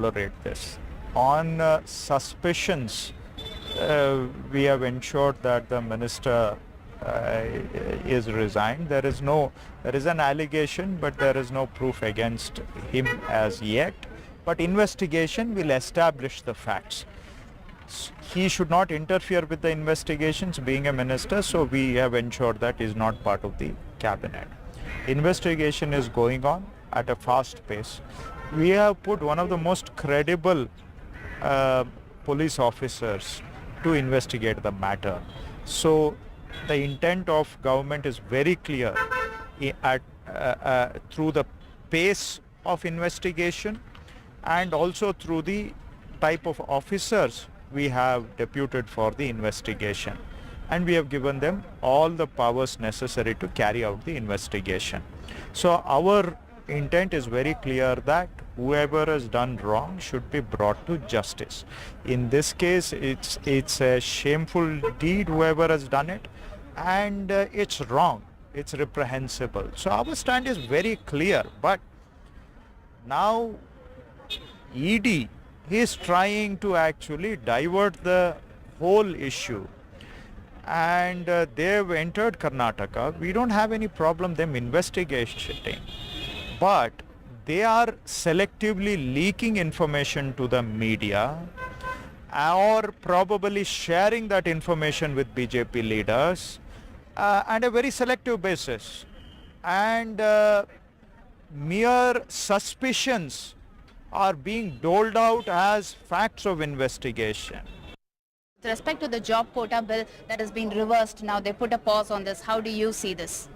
tolerate this. On suspicions, we have ensured that the minister is resigned. There is an allegation, but there is no proof against him as yet. But investigation will establish the facts. He should not interfere with the investigations being a minister, so we have ensured that he is not part of the cabinet. Investigation is going on at a fast pace. We have put one of the most credible police officers to investigate the matter. So the intent of government is very clear through the pace of investigation and also through the type of officers we have deputed for the investigation, and we have given them all the powers necessary to carry out the investigation. So our intent is very clear that whoever has done wrong should be brought to justice. In this case, it's a shameful deed, whoever has done it, and it's wrong, it's reprehensible. So our stand is very clear, but now ED is trying to actually divert the whole issue, and they've entered Karnataka. We don't have any problem them investigating, but they are selectively leaking information to the media or probably sharing that information with BJP leaders on a very selective basis, and mere suspicions are being doled out as facts of investigation. With respect to the job quota bill that has been reversed now, they put a pause on this. How do you see this?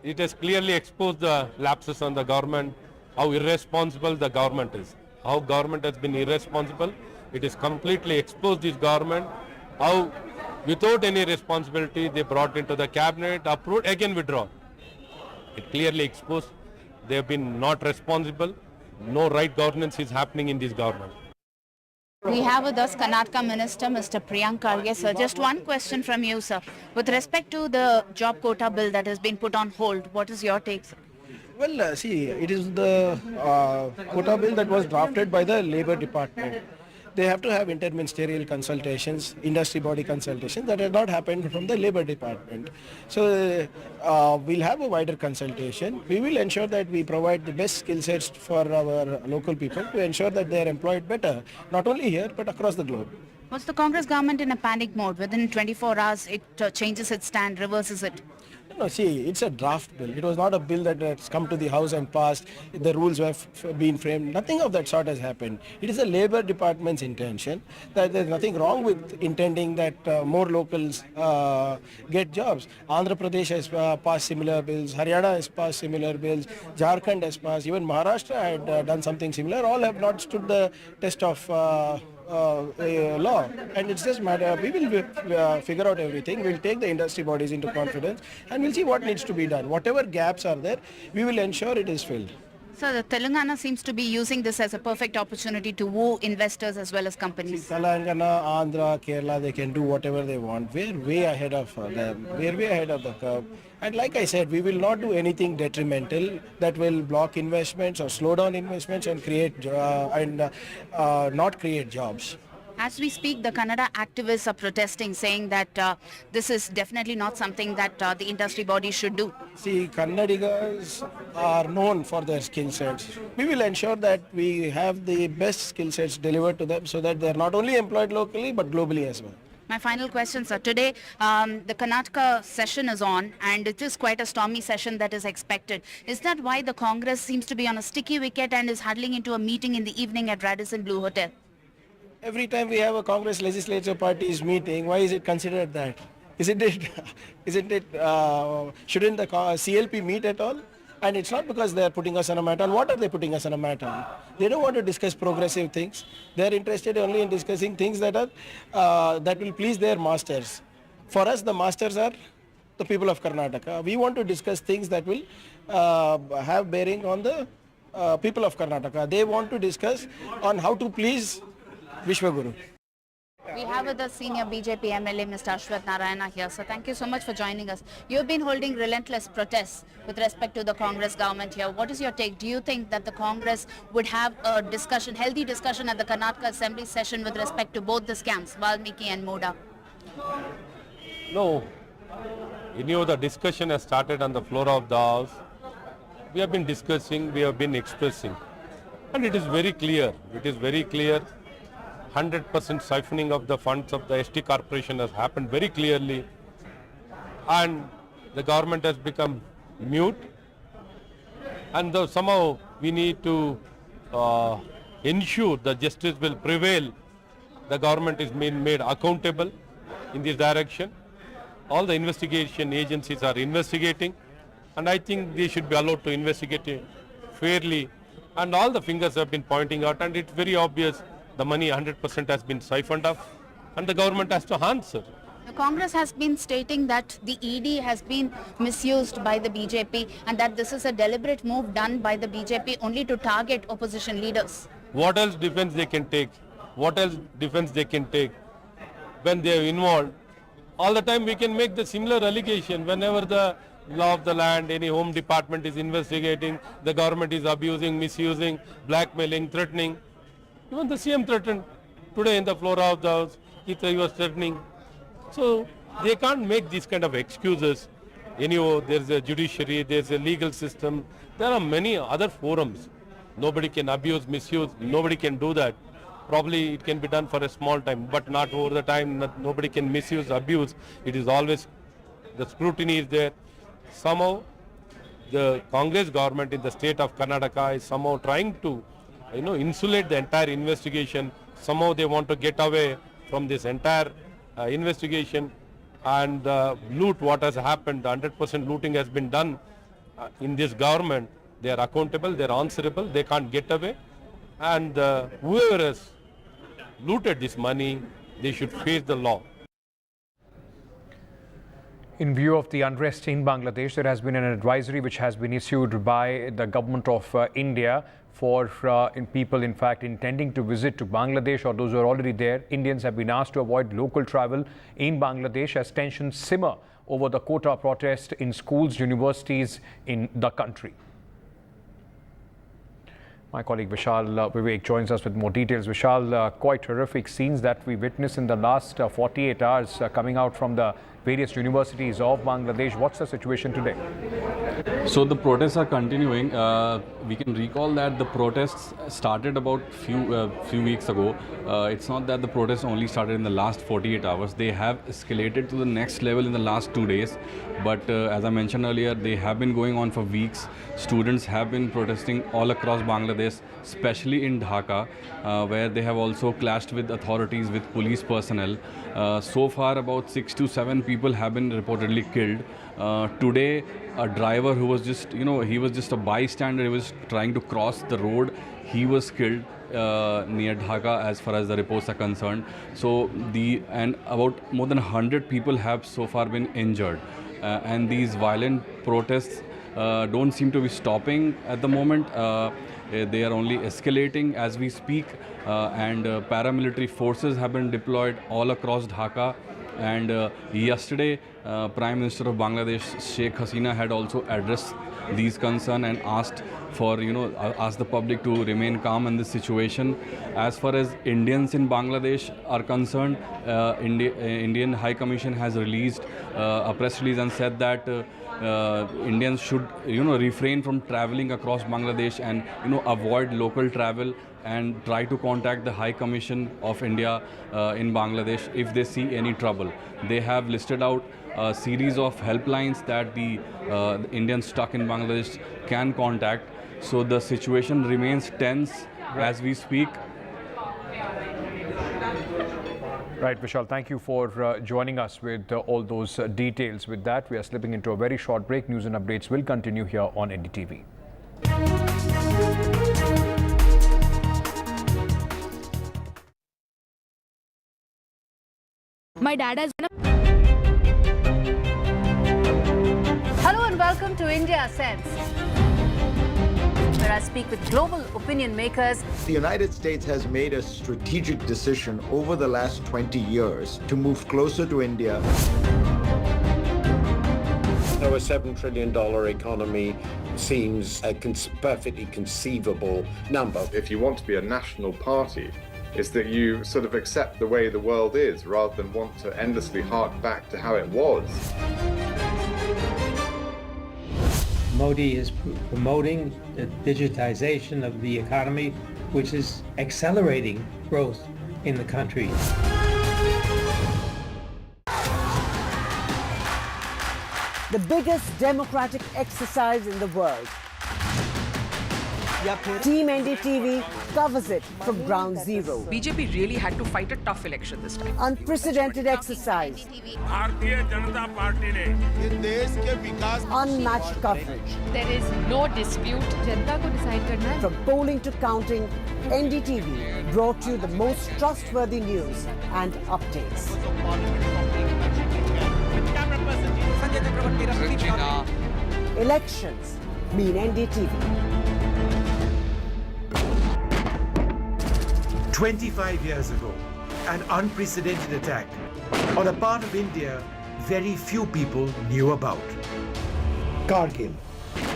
It has clearly exposed the lapses on the government, how irresponsible the government is. How government has been irresponsible. It is completely exposed this government, how without any responsibility they brought into the cabinet, approved, again withdrawn. It clearly exposed they have been not responsible. No right governance is happening in this government. We have with us Karnataka Minister Mr. Priyank Kharge. Sir, just one question from you, sir. With respect to the job quota bill that has been put on hold, what is your take, sir? Well, see, it is the quota bill that was drafted by the Labour Department. They have to have interministerial consultations, industry body consultations that have not happened from the Labour Department. So we'll have a wider consultation. We will ensure that we provide the best skill sets for our local people to ensure that they are employed better, not only here but across the globe. Was the Congress government in a panic mode? Within 24 hours, it changes its stand, reverses it. No, see, it's a draft bill. It was not a bill that has come to the House and passed. The rules have been framed. Nothing of that sort has happened. It is the Labour Department's intention that there's nothing wrong with intending that more locals get jobs. Andhra Pradesh has passed similar bills. Haryana has passed similar bills. Jharkhand has passed. Even Maharashtra had done something similar. All have not stood the test of law, and it's just matter. We will figure out everything. We'll take the industry bodies into confidence, and we'll see what needs to be done. Whatever gaps are there, we will ensure it is filled. So the Telangana seems to be using this as a perfect opportunity to woo investors as well as companies. Telangana, Andhra, Kerala, they can do whatever they want. We're way ahead of them. We're way ahead of the curve. And like I said, we will not do anything detrimental that will block investments or slow down investments and create not create jobs. As we speak, the Kannada activists are protesting, saying that this is definitely not something that the industry body should do. See, Kannadigas are known for their skill sets. We will ensure that we have the best skill sets delivered to them so that they are not only employed locally but globally as well. My final question, sir. Today, the Karnataka session is on, and it is quite a stormy session that is expected. Is that why the Congress seems to be on a sticky wicket and is huddling into a meeting in the evening at Radisson Blu Hotel? Every time we have a Congress legislature parties meeting, why is it considered that? Shouldn't the CLP meet at all? And it's not because they are putting us on a mat on. What are they putting us on a mat on? They don't want to discuss progressive things. They are interested only in discussing things that are that will please their masters. For us, the masters are the people of Karnataka. We want to discuss things that will have bearing on the people of Karnataka. They want to discuss on how to please Vishwaguru. We have with us senior BJP MLA Mr. Ashwath Narayana here. So thank you so much for joining us. You've been holding relentless protests with respect to the Congress government here. What is your take? Do you think that the Congress would have a discussion, healthy discussion at the Karnataka Assembly session with respect to both the scams, Valmiki and Moda? No. The discussion has started on the floor of the House. We have been discussing, we have been expressing. And it is very clear. 100% siphoning of the funds of the ST corporation has happened very clearly. And the government has become mute. And somehow we need to ensure that justice will prevail. The government is being made accountable in this direction. All the investigation agencies are investigating, and I think they should be allowed to investigate it fairly. And all the fingers have been pointing out, and it's very obvious the money 100% has been siphoned off, and the government has to answer. The Congress has been stating that the ED has been misused by the BJP and that this is a deliberate move done by the BJP only to target opposition leaders. What else defense they can take? When they are involved? All the time we can make the similar allegation. Whenever the law of the land, any home department is investigating, the government is abusing, misusing, blackmailing, threatening. Even the CM threatened today in the floor of the House. He was threatening. So they can't make these kind of excuses. Anyhow, there's a judiciary, there's a legal system. There are many other forums. Nobody can abuse, misuse. Nobody can do that. Probably it can be done for a small time, but not over the time. Nobody can misuse, abuse. It is always, the scrutiny is there. Somehow, the Congress government in the state of Karnataka is somehow trying to, insulate the entire investigation. Somehow they want to get away from this entire investigation and loot what has happened. 100% looting has been done in this government. They are accountable, they are answerable, they can't get away. And whoever has looted this money, they should face the law. In view of the unrest in Bangladesh, there has been an advisory which has been issued by the government of India for people, in fact, intending to visit to Bangladesh or those who are already there. Indians have been asked to avoid local travel in Bangladesh as tensions simmer over the Quota protest in schools, universities in the country. My colleague Vishal Vivek joins us with more details. Vishal, quite horrific scenes that we witnessed in the last 48 hours coming out from the various universities of Bangladesh. What's the situation today? So the protests are continuing. We can recall that the protests started about few weeks ago. It's not that the protests only started in the last 48 hours. They have escalated to the next level in the last 2 days. But as I mentioned earlier, they have been going on for weeks. Students have been protesting all across Bangladesh, especially in Dhaka, where they have also clashed with authorities, with police personnel. So far, about 6 to 7 people have been reportedly killed. Today, a driver who was just, he was just a bystander, he was trying to cross the road, he was killed near Dhaka as far as the reports are concerned. So and about more than 100 people have so far been injured. And these violent protests don't seem to be stopping at the moment. They are only escalating as we speak, and paramilitary forces have been deployed all across Dhaka. And yesterday, Prime Minister of Bangladesh, Sheikh Hasina, had also addressed these concerns and asked for, asked the public to remain calm in this situation. As far as Indians in Bangladesh are concerned, Indian High Commission has released a press release and said that Indians should, refrain from traveling across Bangladesh and, avoid local travel and try to contact the High Commission of India in Bangladesh if they see any trouble. They have listed out a series of helplines that the Indians stuck in Bangladesh can contact. So the situation remains tense as we speak. Right, Vishal, thank you for joining us with all those details. With that, we are slipping into a very short break. News and updates will continue here on NDTV. My dad has Hello and welcome to India Sense. where I speak with global opinion makers. The United States has made a strategic decision over the last 20 years to move closer to India. So a $7 trillion economy seems a perfectly conceivable number. If you want to be a national party, it's that you sort of accept the way the world is rather than want to endlessly hark back to how it was. Modi is promoting the digitization of the economy, which is accelerating growth in the country. The biggest democratic exercise in the world. Team NDTV covers it from ground zero. BJP really had to fight a tough election this time. Unprecedented exercise. Unmatched coverage. There is no dispute. जनता को decide करना है. From polling to counting, NDTV brought you the most trustworthy news and updates. Elections mean NDTV. 25 years ago, an unprecedented attack on a part of India very few people knew about. Kargil,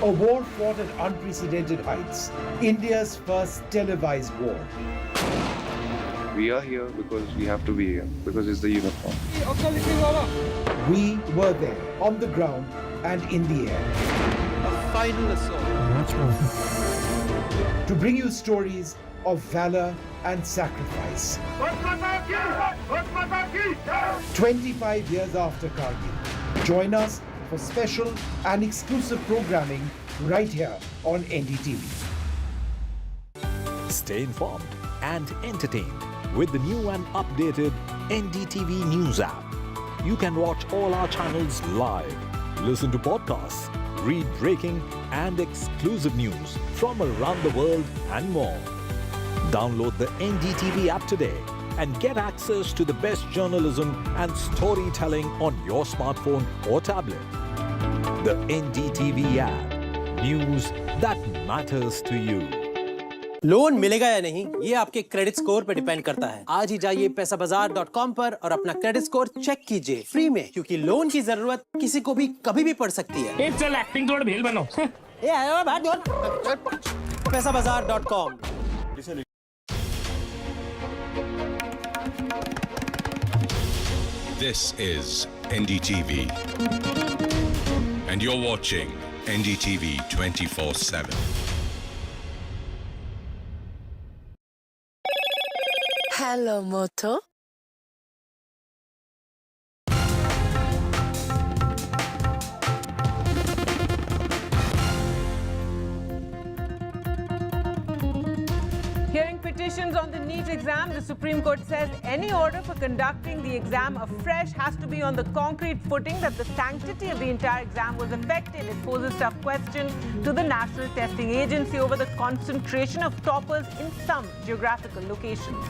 a war fought at unprecedented heights, India's first televised war. We are here because we have to be here, because it's the uniform. We were there, on the ground and in the air. A final assault. To bring you stories of valor and sacrifice. 25 years after Kargil. Join us for special and exclusive programming right here on NDTV. Stay informed and entertained with the new and updated NDTV News app. You can watch all our channels live, listen to podcasts, read breaking and exclusive news from around the world and more. Download the NDTV app today and get access to the best journalism and storytelling on your smartphone or tablet. The NDTV app. News that matters to you. Loan मिलेगा या नहीं ये आपके credit score पर depend करता है। आज ही जाइए पैसाबाजार.com पर और अपना क्रेडिट स्कोर चेक कीजिए फ्री में, क्योंकि लोन की जरूरत किसी को भी कभी भी पड़ सकती है। चल एक्टिंग थोड़ा भेल बनो। ये आया बात पैसाबाजार.com। This is NDTV, and you're watching NDTV 24/7. Hello, Moto. Hearing petitions on the NEET exam, the Supreme Court says any order for conducting the exam afresh has to be on the concrete footing that the sanctity of the entire exam was affected. It poses tough questions to the National Testing Agency over the concentration of toppers in some geographical locations.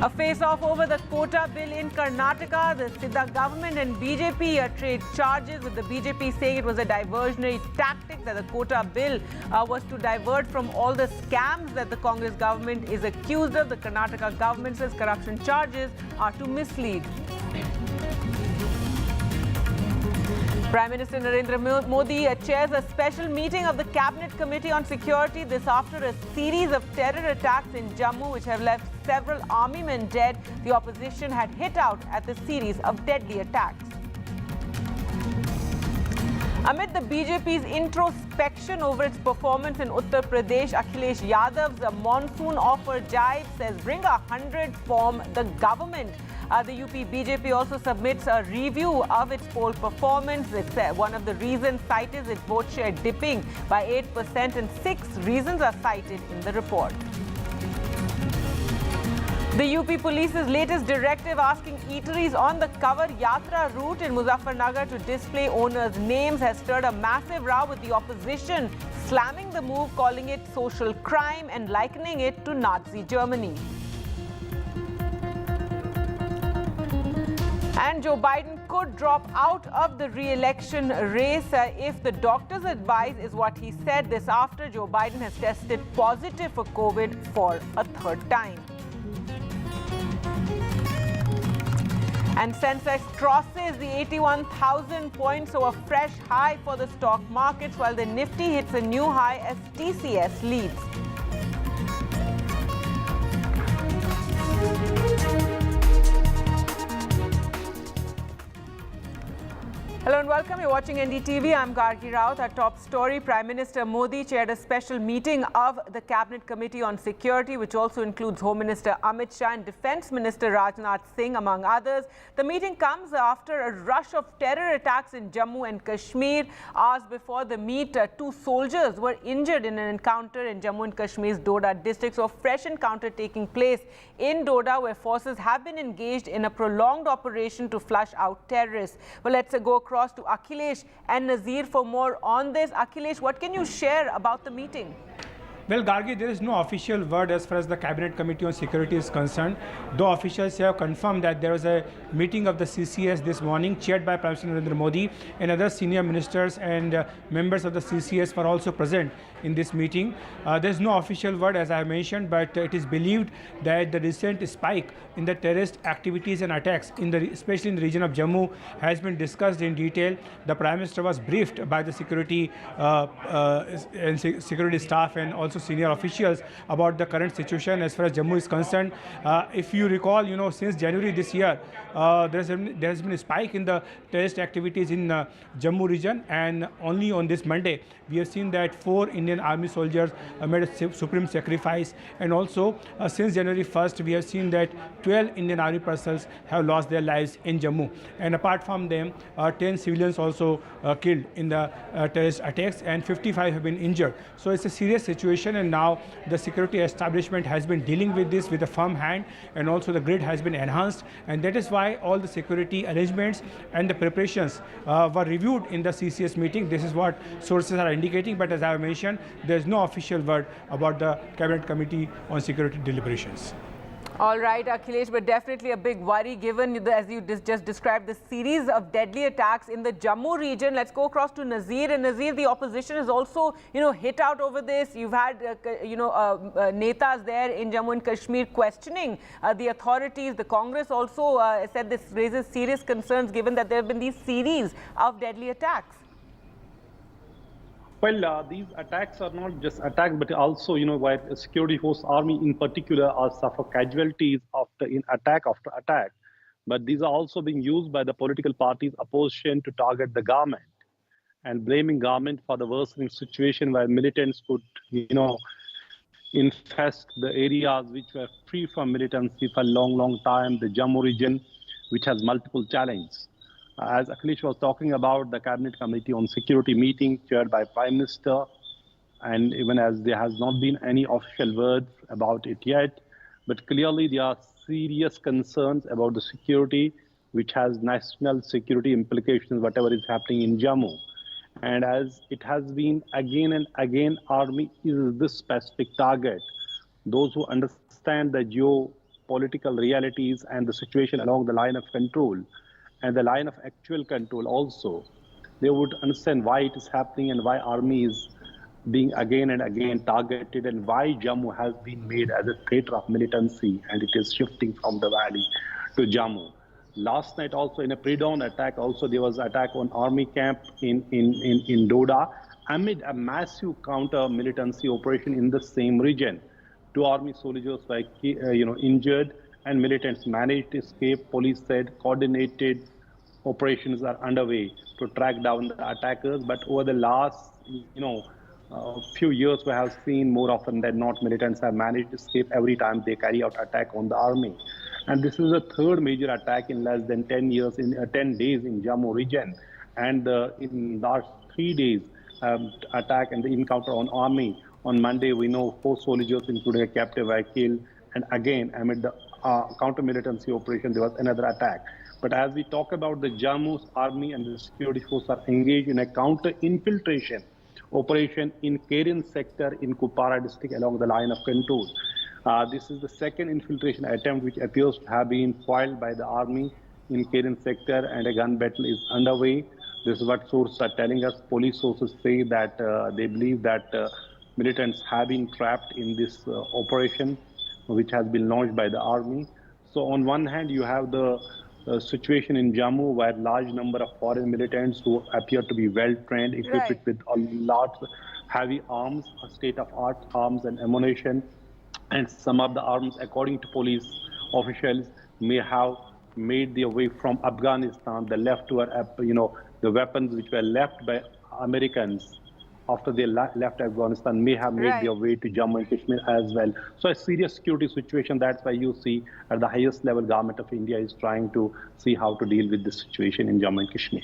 A face-off over the Quota bill in Karnataka. The Siddha government and BJP trade charges, with the BJP saying it was a diversionary tactic, that the Quota bill was to divert from all the scams that the Congress government is accused of. The Karnataka government says corruption charges are to mislead. Prime Minister Narendra Modi chairs a special meeting of the Cabinet Committee on Security. This after a series of terror attacks in Jammu, which have left several army men dead. The opposition had hit out at the series of deadly attacks. Amid the BJP's introspection over its performance in Uttar Pradesh, Akhilesh Yadav's monsoon offer jibe says bring 100, form the government. The UP BJP also submits a review of its poll performance. It's one of the reasons cited is its vote share dipping by 8%, and 6 reasons are cited in the report. The UP Police's latest directive asking eateries on the Kawar Yatra route in Muzaffarnagar to display owners' names has stirred a massive row, with the opposition slamming the move, calling it social crime and likening it to Nazi Germany. And Joe Biden could drop out of the re-election race if the doctor's advice is what he said. This after Joe Biden has tested positive for COVID for a third time. And Sensex crosses the 81,000 points, so a fresh high for the stock markets, while the Nifty hits a new high as TCS leads. Hello and welcome. You're watching NDTV. I'm Gargi Raut. Our top story, Prime Minister Modi chaired a special meeting of the Cabinet Committee on Security, which also includes Home Minister Amit Shah and Defence Minister Rajnath Singh, among others. The meeting comes after a rush of terror attacks in Jammu and Kashmir. Hours before the meet, 2 soldiers were injured in an encounter in Jammu and Kashmir's Doda district. So a fresh encounter taking place in Doda, where forces have been engaged in a prolonged operation to flush out terrorists. Well, let's go across to Akhilesh and Nazir for more on this. Akhilesh, what can you share about the meeting? Well, Gargi, there is no official word as far as the Cabinet Committee on Security is concerned, though officials have confirmed that there was a meeting of the CCS this morning chaired by Prime Minister Narendra Modi, and other senior ministers and members of the CCS were also present in this meeting. There is no official word, as I mentioned, but it is believed that the recent spike in the terrorist activities and attacks, especially in the region of Jammu, has been discussed in detail. The Prime Minister was briefed by the security and security staff and also senior officials about the current situation as far as Jammu is concerned. If you recall, since January this year, there has been a spike in the terrorist activities in Jammu region, and only on this Monday we have seen that 4 Indian Army soldiers made a supreme sacrifice, and also since January 1st we have seen that 12 Indian Army personnel have lost their lives in Jammu, and apart from them 10 civilians also killed in the terrorist attacks, and 55 have been injured. So it's a serious situation, and now the security establishment has been dealing with this with a firm hand, and also the grid has been enhanced, and that is why all the security arrangements and the preparations were reviewed in the CCS meeting. This is what sources are indicating, but as I have mentioned, there is no official word about the Cabinet Committee on Security deliberations. All right, Akhilesh, but definitely a big worry given, as you just described, the series of deadly attacks in the Jammu region. Let's go across to Nazir. And Nazir, the opposition is also, hit out over this. You've had, netas there in Jammu and Kashmir questioning the authorities. The Congress also said this raises serious concerns given that there have been these series of deadly attacks. Well, these attacks are not just attacks, but also, why the security force army in particular are suffer casualties in attack after attack. But these are also being used by the political parties opposition to target the government and blaming government for the worsening situation where militants could, infest the areas which were free from militancy for a long time, the Jammu region, which has multiple challenges. As Akhilesh was talking about, the Cabinet Committee on Security meeting chaired by Prime Minister, and even as there has not been any official word about it yet, but clearly there are serious concerns about the security, which has national security implications, whatever is happening in Jammu. And as it has been again and again, army is this specific target. Those who understand the geopolitical realities and the situation along the line of control, and the line of actual control also, they would understand why it is happening and why army is being again and again targeted, and why Jammu has been made as a theater of militancy, and it is shifting from the valley to Jammu. Last night also in a pre-dawn attack, also there was attack on army camp in Doda amid a massive counter militancy operation in the same region. 2 army soldiers were injured, and militants managed to escape. Police said coordinated operations are underway to track down the attackers. But over the last, few years, we have seen more often than not militants have managed to escape every time they carry out attack on the army. And this is the 3rd major attack in less than 10 days in Jammu region. And in last 3 days, attack and the encounter on army. On Monday, we know 4 soldiers, including a captive, were killed. And again, amid the counter-militancy operation, there was another attack. But as we talk about the Jammu's army and the security force are engaged in a counter-infiltration operation in Kerin sector in Kupara district along the line of control. This is the 2nd infiltration attempt which appears to have been foiled by the army, in Karen sector and a gun battle is underway. This is what sources are telling us. Police sources say that they believe that militants have been trapped in this operation, which has been launched by the army. So on one hand, you have the situation in Jammu where large number of foreign militants who appear to be well trained, equipped with a lot heavy arms, state-of-art arms and ammunition, and some of the arms, according to police officials, may have made their way from Afghanistan. The leftover, the weapons which were left by Americans after they left Afghanistan may have made their way to Jammu and Kashmir as well. So a serious security situation. That's why you see at the highest level, Government of India is trying to see how to deal with this situation in Jammu and Kashmir.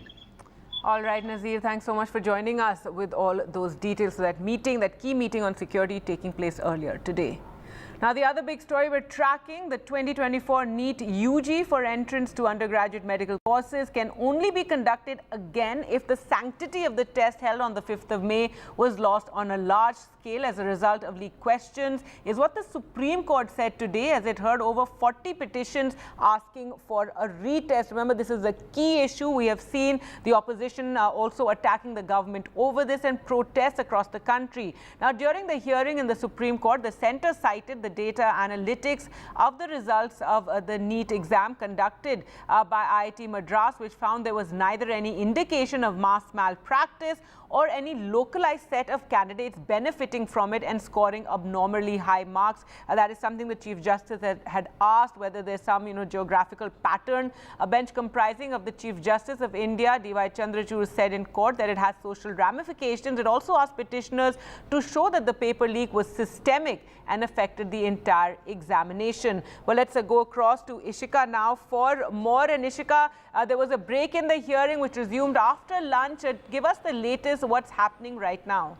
All right, Nazir, thanks so much for joining us with all those details of that meeting, that key meeting on security taking place earlier today. Now, the other big story we're tracking, the 2024 NEET UG for entrance to undergraduate medical courses can only be conducted again if the sanctity of the test held on the 5th of May was lost on a large scale as a result of leaked questions, is what the Supreme Court said today as it heard over 40 petitions asking for a retest. Remember, this is a key issue. We have seen the opposition also attacking the government over this and protests across the country. Now, during the hearing in the Supreme Court, the centre cited the data analytics of the results of the NEET exam conducted by IIT Madras, which found there was neither any indication of mass malpractice or any localized set of candidates benefiting from it and scoring abnormally high marks. That is something the Chief Justice had asked, whether there's some geographical pattern. A bench comprising of the Chief Justice of India, D.Y. Chandrachud, said in court that it has social ramifications. It also asked petitioners to show that the paper leak was systemic and affected the entire examination. Well, let's go across to Ishika now for more. And Ishika, there was a break in the hearing which resumed after lunch. Give us the latest, what's happening right now.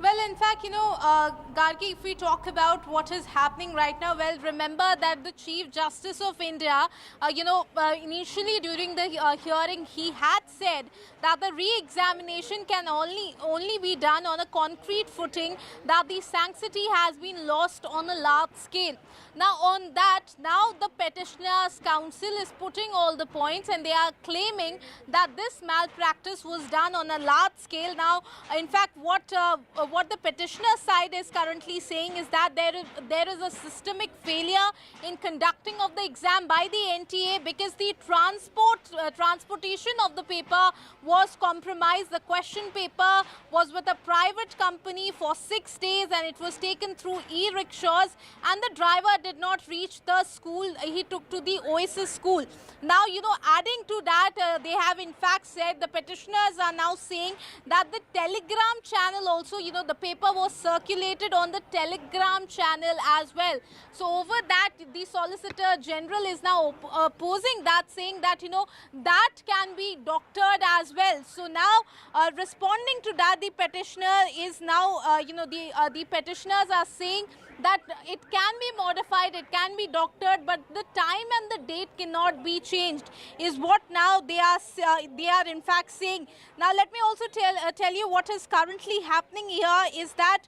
Well, in fact, Gargi, if we talk about what is happening right now, well, remember that the Chief Justice of India, initially during the hearing, he had said that the re-examination can only be done on a concrete footing, that the sanctity has been lost on a large scale. Now, on that, now the petitioners' counsel is putting all the points and they are claiming that this malpractice was done on a large scale. Now, in fact, what the petitioner side is currently saying is that there is a systemic failure in conducting of the exam by the NTA because the transportation of the paper was compromised. The question paper was with a private company for 6 days and it was taken through e-rickshaws, and the driver did not reach the school he took to the Oasis school. Now, adding to that, they have in fact said, the petitioners are now saying that the Telegram channel also, the paper was circulated on the Telegram channel as well. So over that, the Solicitor General is now opposing that, saying that, that can be doctored as well. So now, responding to that, the petitioner is now, the petitioners are saying that it can be modified, it can be doctored, but the time and the date cannot be changed, is what now they are in fact saying. Now, let me also tell you what is currently happening here is that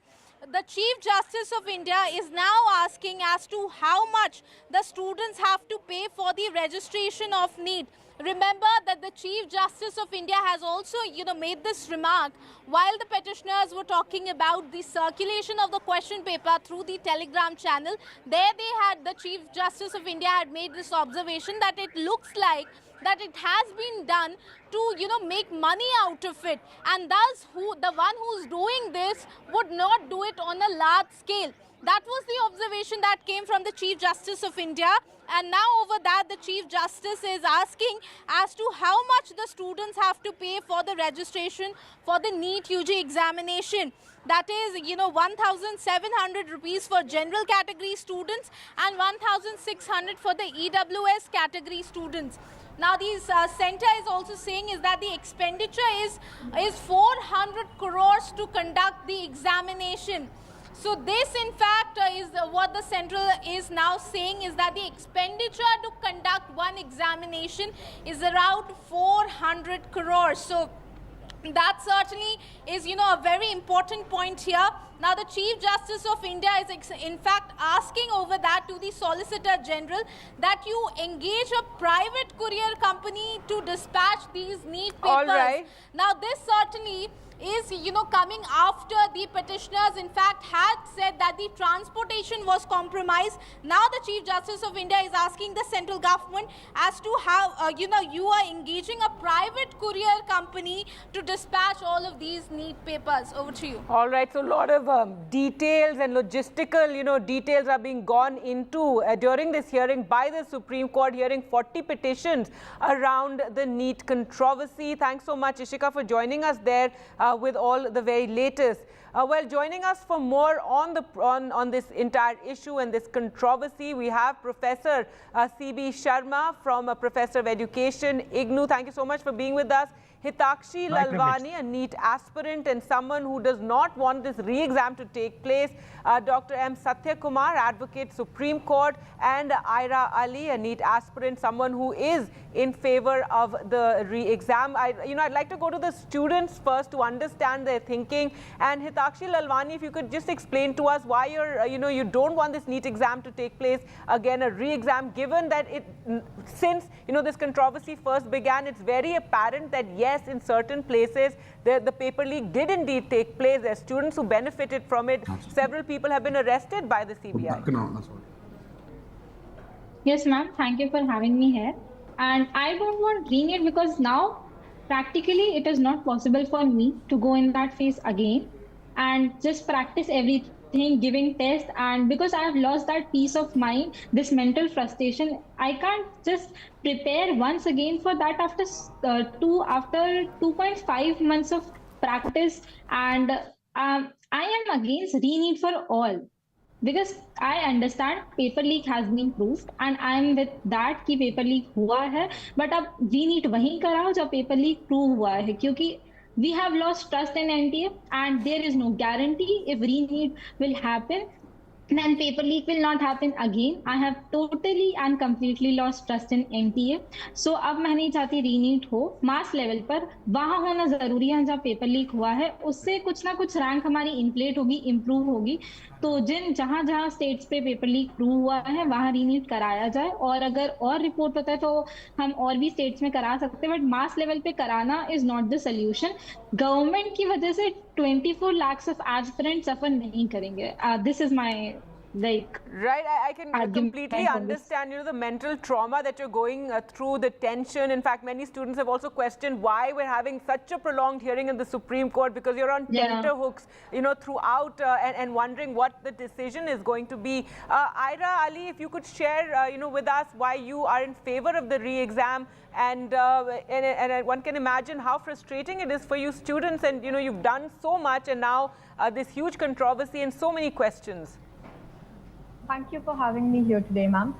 the Chief Justice of India is now asking as to how much the students have to pay for the registration of NEET. Remember that the Chief Justice of India has also, made this remark while the petitioners were talking about the circulation of the question paper through the Telegram channel. There the Chief Justice of India had made this observation that it looks like that it has been done to, make money out of it. And thus, the one who's doing this would not do it on a large scale. That was the observation that came from the Chief Justice of India. And now over that, the Chief Justice is asking as to how much the students have to pay for the registration for the NEET UG examination. That is, 1,700 rupees for general category students and 1,600 for the EWS category students. Now, these centre is also saying is that the expenditure is 400 crores to conduct the examination. So this, in fact, is what the central is now saying, is that the expenditure to conduct one examination is around 400 crores. So that certainly is, a very important point here. Now, the Chief Justice of India is in fact asking over that to the Solicitor General that you engage a private courier company to dispatch these NEET papers. All right. Now, this certainly is, coming after the petitioners, in fact, had said that the transportation was compromised. Now, the Chief Justice of India is asking the central government as to how, you are engaging a private courier company to dispatch all of these NEET papers. Over to you. All right, so a lot of details and logistical, details are being gone into during this hearing by the Supreme Court, hearing 40 petitions around the NEET controversy. Thanks so much, Ishika, for joining us there with all the very latest. Well, joining us for more on this entire issue and this controversy, we have Professor C.B. Sharma from Professor of Education, IGNOU. Thank you so much for being with us. Hitakshi Lalwani, a NEET aspirant and someone who does not want this re-exam to take place. Dr. M. Satya Kumar, advocate Supreme Court, and Aira Ali, a NEET aspirant, someone who is in favor of the re-exam. I'd like to go to the students first to understand their thinking. And Hitakshi Lalwani, if you could just explain to us why you don't want this NEET exam to take place again, a re-exam, given that since this controversy first began, it's very apparent that yes, in certain places the paper leak did indeed take place. There are students who benefited from it. Several people have been arrested by the CBI. Yes, ma'am. Thank you for having me here. And I don't want re-NEET because now practically it is not possible for me to go in that phase again and just practice everything, giving tests. And because I have lost that peace of mind, this mental frustration, I can't just prepare once again for that after 2.5 months of practice. And I am against re-NEET for all. Because I understand paper leak has been proved and I am with that कि paper leak हुआ है, but अब re-NEET वहीं कराओ जब paper leak prove हुआ है, क्योंकि we have lost trust in NTA and there is no guarantee if re-NEET will happen, then paper leak will not happen again. I have totally and completely lost trust in NTA. So अब मैं नहीं चाहती re-NEET हो, mass level पर वहाँ होना जरूरी है जहाँ paper leak हुआ है, उससे कुछ ना कुछ rank हमारी inflate होगी, improve होगी. तो जहाँ states पे paper leak prove हुआ है वहाँ re-NEET कराया जाए, और अगर और report होता है तो हम और भी states में करा सकते हैं, but mass level पे कराना is not the solution. Government की वजह से 24 lakhs of aspirants suffer नहीं करेंगे. This is my right. I can completely understand the mental trauma that you're going through, the tension. In fact, many students have also questioned why we're having such a prolonged hearing in the Supreme Court, because you're on tenterhooks throughout and wondering what the decision is going to be. Aira Ali, if you could share with us why you are in favor of the re-exam, and one can imagine how frustrating it is for you students, and you've done so much and now this huge controversy and so many questions. Thank you for having me here today, ma'am.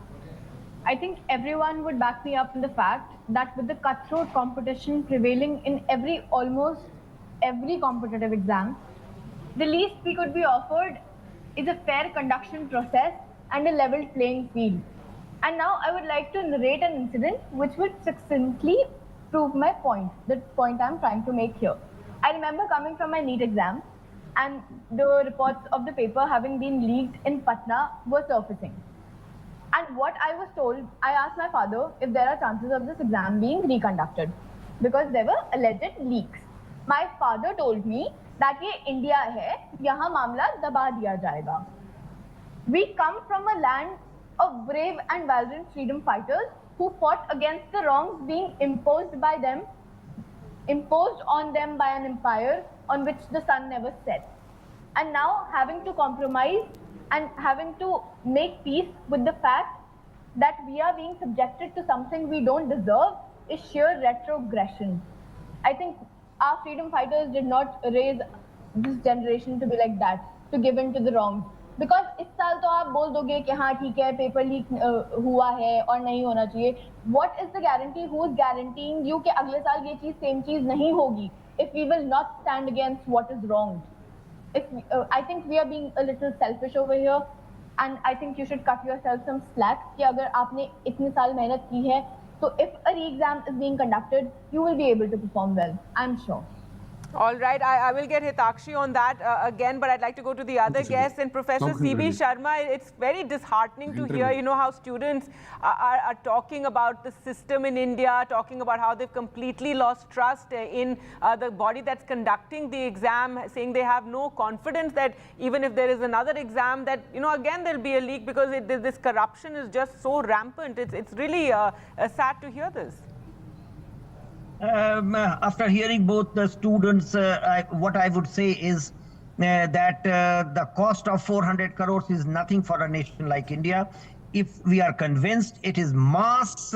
I think everyone would back me up in the fact that with the cutthroat competition prevailing in almost every competitive exam, the least we could be offered is a fair conduction process and a level playing field. And now I would like to narrate an incident which would succinctly prove my point, the point I'm trying to make here. I remember coming from my NEET exam, and the reports of the paper having been leaked in Patna were surfacing. And what I was told, I asked my father if there are chances of this exam being reconducted, because there were alleged leaks. My father told me that ये India है, यहाँ मामला दबा दिया जाएगा. We come from a land of brave and valiant freedom fighters who fought against the wrongs being imposed on them by an empire on which the sun never sets. And now having to compromise and having to make peace with the fact that we are being subjected to something we don't deserve is sheer retrogression. I think our freedom fighters did not raise this generation to be like that, to give in to the wrongs. Because इस साल तो आप बोल दोगे कि हाँ ठीक है पेपर लीक हुआ है और नहीं होना चाहिए. What is the guarantee? Who is guaranteeing you कि अगले साल ये चीज सेम चीज नहीं होगी if we will not stand against what is wrong? I think we are being a little selfish over here, and I think you should cut yourself some slack कि अगर आपने इतने साल मेहनत की है तो if a re-exam is being conducted, you will be able to perform well, I'm sure. All right, I will get Hitakshi on that again, but I'd like to go to the other guests. And Professor C.B. Sharma, it's very disheartening to hear, how students are talking about the system in India, talking about how they've completely lost trust in the body that's conducting the exam, saying they have no confidence that even if there is another exam, that, again, there'll be a leak because this corruption is just so rampant. It's really sad to hear this. After hearing both the students, what I would say is that the cost of 400 crores is nothing for a nation like India. If we are convinced it is mass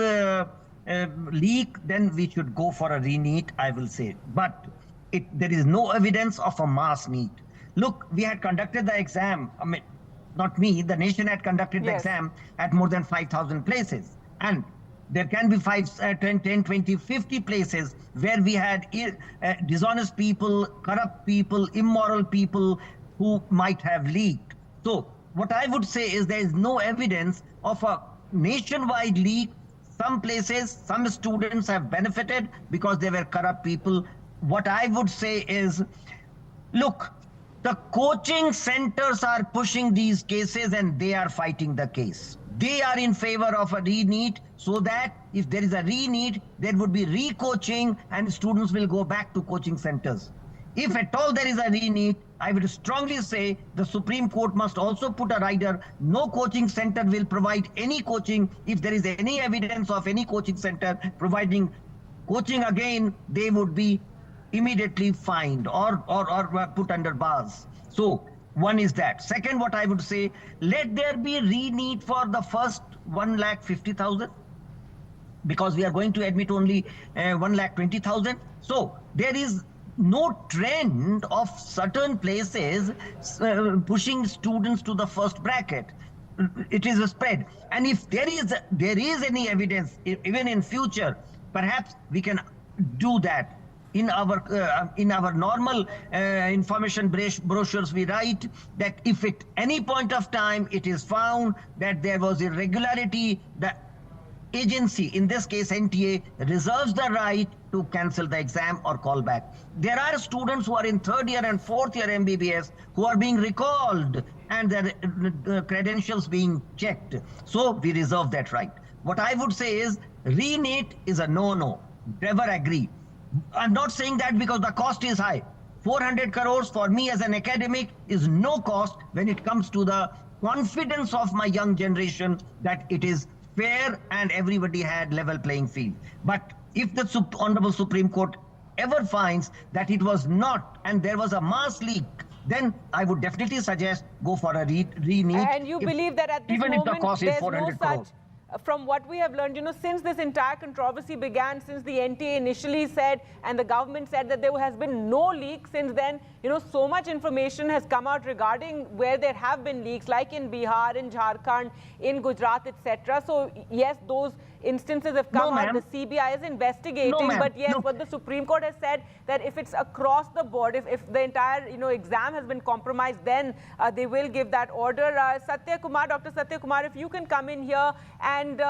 leak, then we should go for a re-NEET, I will say. But there is no evidence of a mass NEET. Look, we had conducted the exam, not me, the nation had conducted the exam at more than 5,000 places. And there can be 5, 10, 20, 50 places where we had dishonest people, corrupt people, immoral people who might have leaked. So what I would say is there is no evidence of a nationwide leak. Some places, some students have benefited because they were corrupt people. What I would say is, look, the coaching centers are pushing these cases and they are fighting the case. They are in favor of a re-NEET so that if there is a re-NEET, there would be re-coaching and students will go back to coaching centers. If at all there is a re-NEET, I would strongly say the Supreme Court must also put a rider, no coaching center will provide any coaching. If there is any evidence of any coaching center providing coaching again, they would be immediately fined or put under bars. So one is that. Second, what I would say, let there be re-NEET for the first 1,50,000 because we are going to admit only 1,20,000. So there is no trend of certain places pushing students to the first bracket. It is a spread. And if there is any evidence, even in future, perhaps we can do that. In our normal information brochures, we write that if at any point of time it is found that there was irregularity, the agency, in this case NTA, reserves the right to cancel the exam or call back. There are students who are in 3rd year and 4th year MBBS who are being recalled and their credentials being checked. So we reserve that right. What I would say is re-NEET is a no-no. Never agree. I'm not saying that because the cost is high. 400 crores for me as an academic is no cost when it comes to the confidence of my young generation that it is fair and everybody had level playing field. But if the Honorable Supreme Court ever finds that it was not and there was a mass leak, then I would definitely suggest go for a re-NEET. And you believe that at this even moment, if the cost is 400 crores. From what we have learned, since this entire controversy began, since the NTA initially said and the government said that there has been no leak since then, so much information has come out regarding where there have been leaks, like in Bihar, in Jharkhand, in Gujarat, etc. So yes, those instances have come out. The CBI is investigating, but yes, what the Supreme Court has said that if it's across the board, if the entire exam has been compromised, then they will give that order. Dr. Satya Kumar, if you can come in here and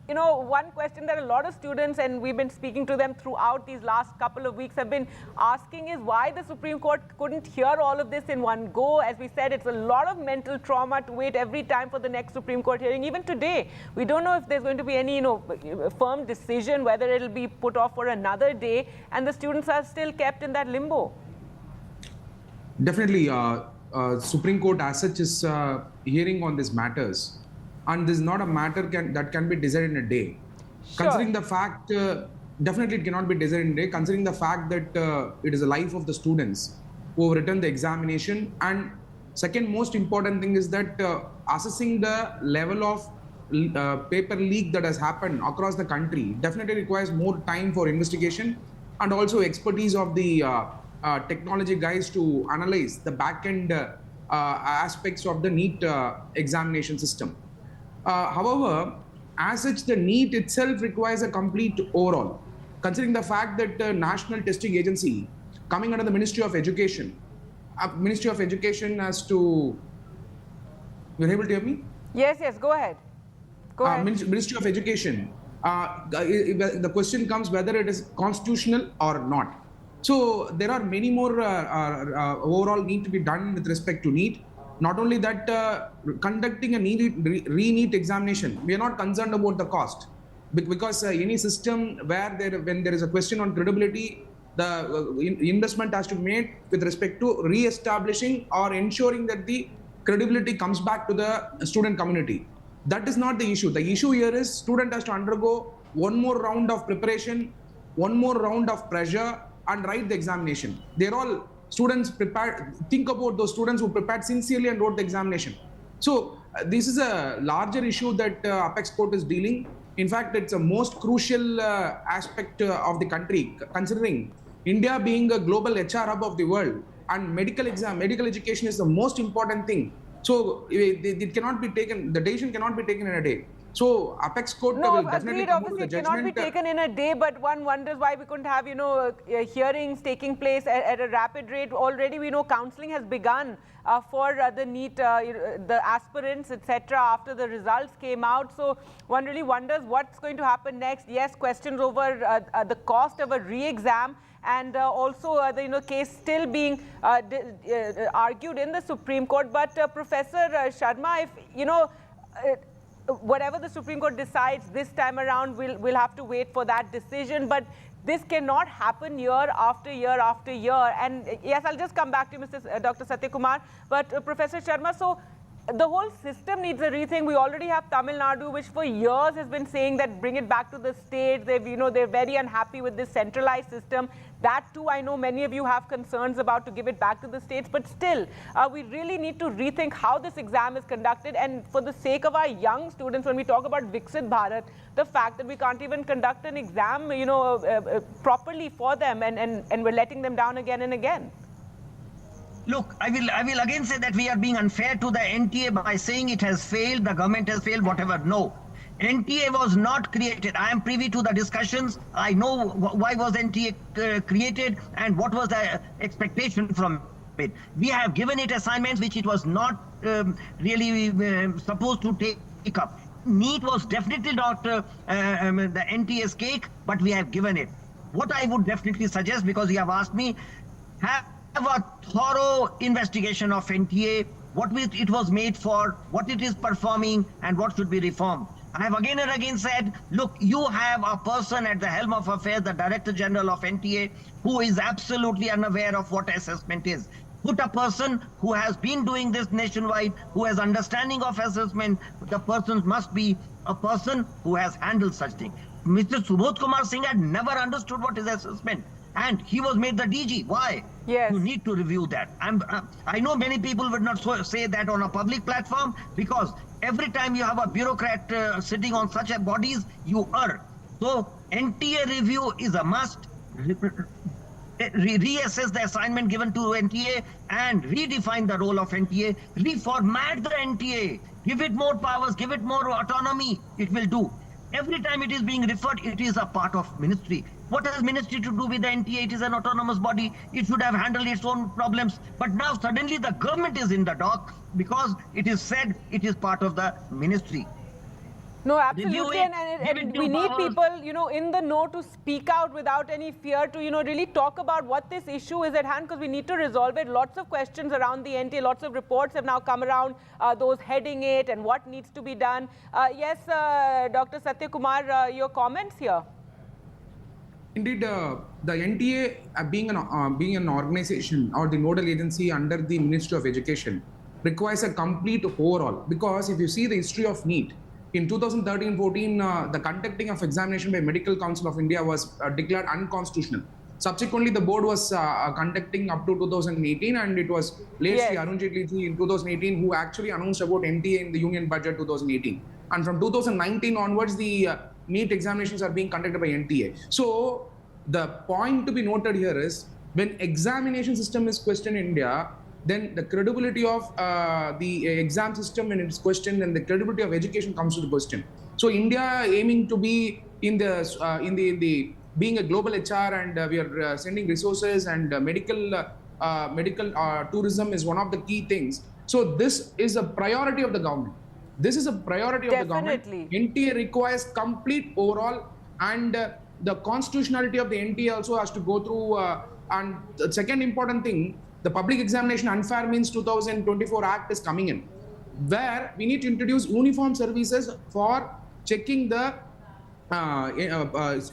one question that a lot of students, and we've been speaking to them throughout these last couple of weeks, have been asking is why the Supreme Court couldn't hear all of this in one go. As we said, it's a lot of mental trauma to wait every time for the next Supreme Court hearing. Even today, we don't know if there's going to be any, firm decision, whether it'll be put off for another day, and the students are still kept in that limbo. Definitely, Supreme Court as such is hearing on these matters. And this is not a matter that can be decided in a day. Sure. Considering the fact, definitely it cannot be decided in a day, considering the fact that it is the life of the students who have written the examination. And second most important thing is that assessing the level of paper leak that has happened across the country definitely requires more time for investigation and also expertise of the technology guys to analyze the back-end aspects of the NEET examination system. However, as such, the NEET itself requires a complete overhaul. Considering the fact that the National Testing Agency, coming under the Ministry of Education, has to... You're able to hear me? Yes, go ahead. Ministry of Education, the question comes whether it is constitutional or not. So there are many more overall need to be done with respect to NEET. Not only that, conducting a re-NEET examination, we are not concerned about the cost, because any system where when there is a question on credibility, the investment has to be made with respect to re-establishing or ensuring that the credibility comes back to the student community. That is not the issue. The issue here is student has to undergo one more round of preparation, one more round of pressure, and write the examination. They're all students prepared. Think about those students who prepared sincerely and wrote the examination. So this is a larger issue that Apex Court is dealing. In fact, it's a most crucial aspect of the country, considering India being a global HR hub of the world, and medical education is the most important thing. So it cannot be taken, the decision cannot be taken in a day. So Apex Court will definitely come to the judgment. It cannot be taken in a day, but one wonders why we couldn't have, hearings taking place at a rapid rate. Already we know counselling has begun for the NEET, the aspirants, etc. after the results came out. So one really wonders what's going to happen next. Yes, questions over the cost of a re-exam, and also the case still being argued in the Supreme Court. But Professor Sharma, if whatever the Supreme Court decides this time around, we'll have to wait for that decision. But this cannot happen year after year after year. And yes, I'll just come back to you, Dr. Satyakumar. But Professor Sharma, so the whole system needs a rethink. We already have Tamil Nadu, which for years has been saying that bring it back to the states. They're very unhappy with this centralized system. That too, I know many of you have concerns about, to give it back to the states. But still, we really need to rethink how this exam is conducted. And for the sake of our young students, when we talk about Viksit Bharat, the fact that we can't even conduct an exam, properly for them, and we're letting them down again and again. Look, I will again say that we are being unfair to the NTA by saying it has failed, the government has failed, whatever. No. NTA was not created. I am privy to the discussions. I know why was NTA created and what was the expectation from it. We have given it assignments which it was not really supposed to take up. NEET was definitely not the NTA's cake, but we have given it. What I would definitely suggest, because you have asked me, have a thorough investigation of NTA, what it was made for, what it is performing, and what should be reformed. I have again and again said, look, you have a person at the helm of affairs, the Director General of NTA, who is absolutely unaware of what assessment is. Put a person who has been doing this nationwide, who has understanding of assessment. The person must be a person who has handled such things. Mr. Subodh Kumar Singh had never understood what is assessment, and he was made the DG. Why? Yes. You need to review that. I know many people would not say that on a public platform, because every time you have a bureaucrat sitting on such a bodies, you err. So NTA review is a must. Reassess the assignment given to NTA and redefine the role of NTA. Reformat the NTA. Give it more powers, give it more autonomy. It will do. Every time it is being referred, it is a part of ministry. What has ministry to do with the NTA? It is an autonomous body. It should have handled its own problems. But now suddenly the government is in the dock because it is said it is part of the ministry. No, absolutely, and we need people, in the know to speak out without any fear to, really talk about what this issue is at hand, because we need to resolve it. Lots of questions around the NTA, lots of reports have now come around, those heading it and what needs to be done. Yes, Dr. Satyakumar, your comments here. Indeed, the NTA being an organization or the nodal agency under the Ministry of Education requires a complete overhaul, because if you see the history of NEET, in 2013-14, the conducting of examination by Medical Council of India was declared unconstitutional. Subsequently, the board was conducting up to 2018, and it was late Sri Arun Jaitley ji in 2018 who actually announced about NTA in the Union Budget 2018. And from 2019 onwards, the NEET examinations are being conducted by NTA. So the point to be noted here is, when examination system is questioned in India, then the credibility of the exam system and its question, and the credibility of education comes to the question. So India aiming to be in the being a global HR, and we are sending resources, and medical tourism is one of the key things. So this is a priority of the government. This is a priority of the government. NTA requires complete overall, and the constitutionality of the NTA also has to go through And the second important thing, the Public Examination Unfair Means 2024 Act is coming in, where we need to introduce uniform services for checking the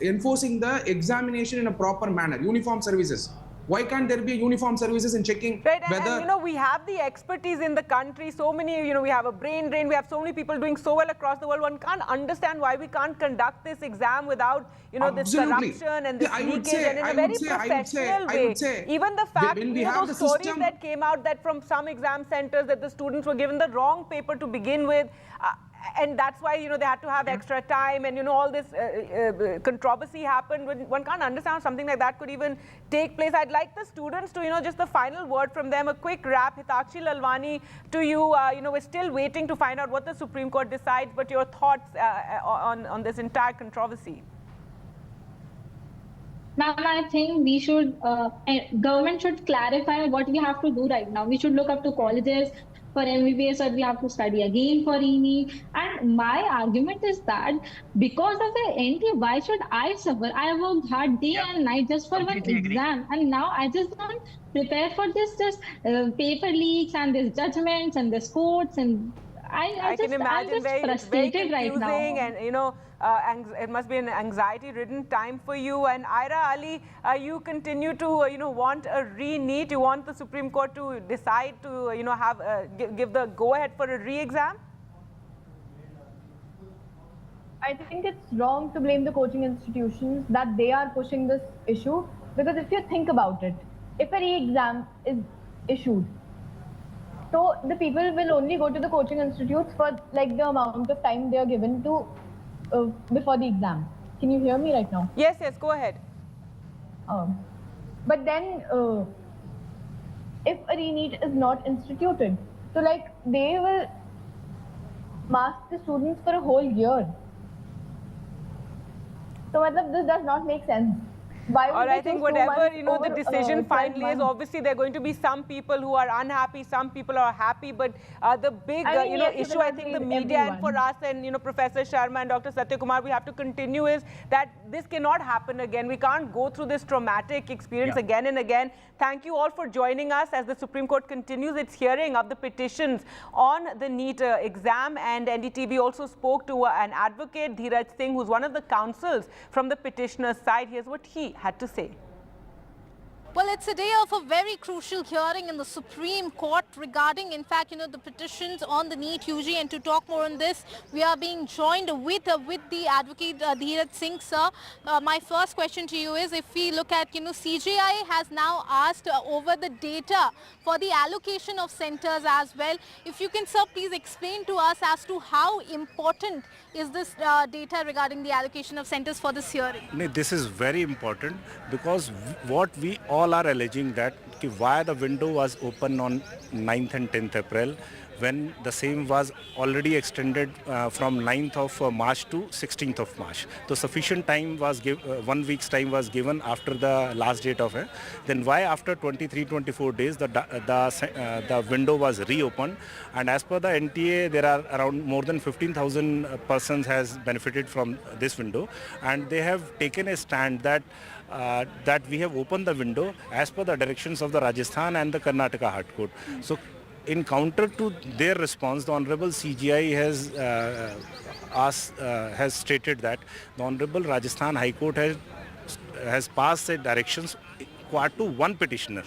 enforcing the examination in a proper manner. Uniform services. Why can't there be uniform services in checking whether... And, you know, we have the expertise in the country. So many, you know, we have a brain drain. We have so many people doing so well across the world. One can't understand why we can't conduct this exam without, you know, this corruption and this leakage and in a very professional way. Even the fact, you know, those stories that came out that from some exam centers that the students were given the wrong paper to begin with. And that's why, you know, they had to have extra time and, you know, all this controversy happened. One can't understand how something like that could even take place. I'd like the students to, you know, just the final word from them, a quick wrap. Hitachi Lalwani, to you, you know, we're still waiting to find out what the Supreme Court decides, but your thoughts on this entire controversy. Ma'am, I think we should, government should clarify what we have to do right now. We should look up to colleges for MBBS, or we have to study again for NEET. And my argument is that because of the NT, why should I suffer? I worked hard day and night just for one exam, and now I just don't prepare for this paper leaks and this judgments and this courts, and I can imagine I'm just frustrated right now. And you know, it must be an anxiety-ridden time for you. And Ira Ali, you continue to you know, want a re-NEET. You want the Supreme Court to decide to you know, have give the go-ahead for a re-exam. I think it's wrong to blame the coaching institutions that they are pushing this issue, because if you think about it, if a re-exam is issued, so the people will only go to the coaching institutes for like the amount of time they are given to before the exam. Can you hear me right now? Yes, yes, go ahead. But then if a re-NEET is not instituted, so like they will mask the students for a whole year. So this does not make sense. Why would I think whatever you know the decision finally is, obviously there are going to be some people who are unhappy, some people are happy, but the big you know issue I think the media and for us and you know Professor Sharma and Dr. Satyakumar we have to continue is that this cannot happen again. We can't go through this traumatic experience again and again. Thank you all for joining us as the Supreme Court continues its hearing of the petitions on the NEET exam, and NDTV also spoke to an advocate, Dheeraj Singh, who's one of the counsels from the petitioner's side. Here's what he had to say. Well, it's a day of a very crucial hearing in the Supreme Court regarding, in fact, you know, the petitions on the NEET UG. And to talk more on this, we are being joined with the advocate Dheeraj Singh, sir. My first question to you is, if we look at, you know, CJI has now asked over the data for the allocation of centers as well. If you can, sir, please explain to us as to how important is this data regarding the allocation of centers for this hearing? This is very important because what we all are alleging that why the window was open on 9th and 10th April when the same was already extended from 9th of March to 16th of March. So sufficient time was given, 1 week's time was given after the last date of it. Then why after 23-24 days the window was reopened, and as per the NTA there are around more than 15,000 persons has benefited from this window, and they have taken a stand that that we have opened the window as per the directions of the Rajasthan and the Karnataka High Court. So in counter to their response, the Honorable CJI has stated that the Honorable Rajasthan High Court has passed the directions to one petitioner,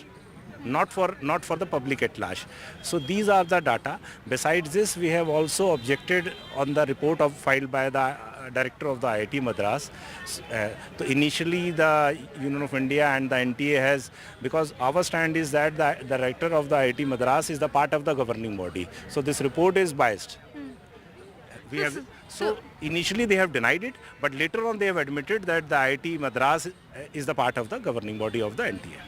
not for the public at large. So these are the data. Besides this, we have also objected on the report filed by the director of the IIT Madras. So initially the Union of India and the NTA has, because our stand is that the director of the IIT Madras is the part of the governing body. So this report is biased. We have, so initially they have denied it, but later on they have admitted that the IIT Madras is the part of the governing body of the NTA.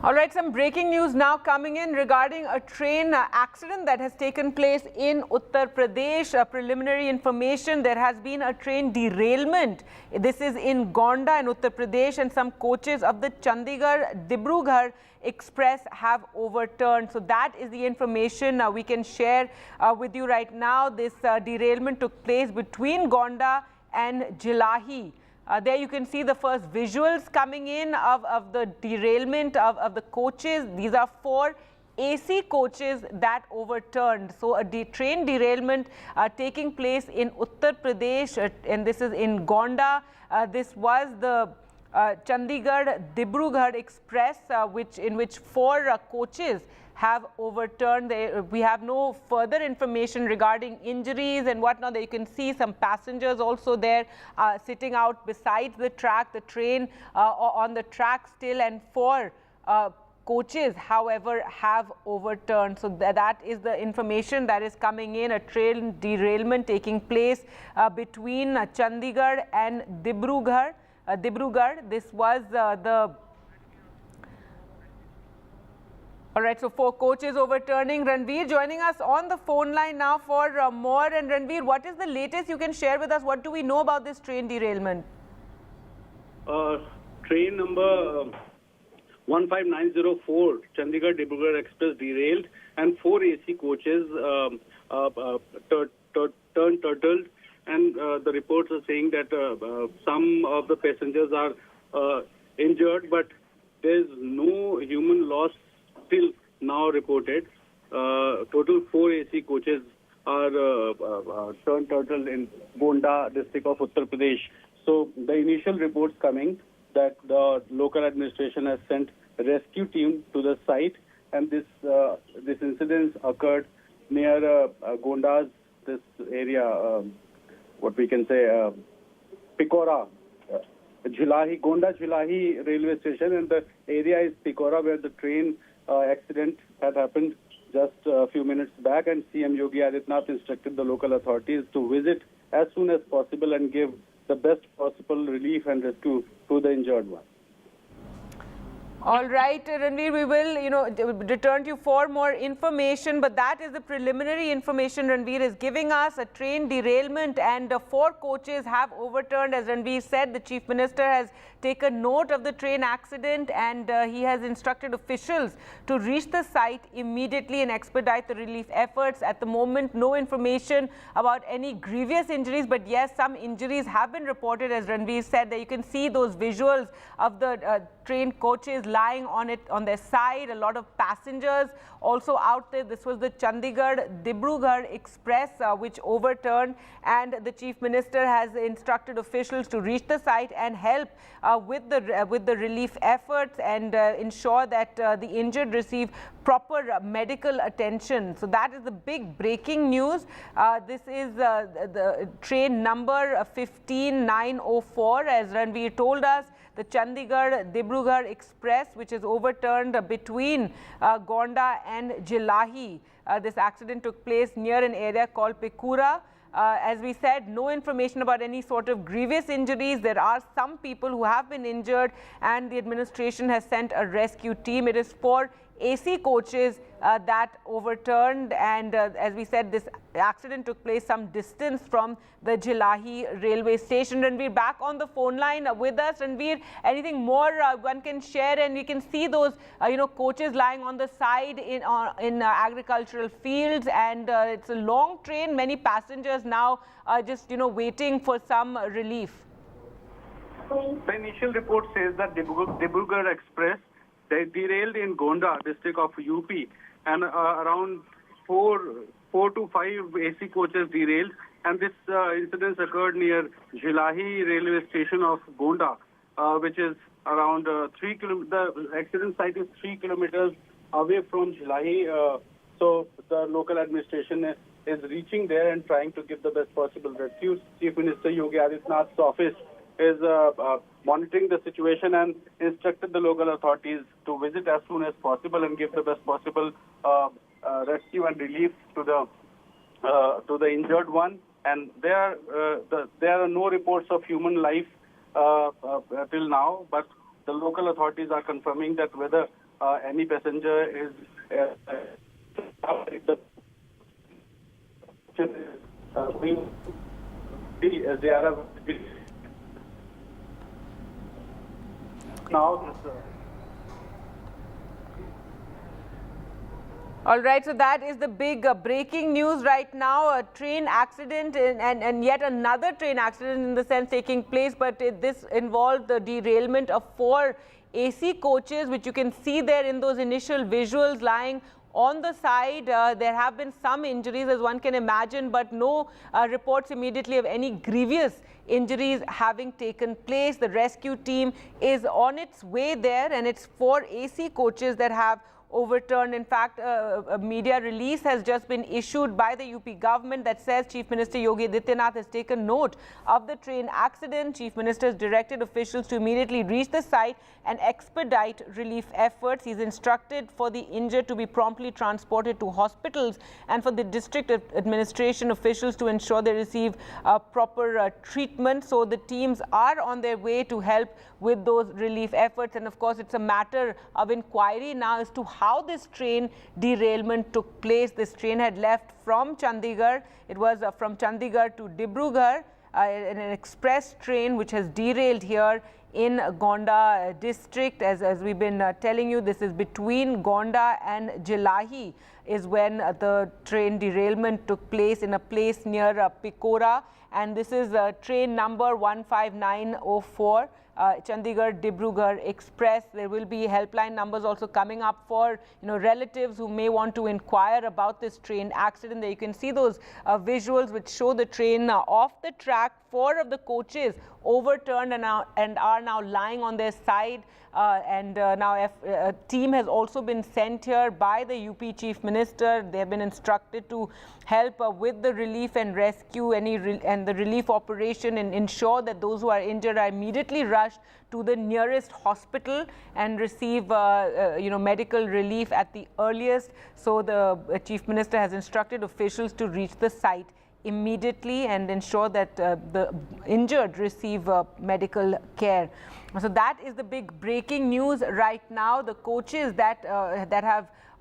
All right, some breaking news now coming in regarding a train accident that has taken place in Uttar Pradesh. Preliminary information, there has been a train derailment. This is in Gonda in Uttar Pradesh, and some coaches of the Chandigarh-Dibrugarh Express have overturned. So that is the information we can share with you right now. This derailment took place between Gonda and Jilahi. There you can see the first visuals coming in of the derailment of the coaches. These are 4 AC coaches that overturned. So a train derailment taking place in Uttar Pradesh, and this is in Gonda. This was the Chandigarh-Dibrugarh Express, in which 4 coaches have overturned. We have no further information regarding injuries and whatnot. You can see some passengers also there sitting out beside the track, the train on the track still, and 4 coaches, however, have overturned. So that is the information that is coming in. A train derailment taking place between Chandigarh and Dibrugarh. This was all right, so 4 coaches overturning. Ranveer joining us on the phone line now for more. And Ranveer, what is the latest you can share with us? What do we know about this train derailment? Train number 15904, Chandigarh-Dibrugarh Express derailed, and 4 AC coaches turned turtled. And the reports are saying that some of the passengers are injured, but there is no human loss till now reported. Total 4 AC coaches are turned turtle in Gonda district of Uttar Pradesh. So the initial reports coming that the local administration has sent a rescue team to the site, and this incident occurred near Gonda's this area, what we can say, Picora, Gonda Jhilahi railway station, and the area is Picora, where the train accident had happened just a few minutes back, and CM Yogi Adityanath instructed the local authorities to visit as soon as possible and give the best possible relief and rescue to the injured one. All right, Ranveer, we will, return to you for more information, but that is the preliminary information Ranveer is giving us. A train derailment and 4 coaches have overturned. As Ranveer said, the Chief Minister has taken note of the train accident, and he has instructed officials to reach the site immediately and expedite the relief efforts. At the moment, no information about any grievous injuries, but yes, some injuries have been reported, as Ranveer said. That you can see those visuals of the train coaches lying on their side. A lot of passengers also out there. This was the Chandigarh-Dibrugarh Express which overturned, and the Chief Minister has instructed officials to reach the site and help with the relief efforts and ensure that the injured receive proper medical attention. So that is the big breaking news. This is the train number 15904, as Ranveer told us. The Chandigarh-Dibrugarh Express, which is overturned between Gonda and Jhilahi. This accident took place near an area called Picora. As we said, no information about any sort of grievous injuries. There are some people who have been injured, and the administration has sent a rescue team. It is 4 AC coaches that overturned, and as we said, this accident took place some distance from the Jhilahi railway station. Ranveer, back on the phone line with us. Ranveer, anything more one can share? And we can see those coaches lying on the side in agricultural fields, and it's a long train. Many passengers now are just waiting for some relief. The initial report says that Dibrugarh Express, they derailed in Gonda district of UP, and around 4 to 5 AC coaches derailed, and this incident occurred near Jhilahi railway station of Gonda, which is around 3 kilometers. The accident site is 3 kilometers away from Jhilahi, so the local administration is reaching there and trying to give the best possible rescue. Chief Minister Yogi Adityanath's office is monitoring the situation and instructed the local authorities to visit as soon as possible and give the best possible rescue and relief to the injured one. And there are no reports of human life till now, but the local authorities are confirming that whether any passenger is All right, so that is the big breaking news right now. A train accident and yet another train accident in the sense taking place, but this involved the derailment of 4 AC coaches, which you can see there in those initial visuals lying on the side. There have been some injuries, as one can imagine, but no reports immediately of any grievous injuries having taken place. The rescue team is on its way there, and it's 4 AC coaches that have overturned. In fact, a media release has just been issued by the UP government that says Chief Minister Yogi Adityanath has taken note of the train accident. Chief Minister has directed officials to immediately reach the site and expedite relief efforts. He's instructed for the injured to be promptly transported to hospitals and for the district administration officials to ensure they receive proper treatment. So the teams are on their way to help with those relief efforts, and of course it's a matter of inquiry now as to how this train derailment took place. This train had left from Chandigarh. It was from Chandigarh to Dibrugarh, an express train which has derailed here in Gonda district. As we've been telling you, this is between Gonda and Jilahi is when the train derailment took place in a place near Pikora, and this is train number 15904. Chandigarh Dibrugarh Express. There will be helpline numbers also coming up for relatives who may want to inquire about this train accident. There you can see those visuals which show the train off the track. 4 of the coaches overturned and are now lying on their side. Now a team has also been sent here by the UP Chief Minister. They have been instructed to help with the relief and rescue and the relief operation, and ensure that those who are injured are immediately rushed to the nearest hospital and receive medical relief at the earliest. So the Chief Minister has instructed officials to reach the site immediately and ensure that the injured receive medical care. So that is the big breaking news right now. The coaches that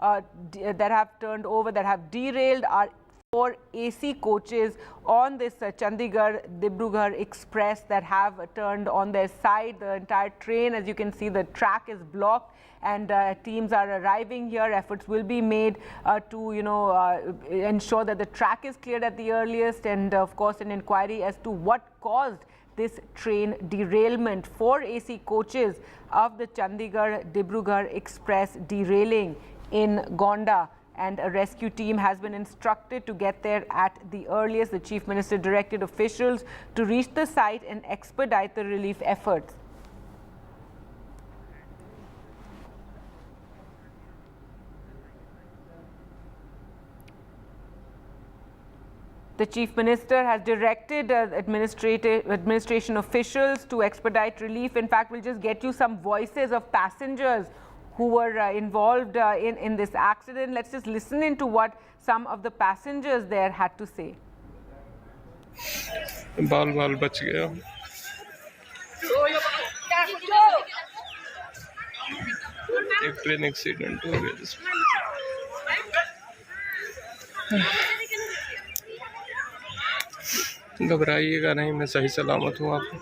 have turned over, that have derailed, are 4 AC coaches on this Chandigarh Dibrugarh Express that have turned on their side. The entire train, as you can see, the track is blocked, and teams are arriving here. Efforts will be made to ensure that the track is cleared at the earliest, and of course an inquiry as to what caused this train derailment. 4 AC coaches of the Chandigarh Dibrugarh Express derailing in Gonda, and a rescue team has been instructed to get there at the earliest. The Chief Minister directed officials to reach the site and expedite the relief efforts. The Chief Minister has directed administration officials to expedite relief. In fact, we'll just get you some voices of passengers who were involved in this accident. Let's just listen into what some of the passengers there had to say. बाल बच गया. एक train accident हो गया जिसमें. घबराइएगा नहीं, मैं सही सलामत हूँ आपको.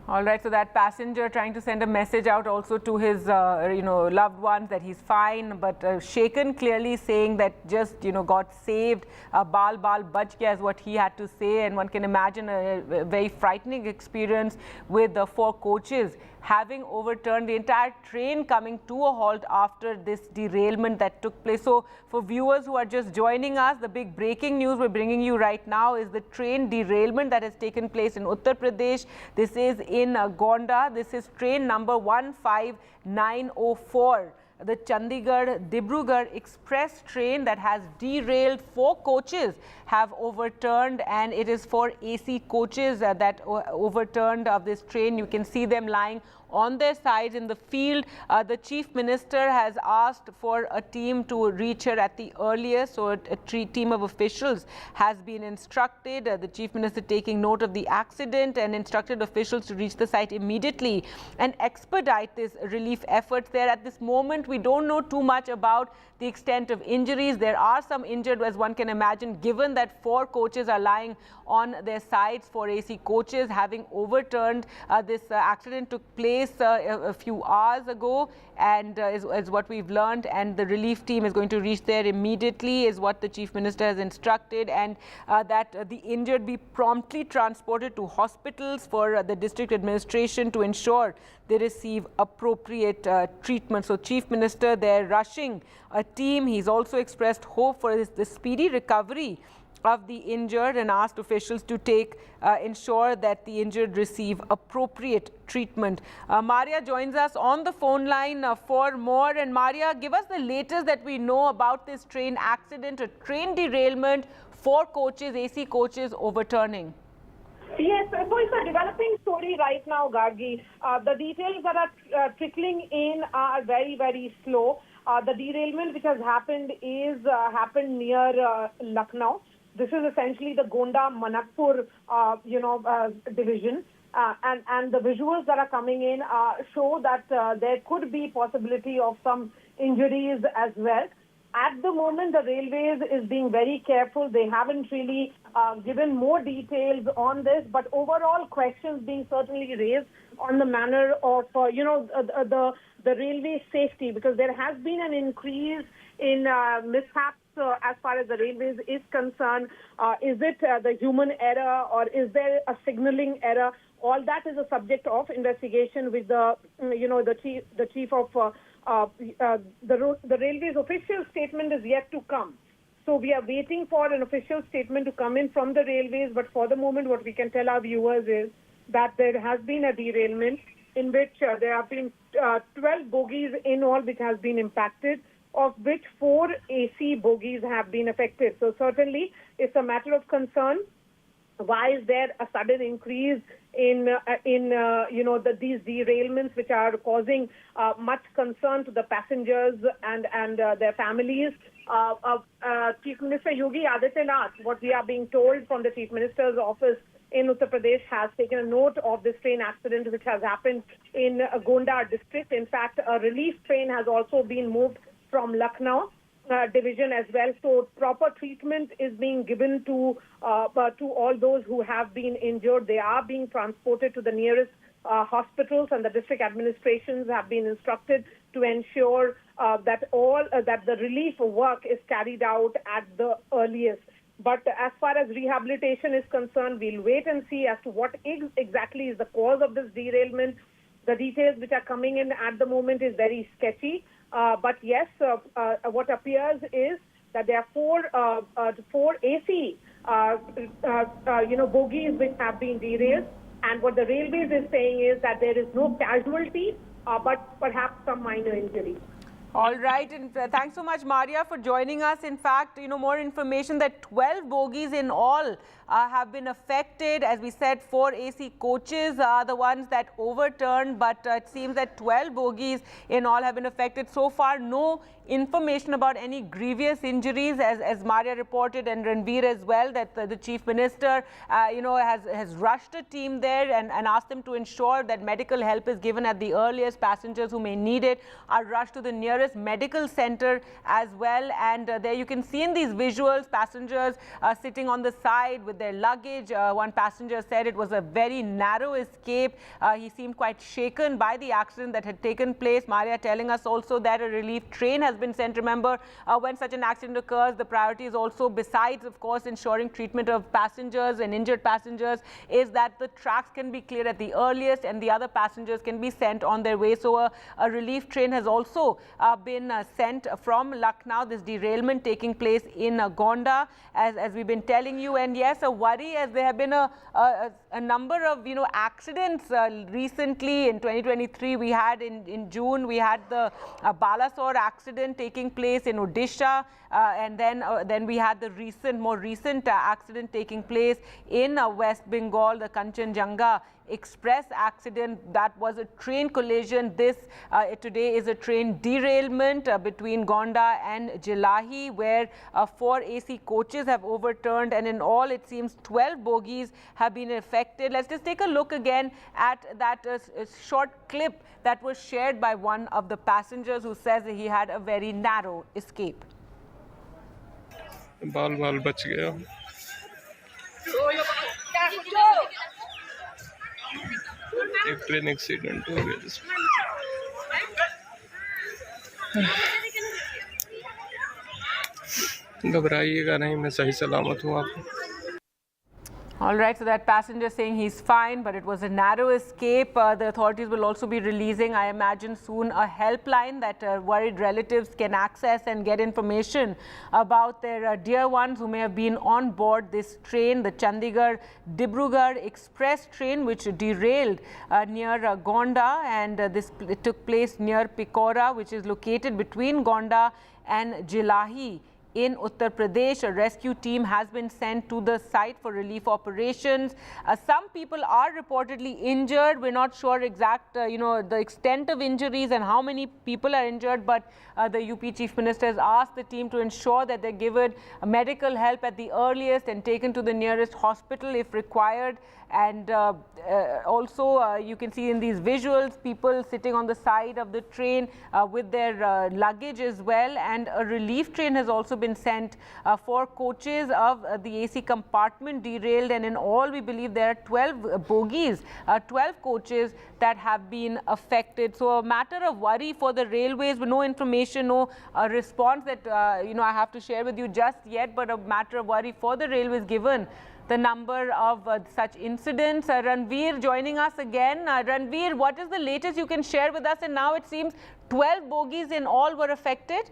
All right, so that passenger trying to send a message out also to his, loved ones that he's fine, but shaken, clearly saying that just, got saved. Baal bach gaya is what he had to say, and one can imagine a very frightening experience with the 4 coaches having overturned, the entire train coming to a halt after this derailment that took place. So for viewers who are just joining us, the big breaking news we're bringing you right now is the train derailment that has taken place in Uttar Pradesh. This is in Gonda. This is train number 15904. The Chandigarh Dibrugarh Express train that has derailed. 4 coaches have overturned, and it is 4 AC coaches that overturned of this train. You can see them lying on their sides in the field. The Chief Minister has asked for a team to reach here at the earliest, so a team of officials has been instructed. The Chief Minister taking note of the accident and instructed officials to reach the site immediately and expedite this relief efforts there. At this moment, We don't know too much about the extent of injuries. There are some injured, as one can imagine, given that 4 coaches are lying on their sides, 4 AC coaches having overturned. This accident took place a few hours ago, and is what we've learned, and the relief team is going to reach there immediately, is what the Chief Minister has instructed, and that the injured be promptly transported to hospitals for the district administration to ensure they receive appropriate treatment. So Chief Minister, they're rushing a team. He's also expressed hope for the speedy recovery of the injured and asked officials to ensure that the injured receive appropriate treatment. Maria joins us on the phone line for more. And Maria, give us the latest that we know about this train accident, a train derailment, 4 coaches, AC coaches overturning. Yes, so it's a developing story right now, Gargi. The details that are trickling in are very, very slow. The derailment which has happened is happened near Lucknow. This is essentially the Gonda Manakpur, division, and the visuals that are coming in show that there could be possibility of some injuries as well. At the moment, the railways is being very careful. They haven't really given more details on this, but overall questions being certainly raised on the manner of, the railway safety, because there has been an increase in mishaps as far as the railways is concerned. Is it the human error, or is there a signaling error? All that is a subject of investigation with the chief of the railways. Official statement is yet to come. So we are waiting for an official statement to come in from the railways. But for the moment, what we can tell our viewers is that there has been a derailment in which there have been 12 bogies in all which has been impacted, of which 4 AC bogies have been affected. So certainly it's a matter of concern. Why is there a sudden increase in these derailments, which are causing much concern to the passengers and their families? Chief Minister Yogi Adityanath, what we are being told from the Chief Minister's office in Uttar Pradesh, has taken a note of this train accident which has happened in Gonda district. In fact, a relief train has also been moved from Lucknow division as well. So proper treatment is being given to all those who have been injured. They are being transported to the nearest hospitals, and the district administrations have been instructed to ensure that the relief work is carried out at the earliest. But as far as rehabilitation is concerned, we'll wait and see as to what exactly is the cause of this derailment. The details which are coming in at the moment is very sketchy. But yes, what appears is that there are 4 AC, bogies which have been derailed. And what the railways is saying is that there is no casualty, but perhaps some minor injury. All right, and thanks so much, Maria, for joining us. In fact, more information that 12 bogies in all have been affected. As we said, 4 AC coaches are the ones that overturned, but it seems that 12 bogies in all have been affected. So far, no information about any grievous injuries, as Maria reported, and Ranveer as well, that the Chief Minister, has rushed a team there and asked them to ensure that medical help is given at the earliest. Passengers who may need it are rushed to the nearest medical center as well. And there you can see in these visuals, passengers sitting on the side with their luggage. One passenger said it was a very narrow escape. He seemed quite shaken by the accident that had taken place. Maria telling us also that a relief train has been sent. Remember, when such an accident occurs, the priority is also, besides of course ensuring treatment of passengers and injured passengers, is that the tracks can be cleared at the earliest and the other passengers can be sent on their way. So a relief train has also been sent from Lucknow. This derailment taking place in Gonda, as we've been telling you. And yes, a worry, as there have been a number of accidents recently. In 2023, we had in June we had the Balasore accident taking place in Odisha, and then we had the more recent accident taking place in West Bengal, the Kanchenjunga express accident. That was a train collision. This today is a train derailment between Gonda and Jilahi, where 4 AC coaches have overturned, and in all it seems 12 bogies have been affected. Let's just take a look again at that short clip that was shared by one of the passengers who says that he had a very narrow escape. बाल बाल बच गया एक train accident हो गया जिसमें घबराइएगा नहीं मैं सही सलामत हूँ आपको All right, so that passenger saying he's fine, but it was a narrow escape. The authorities will also be releasing, I imagine, soon a helpline that worried relatives can access and get information about their dear ones who may have been on board this train, the Chandigarh-Dibrugarh Express train, which derailed near Gonda, and it took place near Picora, which is located between Gonda and Jilahi in Uttar Pradesh. A rescue team has been sent to the site for relief operations. Some people are reportedly injured. We're not sure exact, the extent of injuries and how many people are injured, but the UP Chief Minister has asked the team to ensure that they're given medical help at the earliest and taken to the nearest hospital if required. And also you can see in these visuals people sitting on the side of the train with their luggage as well, and a relief train has also been sent. 4 coaches of the AC compartment derailed, and in all we believe there are 12 bogies, 12 coaches that have been affected. So a matter of worry for the railways, with no information, no response that I have to share with you just yet, but a matter of worry for the railways given the number of such incidents. Ranveer joining us again. Ranveer, what is the latest you can share with us? And now it seems 12 bogies in all were affected.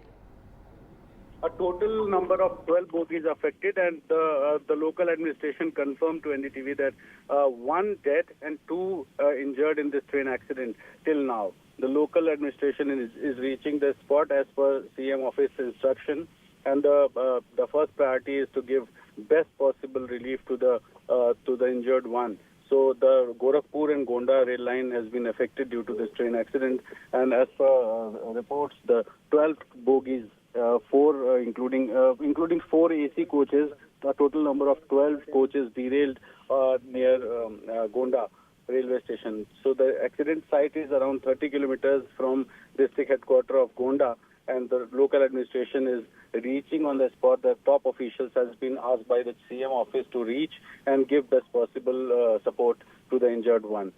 A total number of 12 bogies affected, and the local administration confirmed to NDTV that 1 dead and 2 injured in this train accident till now. The local administration is reaching the spot as per CM office instruction, and the first priority is to give best possible relief to the injured one. So the Gorakhpur and Gonda rail line has been affected due to this train accident, and as per reports, the 12 bogies, 4 including 4 AC coaches, a total number of 12 coaches derailed near Gonda railway station. So the accident site is around 30 kilometers from district headquarters of Gonda, and the local administration is reaching on the spot. The top officials has been asked by the CM office to reach and give best possible support to the injured one.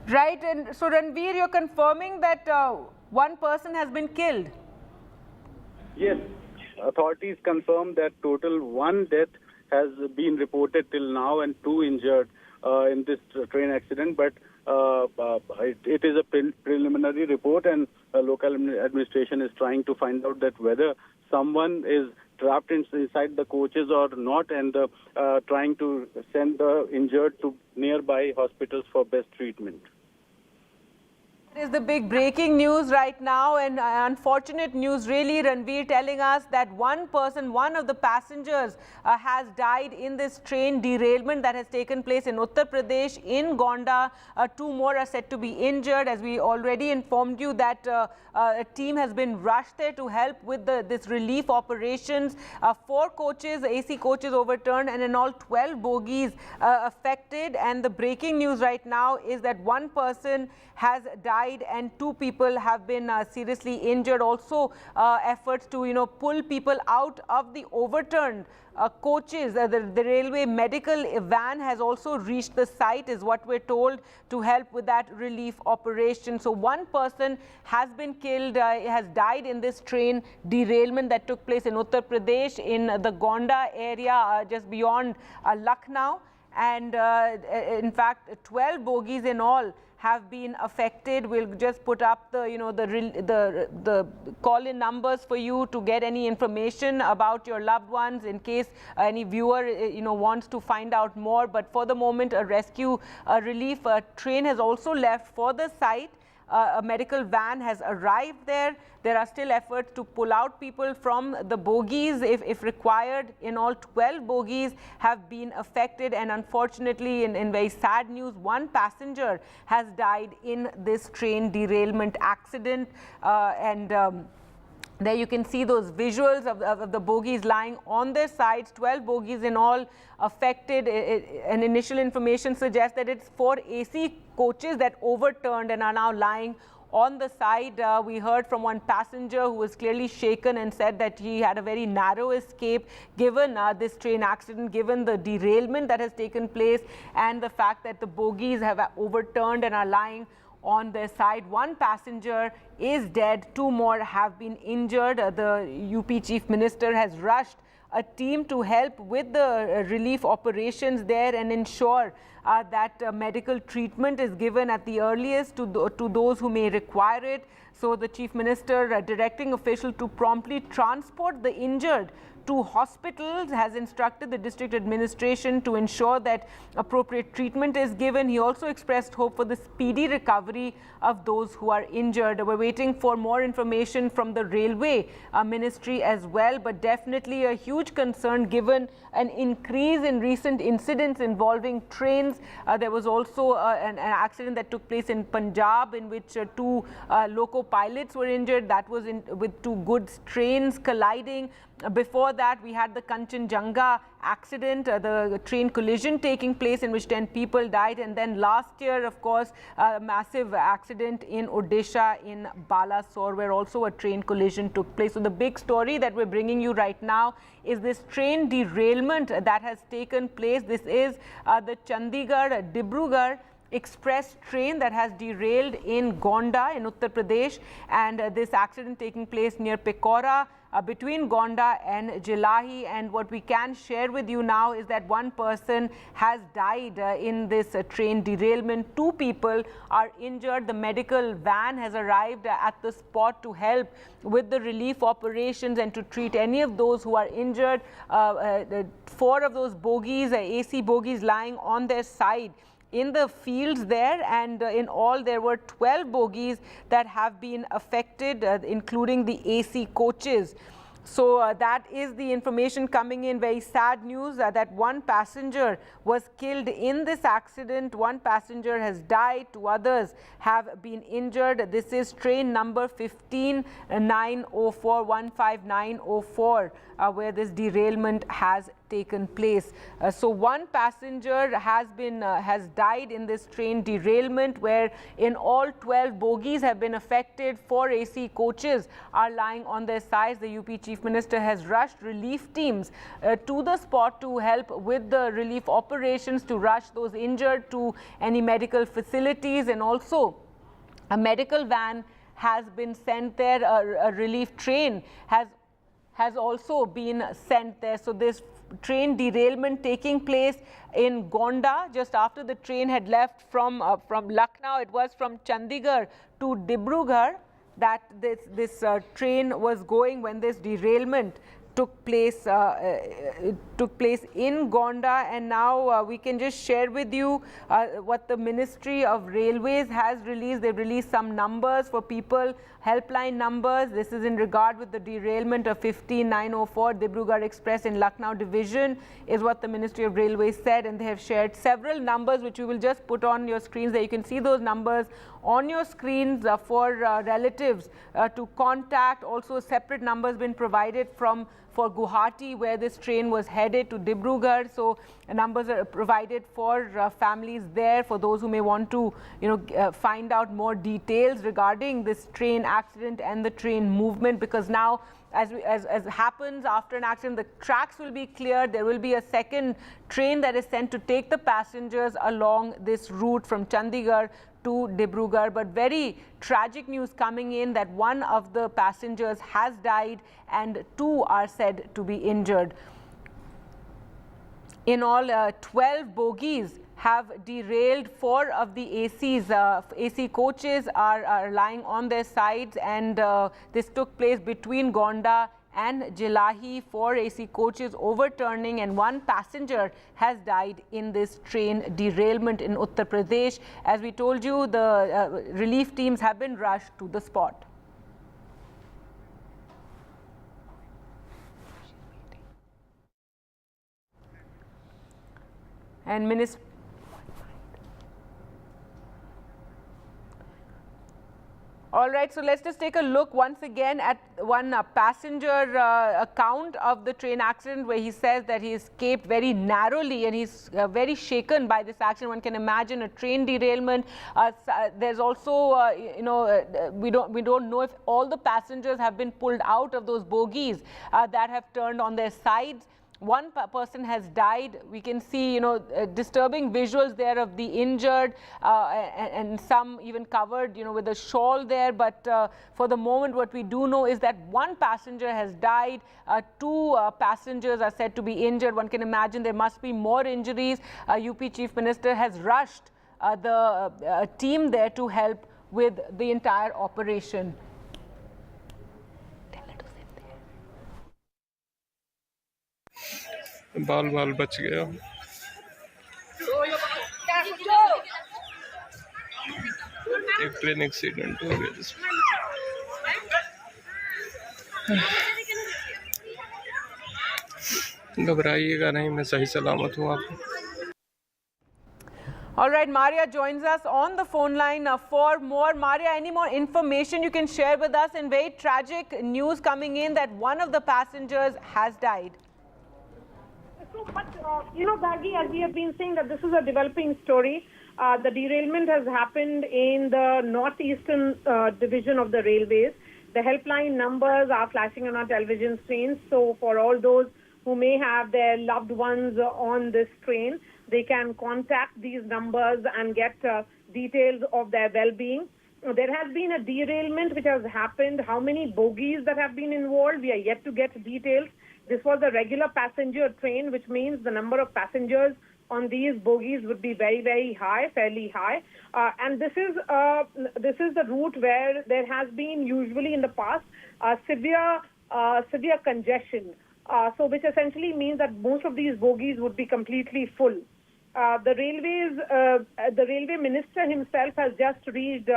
Right, and so Ranveer, you're confirming that 1 person has been killed? Yes, authorities confirm that total 1 death has been reported till now and 2 injured in this train accident, but it is a preliminary report, and local administration is trying to find out that whether someone is trapped inside the coaches or not, and trying to send the injured to nearby hospitals for best treatment. It is the big breaking news right now, and unfortunate news really, Ranveer, telling us that 1 person, one of the passengers has died in this train derailment that has taken place in Uttar Pradesh in Gonda. 2 more are said to be injured. As we already informed you that a team has been rushed there to help with this relief operations. 4 coaches, AC coaches overturned, and in all 12 bogies affected. And the breaking news right now is that 1 person has died and 2 people have been seriously injured. Also efforts to pull people out of the overturned coaches. The railway medical van has also reached the site, is what we're told, to help with that relief operation. So 1 person has been killed, has died in this train derailment that took place in Uttar Pradesh in the Gonda area just beyond Lucknow, and in fact 12 bogies in all have been affected. We'll just put up the call-in numbers for you to get any information about your loved ones in case any viewer wants to find out more. But for the moment, a rescue relief train has also left for the site. a medical van has arrived there. There are still efforts to pull out people from the bogies if required. In all, 12 bogies have been affected, and unfortunately, in very sad news, one passenger has died in this train derailment accident. There you can see those visuals of the bogies lying on their sides, 12 bogies in all affected. And initial information suggests that it's 4 AC coaches that overturned and are now lying on the side. We heard from one passenger who was clearly shaken and said that he had a very narrow escape given this train accident, given the derailment that has taken place and the fact that the bogies have overturned and are lying on their side. One passenger is dead, 2 more have been injured. The UP Chief Minister has rushed a team to help with the relief operations there and ensure that medical treatment is given at the earliest to those who may require it. So the Chief Minister directing officials to promptly transport the injured to hospitals, has instructed the district administration to ensure that appropriate treatment is given. He also expressed hope for the speedy recovery of those who are injured. We're waiting for more information from the railway ministry as well, but definitely a huge concern given an increase in recent incidents involving trains. There was also an accident that took place in Punjab in which 2 loco pilots were injured. That was with 2 goods trains colliding. Before that, we had the Kanchenjunga accident, the train collision taking place in which 10 people died. And then last year, of course, a massive accident in Odisha in Balasore, where also a train collision took place. So the big story that we're bringing you right now is this train derailment that has taken place. This is the Chandigarh-Dibrugarh express train that has derailed in Gonda in Uttar Pradesh, and this accident taking place near Pekora between Gonda and Jilahi. And what we can share with you now is that 1 person has died in this train derailment. 2 people are injured. The medical van has arrived at the spot to help with the relief operations and to treat any of those who are injured. 4 of those bogies, AC bogies, lying on their side in the fields there, and in all there were 12 bogies that have been affected, including the AC coaches. So that is the information coming in. Very sad news that 1 passenger was killed in this accident. 1 passenger has died, 2 others have been injured. This is train number 15904, where this derailment has taken place. So 1 passenger has died in this train derailment, where in all 12 bogies have been affected. 4 AC coaches are lying on their sides. The UP Chief Minister has rushed relief teams to the spot to help with the relief operations, to rush those injured to any medical facilities, and also a medical van has been sent there. A relief train has also been sent there. So this train derailment taking place in Gonda just after the train had left from Lucknow. It was from Chandigarh to Dibrugarh that this train was going when this derailment took place in Gonda. And now we can just share with you what the Ministry of Railways has released. They've released some numbers for people, helpline numbers. This is in regard with the derailment of 15904 Dibrugarh Express in Lucknow division, is what the Ministry of Railways said, and they have shared several numbers which we will just put on your screens there. You can see those numbers on your screens for relatives to contact. Also separate numbers been provided for Guwahati, where this train was headed, to Dibrugarh. So numbers are provided for families there, for those who may want to find out more details regarding this train accident and the train movement, because now as happens after an accident, the tracks will be cleared. There will be a second train that is sent to take the passengers along this route from Chandigarh to Dibrugarh. But very tragic news coming in that 1 of the passengers has died and 2 are said to be injured. In all, 12 bogies have derailed. 4 of the AC coaches are lying on their sides, and this took place between Gonda and Jilahi 4 AC coaches overturning, and one passenger has died in this train derailment in Uttar Pradesh. As we told you, the relief teams have been rushed to the spot. And All right, so let's just take a look once again at one passenger account of the train accident, where he says that he escaped very narrowly, and he's very shaken by this accident. One can imagine a train derailment. There's also, we don't know if all the passengers have been pulled out of those bogies that have turned on their sides. One person has died. We can see, disturbing visuals there of the injured, and some even covered, with a shawl there. But for the moment, what we do know is that one passenger has died. Two passengers are said to be injured. One can imagine there must be more injuries. UP Chief Minister has rushed the team there to help with the entire operation. बाल बच गया एक train accident हो गया जिसमें घबराइएगा नहीं मैं सही सलामत हूँ आपको All right, Maria joins us on the phone line for more. Maria, any more information you can share with us? And very tragic news coming in that one of the passengers has died. But, Gargi, as we have been saying, that this is a developing story. The derailment has happened in the northeastern division of the railways. The helpline numbers are flashing on our television screens. So for all those who may have their loved ones on this train, they can contact these numbers and get details of their well-being. There has been a derailment which has happened. How many bogies that have been involved, we are yet to get details. This was a regular passenger train, which means the number of passengers on these bogies would be very, very high, fairly high. And this is the route where there has been usually in the past severe congestion. So which essentially means that most of these bogies would be completely full. The railway minister himself has just reached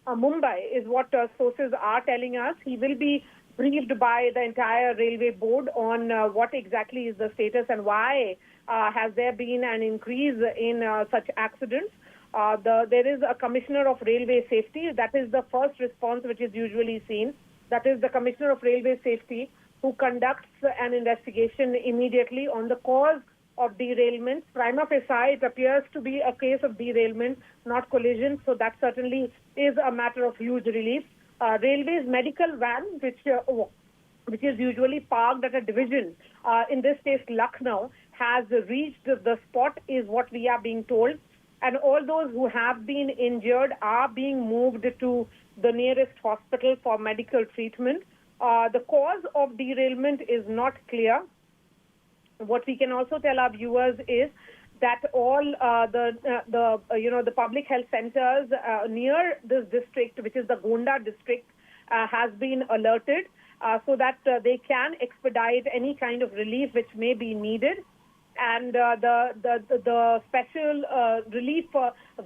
Mumbai, is what sources are telling us. He will be briefed by the entire railway board on what exactly is the status and why has there been an increase in such accidents. There is a commissioner of railway safety. That is the first response which is usually seen. That is the commissioner of railway safety who conducts an investigation immediately on the cause of derailment. Prima facie, it appears to be a case of derailment, not collision. So that certainly is a matter of huge relief. Railway's medical van, which is usually parked at a division, in this case Lucknow, has reached the spot, is what we are being told. And all those who have been injured are being moved to the nearest hospital for medical treatment. The cause of derailment is not clear. What we can also tell our viewers is that all the public health centers near this district, which is the Gonda district, has been alerted so that they can expedite any kind of relief which may be needed. And the special relief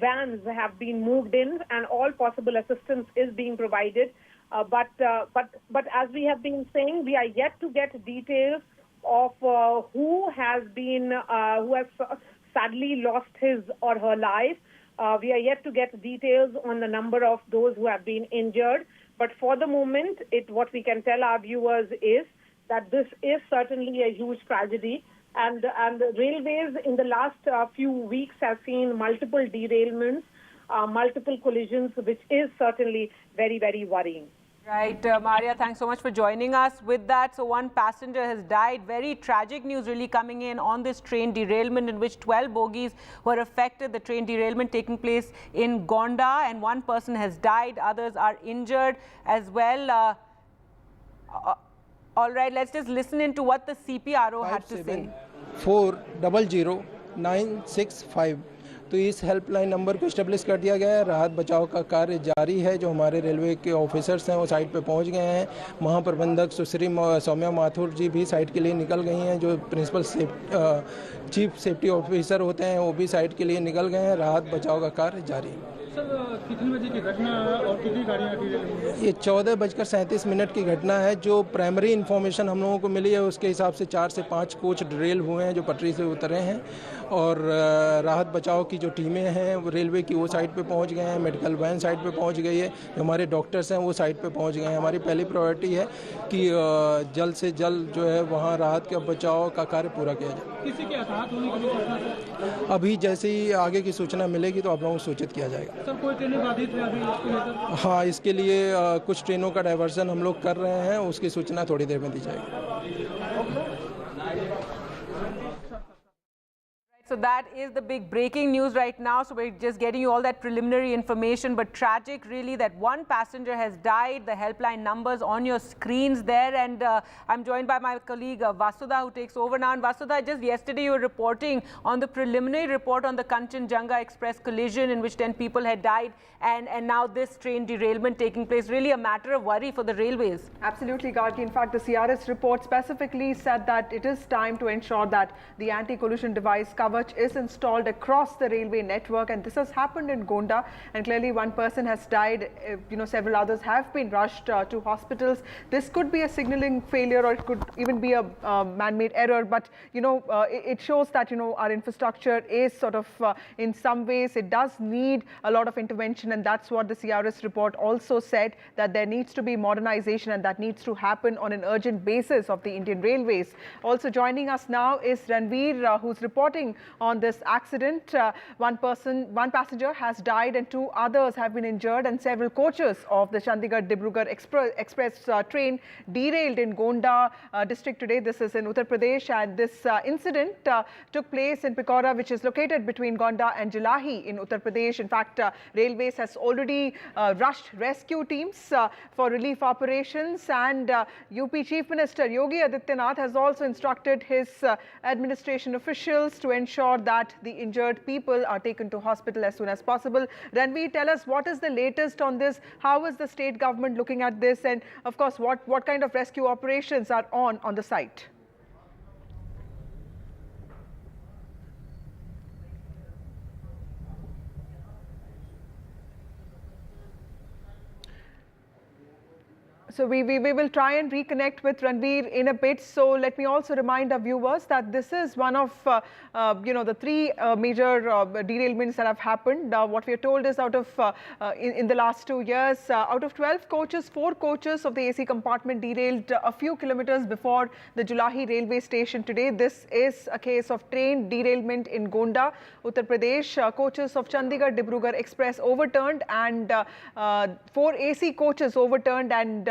vans have been moved in, and all possible assistance is being provided. But as we have been saying, we are yet to get details of who has sadly lost his or her life. We are yet to get details on the number of those who have been injured. But for the moment, what we can tell our viewers is that this is certainly a huge tragedy. And the railways in the last few weeks have seen multiple derailments, multiple collisions, which is certainly very, very worrying. Right, Maria, thanks so much for joining us with that. So one passenger has died. Very tragic news really coming in on this train derailment in which 12 bogies were affected. The train derailment taking place in Gonda, and one person has died. Others are injured as well. All right, let's just listen into what the CPRO had to say. 400 965. तो इस helpline number को establish कर दिया गया है। राहत बचाव का कार्य जारी है। जो हमारे रेलवे के ऑफिसर्स हैं वो साइट पे पहुंच गए हैं। महाप्रबंधक सुश्री सौम्या माथुर जी भी साइट के लिए निकल गई हैं। जो प्रिंसिपल चीफ सेफ्टी ऑफिसर होते हैं वो भी साइट के लिए निकल गए हैं। राहत बचाव का कार्य जारी है। सर कितने बजे की घटना है और कितनी गाड़ियाँ डिरेल? ये 14:37 की घटना है। जो प्राइमरी इन्फॉर्मेशन हम लोगों को मिली है उसके हिसाब से 4 से 5 कोच डिरेल हुए हैं जो पटरी से उतरे हैं। और राहत बचाव की जो टीमें हैं वो रेलवे की वो साइट पे पहुंच गए हैं। मेडिकल वैन साइट पे पहुंच गई है। जो हमारे डॉक्टर्स हैं वो साइट पे पहुंच गए हैं। हमारी पहली प्रायोरिटी है कि जल्द से जल्द जो है वहाँ राहत का बचाव का कार्य पूरा किया जाए। किसी के हताहत होने की सूचना? अभी जैसे ही आगे की सूचना मिलेगी तो आप लोगों को सूचित किया जाएगा। सर कोई ट्रेनें बाधित है अभी इसको लेकर? हाँ, इसके लिए कुछ ट्रेनों का डाइवर्जन हम लोग कर रहे हैं। उसकी सूचना थोड़ी देर में दी जाएगी। So that is the big breaking news right now. So we're just getting you all that preliminary information, but tragic really that one passenger has died. The helpline numbers on your screens there, and I'm joined by my colleague Vasudha who takes over now. And Vasudha, just yesterday you were reporting on the preliminary report on the Kanchenjunga Express collision in which 10 people had died, and now this train derailment taking place. Really a matter of worry for the railways. Absolutely, Gargi. In fact, the CRS report specifically said that it is time to ensure that the anti-collision device Kawar is installed across the railway network, and this has happened in Gonda, and clearly one person has died. Several others have been rushed to hospitals. This could be a signaling failure, or it could even be a man-made error, but it shows that our infrastructure is sort of in some ways it does need a lot of intervention, and that's what the CRS report also said, that there needs to be modernization and that needs to happen on an urgent basis of the Indian Railways. Also joining us now is Ranveer, who's reporting on this accident. One passenger has died and 2 others have been injured, and several coaches of the Chandigarh-Dibrugarh Express train derailed in Gonda district today. This is in Uttar Pradesh, and this incident took place in Pikora, which is located between Gonda and Jilahi in Uttar Pradesh. In fact, Railways has already rushed rescue teams for relief operations, and UP Chief Minister Yogi Adityanath has also instructed his administration officials to ensure that the injured people are taken to hospital as soon as possible. Ranveer, tell us what is the latest on this? How is the state government looking at this? And of course, what kind of rescue operations are on the site? So we will try and reconnect with Ranveer in a bit. So let me also remind our viewers that this is one of the 3 major derailments that have happened. What we are told is out of in the last 2 years, out of 12 coaches, 4 coaches of the AC compartment derailed a few kilometers before the Jilahi railway station today. This is a case of train derailment in Gonda, Uttar Pradesh. Coaches of Chandigarh-Dibrugarh Express overturned, and 4 AC coaches overturned, and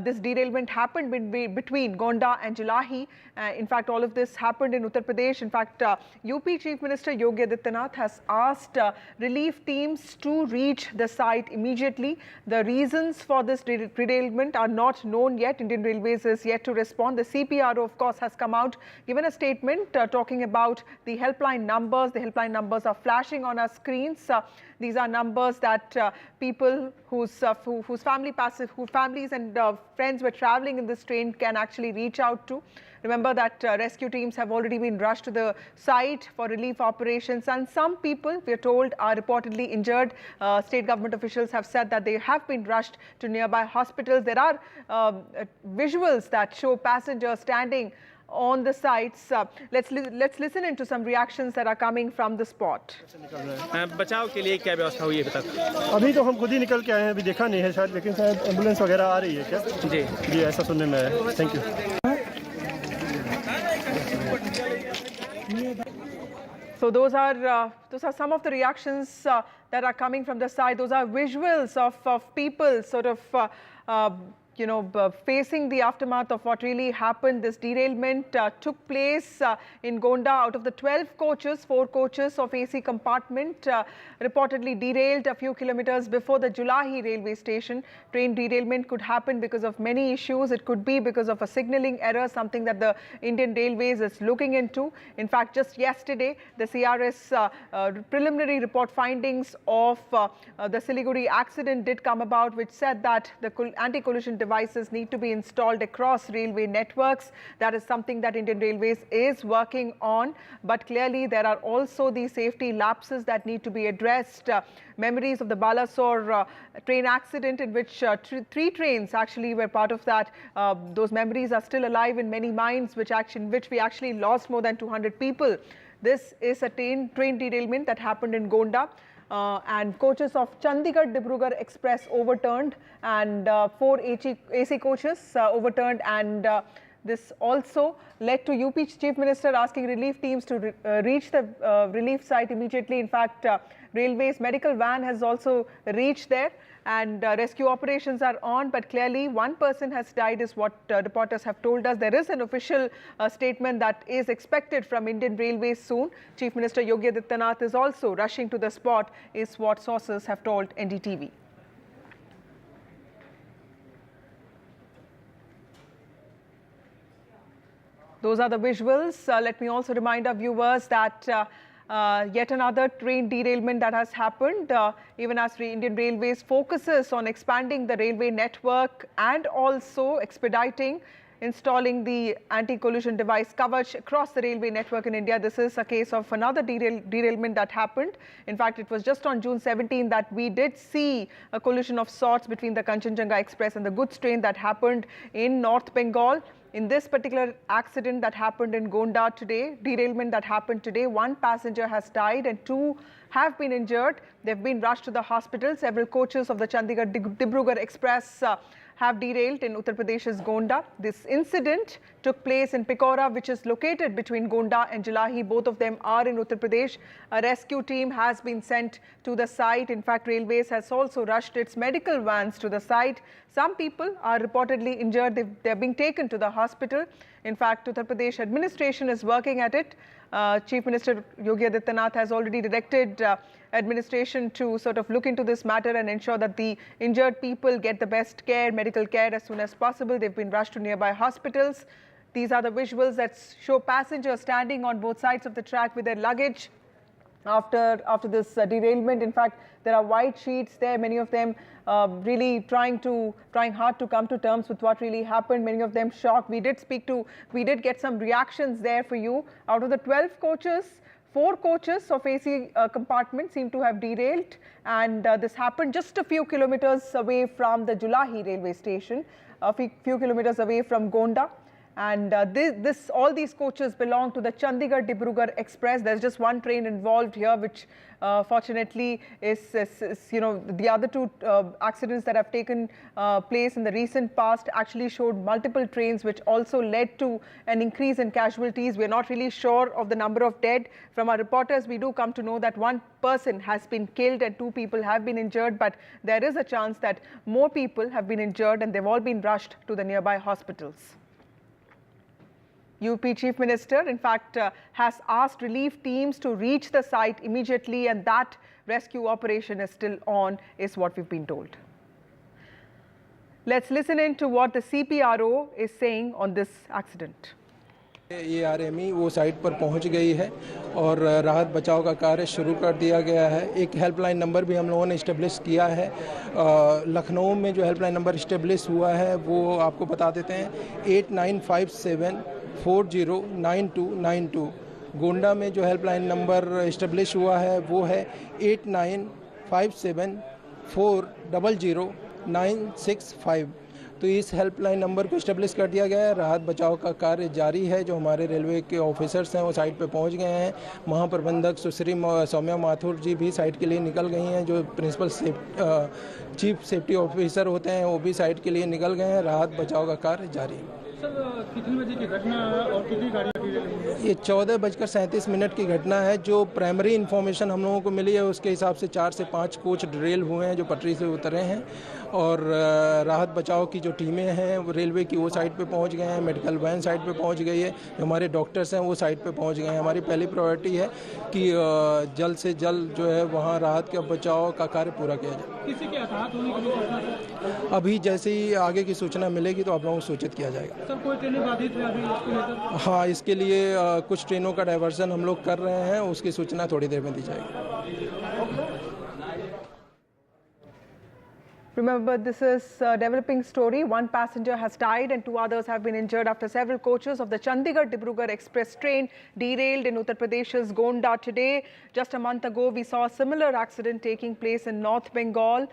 this derailment happened between Gonda and Jilahi. In fact, all of this happened in Uttar Pradesh. In fact, UP Chief Minister Yogi Adityanath has asked relief teams to reach the site immediately. The reasons for this derailment are not known yet. Indian Railways is yet to respond. The CPRO, of course, has come out, given a statement talking about the helpline numbers. The helpline numbers are flashing on our screens. These are numbers that people whose families and friends were traveling in this train can actually reach out to. Remember that rescue teams have already been rushed to the site for relief operations, and some people, we are told, are reportedly injured. State government officials have said that they have been rushed to nearby hospitals. There are visuals that show passengers standing on the sites. Let's listen into some reactions that are coming from the spot. बचाव के लिए क्या व्यवस्था हुई है अभी तक? अभी तो हम खुद ही निकल के आए हैं, अभी देखा नहीं है शायद, लेकिन शायद एम्बुलेंस वगैरह आ रही है क्या? जी ऐसा सुनने में आया। Thank you. So those are some of the reactions that are coming from the side. Those are visuals of people sort of facing the aftermath of what really happened. This derailment took place in Gonda. Out of the 12 coaches, 4 coaches of AC compartment reportedly derailed a few kilometers before the Julahi railway station. Train derailment could happen because of many issues. It could be because of a signalling error, something that the Indian Railways is looking into. In fact, just yesterday, the CRS preliminary report findings of the Siliguri accident did come about, which said that the anti-collision devices need to be installed across railway networks. That is something that Indian Railways is working on. But clearly, there are also the safety lapses that need to be addressed. Memories of the Balasore train accident, in which 3 trains actually were part of that. Those memories are still alive in many minds, which we actually lost more than 200 people. This is a train derailment that happened in Gonda. And coaches of Chandigarh-Dibrugarh Express overturned, and 4 AC coaches overturned, and this also led to UP Chief Minister asking relief teams to reach the relief site immediately. In fact, Railways medical van has also reached there, and rescue operations are on, but clearly 1 person has died is what reporters have told us. There is an official statement that is expected from Indian Railways soon. Chief Minister Yogi Adityanath is also rushing to the spot, is what sources have told NDTV. Those are the visuals. Let me also remind our viewers that yet another train derailment that has happened, even as Indian Railways focuses on expanding the railway network and also expediting installing the anti-collision device coverage across the railway network in India. This is a case of another derailment that happened. In fact, it was just on June 17 that we did see a collision of sorts between the Kanchenjunga Express and the goods train that happened in North Bengal. In this particular accident that happened in Gonda today, derailment that happened today, 1 passenger has died and 2 have been injured. They've been rushed to the hospital. Several coaches of the Chandigarh-Dibrugarh Express have derailed in Uttar Pradesh's Gonda. This incident took place in Pikora, which is located between Gonda and Jalahi. Both of them are in Uttar Pradesh. A rescue team has been sent to the site. In fact, Railways has also rushed its medical vans to the site. Some people are reportedly injured. They're being taken to the hospital. In fact, Uttar Pradesh administration is working at it. Chief Minister Yogi Adityanath has already directed administration to sort of look into this matter and ensure that the injured people get the best care, medical care, as soon as possible. They've been rushed to nearby hospitals. These are the visuals that show passengers standing on both sides of the track with their luggage after this derailment. In fact, there are white sheets there, many of them really trying hard to come to terms with what really happened, many of them shocked. We did get some reactions there for you. Out of the 12 coaches, 4 coaches of AC compartment seem to have derailed, and this happened just a few kilometers away from the Julahi railway station, a few kilometers away from Gonda. And all these coaches belong to the Chandigarh-Dibrugarh Express. There's just 1 train involved here, which fortunately is the other 2 accidents that have taken place in the recent past actually showed multiple trains, which also led to an increase in casualties. We're not really sure of the number of dead. From our reporters, we do come to know that 1 person has been killed and 2 people have been injured, but there is a chance that more people have been injured and they've all been rushed to the nearby hospitals. UP Chief Minister, in fact, has asked relief teams to reach the site immediately, and that rescue operation is still on, is what we've been told. Let's listen in to what the CPRO is saying on this accident. ARME वो site पर पहुंच गई है और राहत बचाव का कार्य शुरू कर दिया गया है। एक हेल्पलाइन नंबर भी हम लोगों ने इस्टेब्लिश किया है। लखनऊ में जो हेल्पलाइन नंबर इस्टेब्लिश हुआ है वो आपको बता देते हैं 8957409292। गोंडा में जो हेल्पलाइन नंबर इस्टेब्लिश हुआ है वो है 8957400965। तो इस हेल्पलाइन नंबर को इस्टेब्लिश कर दिया गया है। राहत बचाव का कार्य जारी है। जो हमारे रेलवे के ऑफिसर्स हैं वो साइट पे पहुंच गए हैं। महाप्रबंधक सुश्री सौम्या माथुर जी भी साइट के लिए निकल गई हैं। जो प्रिंसिपल चीफ सेफ्टी ऑफिसर होते हैं वो भी साइट के लिए निकल गए हैं। राहत बचाव का कार्य जारी है। सर कितने बजे की घटना है और कितनी गाड़ियाँ? ये 14:37 की घटना है। जो प्राइमरी इन्फॉर्मेशन हम लोगों को मिली है उसके हिसाब से 4 से 5 कोच डिरेल हुए हैं जो पटरी से उतरे हैं, और राहत बचाव की जो टीमें हैं वो रेलवे की वो साइड पे पहुंच गए हैं, मेडिकल वैन साइड पे पहुंच गई है, जो हमारे डॉक्टर्स हैं वो साइड पे पहुंच गए हैं। हमारी पहली प्रायोरिटी है कि जल्द से जल्द जो है वहाँ राहत के बचाव का कार्य पूरा किया जाए। किसी के हताहत होने की सूचना? अभी जैसे ही आगे की सूचना मिलेगी तो आप लोगों को सूचित किया जाएगा। सर कोई ट्रेनें बाधित है अभी इसको लेकर? हाँ, इसके लिए कुछ ट्रेनों का डाइवर्सन हम लोग कर रहे हैं, उसकी सूचना थोड़ी देर में दी जाएगी। Remember, this is a developing story. One passenger has died and 2 others have been injured after several coaches of the Chandigarh-Dibrugarh Express train derailed in Uttar Pradesh's Gonda today. Just a month ago, we saw a similar accident taking place in North Bengal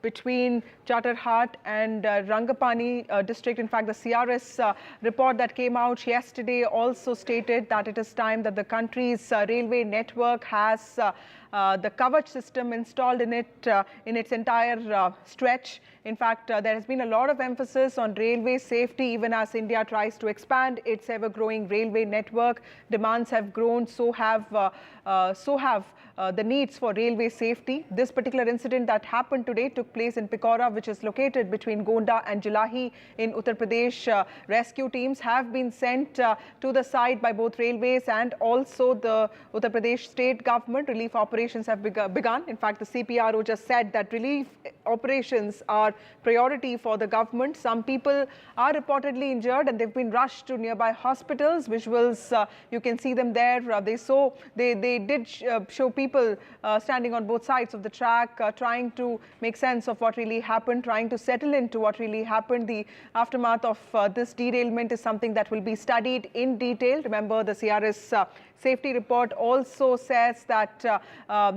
between Chatarhat and Rangapani district. In fact, the CRS report that came out yesterday also stated that it is time that the country's railway network has the Kawar system installed in its entire stretch. In fact, there has been a lot of emphasis on railway safety even as India tries to expand its ever-growing railway network. Demands have grown, so have the needs for railway safety. This particular incident that happened today took place in Pikora, which is located between Gonda and Jilahi in Uttar Pradesh. Rescue teams have been sent to the site by both railways and also the Uttar Pradesh state government. Relief operations have begun. In fact, the CPRO just said that relief operations are priority for the government. Some people are reportedly injured and they've been rushed to nearby hospitals. Visuals, you can see them there. They did show people standing on both sides of the track, trying to make sense of what really happened, trying to settle into what really happened. The aftermath of this derailment is something that will be studied in detail. Remember, the CRS safety report also says that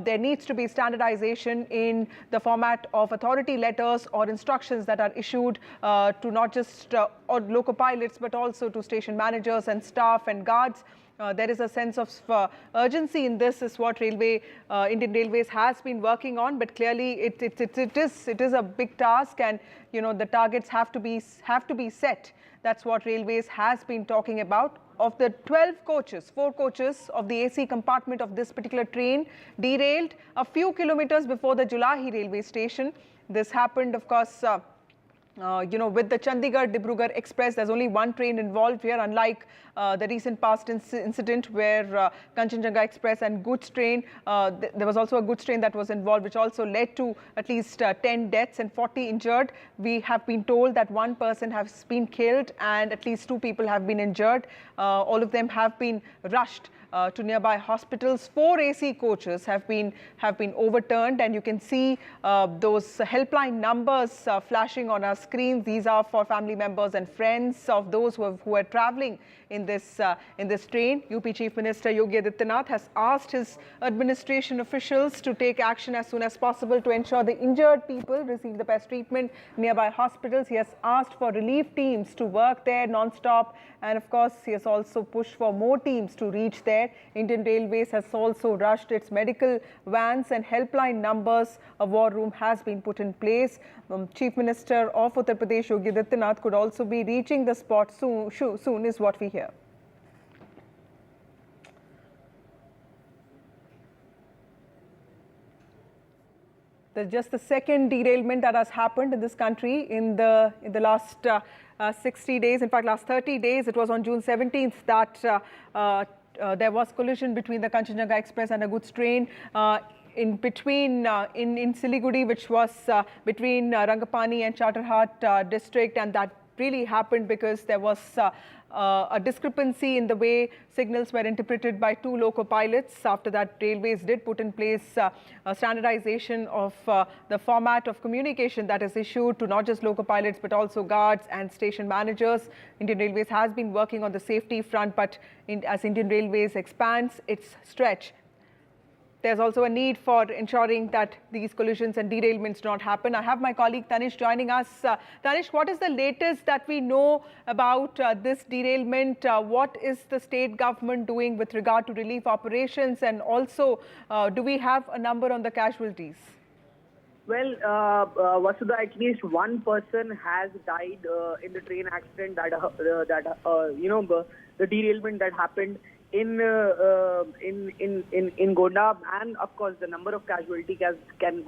there needs to be standardization in the format of authority letters or instructions that are issued to not just loco pilots but also to station managers and staff and guards. There is a sense of urgency in this, is what Indian Railways has been working on. But clearly, it is a big task, and the targets have to be set. That's what Railways has been talking about. Of the 12 coaches, 4 coaches of the AC compartment of this particular train derailed a few kilometers before the Jilahi railway station. This happened, of course, with the Chandigarh-Dibrugarh Express. There's only one train involved here, unlike the recent past incident where Kanchenjunga Express and goods train, there was also a goods train that was involved, which also led to at least 10 deaths and 40 injured. We have been told that one person has been killed and at least 2 people have been injured. All of them have been rushed to nearby hospitals. 4 AC coaches have been overturned, and you can see those helpline numbers flashing on our screens. These are for family members and friends of those who are traveling in this train. UP Chief Minister Yogi Adityanath has asked his administration officials to take action as soon as possible to ensure the injured people receive the best treatment nearby hospitals. He has asked for relief teams to work there non-stop, and of course he has also pushed for more teams to reach there. Indian Railways has also rushed its medical vans and helpline numbers. A war room has been put in place. Chief Minister of Uttar Pradesh Yogi Adityanath could also be reaching the spot soon is what we hear. There's just the second derailment that has happened in this country in the last 60 days. In fact, last 30 days. It was on June 17th that there was collision between the Kanchenjunga Express and a goods train in Siliguri, which was between Rangapani and Chatarhat district, and that really happened because there was a discrepancy in the way signals were interpreted by 2 loco pilots. After that, Railways did put in place a standardization of the format of communication that is issued to not just loco pilots but also guards and station managers. Indian Railways has been working on the safety front, but as Indian Railways expands its stretch, there's also a need for ensuring that these collisions and derailments do not happen. I have my colleague Tanish joining us. Tanish, what is the latest that we know about this derailment? What is the state government doing with regard to relief operations? And also, do we have a number on the casualties? Well, Vasudha, at least one person has died in the train accident the derailment that happened in Gonda, and of course the number of casualties can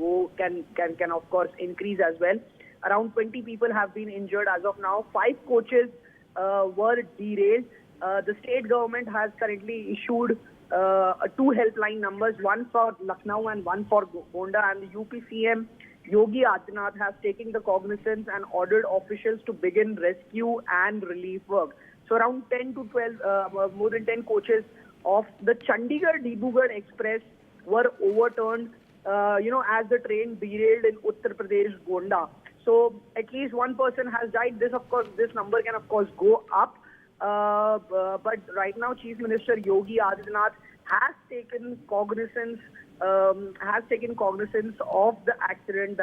of course increase as well. Around 20 people have been injured as of now. 5 coaches were derailed. The state government has currently issued 2 helpline numbers, one for Lucknow and one for Gonda, and the UP CM Yogi Adityanath has taken the cognizance and ordered officials to begin rescue and relief work. So around 10 to 12, more than 10 coaches of the Chandigarh-Dibrugarh Express were overturned, as the train derailed in Uttar Pradesh, Gonda. So at least one person has died. This number can of course go up. But right now, Chief Minister Yogi Adityanath has taken cognizance of the accident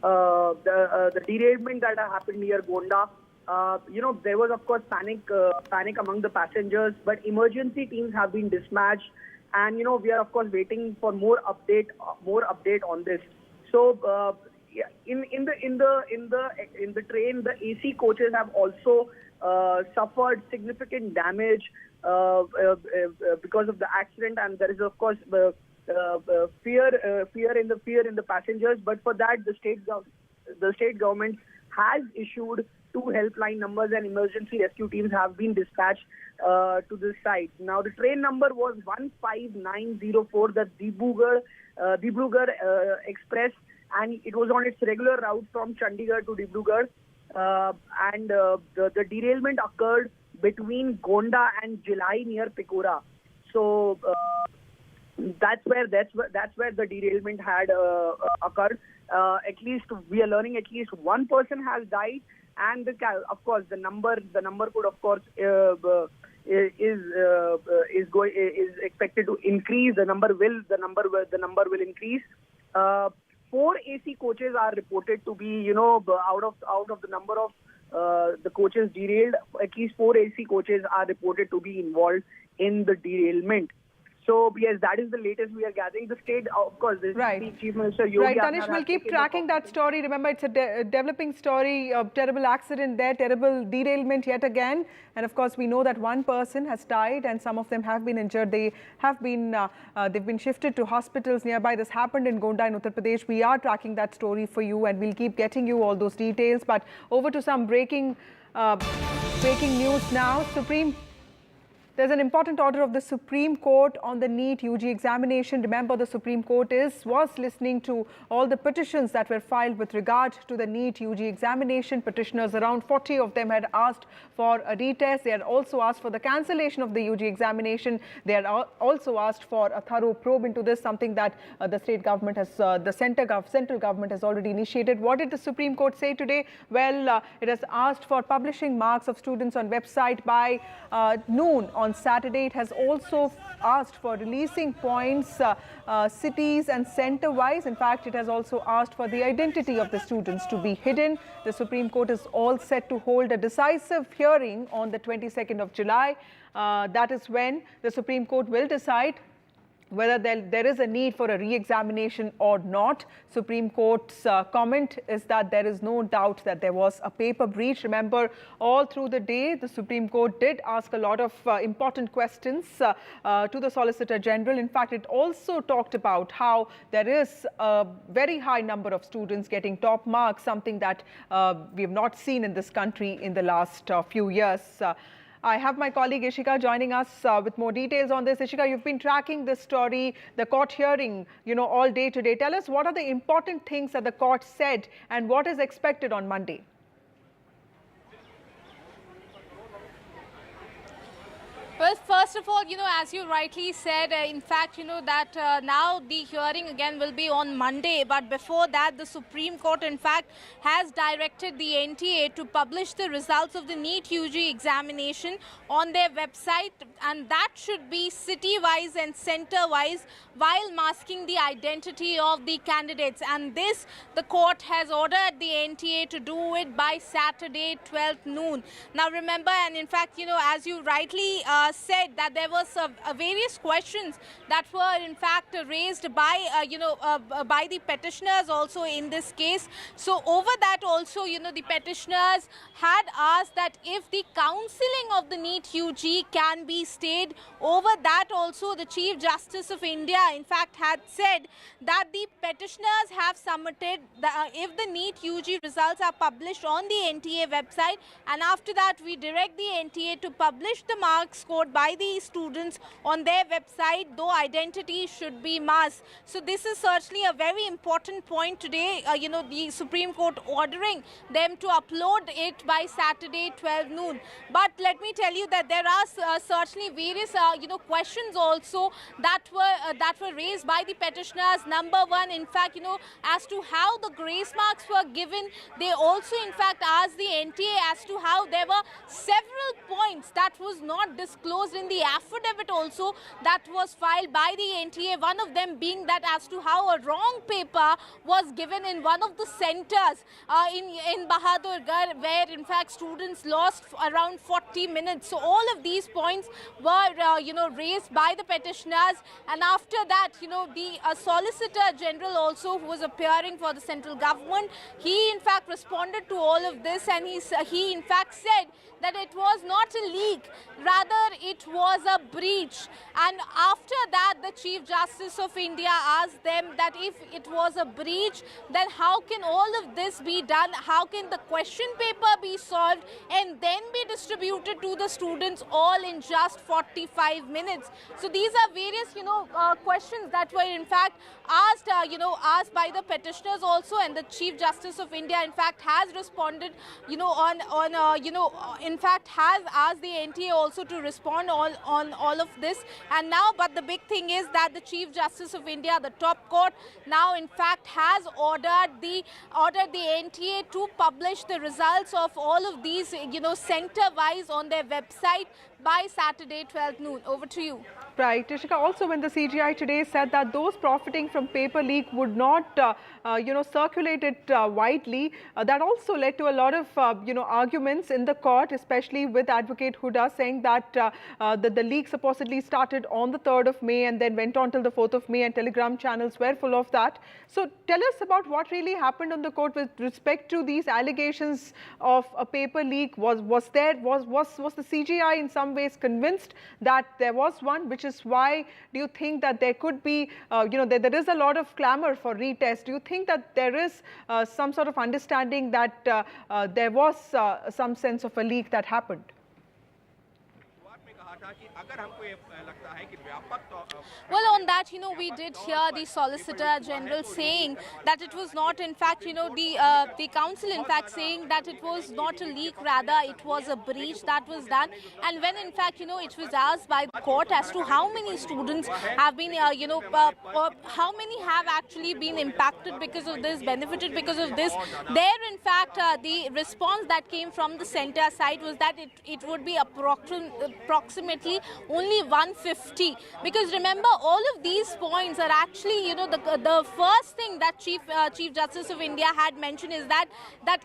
the derailment that happened near Gonda. There was of course panic among the passengers, but emergency teams have been dispatched, and we are of course waiting for more update on this. So in the train, the AC coaches have also suffered significant damage because of the accident, and there is of course fear in the passengers. But for that, the state government has issued 2 helpline numbers, and emergency rescue teams have been dispatched to this site. Now the train number was 15904, the Dibrugarh Express, and it was on its regular route from Chandigarh to Dibrugarh. And the derailment occurred between Gonda and Jilai near Pekora. So that's where the derailment had occurred. At least we are learning at least one person has died, and of course the number could of course is expected to increase. The number will increase. 4 AC coaches are reported to be, out of the number of the coaches derailed, at least 4 AC coaches are reported to be involved in the derailment. So yes, that is the latest we are gathering. The state, of course, the Chief Minister Yogi Right, Tanish, we'll keep tracking that story. Remember, it's a developing story, a terrible accident there, terrible derailment yet again. And of course, we know that one person has died and some of them have been injured. They have been, they've been shifted to hospitals nearby. This happened in Gonda in Uttar Pradesh. We are tracking that story for you, and we'll keep getting you all those details. But over to some breaking news now. There's an important order of the Supreme Court on the NEET UG examination. Remember, the Supreme Court was listening to all the petitions that were filed with regard to the NEET UG examination. Petitioners, around 40 of them, had asked for a retest. They had also asked for the cancellation of the UG examination. They had also asked for a thorough probe into this, something that the state government has, the central government has already initiated. What did the Supreme Court say today? Well, it has asked for publishing marks of students on website by noon on Saturday. It has also asked for releasing points cities and center-wise. In fact, it has also asked for the identity of the students to be hidden. The Supreme Court is all set to hold a decisive hearing on the 22nd of July. That is when the Supreme Court will decide whether there is a need for a re-examination or not. Supreme Court's comment is that there is no doubt that there was a paper breach. Remember, all through the day, the Supreme Court did ask a lot of important questions to the Solicitor General. In fact, it also talked about how there is a very high number of students getting top marks, something that we have not seen in this country in the last few years. I have my colleague Ishika joining us with more details on this. Ishika, you've been tracking this story, the court hearing, all day today. Tell us, what are the important things that the court said and what is expected on Monday? Well, first of all, as you rightly said, in fact, that now the hearing again will be on Monday. But before that, the Supreme Court, in fact, has directed the NTA to publish the results of the NEET UG examination on their website. And that should be city-wise and center-wise, while masking the identity of the candidates. And this, the court has ordered the NTA to do it by Saturday, 12th noon. Now, remember, and in fact, as you rightly said that there were various questions that were in fact raised by by the petitioners also in this case. So over that also, the petitioners had asked that if the counselling of the NEET UG can be stayed. Over that also, the Chief Justice of India in fact had said that the petitioners have submitted if the NEET UG results are published on the NTA website, and after that we direct the NTA to publish the marks scored by the students on their website, though identity should be masked. So this is certainly a very important point today, the Supreme Court ordering them to upload it by Saturday 12 noon. But let me tell you that there are certainly various questions also that were raised by the petitioners. Number one, in fact, as to how the grace marks were given. They also in fact asked the NTA as to how there were several points that was not disclosed in the affidavit also that was filed by the NTA. One of them being that as to how a wrong paper was given in one of the centers in Bahadurgarh, where in fact students lost around 40 minutes. So all of these points were raised by the petitioners, and after that the Solicitor General also, who was appearing for the central government, he in fact responded to all of this, and he in fact said that it was not a leak, rather it was a breach. And after that, the Chief Justice of India asked them that if it was a breach, then how can all of this be done? How can the question paper be solved and then be distributed to the students all in just 45 minutes? So these are various, questions that were in fact asked, asked by the petitioners also, and the Chief Justice of India in fact has responded, in fact has asked the NTA also to respond on all of this. And now, but the big thing is that the Chief Justice of India, the top court, now in fact has ordered the NTA to publish the results of all of these, center-wise on their website by Saturday 12 noon. Over to you. Right. Ishika, also when the CGI today said that those profiting from paper leak would not, circulate it widely, that also led to a lot of, arguments in the court, especially with Advocate Huda saying that the leak supposedly started on the 3rd of May and then went on till the 4th of May, and Telegram channels were full of that. So tell us about what really happened on the court with respect to these allegations of a paper leak. Was the CGI in some ways convinced that there was one, which is why do you think that there could be, there is a lot of clamor for retest? Do you think that there is some sort of understanding that there was some sense of a leak that happened? Well, on that, we did hear the Solicitor General saying that it was not, in fact, the council, in fact, saying that it was not a leak, rather it was a breach that was done. And when, in fact, it was asked by the court as to how many students have been, how many have actually been impacted because of this, benefited because of this, there, in fact, the response that came from the center side was that it would be approximately only 150, because remember, all of these points are actually, the first thing that Chief Justice of India had mentioned is that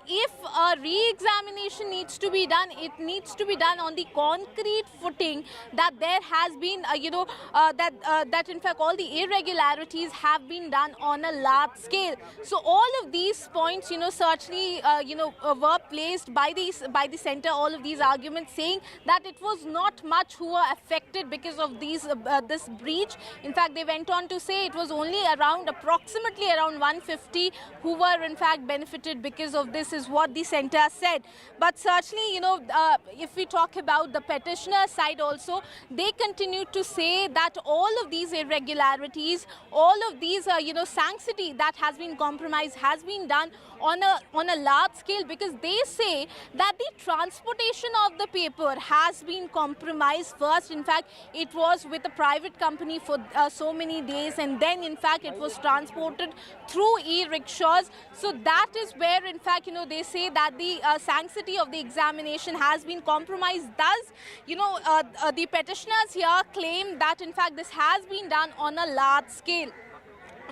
if a re-examination needs to be done, it needs to be done on the concrete footing that there has been, that in fact all the irregularities have been done on a large scale. So all of these points, certainly, were placed by the center. All of these arguments saying that it was not much who were affected because of this breach. In fact, they went on to say it was only approximately around 150 who were in fact benefited because of this, is what the center said. But certainly, if we talk about the petitioner side also, they continue to say that all of these irregularities, all of these, sanctity that has been compromised has been done on a large scale, because they say that the transportation of the paper has been compromised. First, in fact, it was with a private company for so many days, and then in fact it was transported through e-rickshaws. So that is where in fact they say that the sanctity of the examination has been compromised. Thus, the petitioners here claim that in fact this has been done on a large scale.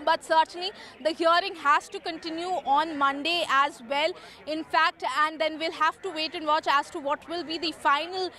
But certainly the hearing has to continue on Monday as well. In fact, and then we'll have to wait and watch as to what will be the final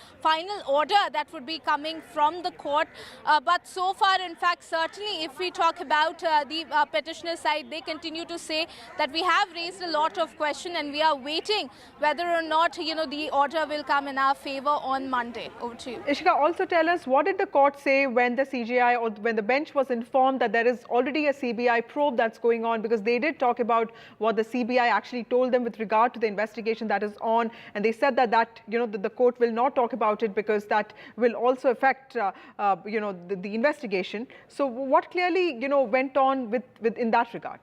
order that would be coming from the court. But so far, in fact, certainly if we talk about the petitioner side, they continue to say that we have raised a lot of questions and we are waiting whether or not, you know, the order will come in our favor on Monday. Over to you. Ishika, also tell us, what did the court say when the CJI or when the bench was informed that there is already a CBI probe that's going on? Because they did talk about what the CBI actually told them with regard to the investigation that is on, and they said that you know, the court will not talk about it because that will also affect you know, the investigation. So what clearly, you know, went on in that regard?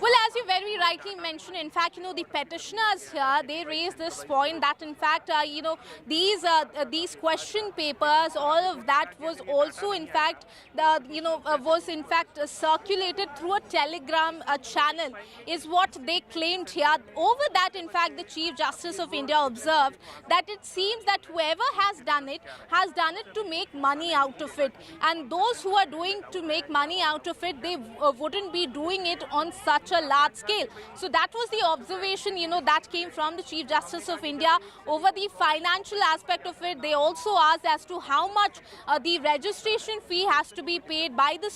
Well, as you very rightly mentioned, in fact, you know, the petitioners here, they raised this point that, in fact, you know, these question papers, all of that was also, in fact, circulated through a Telegram channel, is what they claimed here. Over that, in fact, the Chief Justice of India observed that it seems that whoever has done it to make money out of it. And those who are doing to make money out of it, they wouldn't be doing it on such a large scale. So that was the observation, you know, that came from the Chief Justice of India. Over the financial aspect of it, they also asked as to how much the registration fee has to be paid by the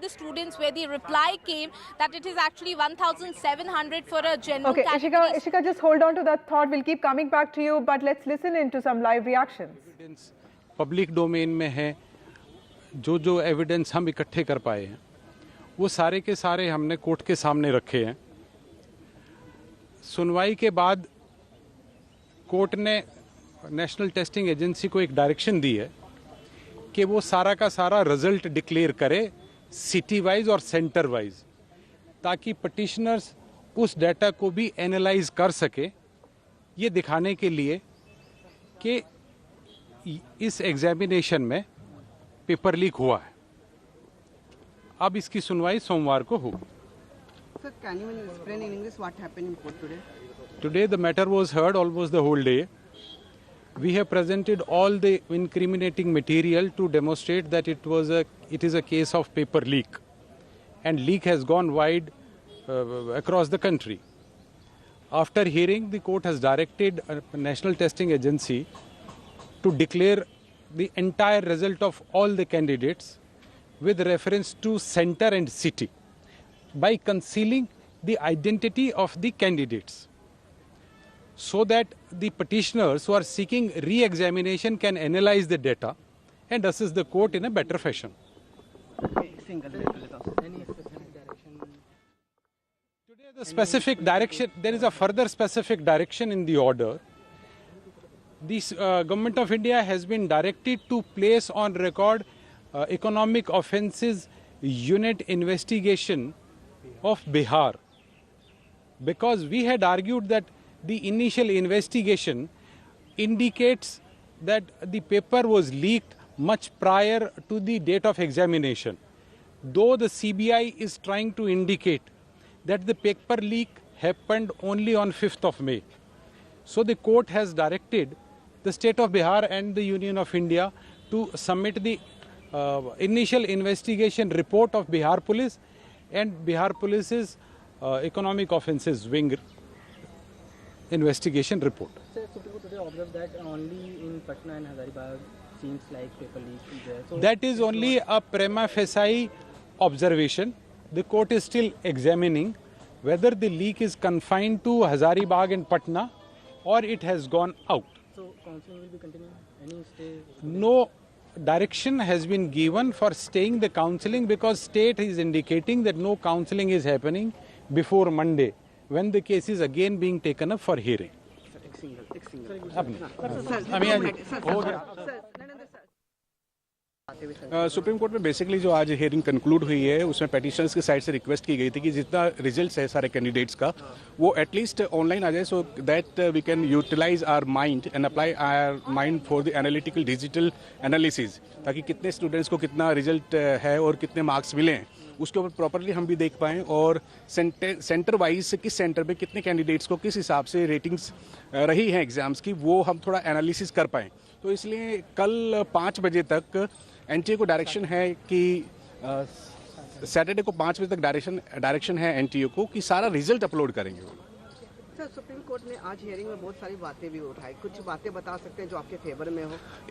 students, where the reply came that it is actually 1,700 for a general category. Ishika, just hold on to that thought. We'll keep coming back to you, but let's listen into some live reactions. Public domain में है, जो evidence हम इकट्ठे कर पाए हैं, वो सारे के सारे हमने कोर्ट के सामने रखे हैं। सुनवाई के बाद कोर्ट ने नेशनल टेस्टिंग एजेंसी को एक डायरेक्शन दी है कि वो सारा का सारा रिजल्ट डिक्लेयर करे सिटी वाइज और सेंटर वाइज, ताकि पटिशनर्स उस डाटा को भी एनालाइज कर सके, ये दिखाने के लिए कि इस एग्जामिनेशन में पेपर लीक हुआ है। अब इसकी सुनवाई सोमवार को होगी। Sir, can you explain in English what happened in court today? Today the matter was heard almost the whole day. We have presented all the incriminating material to demonstrate that it is a case of paper leak, and leak has gone wide across the country. After hearing, the court has directed a national testing agency to declare the entire result of all the candidates with reference to center and city, by concealing the identity of the candidates, so that the petitioners who are seeking re-examination can analyze the data and assist the court in a better fashion. Today the specific direction, there is a further specific direction in the order. The Government of India has been directed to place on record Economic Offences Unit investigation of Bihar, because we had argued that the initial investigation indicates that the paper was leaked much prior to the date of examination, though the CBI is trying to indicate that the paper leak happened only on 5th of May. So the court has directed the state of Bihar and the Union of India to submit the initial investigation report of Bihar Police and Bihar Police's Economic Offences Wing investigation report. Sir, Supreme Court today observed that only in Patna and Hazaribagh seems like paper leak is there. So that is only a prima facie observation. The court is still examining whether the leak is confined to Hazaribagh and Patna or it has gone out. So counselling will be continuing? Any stay? No direction has been given for staying the counselling, because state is indicating that no counselling is happening before Monday, when the case is again being taken up for hearing. Supreme court में basically जो आज hearing conclude हुई है, उसमें petitioners की side से request की गई थी कि जितना रिजल्ट्स है सारे कैंडिडेट्स का वो एटलीस्ट ऑनलाइन आ जाए, so that we can utilize our mind and apply our mind for the analytical digital analysis, ताकि कितने स्टूडेंट्स को कितना रिजल्ट है और कितने मार्क्स मिले हैं उसके ऊपर प्रॉपरली हम भी देख पाएँ, और सेंटर वाइज किस सेंटर पे कितने कैंडिडेट्स को किस हिसाब से रेटिंग्स रही हैं एग्जाम्स की, वो हम थोड़ा एनालिसिस कर पाएँ। तो इसलिए कल 5 बजे तक एनटीए को डायरेक्शन है कि सैटरडे को 5 बजे तक डायरेक्शन है एनटीए को कि सारा रिजल्ट अपलोड करेंगे वो। सर, सुप्रीम कोर्ट ने आज हियरिंग में बहुत सारी बातें भी उठाई, कुछ बातें बता सकते हैं जो आपके फेवर में हो?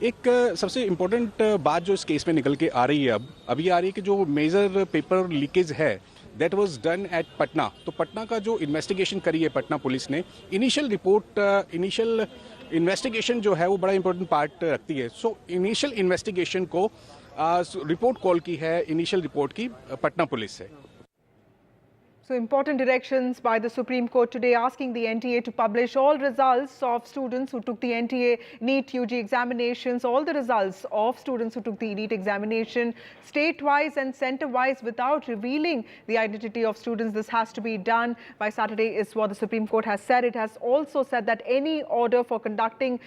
एक सबसे इम्पोर्टेंट बात जो इस केस में निकल के आ रही है अभी आ रही है कि जो मेजर पेपर लीकेज है that was done at Patna. तो पटना का जो इन्वेस्टिगेशन करी है पटना पुलिस ने, इनिशियल इन्वेस्टिगेशन जो है वो बड़ा इंपॉर्टेंट पार्ट रखती है। सो इनिशियल इन्वेस्टिगेशन को रिपोर्ट कॉल की है, इनिशियल रिपोर्ट की पटना पुलिस से। So important directions by the Supreme Court today asking the NTA to publish all results of students who took the NTA NEET UG examinations, all the results of students who took the NEET examination state-wise and center-wise without revealing the identity of students. This has to be done by Saturday is what the Supreme Court has said. It has also said that any order for conducting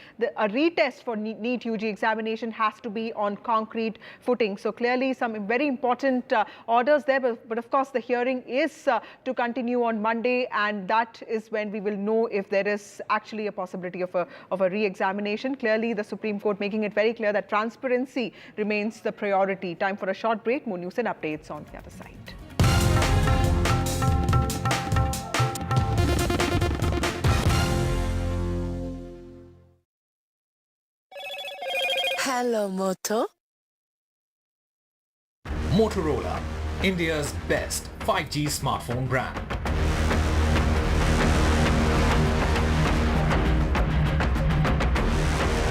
a retest for NEET UG examination has to be on concrete footing. So clearly some very important orders there, but of course the hearing is to continue on Monday, and that is when we will know if there is actually a possibility of a re-examination. Clearly, the Supreme Court making it very clear that transparency remains the priority. Time for a short break. More news and updates on the other side. Hello, Moto. Motorola, India's best 5G smartphone brand.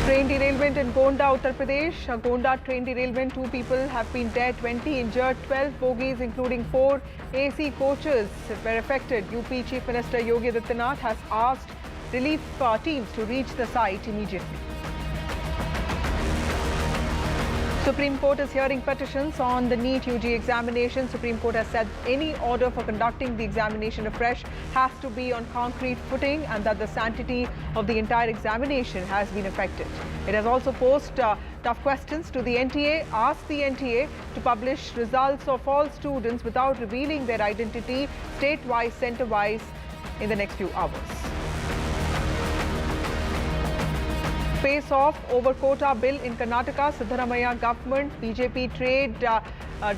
Train derailment in Gonda, Uttar Pradesh. A Gonda train derailment, 2 people have been dead, 20 injured, 12 bogies including 4 AC coaches were affected. UP Chief Minister Yogi Adityanath has asked relief teams to reach the site immediately. Supreme Court is hearing petitions on the NEET UG examination. Supreme Court has said any order for conducting the examination afresh has to be on concrete footing and that the sanctity of the entire examination has been affected. It has also posed tough questions to the NTA, asked the NTA to publish results of all students without revealing their identity, state-wise, center-wise, in the next few hours. Face off over Quota bill in Karnataka. Siddaramaiah government, BJP trade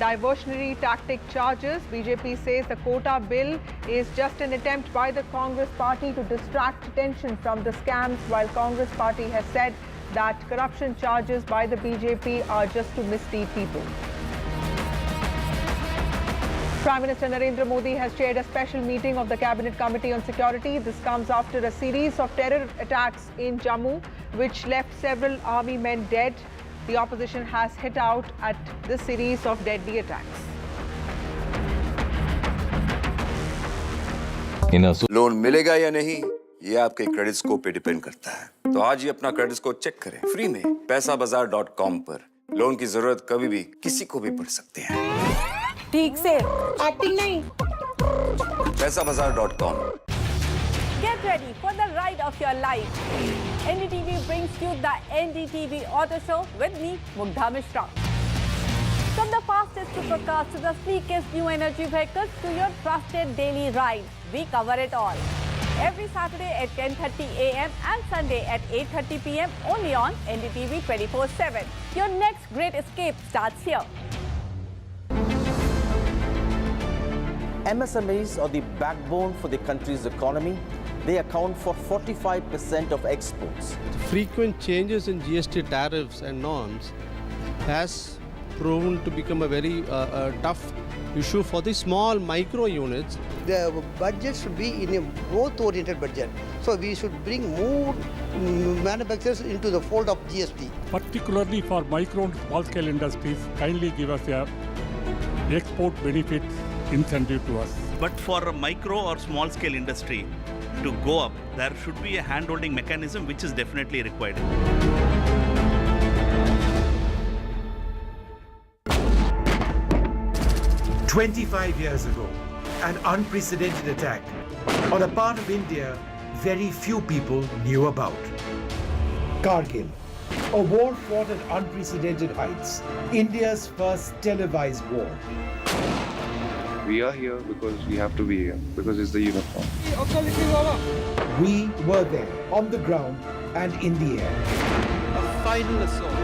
diversionary tactic charges. BJP says the Quota bill is just an attempt by the Congress party to distract attention from the scams, while Congress party has said that corruption charges by the BJP are just to mislead people. Prime Minister Narendra Modi has chaired a special meeting of the Cabinet Committee on Security. This comes after a series of terror attacks in Jammu, which left several army men dead. The opposition has hit out at this series of deadly attacks. Loan मिलेगा या नहीं, ये आपके credit score पे depend करता है। तो आज ही अपना क्रेडिट स्कोर चेक करें फ्री में पैसाबाजार.com पर। लोन की जरूरत कभी भी किसी को भी पड़ सकती है। ठीक से एक्टिंग नहीं। पैसाबाजार.com. Get ready for the ride of your life. NDTV brings you the NDTV Auto Show with me, Mugdha Mishra. From the fastest supercars to the sleekest new energy vehicles to your trusted daily ride, we cover it all. Every Saturday at 10:30 a.m. and Sunday at 8:30 p.m. only on NDTV 24/7. Your next great escape starts here. MSMEs are the backbone for the country's economy. They account for 45% of exports. Frequent changes in GST tariffs and norms has proven to become a very tough issue for the small micro units. The budget should be in a growth-oriented budget. So we should bring more manufacturers into the fold of GST. Particularly for micro and small-scale industries, kindly give us a export benefit incentive to us. But for a micro or small scale industry to go up, there should be a hand-holding mechanism which is definitely required. "25 years ago, an unprecedented attack on a part of India very few people knew about. Kargil, a war fought at unprecedented heights, India's first televised war. We are here because we have to be here, because it's the uniform. We were there, on the ground and in the air. A final assault.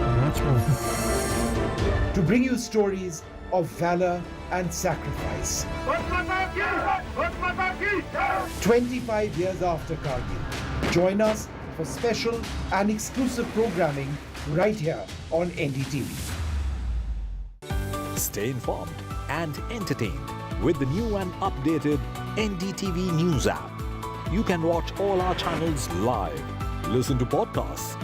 to bring you stories of valor and sacrifice. 25 years after Kargil, join us for special and exclusive programming right here on NDTV. Stay informed and entertained with the new and updated NDTV News app. You can watch all our channels live, listen to podcasts,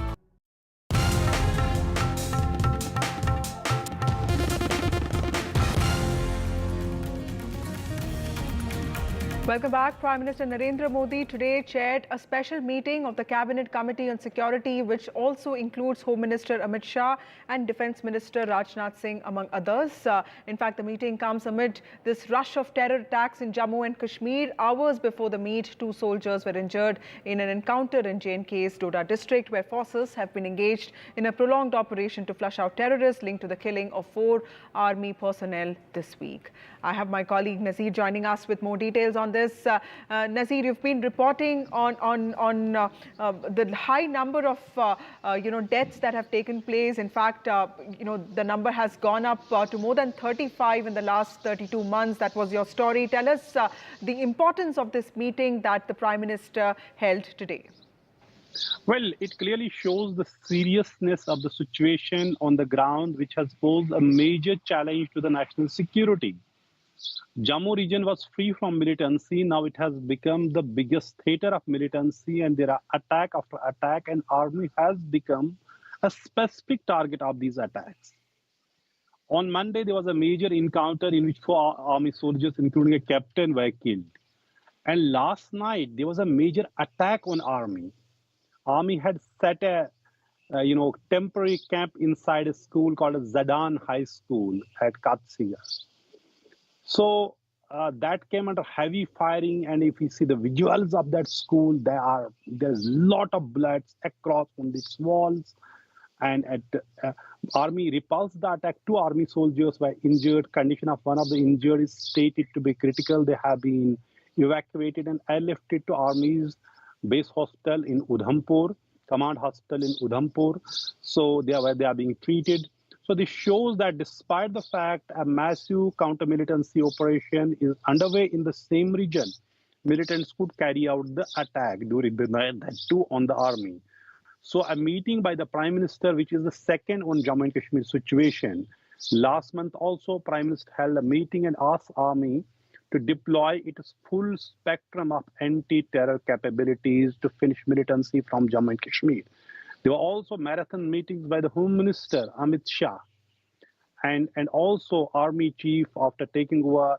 Welcome back. Prime Minister Narendra Modi today chaired a special meeting of the Cabinet Committee on Security, which also includes Home Minister Amit Shah and Defence Minister Rajnath Singh, among others. In fact, the meeting comes amid this rush of terror attacks in Jammu and Kashmir. Hours before the meet, 2 soldiers were injured in an encounter in J&K's Doda district, where forces have been engaged in a prolonged operation to flush out terrorists linked to the killing of 4 army personnel this week. I have my colleague Nazir joining us with more details on this. Nazir, you've been reporting on the high number of deaths that have taken place. In fact, the number has gone up to more than 35 in the last 32 months. That was your story. Tell us the importance of this meeting that the Prime Minister held today. Well, it clearly shows the seriousness of the situation on the ground, which has posed a major challenge to the national security. Jammu region was free from militancy. Now it has become the biggest theater of militancy, and there are attack after attack, and army has become a specific target of these attacks. On Monday, there was a major encounter in which 4 army soldiers, including a captain, were killed. And last night, there was a major attack on army. Army had set a temporary camp inside a school called Zadan High School at Katsinga. So that came under heavy firing, and if you see the visuals of that school, there's a lot of bullets across from its walls. And army repulsed the attack. 2 army soldiers were injured. Condition of one of the injured is stated to be critical. They have been evacuated and airlifted to Army's base hospital in Udhampur, command hospital in Udhampur. So they are being treated. So this shows that despite the fact a massive counter-militancy operation is underway in the same region, militants could carry out the attack during the night, that too on the army. So a meeting by the Prime Minister, which is the second on Jammu and Kashmir situation. Last month also, Prime Minister held a meeting and asked Army to deploy its full spectrum of anti-terror capabilities to finish militancy from Jammu and Kashmir. There were also marathon meetings by the Home Minister, Amit Shah, and also Army Chief, after taking over,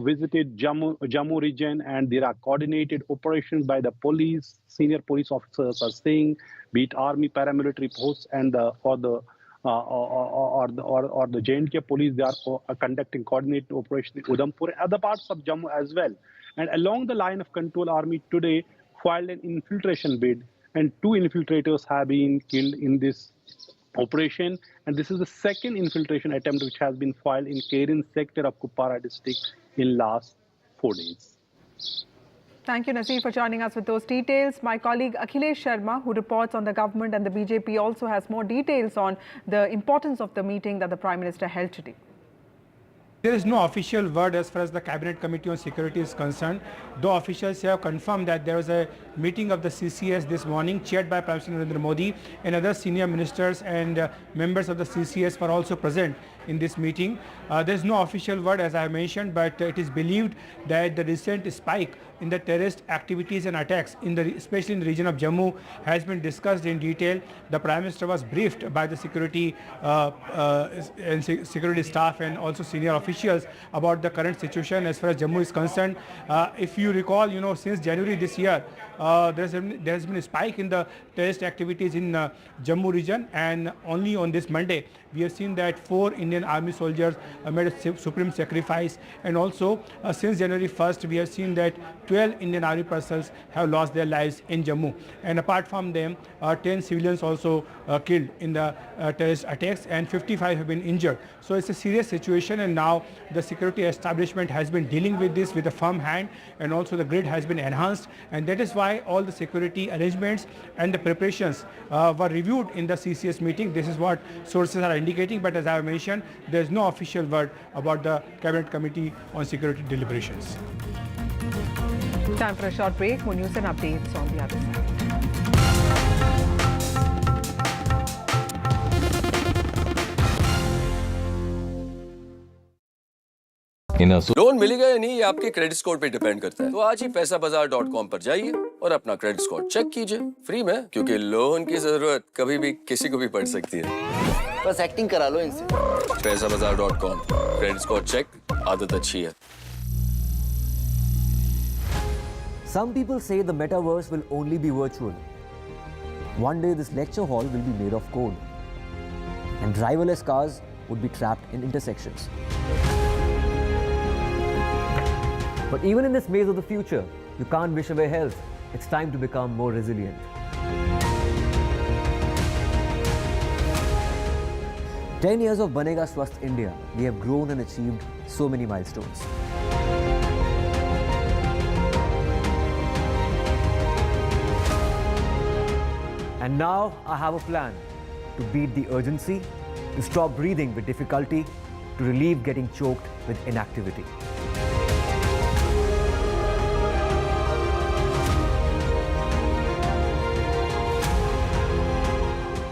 visited Jammu region, and there are coordinated operations by the police. Senior police officers are saying, be it Army paramilitary posts and the J&K police, they are conducting coordinated operations in Udhampur and other parts of Jammu as well. And along the line of control, Army today filed an infiltration bid, and 2 infiltrators have been killed in this operation. And this is the second infiltration attempt which has been filed in Kerin sector of Kupwara district in last 4 days. Thank you, Nazir, for joining us with those details. My colleague Akhilesh Sharma, who reports on the government and the BJP, also has more details on the importance of the meeting that the Prime Minister held today. There is no official word as far as the Cabinet Committee on Security is concerned, though officials have confirmed that there was a meeting of the CCS this morning chaired by Prime Minister Narendra Modi, and other senior ministers and members of the CCS were also present in this meeting. There is no official word, as I have mentioned, but it is believed that the recent spike in the terrorist activities and attacks, especially in the region of Jammu, has been discussed in detail. The Prime Minister was briefed by the security staff and also senior officials about the current situation as far as Jammu is concerned. If you recall, since January this year, there has been a spike in the terrorist activities in Jammu region, and only on this Monday we have seen that 4 Indian Army soldiers made a supreme sacrifice, and also since January 1st we have seen that 12 Indian Army personnel have lost their lives in Jammu, and apart from them 10 civilians also killed in the terrorist attacks, and 55 have been injured. So it's a serious situation, and now the security establishment has been dealing with this with a firm hand, and also the grid has been enhanced, and that is why all the security arrangements and the preparations were reviewed in the CCS meeting. This is what sources are indicating. But as I have mentioned, there is no official word about the Cabinet Committee on Security deliberations. Time for a short break. More news and updates on the other side. Loan मिलेगा या नहीं ये आपके credit score पे depend करता है। तो आज ही पैसाबाजार.com पर जाइए और अपना क्रेडिट स्कोर चेक कीजिए फ्री में, क्योंकि लोन की जरूरत कभी भी किसी को भी पड़ सकती है। बस एक्टिंग करा लो इनसे। पैसाबाजार.com, क्रेडिट स्कोर चेक, आदत अच्छी है। Some people say the metaverse will only be virtual. One day this lecture hall will be made of code, and driverless cars would be trapped in intersections. But even in this maze of the future, you can't wish away health. It's time to become more resilient. 10 years of Banega Swasth India, we have grown and achieved so many milestones. And now I have a plan to beat the urgency, to stop breathing with difficulty, to relieve getting choked with inactivity.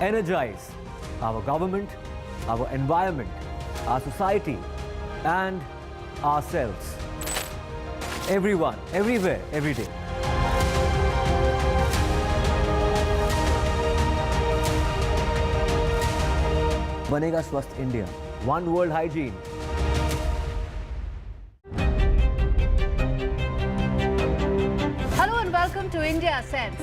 Energize our government, our environment, our society, and ourselves. Everyone, everywhere, every day. Banega Swasth India. One world hygiene. Hello and welcome to India Sense,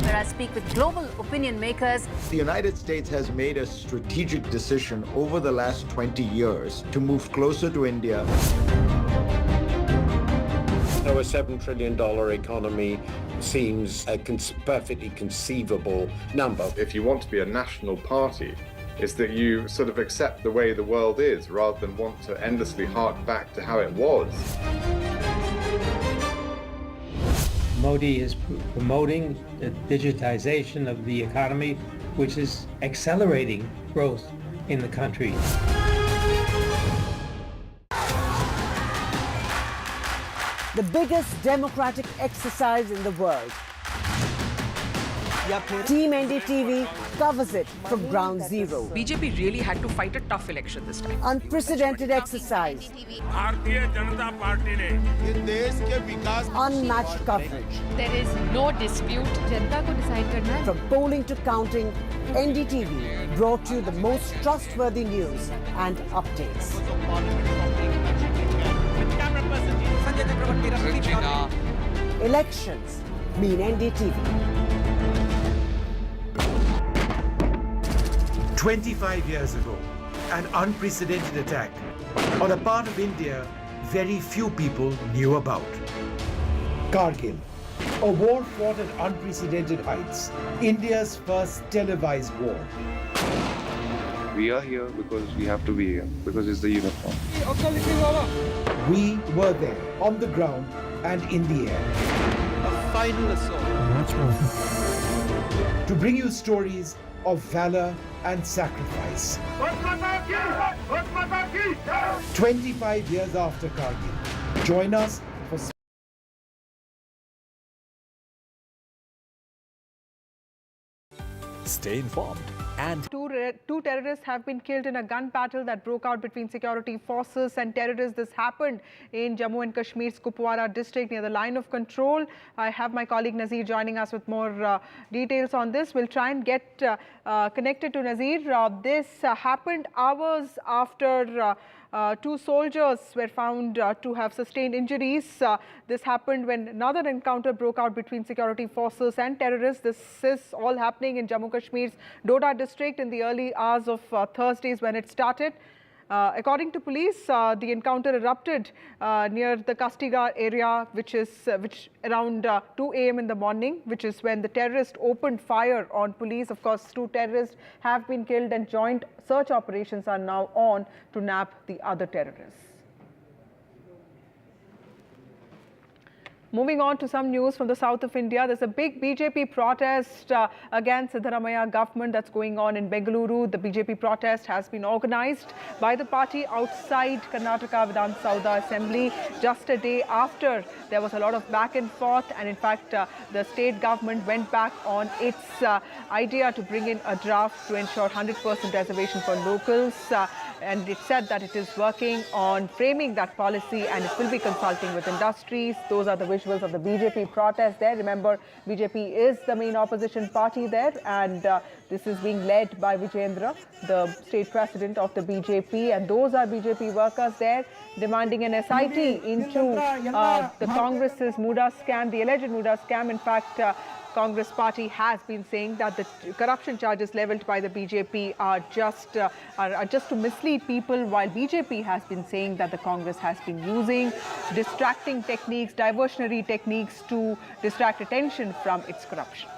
where I speak with global opinion makers. The United States has made a strategic decision over the last 20 years to move closer to India. So a $7 trillion economy seems a perfectly conceivable number. If you want to be a national party, it's that you sort of accept the way the world is rather than want to endlessly hark back to how it was. Modi is promoting the digitization of the economy, which is accelerating growth in the country. The biggest democratic exercise in the world. Team NDTV covers it from ground zero. BJP really had to fight a tough election this time. Unprecedented exercise. Unmatched coverage. There is no dispute. Janta ko decide karna hai. From polling to counting, NDTV brought you the most trustworthy news and updates. Elections mean NDTV. 25 years ago, an unprecedented attack on a part of India very few people knew about. Kargil, a war fought at unprecedented heights, India's first televised war. We are here because we have to be here, because it's the uniform. We were there, on the ground and in the air. A final assault. To bring you stories of valor and sacrifice. 25 years after Kargil. Join us for Stay informed and Two terrorists have been killed in a gun battle that broke out between security forces and terrorists. This happened in Jammu and Kashmir's Kupwara district near the line of control. I have my colleague Nazir joining us with more details on this. We'll try and get connected to Nazir. This happened hours after two soldiers were found to have sustained injuries. This happened when another encounter broke out between security forces and terrorists. This is all happening in Jammu Kashmir's Doda district in the early hours of Thursdays when it started. According to police, the encounter erupted near the Kastigar area, which around 2 a.m. in the morning, which is when the terrorists opened fire on police. Of course, 2 terrorists have been killed and joint search operations are now on to nab the other terrorists. Moving on to some news from the south of India, there's a big BJP protest against Siddaramaiah government that's going on in Bengaluru. The BJP protest has been organized by the party outside Karnataka Vidhan Sabha Assembly just a day after there was a lot of back and forth, and in fact the state government went back on its idea to bring in a draft to ensure 100% reservation for locals, and it said that it is working on framing that policy and it will be consulting with industries. Those are the visuals of the BJP protest there. Remember, BJP is the main opposition party there, and this is being led by Vijayendra, the state president of the BJP, and those are BJP workers there demanding an SIT into the Congress's Muda scam, the alleged Muda scam. In fact, Congress party has been saying that the corruption charges leveled by the BJP are just to mislead people, while BJP has been saying that the Congress has been using distracting techniques, diversionary techniques to distract attention from its corruption.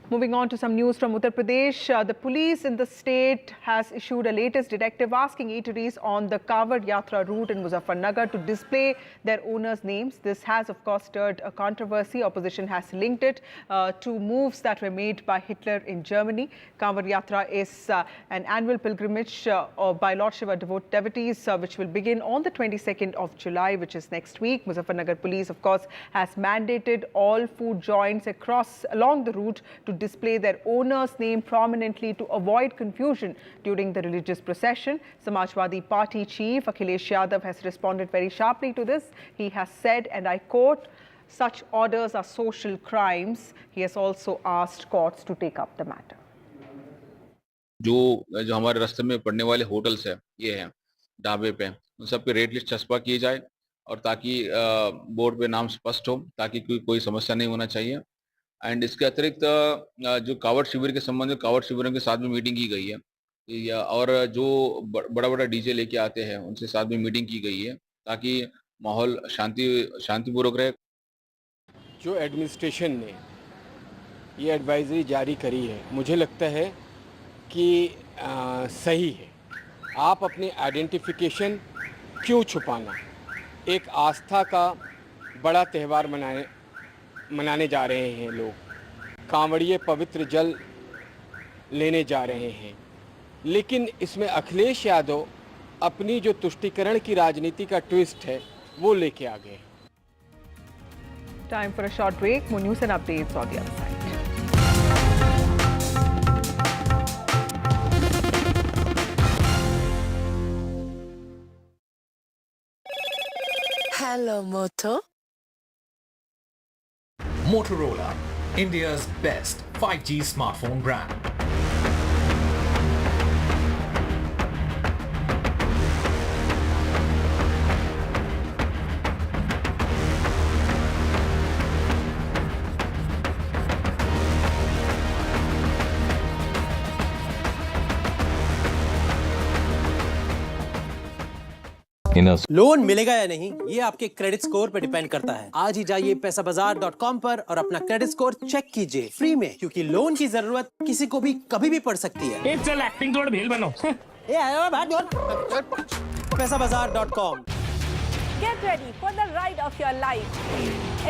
Moving on to some news from Uttar Pradesh, the police in the state has issued a latest directive asking eateries on the Kawar Yatra route in Muzaffarnagar to display their owners' names. This has, of course, stirred a controversy. Opposition has linked it to moves that were made by Hitler in Germany. Kawar Yatra is an annual pilgrimage by Lord Shiva devotees, which will begin on the 22nd of July, which is next week. Muzaffarnagar police, of course, has mandated all food joints along the route to display their owner's name prominently to avoid confusion during the religious procession. Samajwadi Party chief Akhilesh Yadav has responded very sharply to this. He has said, and I quote, "Such orders are social crimes." He has also asked courts to take up the matter. जो हमारे रास्ते में पड़ने वाले hotels है, ये हैं ढाबे पे, उन सब पे रेट लिस्ट छपा की जाए और ताकि बोर्ड पे नाम स्पष्ट हो, ताकि कोई समस्या नहीं होना चाहिए। एंड इसके अतिरिक्त जो कावड़ शिविर के संबंध में कावड़ शिविरों के साथ भी मीटिंग की गई है, और जो बड़ा बड़ा डीजे लेके आते हैं उनसे साथ भी मीटिंग की गई है ताकि माहौल शांतिपूर्वक रहे। जो एडमिनिस्ट्रेशन ने ये एडवाइजरी जारी करी है, मुझे लगता है कि सही है। आप अपनी आइडेंटिफिकेशन क्यों छुपाना? एक आस्था का बड़ा त्यौहार मनाने जा रहे हैं लोग, कांवड़िए पवित्र जल लेने जा रहे हैं, लेकिन इसमें अखिलेश यादव अपनी जो तुष्टीकरण की राजनीति का ट्विस्ट है वो लेके आ गए। Time for a short break. More news and updates on the other side. Hello, Moto. Motorola, India's best 5G smartphone brand. Loan मिलेगा या नहीं, ये आपके क्रेडिट स्कोर पे डिपेंड करता है। आज ही जाइए पैसाबाजार.com पर और अपना क्रेडिट स्कोर चेक कीजिए फ्री में, क्योंकि लोन की जरूरत किसी को भी कभी भी पड़ सकती है। चल एक्टिंग तोड़ भेल बनो। पैसाबाजार.com। Get ready for the ride of your life.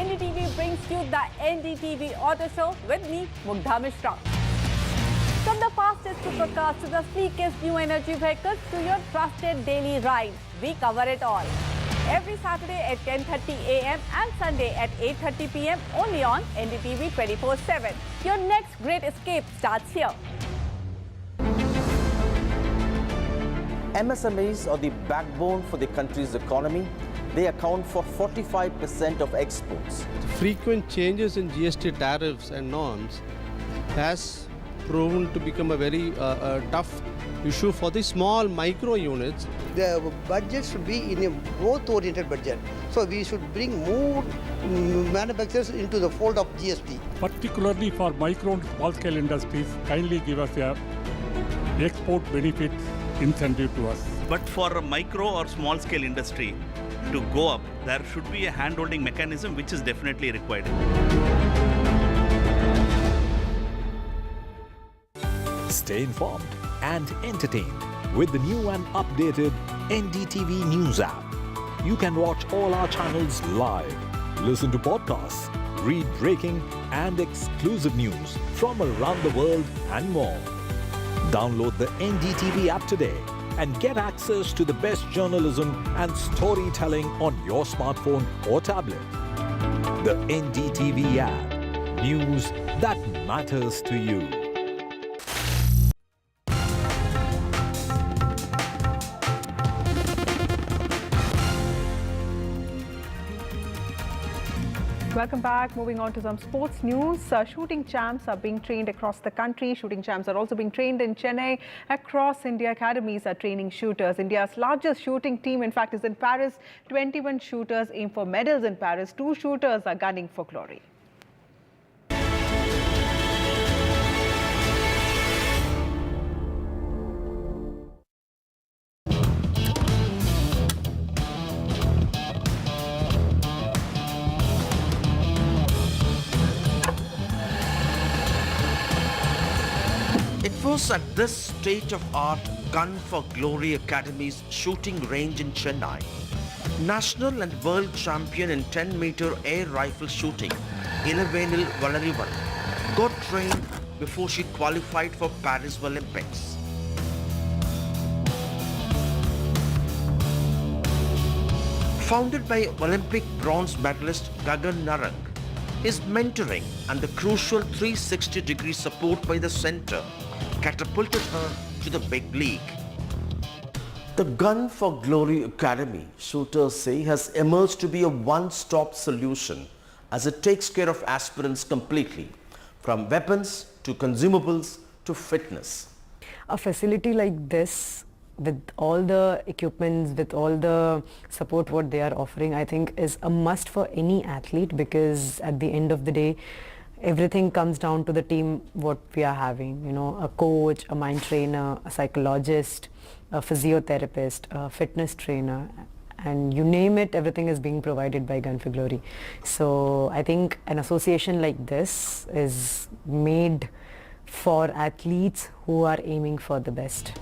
NDTV brings you the NDTV Auto Show with me, Mugdha Mishra. From the fastest supercars to the sleekest new energy vehicles to your trusted daily ride, we cover it all. Every Saturday at 10:30 a.m. and Sunday at 8:30 p.m. only on NDTV 24/7. Your next great escape starts here. MSMEs are the backbone for the country's economy. They account for 45% of exports. The frequent changes in GST tariffs and norms has proven to become a very tough issue for the small micro units. The budget should be in a growth-oriented budget. So we should bring more manufacturers into the fold of GST. Particularly for micro and small scale industries, kindly give us a export benefit incentive to us. But for a micro or small scale industry to go up, there should be a hand-holding mechanism which is definitely required. Stay informed and entertained with the new and updated NDTV News app. You can watch all our channels live, listen to podcasts, read breaking and exclusive news from around the world and more. Download the NDTV app today and get access to the best journalism and storytelling on your smartphone or tablet. The NDTV app. News that matters to you. Welcome back. Moving on to some sports news. Shooting champs are being trained across the country. Shooting champs are also being trained in Chennai. Across India, academies are training shooters. India's largest shooting team, in fact, is in Paris. 21 shooters aim for medals in Paris. 2 shooters are gunning for glory. It was at this state-of-art Gun for Glory Academy's shooting range in Chennai. National and world champion in 10-meter air rifle shooting, Ilavenil Valarivan, got trained before she qualified for Paris Olympics. Founded by Olympic bronze medalist Gagan Narang, his mentoring and the crucial 360-degree support by the centre catapulted her to the big league. The Gun for Glory Academy, shooters say, has emerged to be a one-stop solution as it takes care of aspirants completely, from weapons to consumables to fitness. A facility like this, with all the equipments, with all the support what they are offering, I think is a must for any athlete, because at the end of the day, everything comes down to the team what we are having, you know, a coach, a mind trainer, a psychologist, a physiotherapist, a fitness trainer, and you name it, everything is being provided by Gun for Glory. So I think an association like this is made for athletes who are aiming for the best.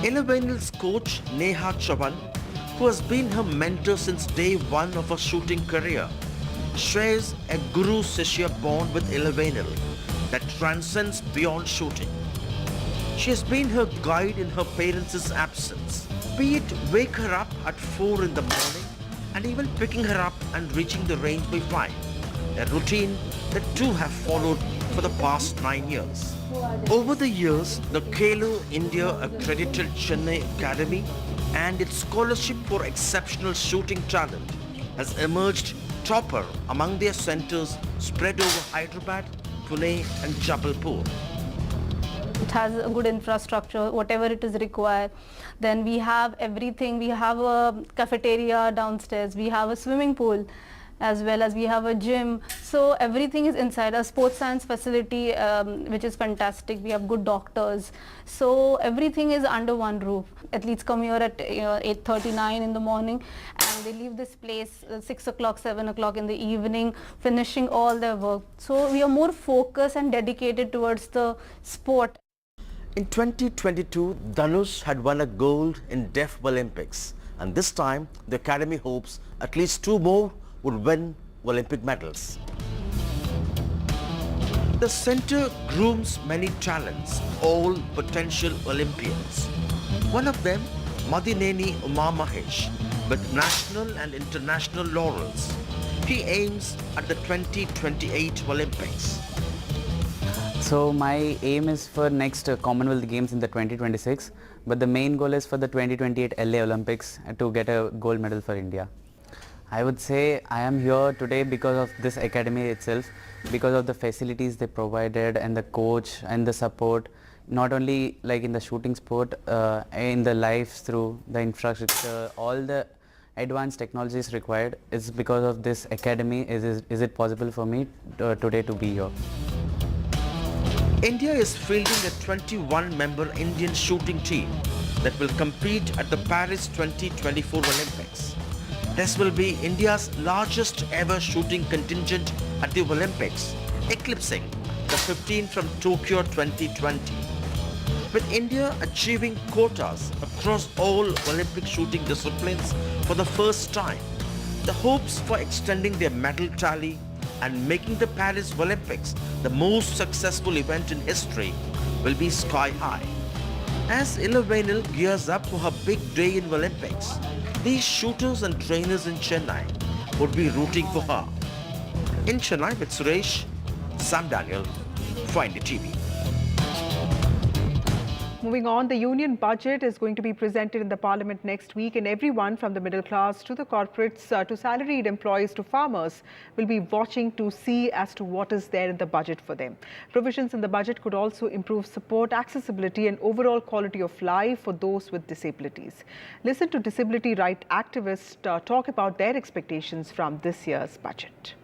Ilavenil's coach Neha Chavan, who has been her mentor since day one of her shooting career, shares a guru-shishya bond with Ilavenil that transcends beyond shooting. She has been her guide in her parents' absence, be it wake her up at 4 in the morning and even picking her up and reaching the range by 5, a routine that two have followed for the past 9 years. Over the years, the Khelo India accredited Chennai Academy and its scholarship for exceptional shooting talent has emerged topper among their centers spread over Hyderabad, Pune and Jabalpur. It has a good infrastructure, whatever it is required. Then we have everything. We have a cafeteria downstairs. We have a swimming pool, as well as we have a gym. So everything is inside. A sports science facility, which is fantastic. We have good doctors. So everything is under one roof. Athletes come here at 8:39 in the morning and they leave this place 6 o'clock, 7 o'clock in the evening, finishing all their work. So we are more focused and dedicated towards the sport. In 2022, Dhanush had won a gold in Deaf Olympics, and this time the academy hopes at least 2 more would win Olympic medals. The centre grooms many talents, all potential Olympians. One of them, Madineni Uma Mahesh, with national and international laurels. He aims at the 2028 Olympics. So my aim is for next Commonwealth Games in the 2026, but the main goal is for the 2028 LA Olympics to get a gold medal for India. I would say I am here today because of this academy itself, because of the facilities they provided and the coach and the support, not only like in the shooting sport, in the lives through the infrastructure, all the advanced technologies required. It's because of this academy is it possible for me today to be here. India is fielding a 21-member Indian shooting team that will compete at the Paris 2024 Olympics. This will be India's largest ever shooting contingent at the Olympics, eclipsing the 15 from Tokyo 2020. With India achieving quotas across all Olympic shooting disciplines for the first time, the hopes for extending their medal tally and making the Paris Olympics the most successful event in history will be sky high. As Ilavenil gears up for her big day in Olympics, these shooters and trainers in Chennai would be rooting for her. In Chennai with Suresh, Sam Daniel, for NDTV. Moving on, the union budget is going to be presented in the parliament next week, and everyone from the middle class to the corporates to salaried employees to farmers will be watching to see as to what is there in the budget for them. Provisions in the budget could also improve support, accessibility and overall quality of life for those with disabilities. Listen to disability right activists talk about their expectations from this year's budget.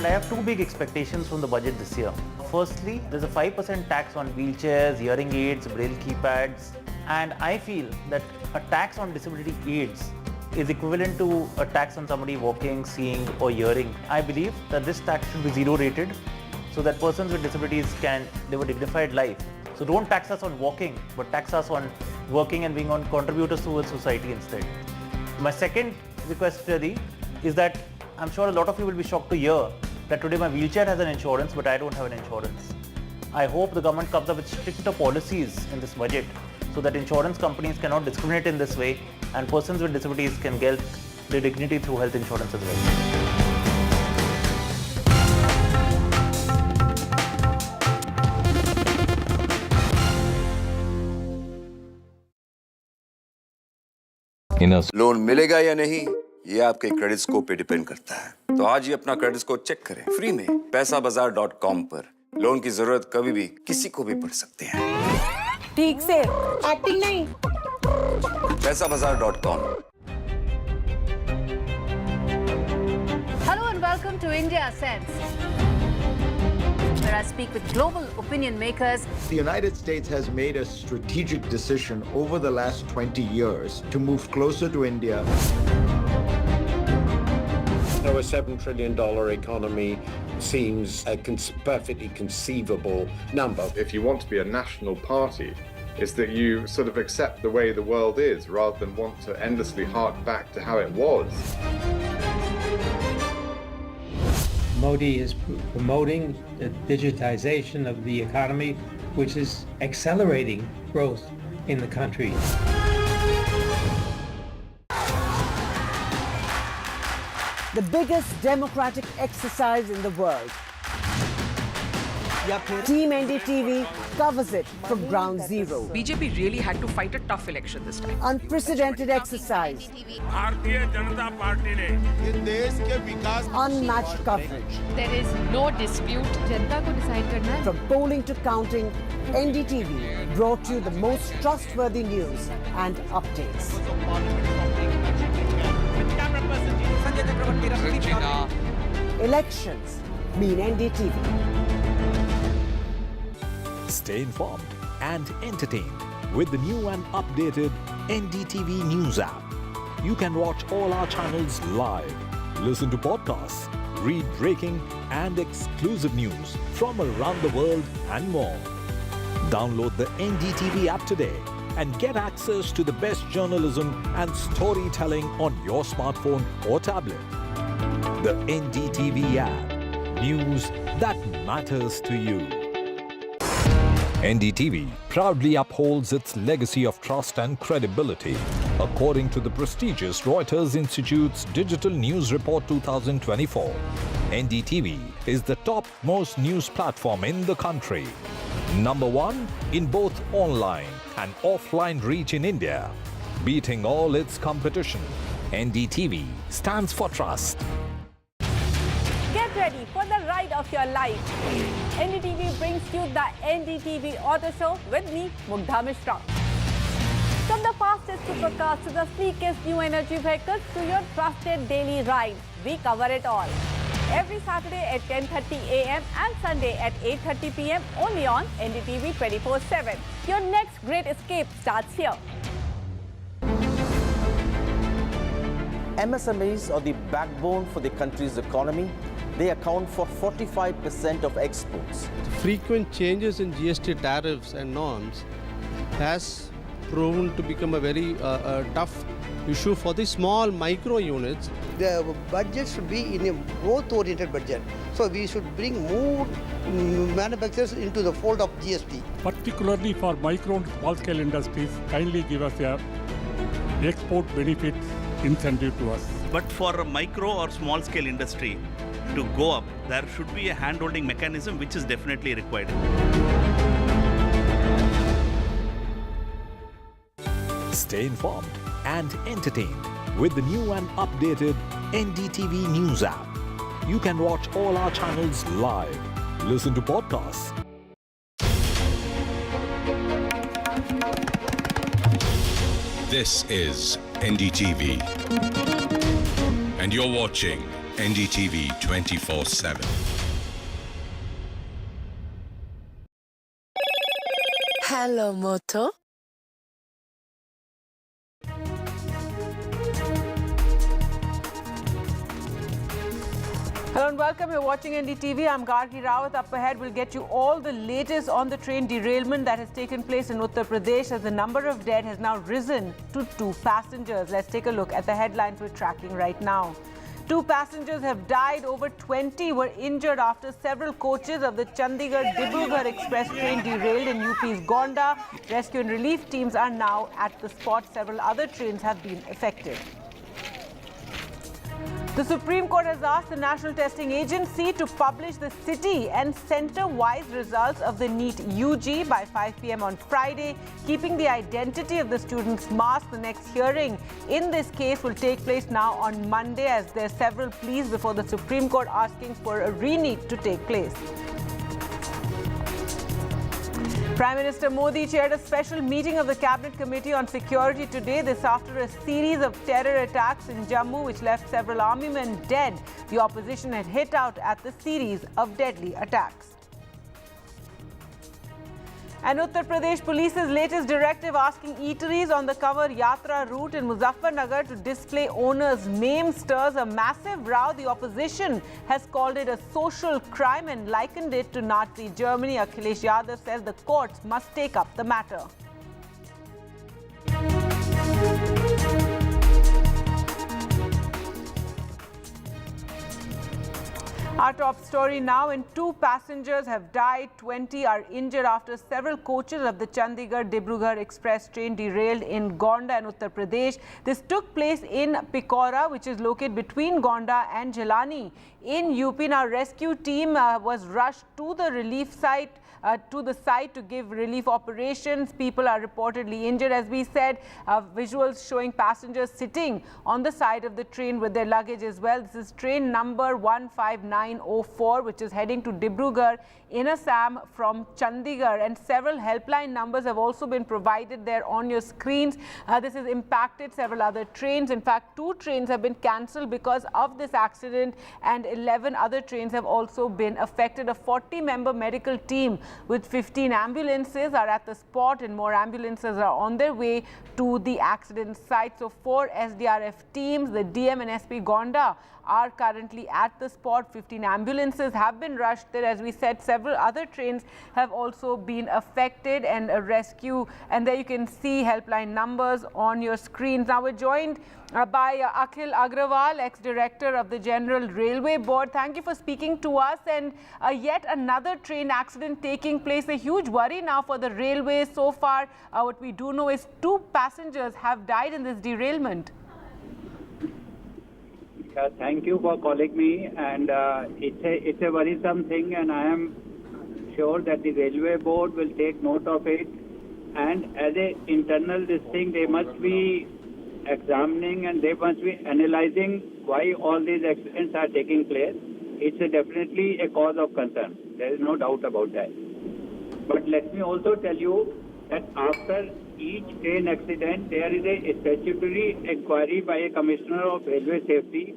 I have two big expectations from the budget this year. Firstly, there's a 5% tax on wheelchairs, hearing aids, braille keypads, and I feel that a tax on disability aids is equivalent to a tax on somebody walking, seeing or hearing. I believe that this tax should be zero rated so that persons with disabilities can live a dignified life. So don't tax us on walking, but tax us on working and being on contributors towards society instead. My second request really is that I'm sure a lot of you will be shocked to hear that today my wheelchair has an insurance, but I don't have an insurance. I hope the government comes up with stricter policies in this budget so that insurance companies cannot discriminate in this way and persons with disabilities can get their dignity through health insurance as well. Loan मिलेगा या नहीं ये आपके credit score पे depend करता है। तो आज ही अपना क्रेडिट स्कोर चेक करें फ्री में पैसाबाजार.com पर। लोन की जरूरत कभी भी किसी को भी पड़ सकती है। ठीक से एक्टिंग नहीं। पैसाबाजार.com। Hello and welcome to India Sense, where I speak with global opinion makers. The United States has made a strategic decision over the last 20 years to move closer to India. So a $7 trillion economy seems a perfectly conceivable number. If you want to be a national party, it's that you sort of accept the way the world is rather than want to endlessly hark back to how it was. Modi is promoting the digitization of the economy, which is accelerating growth in the country. The biggest democratic exercise in the world. Team NDTV covers it from ground zero. BJP really had to fight a tough election this time. Unprecedented exercise. Unmatched coverage. There is no dispute. Janta ko decide karna hai. From polling to counting, NDTV brought you the most trustworthy news and updates. Elections mean NDTV. Stay informed and entertained with the new and updated NDTV News app. You can watch all our channels live, listen to podcasts, read breaking and exclusive news from around the world and more. Download the NDTV app today and get access to the best journalism and storytelling on your smartphone or tablet. The NDTV app. News that matters to you. NDTV proudly upholds its legacy of trust and credibility. According to the prestigious Reuters Institute's Digital News Report 2024, NDTV is the topmost news platform in the country. Number one in both online and offline reach in India. Beating all its competition, NDTV stands for trust. Get ready for the ride of your life. NDTV brings you the NDTV Auto Show with me, Mugdha Mishra. From the fastest supercars to the sleekest new energy vehicles to your trusted daily ride, we cover it all. Every Saturday at 10:30 a.m. and Sunday at 8:30 p.m. only on NDTV 24/7. Your next great escape starts here. MSMEs are the backbone for the country's economy. They account for 45% of exports. Frequent changes in GST tariffs and norms has proven to become a very tough issue for the small micro units. The budget should be in a growth-oriented budget. So we should bring more manufacturers into the fold of GST. Particularly for micro and small scale industries, kindly give us a export benefit incentive to us. But for a micro or small scale industry to go up, there should be a hand-holding mechanism which is definitely required. Stay informed and entertained with the new and updated NDTV News app. You can watch all our channels live, listen to podcasts, This is NDTV, and you're watching NDTV 24/7. Hello, Moto. Hello and welcome. You're watching NDTV. I'm Gargi Rawat. Up ahead, we'll get you all the latest on the train derailment that has taken place in Uttar Pradesh, as the number of dead has now risen to 2 passengers. Let's take a look at the headlines we're tracking right now. 2 passengers have died, over 20 were injured after several coaches of the Chandigarh-Dibrugarh express train derailed in UP's Gonda. Rescue and relief teams are now at the spot. Several other trains have been affected. The Supreme Court has asked the National Testing Agency to publish the city and centre-wise results of the NEET UG by 5 p.m. on Friday, keeping the identity of the students masked. The next hearing in this case will take place now on Monday, as there are several pleas before the Supreme Court asking for a re-NEET to take place. Prime Minister Modi chaired a special meeting of the Cabinet Committee on Security today. This after a series of terror attacks in Jammu, which left several army men dead. The opposition had hit out at the series of deadly attacks. And Uttar Pradesh Police's latest directive asking eateries on the Kawar Yatra route in Muzaffarnagar to display owners' names stirs a massive row. The opposition has called it a social crime and likened it to Nazi Germany. Akhilesh Yadav says the courts must take up the matter. Our top story now, and 2 passengers have died, 20 are injured after several coaches of the Chandigarh-Dibrugarh express train derailed in Gonda and Uttar Pradesh. This took place in Pikora, which is located between Gonda and Jilani in UP. Now, rescue team was rushed to the relief site. To the site to give relief operations. People are reportedly injured. As we said, visuals showing passengers sitting on the side of the train with their luggage as well. This is train number 15904, which is heading to Dibrugarh in Assam from Chandigarh, and several helpline numbers have also been provided there on your screens. This has impacted several other trains. In fact, 2 trains have been cancelled because of this accident, and 11 other trains have also been affected. A 40-member medical team with 15 ambulances are at the spot, and more ambulances are on their way to the accident site. So 4 SDRF teams, the DM and SP Gonda, are currently at the spot. 15 ambulances have been rushed there. As we said, several other trains have also been affected and a rescue. And there you can see helpline numbers on your screens. Now we're joined by Akhil Agrawal, ex-director of the General Railway Board. Thank you for speaking to us. And yet another train accident taking place. A huge worry now for the railway. So far, what we do know is 2 passengers have died in this derailment. Thank you for calling me, and it's a worrisome thing, and I am sure that the Railway Board will take note of it, and as a internal this thing, they must be examining and they must be analyzing why all these accidents are taking place. It's definitely a cause of concern. There is no doubt about that. But let me also tell you that after each train accident, there is a statutory inquiry by a Commissioner of Railway Safety,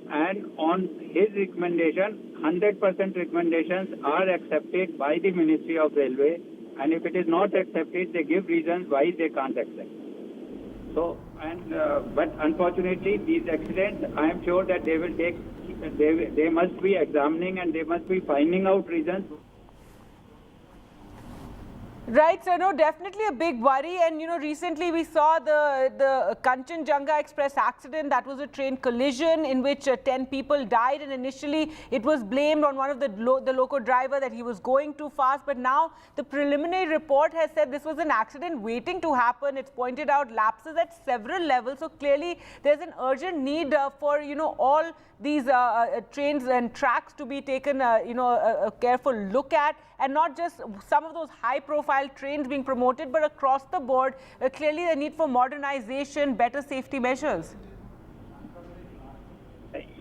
and on his recommendation, 100% recommendations are accepted by the Ministry of Railway, and if it is not accepted, they give reasons why they can't accept. So, but unfortunately, these accidents, I am sure that they will take they must be examining and they must be finding out reasons. Right, so no, definitely a big worry. And you know, recently we saw the Kanchenjunga Express accident. That was a train collision in which 10 people died, and initially it was blamed on one of the loco driver that he was going too fast. But now the preliminary report has said this was an accident waiting to happen. It's pointed out lapses at several levels. So clearly there's an urgent need for, you know, all these trains and tracks to be taken, you know, a careful look at, and not just some of those high-profile trains being promoted, but across the board, clearly the need for modernization, better safety measures.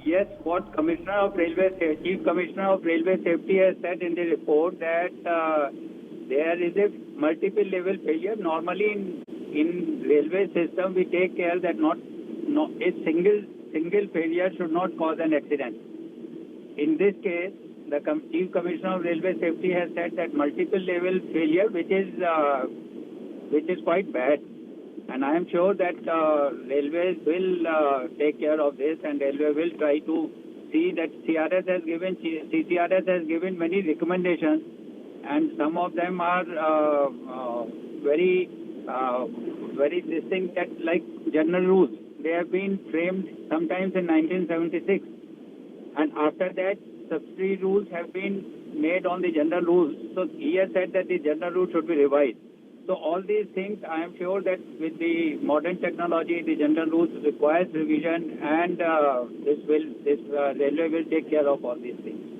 Yes, what Commissioner of Railway, Chief Commissioner of Railway Safety has said in the report that there is a multiple level failure. Normally in railway system, we take care that not a single failure should not cause an accident. In this case, the Chief Commissioner of Railway Safety has said that multiple level failure, which is quite bad. And I am sure that railways will take care of this, and railway will try to see that CCRS has given many recommendations, and some of them are very distinct, like general rules. They have been framed sometimes in 1976, and after that subsidiary rules have been made on the general rules. So he has said that the general rules should be revised. So all these things, I am sure that with the modern technology, the general rules requires revision, and this railway will take care of all these things.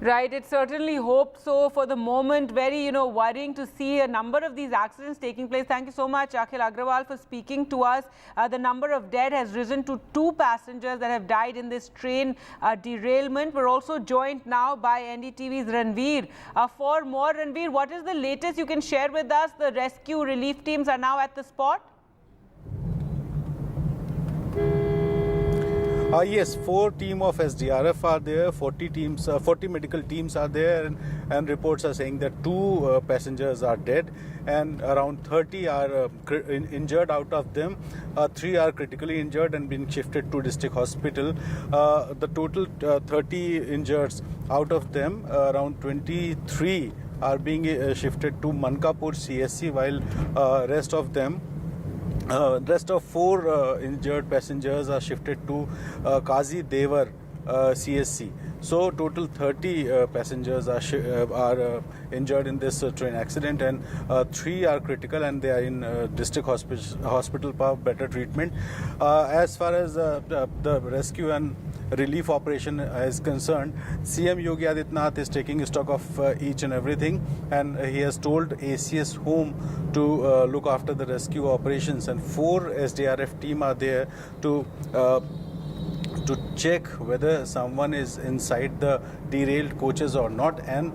Right, it certainly hope so. For the moment, very, you know, worrying to see a number of these accidents taking place. Thank you so much, Akhil Agrawal, for speaking to us. The number of dead has risen to 2 passengers that have died in this train derailment. We're also joined now by NDTV's Ranveer. For more, Ranveer, what is the latest you can share with us? The rescue relief teams are now at the spot? Yes, 4 teams of SDRF are there, 40 medical teams are there, and reports are saying that 2 passengers are dead and around 30 are injured. Out of them, 3 are critically injured and been shifted to district hospital. The total 30 injured, out of them around 23 are being shifted to Mankapur CSC, while rest of 4 injured passengers are shifted to Kazi Devar CSC. So total 30 passengers are injured in this train accident, and 3 are critical and they are in district hospital for better treatment. As far as the rescue and relief operation is concerned, CM Yogi Adityanath is taking stock of each and everything, and he has told ACS Home to look after the rescue operations, and 4 SDRF team are there to check whether someone is inside the derailed coaches or not, and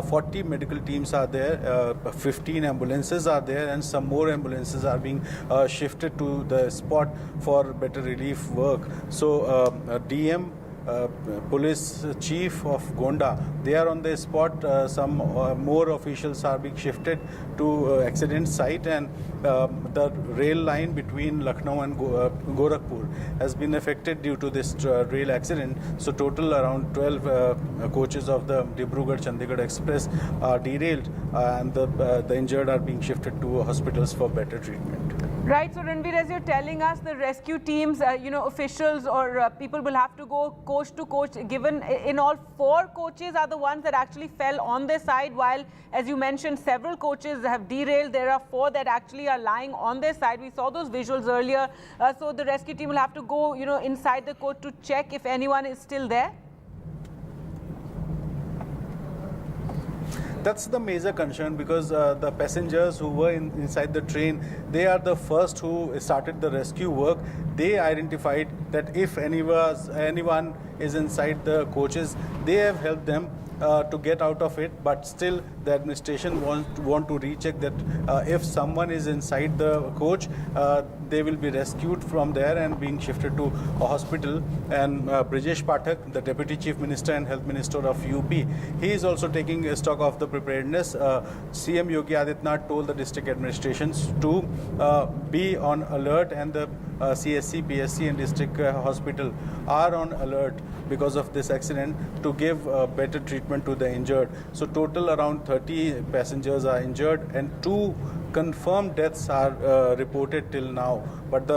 40 medical teams are there, 15 ambulances are there, and some more ambulances are being shifted to the spot for better relief work. So DM Police Chief of Gonda, they are on the spot. Some more officials are being shifted to accident site, and the rail line between Lucknow and Gorakhpur has been affected due to this rail accident. So total around 12 coaches of the Dibrugarh-Chandigarh Express are derailed, and the injured are being shifted to hospitals for better treatment. Right, so Ranveer, as you're telling us, the rescue teams, officials or people will have to go coach to coach, given in all 4 coaches are the ones that actually fell on their side, while, as you mentioned, several coaches have derailed. There are 4 that actually are lying on their side. We saw those visuals earlier. So the rescue team will have to go, inside the coach to check if anyone is still there. That's the major concern, because the passengers who were inside the train, they are the first who started the rescue work. They identified that if anyone is inside the coaches, they have helped them to get out of it, but still the administration want to recheck that if someone is inside the coach, they will be rescued from there and being shifted to a hospital. And Brijesh Pathak, the Deputy Chief Minister and Health Minister of UP, he is also taking stock of the preparedness. CM Yogi Adityanath told the district administrations to be on alert, and the CSC, PSC and district hospital are on alert because of this accident to give better treatment to the injured. So total around 30 passengers are injured and 2 confirmed deaths are reported till now. But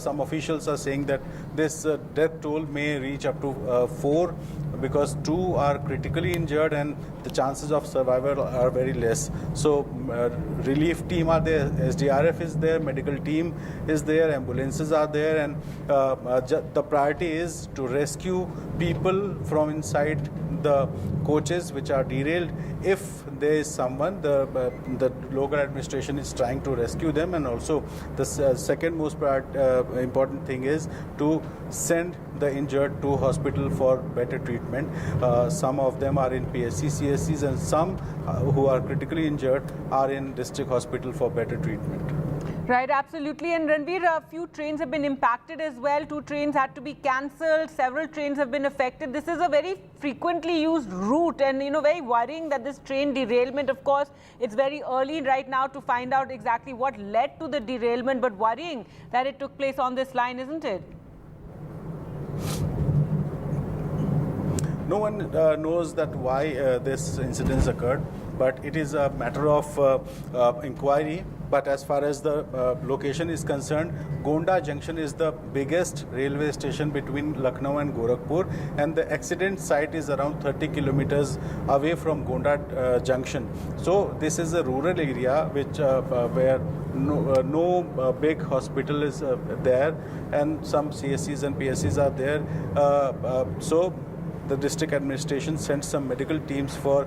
some officials are saying that this death toll may reach up to 4 because 2 are critically injured and the chances of survival are very less. So relief team are there, SDRF is there, medical team is there, ambulances are there, and the priority is to rescue people from inside the coaches which are derailed. If there is someone, the local administration is trying to rescue them, and also the second most important thing is to send the injured to hospital for better treatment. Some of them are in PSC, CSCs, and some who are critically injured are in district hospital for better treatment. Right, absolutely. And Ranveer, a few trains have been impacted as well. 2 trains had to be cancelled. Several trains have been affected. This is a very frequently used route and, very worrying that this train derailment, of course, it's very early right now to find out exactly what led to the derailment, but worrying that it took place on this line, isn't it? No one knows that why this incident occurred, but it is a matter of inquiry. But as far as the location is concerned, Gonda Junction is the biggest railway station between Lucknow and Gorakhpur, and the accident site is around 30 kilometers away from Gonda Junction. So this is a rural area which where no big hospital is there, and some CSCs and PSCs are there. So the district administration sent some medical teams for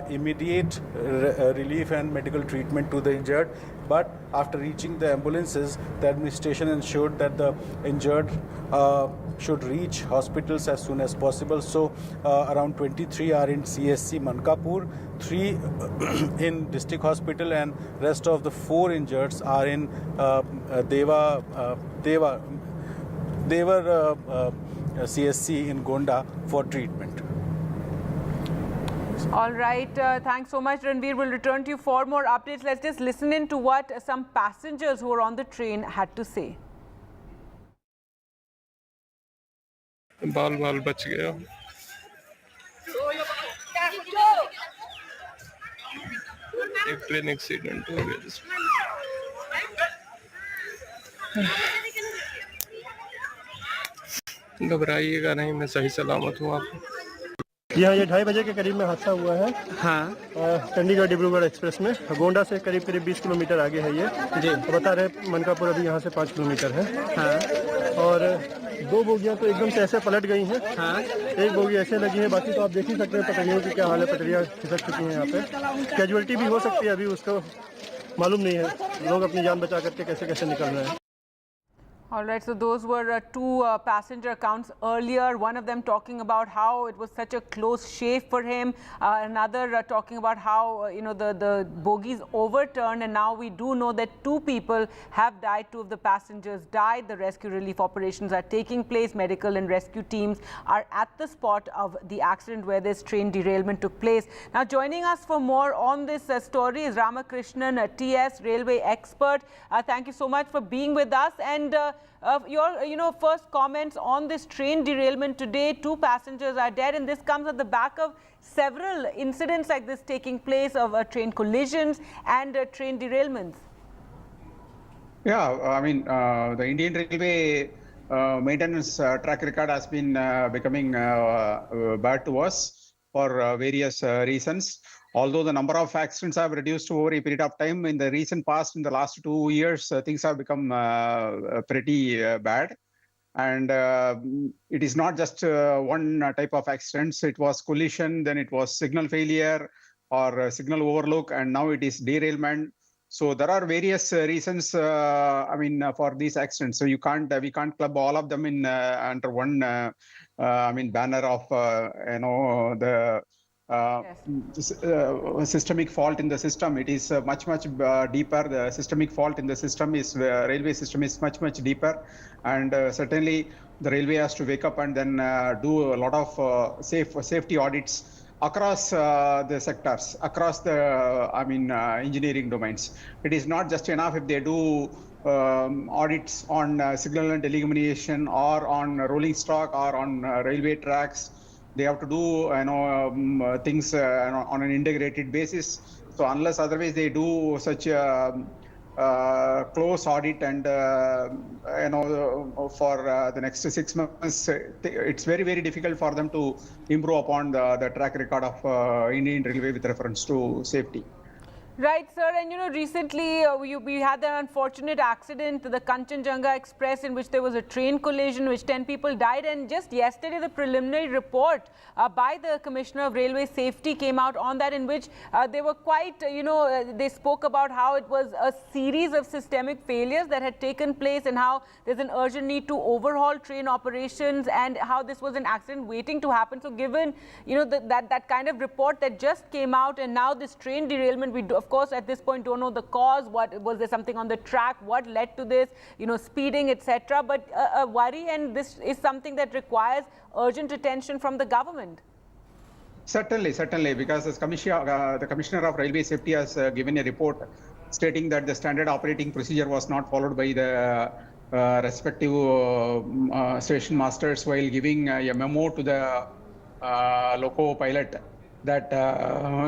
immediate relief and medical treatment to the injured. But after reaching the ambulances, the administration ensured that the injured should reach hospitals as soon as possible. So around 23 are in CSC Mankapur, 3 in district hospital, and rest of the 4 injured are in Devar CSC in Gonda for treatment. All right. Thanks so much, Ranveer. We'll return to you for more updates. Let's just listen in to what some passengers who were on the train had to say. बाल बच गया एक train accident हो गया जिसमें घबराइएगा नहीं मैं सही सलामत हूँ आपको यहाँ ये 2:30 बजे के करीब में हादसा हुआ है। हाँ, चंडीगढ़ डिब्रूगढ़ एक्सप्रेस में गोंडा से करीब 20 किलोमीटर आगे है ये जी। बता रहे मनकापुर अभी यहाँ से 5 किलोमीटर है। हाँ, और 2 बोगियाँ तो एकदम से ऐसे पलट गई हैं। हाँ, एक बोगी ऐसे लगी है, बाकी तो आप देख ही सकते हैं पटरियों की क्या हाल है, पटरियाँ खिसक चुकी हैं यहाँ पे। कैजुअलिटी भी हो सकती है, अभी उसको मालूम नहीं है लोग अपनी जान बचा करके कैसे कैसे निकल रहे हैं। All right, so those were 2 passenger accounts earlier, one of them talking about how it was such a close shave for him, another talking about how, the bogies overturned, and now we do know that 2 people have died, 2 of the passengers died. The rescue relief operations are taking place. Medical and rescue teams are at the spot of the accident where this train derailment took place. Now, joining us for more on this story is Ramakrishnan, TS, railway expert. Thank you so much for being with us. And your first comments on this train derailment today. 2 passengers are dead, and this comes at the back of several incidents like this taking place of train collisions and train derailments. Yeah, I mean, the Indian Railway maintenance track record has been becoming bad to us for various reasons. Although the number of accidents have reduced over a period of time, in the recent past, in the last 2 years, things have become pretty bad. And it is not just one type of accidents. It was collision, then it was signal failure or signal overlook, and now it is derailment. So there are various reasons, for these accidents. So we can't club all of them in under one, banner of, the systemic fault in the system. It is much deeper. The systemic fault in the system is railway system is much deeper, and certainly the railway has to wake up and then do a lot of safety audits across the sectors, across the engineering domains. It is not just enough if they do audits on signal and illumination or on rolling stock or on railway tracks. They have to do things on an integrated basis. So unless otherwise they do such a close audit and for the next 6 months, it's very, very difficult for them to improve upon the track record of Indian Railway with reference to safety. Right, sir. And recently we had an unfortunate accident, the Kanchenjunga Express, in which there was a train collision, which 10 people died. And just yesterday, the preliminary report by the Commissioner of Railway Safety came out on that, in which they were quite, they spoke about how it was a series of systemic failures that had taken place, and how there's an urgent need to overhaul train operations, and how this was an accident waiting to happen. So given, that kind of report that just came out, and now this train derailment, we of course at this point don't know the cause. What was there, something on the track, what led to this, speeding, etc. But a worry, and this is something that requires urgent attention from the government. Certainly, because the Commissioner of Railway Safety has given a report stating that the standard operating procedure was not followed by the respective station masters while giving a memo to the loco pilot that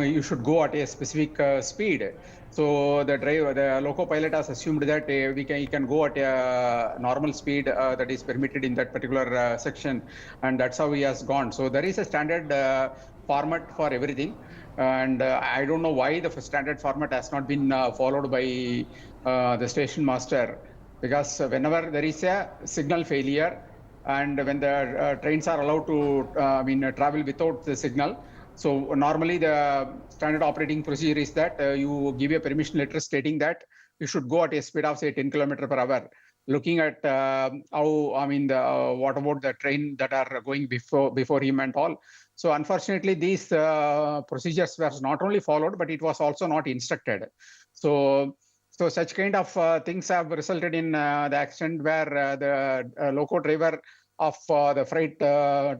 you should go at a specific speed. So the loco pilot has assumed that he can go at a normal speed that is permitted in that particular section, and that's how he has gone. So there is a standard format for everything, and I don't know why the standard format has not been followed by the station master, because whenever there is a signal failure and when the trains are allowed to travel without the signal, so normally the standard operating procedure is that you give a permission letter stating that you should go at a speed of say 10 km/h. Looking at what about the train that are going before him and all. So unfortunately, these procedures were not only followed, but it was also not instructed. So such kind of things have resulted in the accident where the loco driver of the freight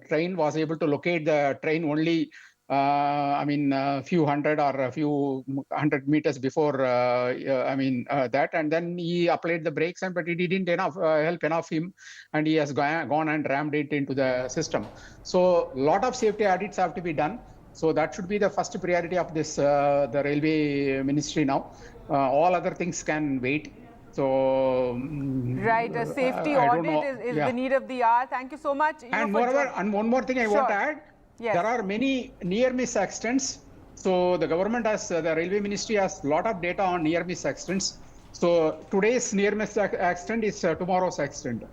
train was able to locate the train only a few hundred or a few 100 meters before that, and then he applied the brakes, but it didn't help enough him, and he has gone and rammed it into the system. So a lot of safety audits have to be done. So that should be the first priority of this the railway ministry now. All other things can wait. So right, a safety audit is the need of the hour. Thank you so much. And moreover, and one more thing I want to add. Yes. There are many near-miss accidents. So the government has, the railway ministry has a lot of data on near-miss accidents. So today's near-miss accident is tomorrow's accident. So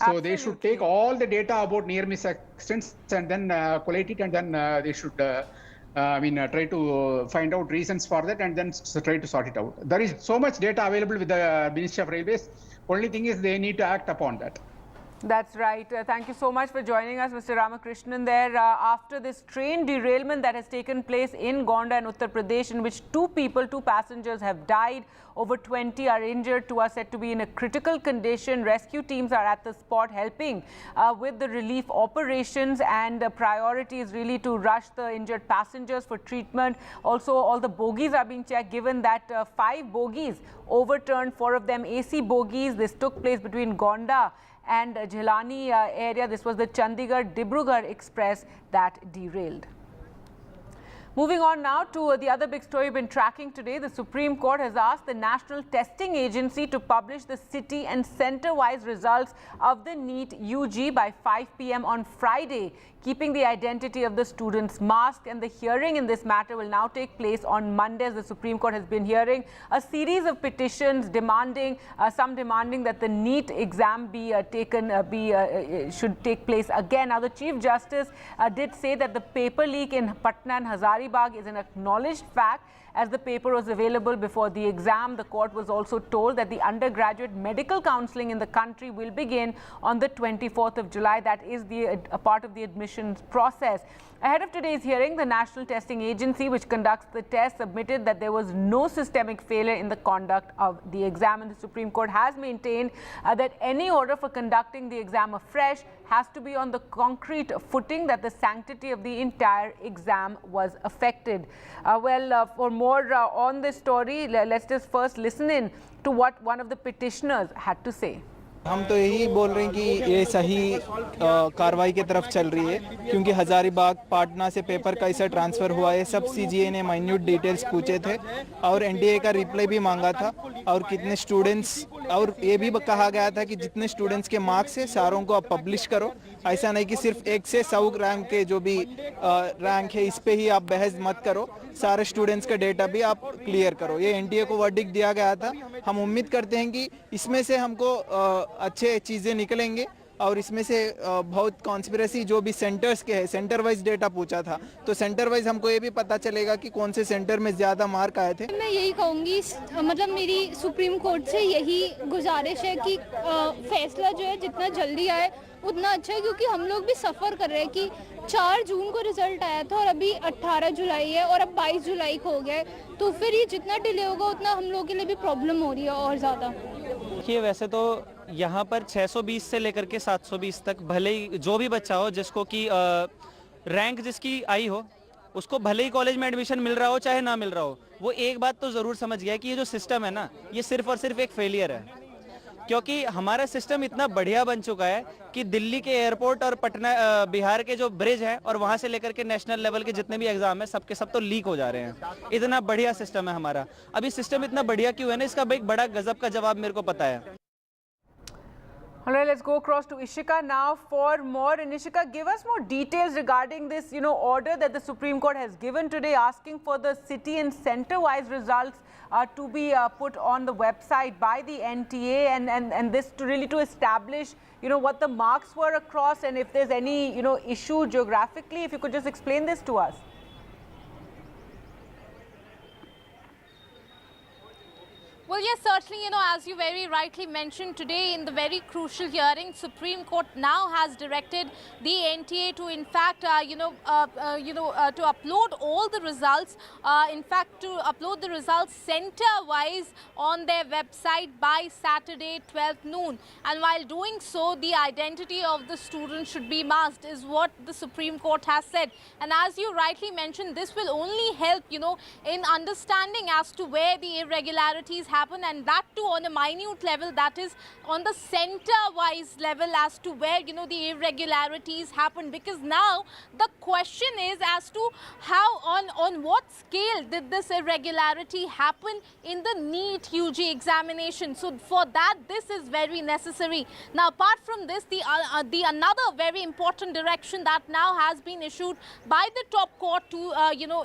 Absolutely. They should take all the data about near-miss accidents and then collate it, and then they should try to find out reasons for that and then try to sort it out. There is so much data available with the Ministry of Railways. Only thing is they need to act upon that. That's right. Thank you so much for joining us, Mr. Ramakrishnan there. After this train derailment that has taken place in Gonda and Uttar Pradesh, in which two passengers have died, over 20 are injured, 2 are said to be in a critical condition. Rescue teams are at the spot helping with the relief operations, and priority is really to rush the injured passengers for treatment. Also, all the bogies are being checked, given that 5 bogies overturned, 4 of them AC bogies. This took place between Gonda and Jhelani area. This was the Chandigarh-Dibrugarh Express that derailed. Moving on now to the other big story we've been tracking today. The Supreme Court has asked the National Testing Agency to publish the city and centre-wise results of the NEET UG by 5 p.m. on Friday, keeping the identity of the students masked. And the hearing in this matter will now take place on Monday. The Supreme Court has been hearing a series of petitions demanding, some demanding that the NEET exam be should take place again. Now, the Chief Justice did say that the paper leak in Patna and Hazaribagh is an acknowledged fact, as the paper was available before the exam. The court was also told that the undergraduate medical counselling in the country will begin on the 24th of July. That is a part of the admissions process. Ahead of today's hearing, the National Testing Agency, which conducts the test, submitted that there was no systemic failure in the conduct of the exam, and the Supreme Court has maintained that any order for conducting the exam afresh has to be on the concrete footing that the sanctity of the entire exam was affected. For more on this story, let's just first listen in to what one of the petitioners had to say. हम तो यही बोल रहे हैं कि ये सही कार्रवाई की तरफ चल रही है, क्योंकि हजारीबाग पाटना से पेपर कैसा ट्रांसफ़र हुआ है सब सीजीए ने माइन्यूट डिटेल्स पूछे थे और एनडीए का रिप्लाई भी मांगा था और कितने स्टूडेंट्स, और ये भी कहा गया था कि जितने स्टूडेंट्स के मार्क्स है सारों को आप पब्लिश करो, ऐसा नहीं कि सिर्फ 1 से 100 रैंक के जो भी रैंक है इस पे ही आप बहस मत करो, सारे स्टूडेंट्स का डेटा भी आप क्लियर करो। ये एनडीए को वर्डिक्ट दिया गया था। हम उम्मीद करते हैं कि इसमें से हमको अच्छे चीज़ें निकलेंगे और इसमें से बहुत कॉन्स्पिरेसी जो भी सेंटर्स के है, सेंटर वाइज डेटा पूछा था तो सेंटर वाइज हमको ये भी पता चलेगा कि कौन से सेंटर में ज़्यादा मार्क आए थे। मैं यही कहूँगी, मतलब मेरी सुप्रीम कोर्ट से यही गुजारिश है कि फैसला जो है जितना जल्दी आए उतना अच्छा है, क्योंकि हम लोग भी सफ़र कर रहे हैं कि 4 जून को रिजल्ट आया था और अभी 18 जुलाई है और अब 22 जुलाई को हो गया है, तो फिर ये जितना डिले होगा उतना हम लोगों के लिए भी प्रॉब्लम हो रही है और ज़्यादा। देखिए, वैसे तो यहाँ पर 620 से लेकर के 720 तक भले ही जो भी बच्चा हो जिसको कि रैंक जिसकी आई हो उसको भले ही कॉलेज में एडमिशन मिल रहा हो चाहे ना मिल रहा हो, वो एक बात तो ज़रूर समझ गया कि ये जो सिस्टम है ना ये सिर्फ और सिर्फ एक फेलियर है, क्योंकि हमारा सिस्टम इतना बढ़िया बन चुका है कि दिल्ली के एयरपोर्ट और पटना बिहार के जो ब्रिज है और वहाँ से लेकर के नेशनल लेवल के जितने भी एग्जाम है सबके सब तो लीक हो जा रहे हैं। इतना बढ़िया सिस्टम है हमारा। अभी सिस्टम इतना बढ़िया क्यों है ना, इसका एक बड़ा गजब का जवाब मेरे को पता है। All right, let's go across to Ishika now for more. And Ishika, give us more details regarding this, order that the Supreme Court has given today, asking for the city and centre-wise results to be put on the website by the NTA, and this to establish, what the marks were across, and if there's any, issue geographically. If you could just explain this to us. Well, yes, certainly, as you very rightly mentioned today in the very crucial hearing, Supreme Court now has directed the NTA to, in fact, to upload all the results, in fact, to upload the results center-wise on their website by Saturday, 12th noon. And while doing so, the identity of the student should be masked, is what the Supreme Court has said. And as you rightly mentioned, this will only help, in understanding as to where the irregularities happen, and that too on a minute level, that is on the center-wise level as to where, the irregularities happen. Because now the question is as to how, on what scale did this irregularity happen in the NEET UG examination. So for that, this is very necessary. Now, apart from this, the another very important direction that now has been issued by the top court to,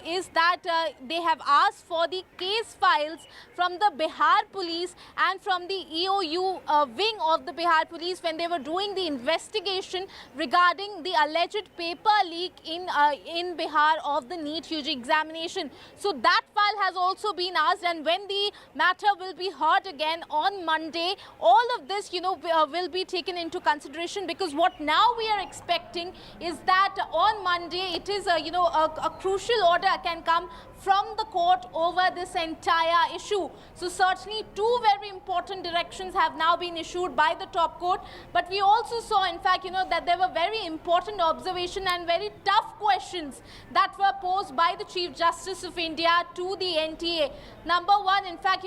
is that they have asked for the case files from the Bihar Police and from the EOU wing of the Bihar Police when they were doing the investigation regarding the alleged paper leak in Bihar of the NEET UG examination. So that file has also been asked, and when the matter will be heard again on Monday, all of this, will be taken into consideration, because what now we are expecting is that on Monday it is a crucial order can come from the court over this entire issue. So certainly two very important directions have now been issued by the top court, but we also saw, in fact, that there were very important observation and very tough questions that were posed by the Chief Justice of India to the NTA. Number one, in fact,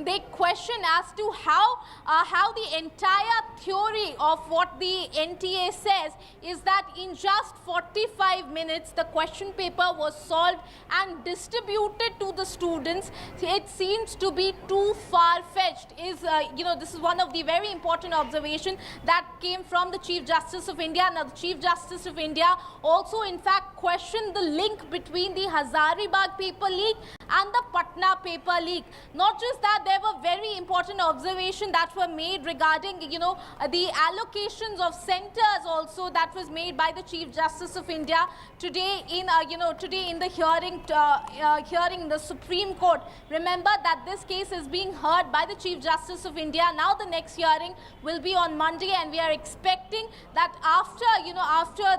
they question as to how the entire theory of what the NTA says is that in just 45 minutes the question paper was solved and distributed to the students. It seems to be too far-fetched. This is one of the very important observations that came from the Chief Justice of India. Now, the Chief Justice of India also, in fact, questioned the link between the Hazaribagh paper leak and the Patna paper leak. Not just that, there were very important observations that were made regarding, the allocations of centers also that was made by the Chief Justice of India today in, the hearing in the Supreme Court. Remember that this case is being heard by the Chief Justice of India. Now the next hearing will be on Monday, and we are expecting that after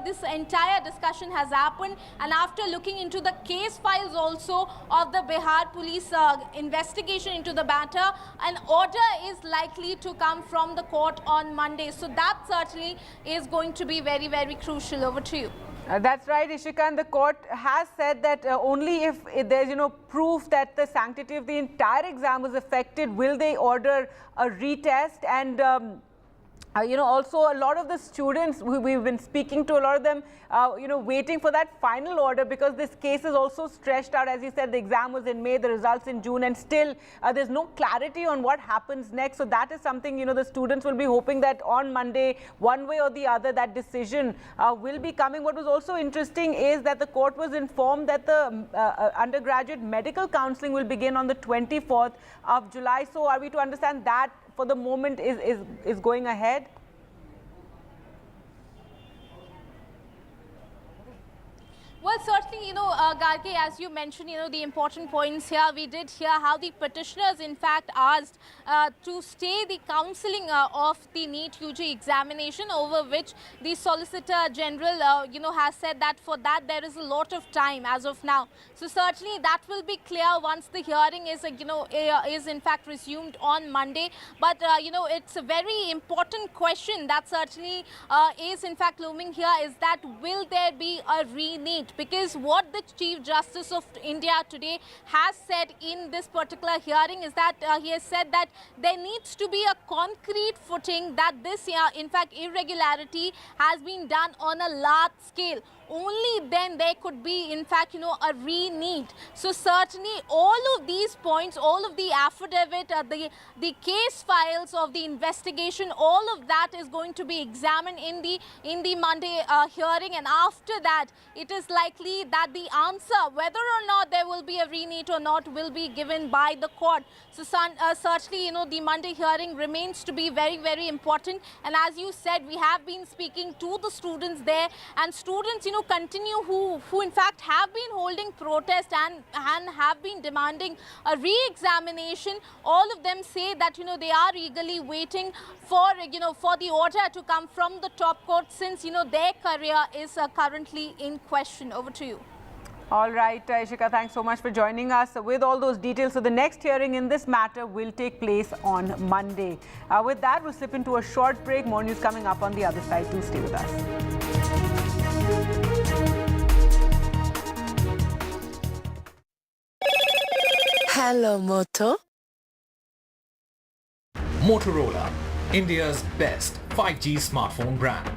this entire discussion has happened, and after looking into the case files also of the Bihar police investigation into the matter, an order is likely to come from the court on Monday. So that certainly is going to be very, very crucial. Over to you. That's right, Ishika, and the court has said that only if there's, proof that the sanctity of the entire exam was affected, will they order a retest. And also a lot of the students we've been speaking to, a lot of them, waiting for that final order, because this case is also stretched out. As you said, the exam was in May, the results in June, and still there's no clarity on what happens next. So that is something, the students will be hoping that on Monday, one way or the other, that decision will be coming. What was also interesting is that the court was informed that the undergraduate medical counselling will begin on the 24th of July. So are we to understand that for the moment is going ahead? Well, certainly, Gargi, as you mentioned, the important points here, we did hear how the petitioners, in fact, asked to stay the counselling of the NEET UG examination, over which the Solicitor General, has said that for that there is a lot of time as of now. So certainly that will be clear once the hearing is, is in fact resumed on Monday. But, it's a very important question that certainly is in fact looming here, is that will there be a re-NEET? Because what the Chief Justice of India today has said in this particular hearing is that he has said that there needs to be a concrete footing that this, in fact, irregularity has been done on a large scale. Only then there could be, in fact, a re-NEET. So certainly all of these points, all of the affidavit, the case files of the investigation, all of that is going to be examined in the Monday hearing, and after that it is likely that the answer whether or not there will be a re-NEET or not will be given by the court. So certainly, the Monday hearing remains to be very, very important. And as you said, we have been speaking to the students there, and students, continue who in fact have been holding protest and have been demanding a re-examination. All of them say that, they are eagerly waiting for, for the order to come from the top court, since, their career is currently in question. Over to you. All right, Ishika, thanks so much for joining us with all those details. So the next hearing in this matter will take place on Monday. With that, we'll slip into a short break. More news coming up on the other side. Do stay with us. Hello, Moto. Motorola, India's best 5G smartphone brand.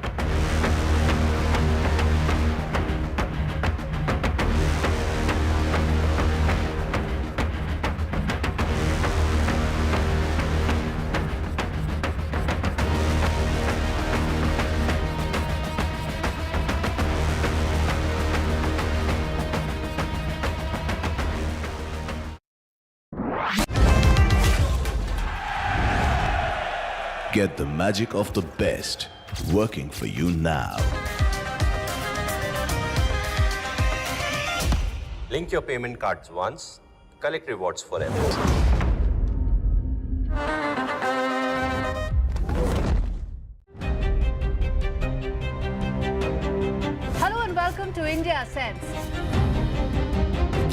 Get the magic of the best working for you now. Link your payment cards once, collect rewards forever. Hello and welcome to India Sense,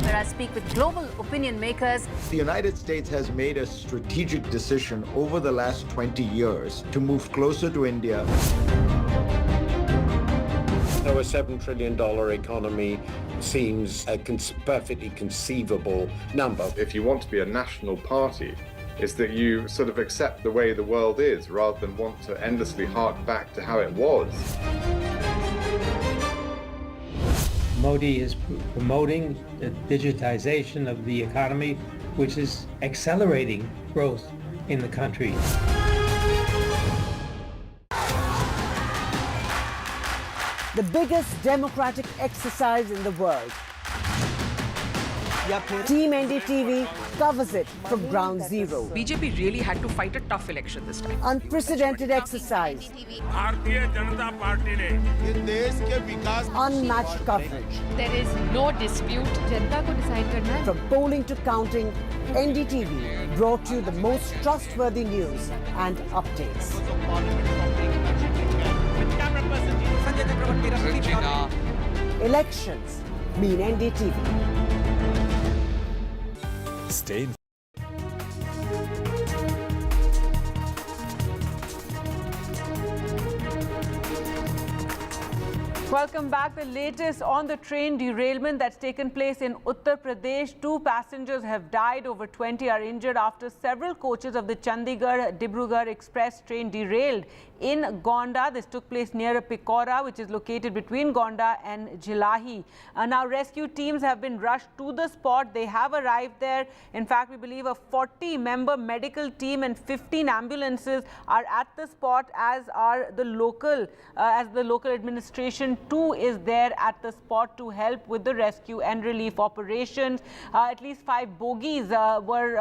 where I speak with global opinion makers. The United States has made a strategic decision over the last 20 years to move closer to India. So a $7 trillion economy seems a perfectly conceivable number. If you want to be a national party, it's that you sort of accept the way the world is rather than want to endlessly hark back to how it was. Modi is promoting the digitization of the economy, which is accelerating growth in the country. The biggest democratic exercise in the world. Team NDTV covers it from ground zero. BJP really had to fight a tough election this time. Unprecedented exercise. Unmatched coverage. There is no dispute. जनता को decide करना है. From polling to counting, NDTV brought you the most trustworthy news and updates. Elections mean NDTV. Stay in. Welcome back. The latest on the train derailment that's taken place in Uttar Pradesh. 2 passengers have died, over 20 are injured after several coaches of the Chandigarh-Dibrugarh Express train derailed in Gonda. This took place near Kawar, which is located between Gonda and Jilahi. Now rescue teams have been rushed to the spot. They have arrived there. In fact, we believe a 40-member medical team and 15 ambulances are at the spot, as are the local administration too is there at the spot to help with the rescue and relief operations. At least 5 bogies were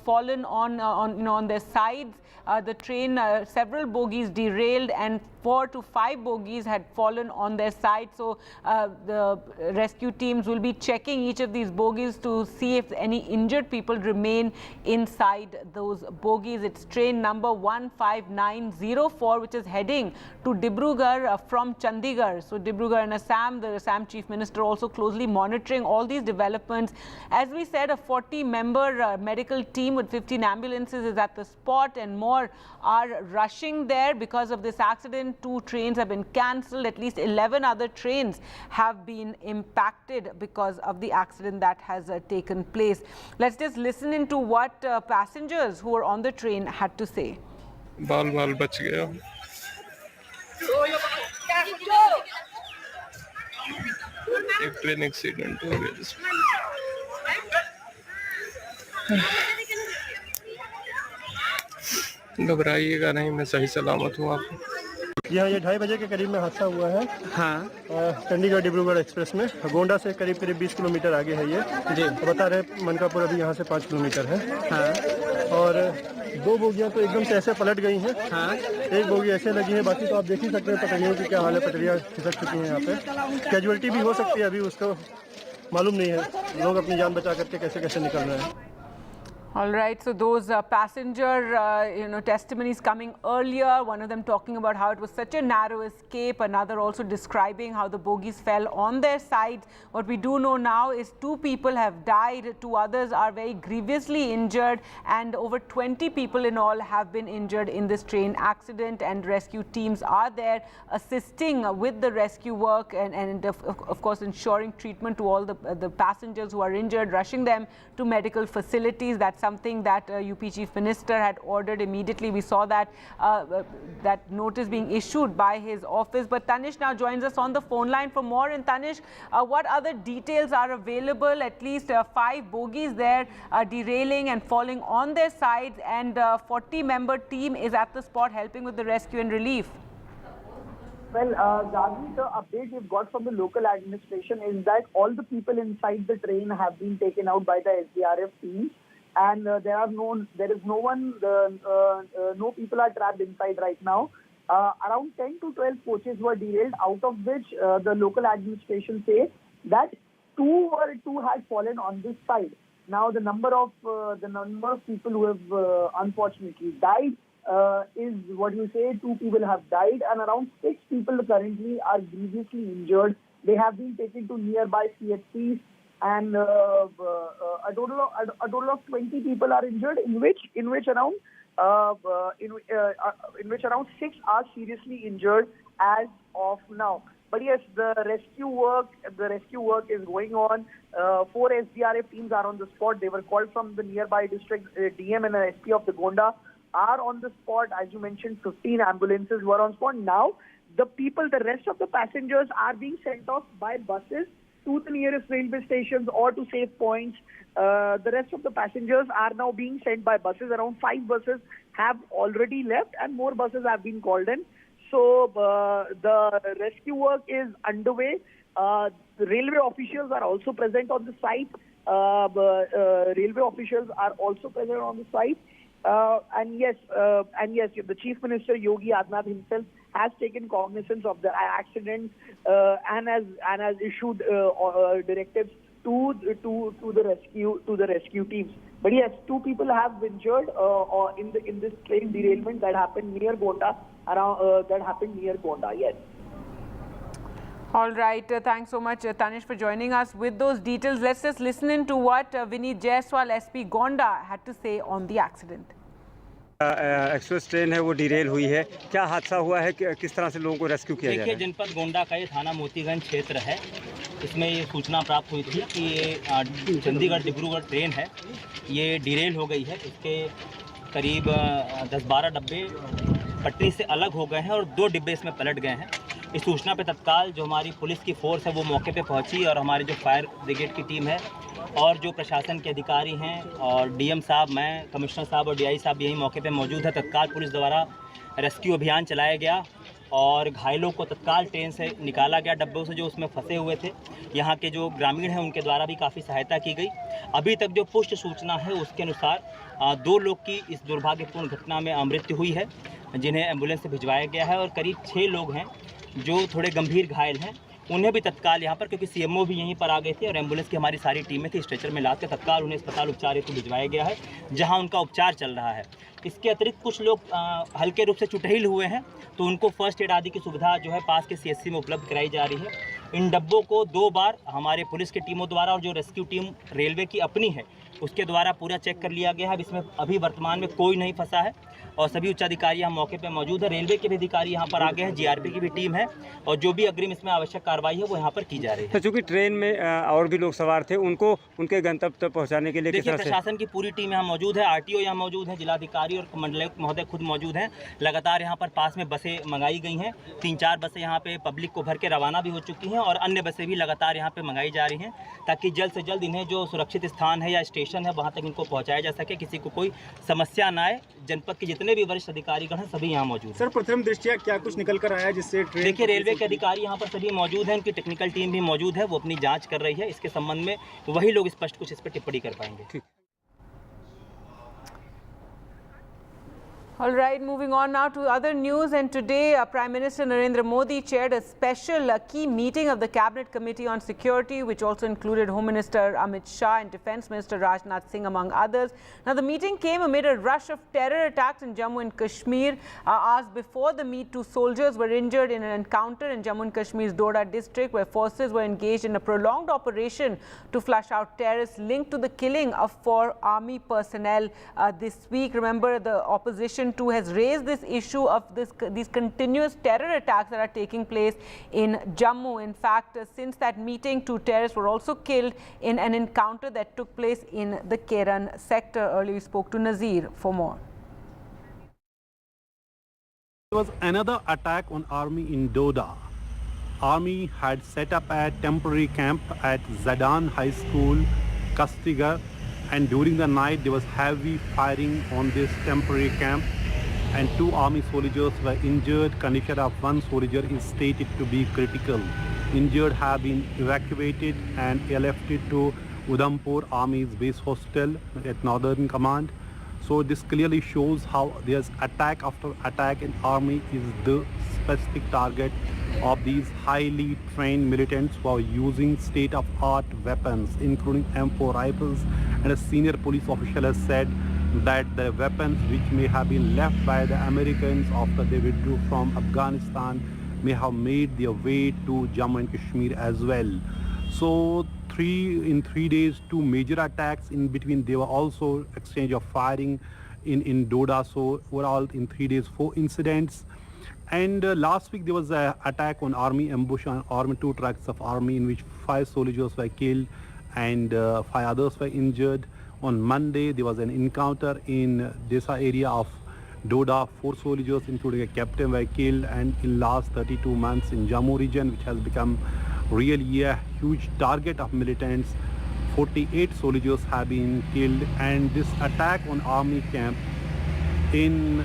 fallen on their sides. The train, several bogies derailed, and 4 to 5 bogies had fallen on their side. So the rescue teams will be checking each of these bogies to see if any injured people remain inside those bogies. It's train number 15904, which is heading to Dibrugarh from Chandigarh. So Dibrugarh and Assam, the Assam Chief Minister also closely monitoring all these developments. As we said, a 40-member medical team with 15 ambulances is at the spot, and more are rushing there because of this accident. 2 trains have been cancelled. At least 11 other trains have been impacted because of the accident that has taken place. Let's just listen into what passengers who were on the train had to say. बाल बच गया एक train accident हो गया जिसमें घबराइएगा नहीं, मैं सही सलामत हूँ। आप यहाँ ये 2:30 बजे के करीब में हादसा हुआ है। हाँ। चंडीगढ़ डिब्रूगढ़ एक्सप्रेस में गोंडा से करीब 20 किलोमीटर आगे है ये। जी। तो बता रहे मनकापुर अभी यहाँ से 5 किलोमीटर है। हाँ। और 2 बोगियाँ तो एकदम से ऐसे पलट गई हैं। हाँ। 1 बोगी ऐसे लगी है, बाकी तो आप देख ही सकते हैं पटरियों की क्या हाल है। पटरियाँ खिसक चुकी हैं यहाँ पे। कैजुअलिटी भी हो सकती है, अभी उसको मालूम नहीं है लोग अपनी जान बचा करके कैसे कैसे निकल रहे हैं। All right, so those passenger testimonies coming earlier, one of them talking about how it was such a narrow escape, another also describing how the bogies fell on their sides. What we do know now is 2 people have died, 2 others are very grievously injured, and over 20 people in all have been injured in this train accident, and rescue teams are there assisting with the rescue work and of course ensuring treatment to all the passengers who are injured, rushing them to medical facilities. That's something that UP Chief Minister had ordered immediately. We saw that that notice being issued by his office. But Tanish now joins us on the phone line for more. And Tanish, what other details are available? At least 5 bogies there derailing and falling on their sides, and 40-member team is at the spot helping with the rescue and relief. Well, Gazi, the update we've got from the local administration is that all the people inside the train have been taken out by the SDRF team. And no people are trapped inside right now. Around 10 to 12 coaches were derailed, out of which the local administration say that 2 had fallen on this side. Now the number of people who have unfortunately died is what you say. 2 people have died, and around 6 people currently are grievously injured. They have been taken to nearby CHCs. And a total of 20 people are injured, in which around 6 are seriously injured as of now. But yes, the rescue work is going on. 4 SDRF teams are on the spot. They were called from the nearby district. DM and SP of the Gonda are on the spot. As you mentioned, 15 ambulances were on spot. Now, the rest of the passengers are being sent off by buses to the nearest railway stations or to safe points. The rest of the passengers are now being sent by buses. Around 5 buses have already left, and more buses have been called in. So the rescue work is underway. Railway officials are also present on the site. Railway officials are also present on the site. And yes, the Chief Minister Yogi Adityanath himself has taken cognizance of the accident and has issued directives to the rescue teams. But yes, 2 people have been injured in this train derailment that happened near Gonda. Yes. All right. Thanks so much, Tanish, for joining us with those details. Let's just listen in to what Vineet Jaiswal, SP Gonda, had to say on the accident. Express train है वो Daryl हुई है, क्या हादसा हुआ है, किस तरह से लोगों को रेस्क्यू किया जा रहा है? देखिए, जनपद गोंडा का ये थाना मोतीगंज क्षेत्र है। इसमें ये सूचना प्राप्त हुई थी कि ये चंडीगढ़ डिब्रूगढ़ ट्रेन है, ये डिरेल हो गई है। इसके करीब 10-12 डब्बे पटरी से अलग हो गए हैं और 2 डिब्बे इसमें पलट गए हैं। इस सूचना पे तत्काल जो हमारी पुलिस की फोर्स है वो मौके पे पहुंची और हमारी जो फायर ब्रिगेड की टीम है और जो प्रशासन के अधिकारी हैं और डीएम साहब, मैं, कमिश्नर साहब और डीआई साहब यही मौके पे मौजूद है। तत्काल पुलिस द्वारा रेस्क्यू अभियान चलाया गया और घायलों को तत्काल ट्रेन से निकाला गया, डब्बों से जो उसमें फंसे हुए थे। यहाँ के जो ग्रामीण हैं उनके द्वारा भी काफ़ी सहायता की गई। अभी तक जो पुष्ट सूचना है उसके अनुसार 2 लोग की इस दुर्भाग्यपूर्ण घटना में मृत्यु हुई है, जिन्हें एम्बुलेंस से भिजवाया गया है और करीब 6 लोग हैं जो थोड़े गंभीर घायल हैं, उन्हें भी तत्काल यहाँ पर, क्योंकि सीएमओ भी यहीं पर आ गए थे और एम्बुलेंस की हमारी सारी टीमें थी, स्ट्रेचर में लाकर तत्काल उन्हें अस्पताल उपचार हेतु भिजवाया गया है, जहाँ उनका उपचार चल रहा है। इसके अतिरिक्त कुछ लोग हल्के रूप से चुटहिल हुए हैं, तो उनको फर्स्ट एड आदि की सुविधा जो है पास के सीएससी में उपलब्ध कराई जा रही है। इन डब्बों को 2 बार हमारे पुलिस की टीमों द्वारा और जो रेस्क्यू टीम रेलवे की अपनी है उसके द्वारा पूरा चेक कर लिया गया है। अब इसमें अभी वर्तमान में कोई नहीं फंसा है और सभी उच्चाधिकारी यहाँ मौके पर मौजूद है। रेलवे के भी अधिकारी यहाँ पर आ गए हैं, जीआरपी की भी टीम है और जो भी अग्रिम इसमें आवश्यक कार्रवाई है वो यहाँ पर की जा रही है। तो चूँकि ट्रेन में और भी लोग सवार थे, उनको उनके गंतव्य तक पहुँचाने के लिए देखिए, प्रशासन की पूरी टीम यहाँ मौजूद है, आरटीओ यहाँ मौजूद है, जिलाधिकारी और मंडलायुक्त महोदय खुद मौजूद हैं। लगातार यहाँ पर पास में बसें मंगाई गई हैं, 3-4 बसें यहाँ पे पब्लिक को भर के रवाना भी हो चुकी हैं और अन्य बसें भी लगातार यहाँ पे मंगाई जा रही हैं, ताकि जल्द से जल्द इन्हें जो सुरक्षित स्थान है या स्टेशन है वहाँ तक इनको पहुँचाया जा सके, किसी को कोई समस्या ना आए। जनपद के जितने भी वरिष्ठ अधिकारीगण हैं सभी यहाँ मौजूद हैं। सर, प्रथम दृष्टया क्या कुछ निकल कर आया जिससे ट्रेन? देखिए, रेलवे के अधिकारी यहाँ पर सभी मौजूद हैं, उनकी टेक्निकल टीम भी मौजूद है, वो अपनी जांच कर रही है। इसके संबंध में वही लोग स्पष्ट कुछ इस पर टिप्पणी कर पाएंगे। ठीक। All right, moving on now to other news, and today Prime Minister Narendra Modi chaired a special key meeting of the Cabinet Committee on Security, which also included Home Minister Amit Shah and Defence Minister Rajnath Singh, among others. Now, the meeting came amid a rush of terror attacks in Jammu and Kashmir. Hours before the meet, 2 soldiers were injured in an encounter in Jammu and Kashmir's Doda district, where forces were engaged in a prolonged operation to flush out terrorists linked to the killing of 4 army personnel this week. Remember, the opposition too has raised this issue of these continuous terror attacks that are taking place in Jammu. In fact, since that meeting, 2 terrorists were also killed in an encounter that took place in the Keran sector. Earlier we spoke to Nazir for more. There was another attack on army in Doda. Army had set up a temporary camp at Zadan High School, Kastigar, and during the night there was heavy firing on this temporary camp and 2 army soldiers were injured. Condition of 1 soldier is stated to be critical. Injured have been evacuated and airlifted to Udhampur Army's base hostel at Northern Command. So this clearly shows how there's attack after attack, and army is the specific target of these highly trained militants who are using state-of-art weapons, including M4 rifles. And a senior police official has said that the weapons which may have been left by the Americans after they withdrew from Afghanistan may have made their way to Jammu and Kashmir as well. So in 3 days, 2 major attacks. In between, there were also exchange of firing in Doda. So overall, in 3 days, 4 incidents. And last week, there was an attack on army ambush on army 2 tracks of army, in which 5 soldiers were killed and 5 others were injured. On Monday, there was an encounter in Desa area of Doda. 4 soldiers, including a captain, were killed. And in last 32 months in Jammu region, which has become really a huge target of militants, 48 soldiers have been killed. And this attack on army camp in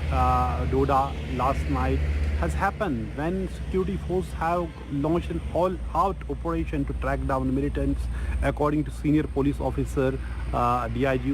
Doda last night has happened when security forces have launched an all-out operation to track down militants. According to senior police officer DIG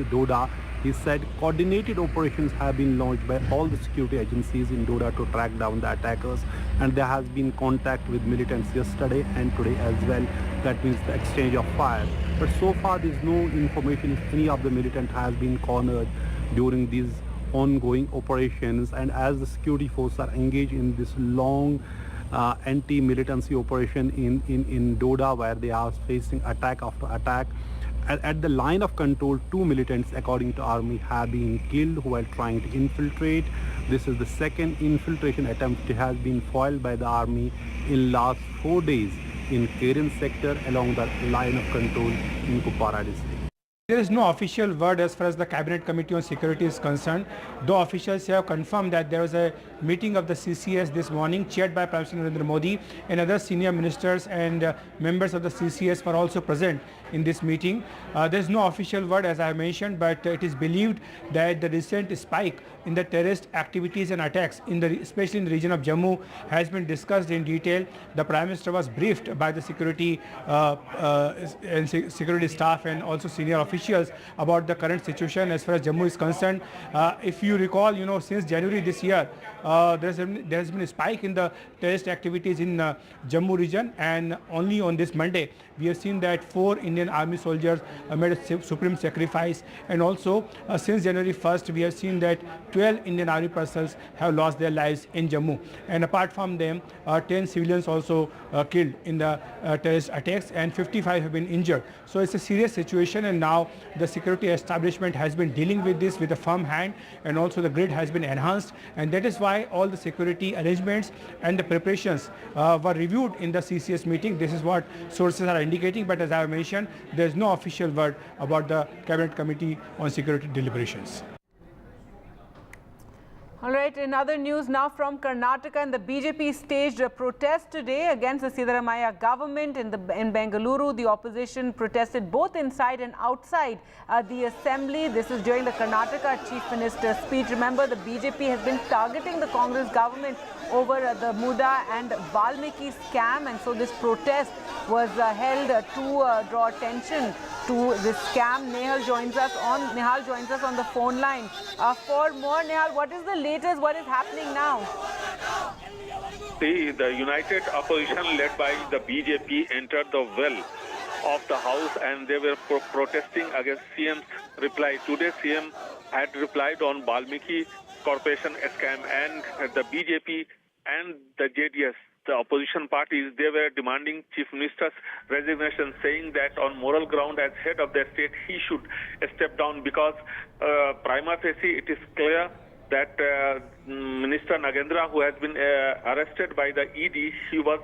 Doda, he said coordinated operations have been launched by all the security agencies in Doda to track down the attackers, and there has been contact with militants yesterday and today as well. That means the exchange of fire. But so far there is no information if any of the militant has been cornered during these ongoing operations. And as the security forces are engaged in this long anti-militancy operation in Doda, where they are facing attack after attack, at the line of control, 2 militants, according to army, have been killed while trying to infiltrate. This is the second infiltration attempt that has been foiled by the army in last 4 days in Keren sector along the line of control in Kupwara district. There is no official word as far as the Cabinet Committee on Security is concerned, though officials have confirmed that there was a meeting of the CCS this morning chaired by Prime Minister Narendra Modi, and other senior ministers and members of the CCS were also present in this meeting. There is no official word, as I have mentioned, but it is believed that the recent spike in the terrorist activities and attacks, especially in the region of Jammu, has been discussed in detail. The Prime Minister was briefed by the security security staff and also senior officials about the current situation as far as Jammu is concerned. If you recall, since January this year, there has been a spike in the terrorist activities in Jammu region, and only on this Monday we have seen that 4 Indian Army soldiers made a supreme sacrifice, and also since January 1st we have seen that 12 Indian Army personnel have lost their lives in Jammu, and apart from them 10 civilians also killed in the terrorist attacks, and 55 have been injured. So it's a serious situation, and now the security establishment has been dealing with this with a firm hand, and also the grid has been enhanced, and that is why all the security arrangements and the preparations were reviewed in the CCS meeting. This is what sources are indicating, but as I have mentioned, there is no official word about the Cabinet Committee on Security deliberations. All right, in other news now from Karnataka, and the BJP staged a protest today against the Siddaramaiah government in Bengaluru. The opposition protested both inside and outside the assembly. This is during the Karnataka Chief Minister's speech. Remember, the BJP has been targeting the Congress government over the Muda and Valmiki scam, and so this protest was held to draw attention to this scam. Nehal joins us on the phone line for more. Nehal, what is the latest? What is happening now? See, the united opposition led by the BJP entered the well of the house, and they were protesting against CM's reply. Today, CM had replied on Valmiki Corporation scam, and the BJP and the JDS, the opposition parties, they were demanding Chief Minister's resignation, saying that on moral ground as head of their state, he should step down, because prima facie it is clear that Minister Nagendra, who has been arrested by the ED, he was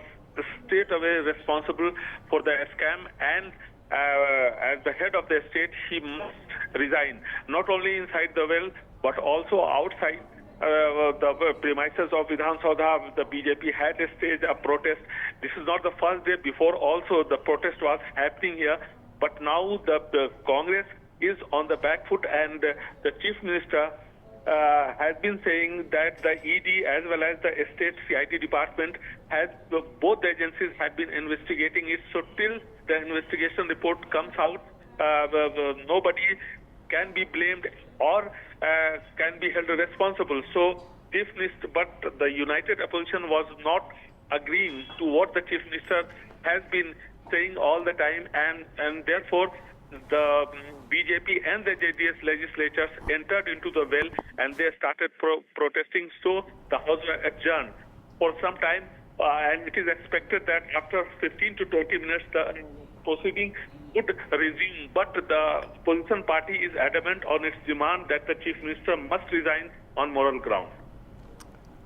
straight away responsible for the scam, and as the head of the state, he must resign, not only inside the well, but also outside the premises of Vidhan Saudha. The BJP had staged a protest. This is not the first day. Before also the protest was happening here, but now the Congress is on the back foot, and the Chief Minister has been saying that the ED as well as the state CID department both the agencies have been investigating it. So till the investigation report comes out, nobody can be blamed or can be held responsible. So Chief Minister, but the united opposition was not agreeing to what the Chief Minister has been saying all the time, and therefore the BJP and the JDS legislatures entered into the well, and they started protesting. So the House was adjourned for some time, and it is expected that after 15 to 20 minutes the proceeding would resume. But the opposition party is adamant on its demand that the Chief Minister must resign on moral ground.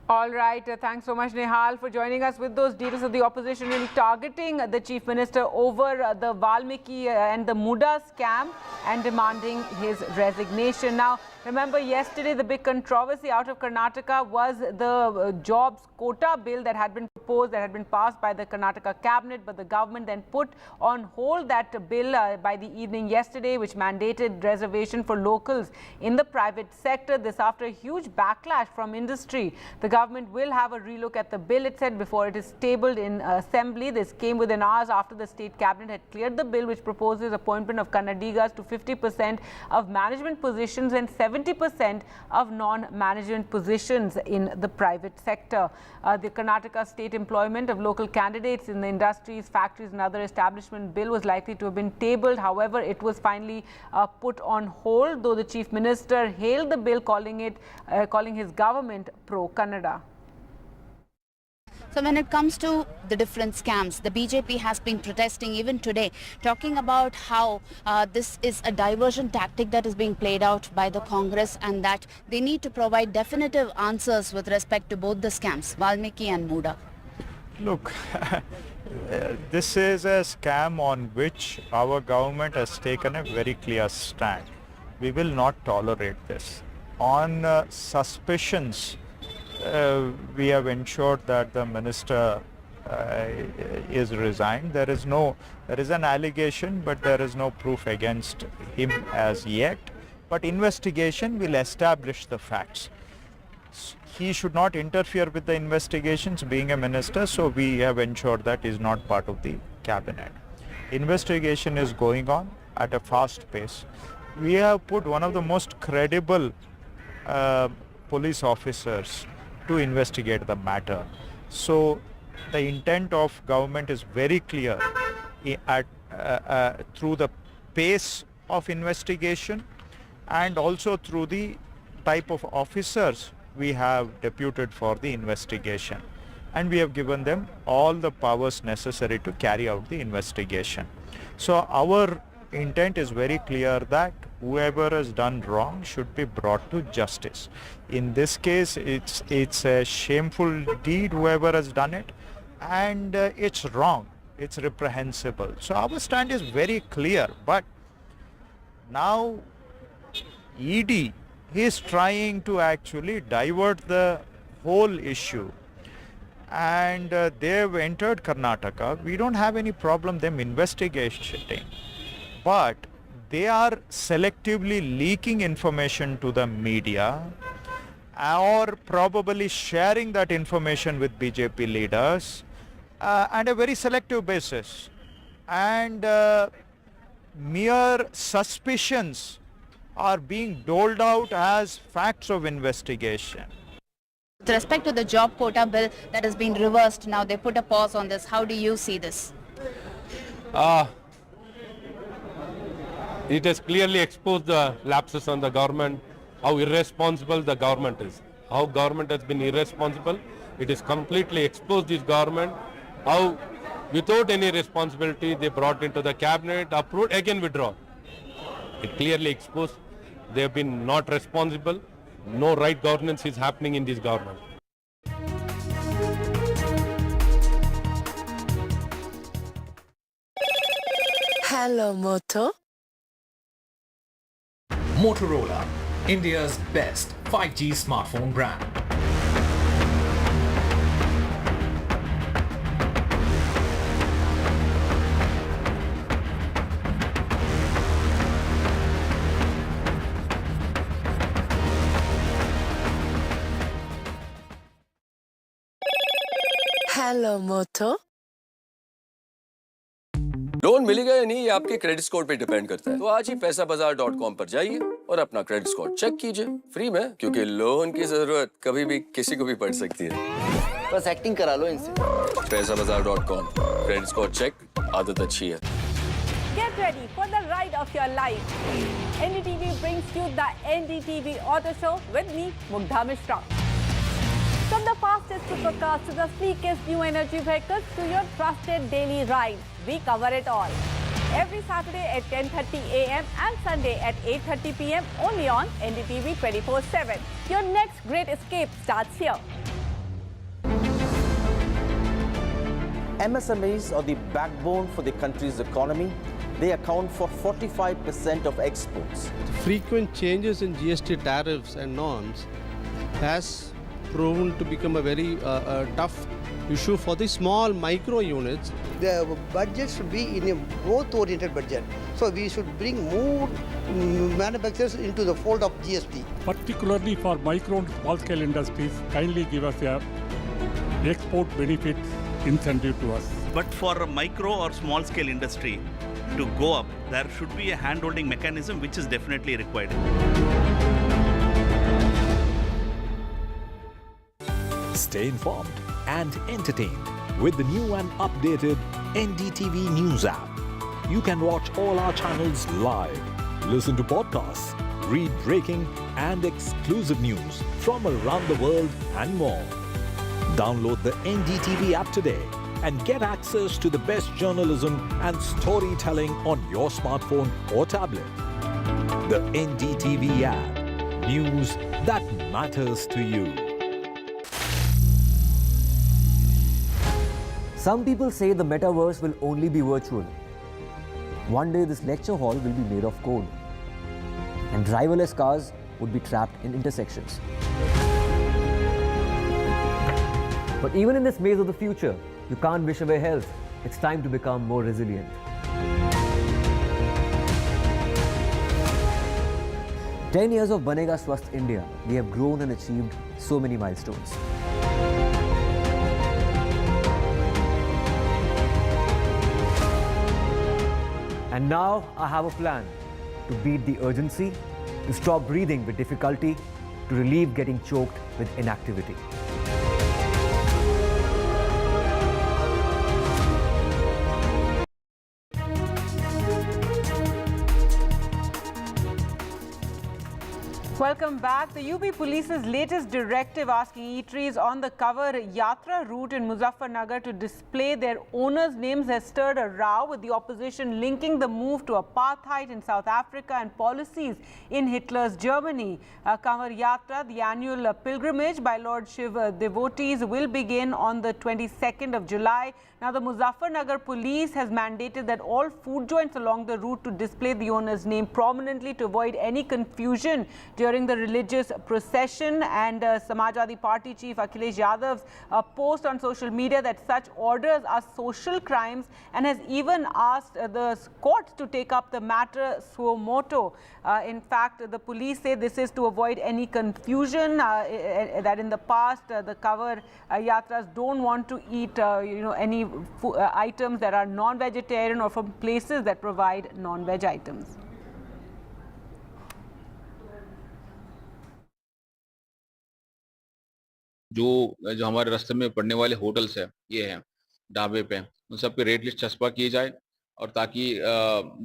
All right. Thanks so much, Nehal, for joining us with those details of the opposition really targeting the Chief Minister over the Valmiki and the Muda scam and demanding his resignation. Now, Remember, yesterday the big controversy out of Karnataka was the jobs quota bill that had been proposed, that had been passed by the Karnataka cabinet, but the government then put on hold that bill by the evening yesterday, which mandated reservation for locals in the private sector. This after a huge backlash from industry. The government will have a relook at the bill, it said, before it is tabled in assembly. This came within hours after the state cabinet had cleared the bill, which proposes appointment of Kannadigas to 50% of management positions and 70% of non-management positions in the private sector. The Karnataka state employment of local candidates in the industries, factories and other establishment bill was likely to have been tabled. However, it was finally put on hold, though the chief minister hailed the bill, calling his government pro-Kannada. So when it comes to the different scams, the BJP has been protesting even today, talking about how this is a diversion tactic that is being played out by the Congress and that they need to provide definitive answers with respect to both the scams, Valmiki and Muda. Look, this is a scam on which our government has taken a very clear stand. We will not tolerate this. On suspicions, we have ensured that the minister is resigned. There is an allegation, but there is no proof against him as yet. But investigation will establish the facts. He should not interfere with the investigations being a minister, so we have ensured that he is not part of the cabinet. Investigation is going on at a fast pace. We have put one of the most credible police officers to investigate the matter. So the intent of government is very clear through the pace of investigation and also through the type of officers we have deputed for the investigation. And we have given them all the powers necessary to carry out the investigation. So our intent is very clear that whoever has done wrong should be brought to justice. In this case, it's a shameful deed, whoever has done it, and it's wrong, it's reprehensible. So our stand is very clear, but now ED is trying to actually divert the whole issue, and they've entered Karnataka. We don't have any problem them investigating, but they are selectively leaking information to the media or probably sharing that information with BJP leaders on a very selective basis. And mere suspicions are being doled out as facts of investigation. With respect to the job quota bill that has been reversed, now they put a pause on this. How do you see this? It has clearly exposed the lapses on the government, how irresponsible the government is. How government has been irresponsible. It has completely exposed this government. How without any responsibility they brought into the cabinet, approved, again withdrawn. It clearly exposed they have been not responsible. No right governance is happening in this government. Hello, Moto. Motorola, India's best 5G smartphone brand. Hello, Moto. Loan मिलेगा या नहीं ये आपके credit score पे depend करता है। तो आज ही पैसाबाजार.com पर जाइए और अपना क्रेडिट स्कोर चेक कीजिए फ्री में, क्योंकि लोन की जरूरत कभी भी किसी को भी पड़ सकती है। बस एक्टिंग करा लो इनसे। पैसाबाजार.com, क्रेडिट स्कोर चेक, आदत अच्छी है। Get ready for the ride of your life. NDTV brings you the NDTV Auto Show with me, Mugdha Mishra. From the fastest supercars to the sleekest new energy vehicles to your trusted daily ride, we cover it all. Every Saturday at 10:30 a.m. and Sunday at 8:30 p.m. only on NDTV 24/7. Your next great escape starts here. MSMEs are the backbone for the country's economy. they account for 45% of exports. Frequent changes in GST tariffs and norms has proven to become a very tough issue for the small micro units. The budget should be in a growth-oriented budget. So we should bring more manufacturers into the fold of GST. Particularly for micro and small-scale industries, kindly give us a export benefit incentive to us. But for a micro or small-scale industry to go up, there should be a hand-holding mechanism which is definitely required. Stay informed and entertained with the new and updated NDTV News app. You can watch all our channels live, listen to podcasts, read breaking and exclusive news from around the world and more. Download the NDTV app today and get access to the best journalism and storytelling on your smartphone or tablet. The NDTV app. News that matters to you. Some people say the metaverse will only be virtual. One day this lecture hall will be made of code, and driverless cars would be trapped in intersections. But even in this maze of the future, you can't wish away health. It's time to become more resilient. "10 years of Banega Swasth India, we have grown and achieved so many milestones. And now I have a plan to beat the urgency, to stop breathing with difficulty, to relieve getting choked with inactivity." Welcome back. The UP Police's latest directive asking eateries on the Kawar Yatra route in Muzaffarnagar to display their owners' names has stirred a row, with the opposition linking the move to apartheid in South Africa and policies in Hitler's Germany. Kawar Yatra, the annual pilgrimage by Lord Shiva devotees, will begin on the 22nd of July. Now, the Muzaffarnagar police has mandated that all food joints along the route to display the owner's name prominently to avoid any confusion during the religious procession. And Samajwadi Party chief Akhilesh Yadav's post on social media that such orders are social crimes, and has even asked the courts to take up the matter suo moto. In fact, the police say this is to avoid any confusion, that in the past the Kawar Yatras don't want to eat any items that are non-vegetarian or from places that provide non-veg items. जो हमारे रास्ते में पड़ने वाले hotels है, ये हैं ढाबे पे, उन सब पे रेट लिस्ट छपा किए जाए, और ताकि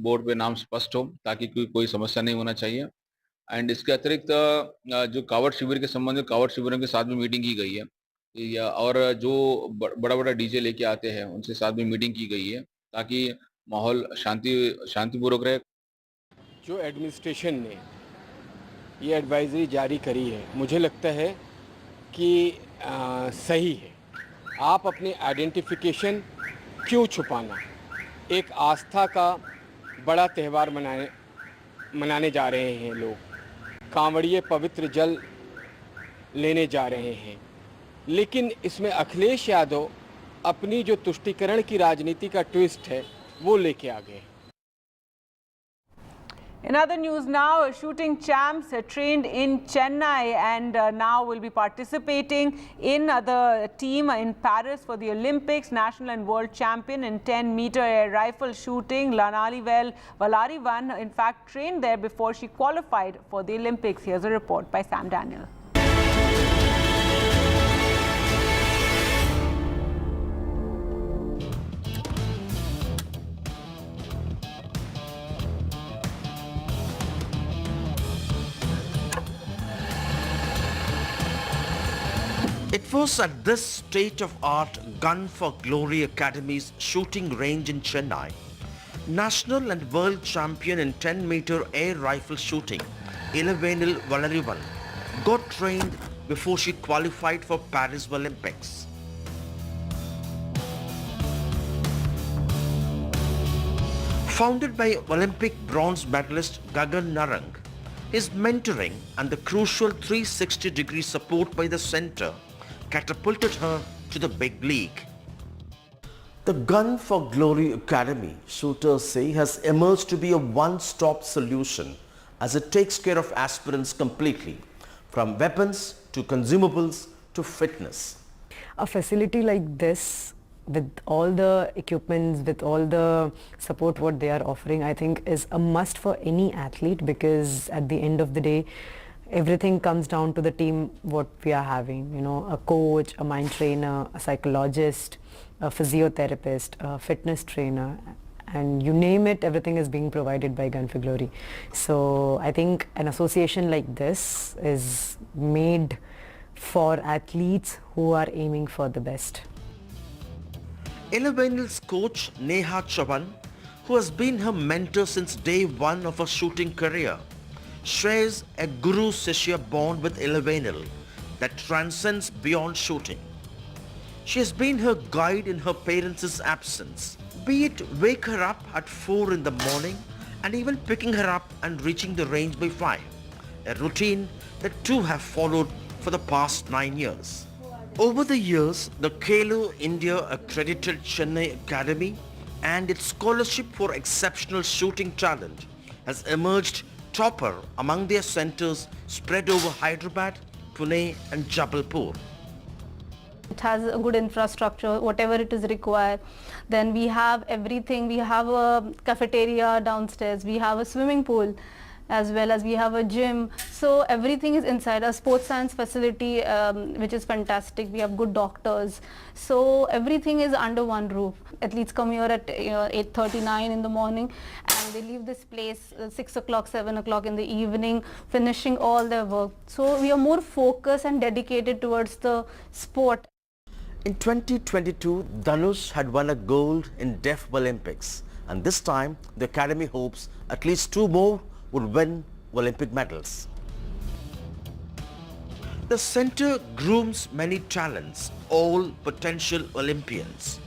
बोर्ड पे नाम स्पष्ट हो, ताकि कोई समस्या नहीं होना चाहिए। एंड इसके अतिरिक्त जो कावड़ शिविर के संबंध में कावड़ शिविरों के साथ भी मीटिंग की गई है, और जो बड़ा डीजे लेके आते हैं उनसे साथ में मीटिंग की गई है, ताकि माहौल शांतिपूर्वक रहे। जो एडमिनिस्ट्रेशन ने ये एडवाइजरी जारी करी है, मुझे लगता है कि सही है। आप अपनी आइडेंटिफिकेशन क्यों छुपाना? एक आस्था का बड़ा त्यौहार मनाने जा रहे हैं लोग, कांवड़िए पवित्र जल लेने जा रहे हैं, लेकिन इसमें अखिलेश यादव अपनी जो तुष्टीकरण की राजनीति का ट्विस्ट है वो लेके आ गए। In other news now, shooting champs trained in Chennai and now will be participating in the team in Paris for the Olympics. National and world champion in 10-meter air rifle shooting, Lanalivel Valarivan, in fact, trained there before she qualified for the Olympics. Here's a report by Sam Daniel. It was at this state-of-art Gun for Glory Academy's shooting range in Chennai. National and world champion in 10-meter air rifle shooting, Ilavenil Valarivan, got trained before she qualified for Paris Olympics. Founded by Olympic bronze medalist Gagan Narang, his mentoring and the crucial 360-degree support by the centre catapulted her to the big league. The Gun for Glory Academy, shooters say, has emerged to be a one-stop solution as it takes care of aspirants completely, from weapons to consumables to fitness. A facility like this, with all the equipments, with all the support what they are offering, I think is a must for any athlete, because at the end of the day, everything comes down to the team what we are having. You know, a coach, a mind trainer, a psychologist, a physiotherapist, a fitness trainer, and you name it, everything is being provided by Gun for Glory. So I think an association like this is made for athletes who are aiming for the best. Elevenil's coach Neha Chavan, who has been her mentor since day one of her shooting career, shares a guru-shishya bond with Elevenil that transcends beyond shooting. She has been her guide in her parents' absence, be it wake her up at 4 in the morning and even picking her up and reaching the range by 5, a routine that two have followed for the past 9 years. Over the years, the Khelo India accredited Chennai Academy and its scholarship for exceptional shooting talent has emerged topper among their centers spread over Hyderabad, Pune and Jabalpur. It has a good infrastructure, whatever it is required. Then we have everything. We have a cafeteria downstairs. We have a swimming pool, as well as we have a gym. So everything is inside. A sports science facility, which is fantastic. We have good doctors. So everything is under one roof. Athletes come here at 8:39 in the morning and they leave this place 6 o'clock, 7 o'clock in the evening, finishing all their work. So we are more focused and dedicated towards the sport. In 2022, Dhanush had won a gold in Deaf Olympics, and this time the academy hopes at least 2 more would win Olympic medals. The centre grooms many talents, all potential Olympians.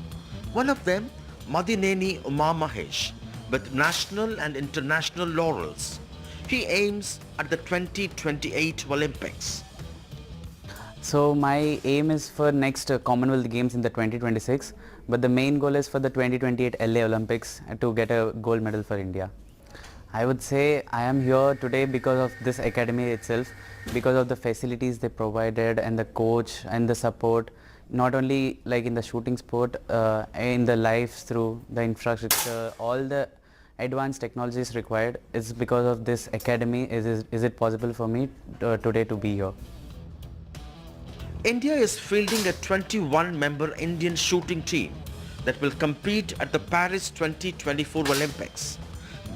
One of them, Madineni Uma Mahesh, with national and international laurels. He aims at the 2028 Olympics. So my aim is for next Commonwealth Games in the 2026, but the main goal is for the 2028 LA Olympics to get a gold medal for India. I would say I am here today because of this academy itself, because of the facilities they provided and the coach and the support, not only like in the shooting sport, in the lives through the infrastructure, all the advanced technologies required. It's because of this academy is it possible for me today to be here. India is fielding a 21-member Indian shooting team that will compete at the Paris 2024 Olympics.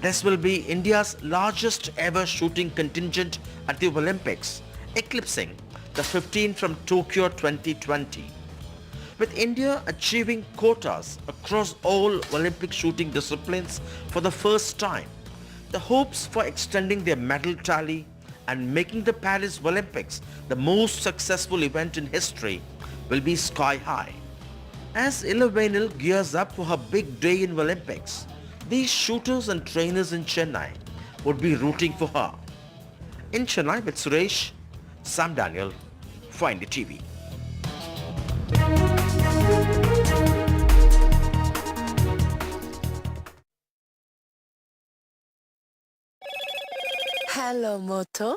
This will be India's largest ever shooting contingent at the Olympics, eclipsing the 15 from Tokyo 2020. With India achieving quotas across all Olympic shooting disciplines for the first time, the hopes for extending their medal tally and making the Paris Olympics the most successful event in history will be sky high. As Elevenil gears up for her big day in Olympics, these shooters and trainers in Chennai would be rooting for her. In Chennai with Suresh, Sam Daniel, for NDTV. Hello, Moto.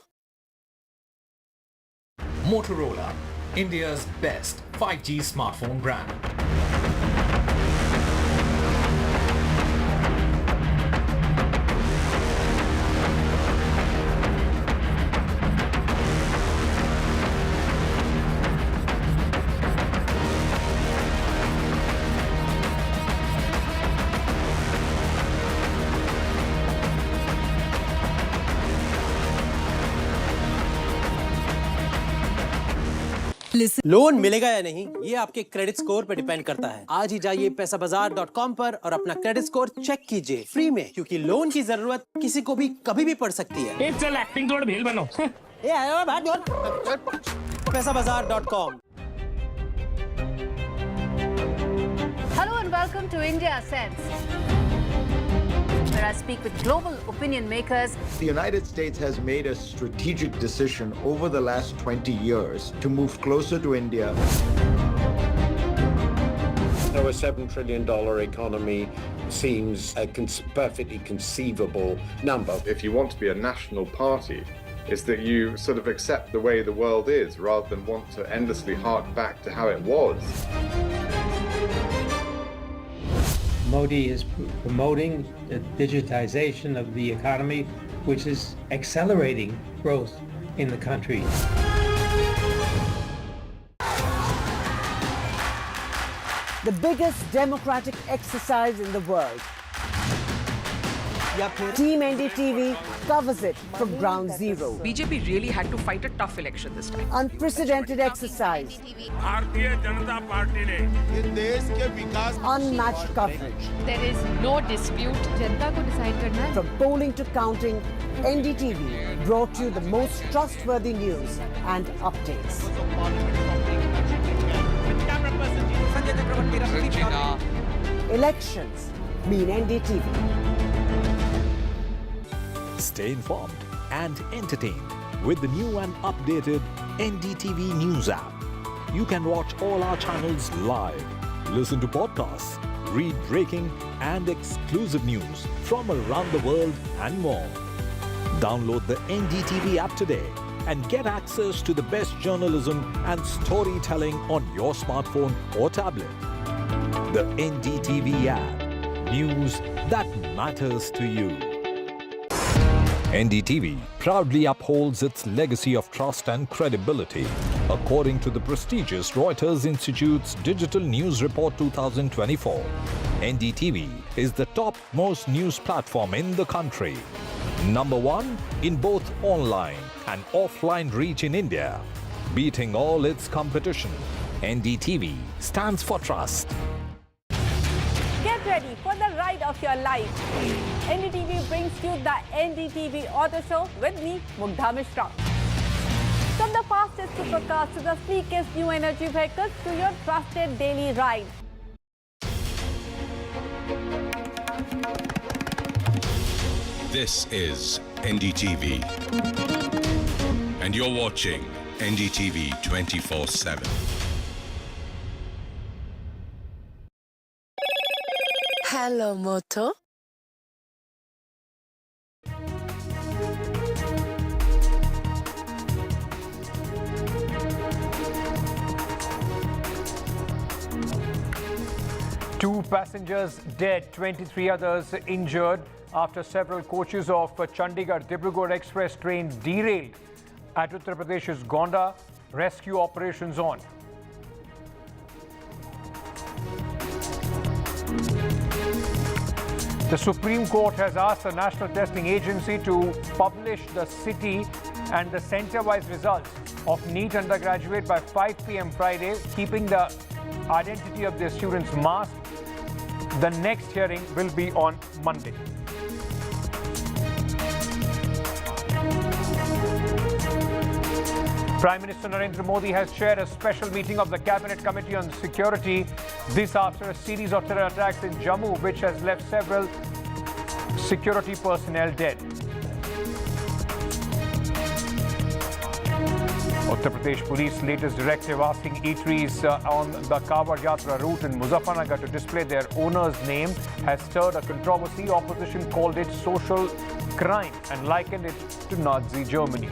Motorola, India's best 5G smartphone brand. Loan मिलेगा या नहीं ये आपके credit score पर depend करता है। आज ही जाइए पैसाबाजार.com पर और अपना क्रेडिट स्कोर चेक कीजिए फ्री में, क्योंकि लोन की जरूरत किसी को भी कभी भी पड़ सकती है। चल एक्टिंग थोड़ा भेल बनो। ये आयो बात जोर। पैसाबाजार.com। Hello and welcome to India Sense. where I speak with global opinion makers. The United States has made a strategic decision over the last 20 years to move closer to India. So a $7 trillion economy seems a perfectly conceivable number. If you want to be a national party, is that you sort of accept the way the world is rather than want to endlessly hark back to how it was. Modi is promoting the digitization of the economy, which is accelerating growth in the country. The biggest democratic exercise in the world. Team NDTV covers it from ground zero. BJP really had to fight a tough election this time. Unprecedented exercise. Unmatched coverage. There is no dispute. जनता को decide करना है. From polling to counting, NDTV brought you the most trustworthy news and updates. Elections mean NDTV. Stay informed and entertained with the new and updated NDTV News app. You can watch all our channels live, listen to podcasts, read breaking and exclusive news from around the world and more. Download the NDTV app today and get access to the best journalism and storytelling on your smartphone or tablet. The NDTV app. News that matters to you. NDTV proudly upholds its legacy of trust and credibility. According to the prestigious Reuters Institute's Digital News Report 2024, NDTV is the topmost news platform in the country. Number one in both online and offline reach in India. Beating all its competition, NDTV stands for trust. Get ready for the ride of your life. NDTV brings you the NDTV Auto Show with me, Mugdha Mishra. From the fastest supercars to the sleekest new energy vehicles to your trusted daily ride. This is NDTV. And you're watching NDTV 24/7. Hello, Moto. Two passengers dead, 23 others injured after several coaches of Chandigarh-Dibrugarh Express train derailed at Uttar Pradesh's Gonda. Rescue operations on. The Supreme Court has asked the National Testing Agency to publish the city and the centre-wise results of NEET undergraduate by 5 p.m. Friday, keeping the identity of their students masked. The next hearing will be on Monday. Prime Minister Narendra Modi has chaired a special meeting of the Cabinet Committee on Security. This after a series of terror attacks in Jammu, which has left several security personnel dead. Uttar Pradesh Police latest directive asking eateries on the Kawar Yatra route in Muzaffarnagar to display their owner's name has stirred a controversy. Opposition called it social crime and likened it to Nazi Germany.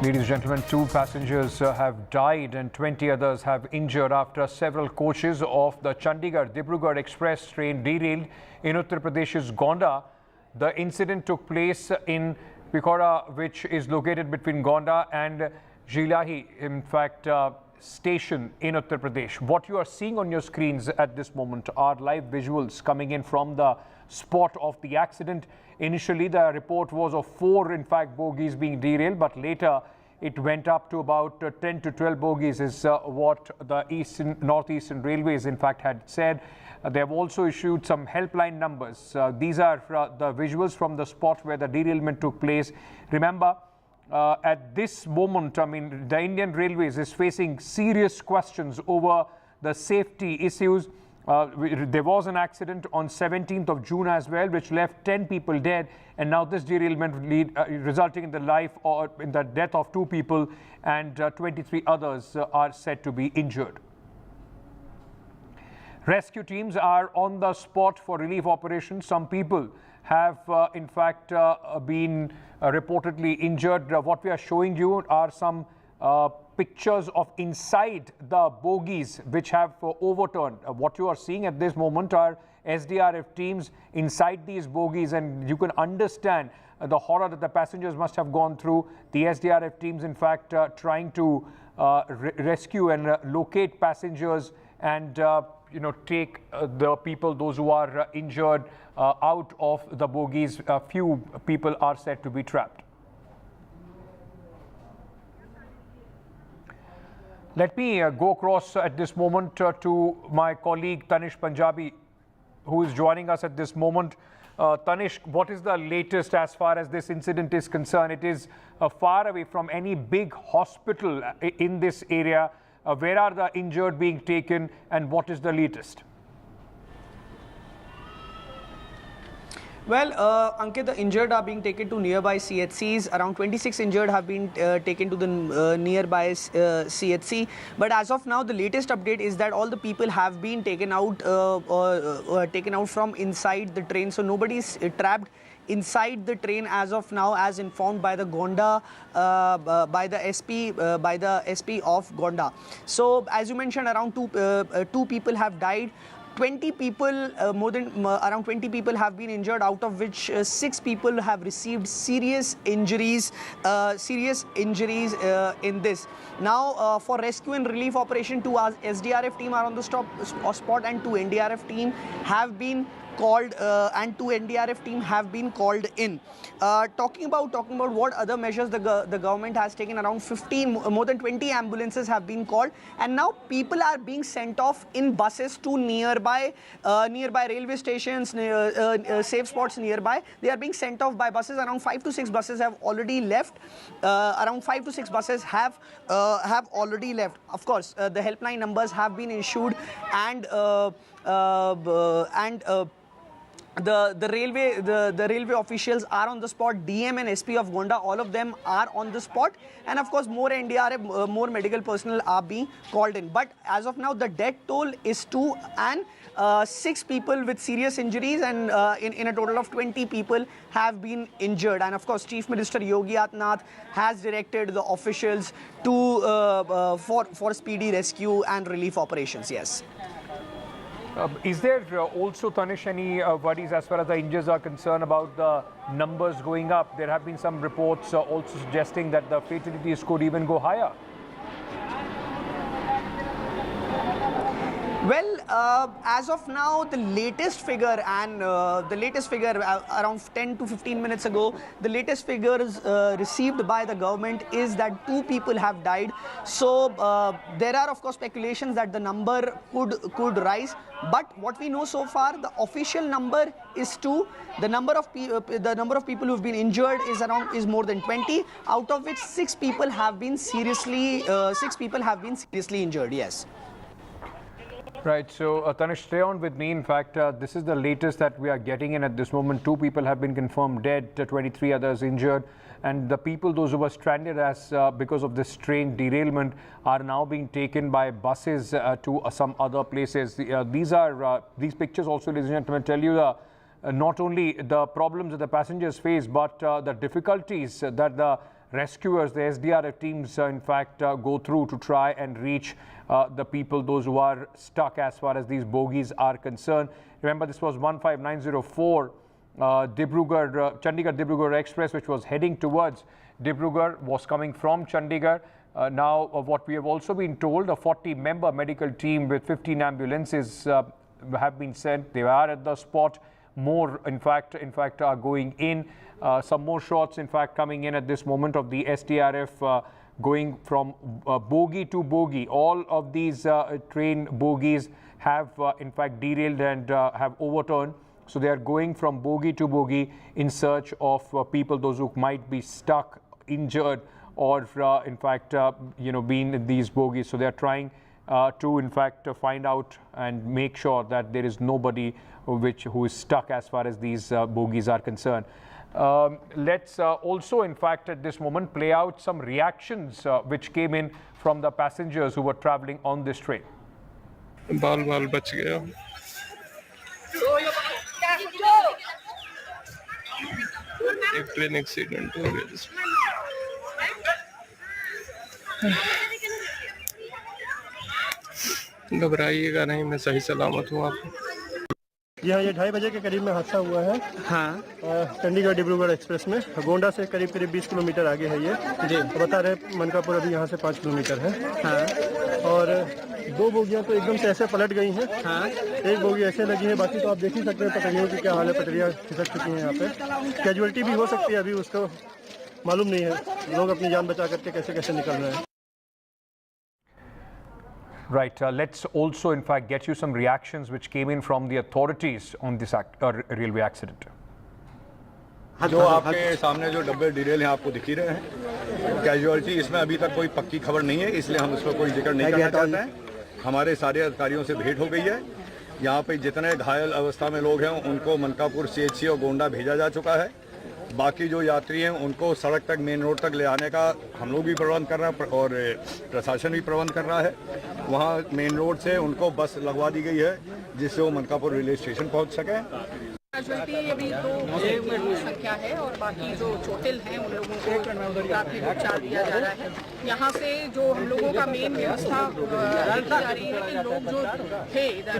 Ladies and gentlemen, 2 passengers have died and 20 others have injured after several coaches of the Chandigarh-Dibrugarh Express train derailed in Uttar Pradesh's Gonda. The incident took place in Quota, which is located between Gonda and Jilahi, in fact, station in Uttar Pradesh. What you are seeing on your screens at this moment are live visuals coming in from the spot of the accident. Initially, the report was of 4, in fact, bogies being derailed, but later it went up to about 10 to 12 bogies is what the Northeastern Railways, in fact, had said. They have also issued some helpline numbers. These are the visuals from the spot where the derailment took place. Remember, at this moment, I mean, the Indian Railways is facing serious questions over the safety issues. There was an accident on 17th of June as well, which left 10 people dead, and now this derailment resulting in the life or in the death of 2 people, and 23 others are said to be injured. Rescue teams are on the spot for relief operations. Some people have in fact been reportedly injured. What we are showing you are some pictures of inside the bogies which have overturned. What you are seeing at this moment are SDRF teams inside these bogies, and you can understand the horror that the passengers must have gone through. The SDRF teams in fact trying to rescue and locate passengers and take the people, those who are injured, out of the bogies. A few people are said to be trapped. Let me go across at this moment to my colleague Tanish Punjabi, who is joining us at this moment. Tanish, what is the latest as far as this incident is concerned? It is far away from any big hospital in this area. Where are the injured being taken, and what is the latest? Well, Ankit, the injured are being taken to nearby CHCs. Around 26 injured have been taken to the nearby CHC. But as of now, the latest update is that all the people have been taken out from inside the train. So nobody is trapped inside the train as of now, as informed by the Gonda, by the SP of Gonda. So as you mentioned, around two people have died. 20 people, around 20 people have been injured, out of which 6 people have received serious injuries in this. Now, for rescue and relief operation, 2 SDRF team are on the spot and 2 NDRF team have been called and 2 NDRF team have been called in. Talking about what other measures the government has taken, around more than 20 ambulances have been called, and now people are being sent off in buses to nearby railway stations, safe spots nearby. They are being sent off by buses. Around 5 to 6 buses have already left. Around 5 to 6 buses have already left. Of course, the helpline numbers have been issued, and the railway officials are on the spot. DM and SP of Gonda, all of them are on the spot, and of course more NDRF, more medical personnel are being called in. But as of now, the death toll is 2, and 6 people with serious injuries, and in a total of 20 people have been injured. And of course, Chief Minister Yogi Adityanath has directed the officials to for speedy rescue and relief operations. Yes. Is there also, Tanish, any worries as far as the injuries are concerned about the numbers going up? There have been some reports also suggesting that the fatalities could even go higher. Well, as of now, the latest figure, and around 10 to 15 minutes ago, the latest figures received by the government is that 2 people have died. So there are of course speculations that the number could rise. But what we know so far, the official number is 2. The number of people who have been injured is more than 20, out of which 6 people have been seriously injured. Yes. Right. So, Tanish, stay on with me. In fact, this is the latest that we are getting in at this moment. 2 people have been confirmed dead, 23 others injured. And the people, those who were stranded because of this train derailment, are now being taken by buses to some other places. These pictures also, ladies and gentlemen, tell you not only the problems that the passengers face, but the difficulties that the rescuers, the SDRF teams, in fact, go through to try and reach the people, those who are stuck as far as these bogies are concerned. Remember, this was 15904 Chandigarh-Dibrugarh Express, which was heading towards Dibrugarh, was coming from Chandigarh. Now, what we have also been told, a 40-member medical team with 15 ambulances have been sent. They are at the spot. More, in fact, are going in. Some more shots, in fact, coming in at this moment of the SDRF going from bogie to bogie. All of these train bogies have, in fact, derailed and have overturned. So they are going from bogie to bogie in search of people, those who might be stuck injured or in fact been in these bogies. So they are trying to in fact find out and make sure that there is nobody who is stuck as far as these bogies are concerned. Let's also in fact at this moment play out some reactions which came in from the passengers who were traveling on this train. बाल बाल बच गया। एक train accident हो गया जिसमें घबराइएगा नहीं, मैं सही सलामत हूँ। आप यहाँ ये 2:30 बजे के करीब में हादसा हुआ है। हाँ। चंडीगढ़ डिब्रूगढ़ एक्सप्रेस में गोंडा से करीब 20 किलोमीटर आगे है ये जी। तो बता रहे मनकापुर अभी यहाँ से 5 किलोमीटर है। हाँ। और 2 बोगियाँ तो एकदम से ऐसे पलट गई हैं। हाँ। एक बोगी ऐसे लगी है, बाकी तो आप देख ही सकते हैं पटरियों की क्या हाल है, पटरियाँ खिसक चुकी हैं यहाँ पे। कैजुअलिटी भी हो सकती है, अभी उसको मालूम नहीं है लोग अपनी जान बचा करके कैसे कैसे निकल रहे हैं। Right, let's also in fact get you some reactions which came in from the authorities on this railway accident. जो आपके सामने जो डब्बे डिटेल हैं आपको दिख ही रहे हैं। कैजुअलिटी इसमें अभी तक कोई पक्की खबर नहीं है, इसलिए हम उसमें कोई जिक्र नहीं करना चाहते हैं। हमारे सारे अधिकारियों से भेंट हो गई है। यहाँ पे जितने घायल अवस्था में लोग हैं उनको मनकापुर CHC और गोंडा भेजा जा चुका है। बाकी जो यात्री हैं उनको सड़क तक, मेन रोड तक ले आने का हम लोग भी प्रबंध कर रहे हैं और प्रशासन भी प्रबंध कर रहा है। वहाँ मेन रोड से उनको बस लगवा दी गई है जिससे वो मनकापुर रेलवे स्टेशन पहुँच सकें। कैजुअलिटी अभी तो संख्या है और बाकी जो चोटिल हैं उन लोगों को प्राथमिक उपचार दिया जा रहा है। यहाँ से जो हम लोगों का मेन व्यवस्था देखी जा रही है कि लोग जो थे इधर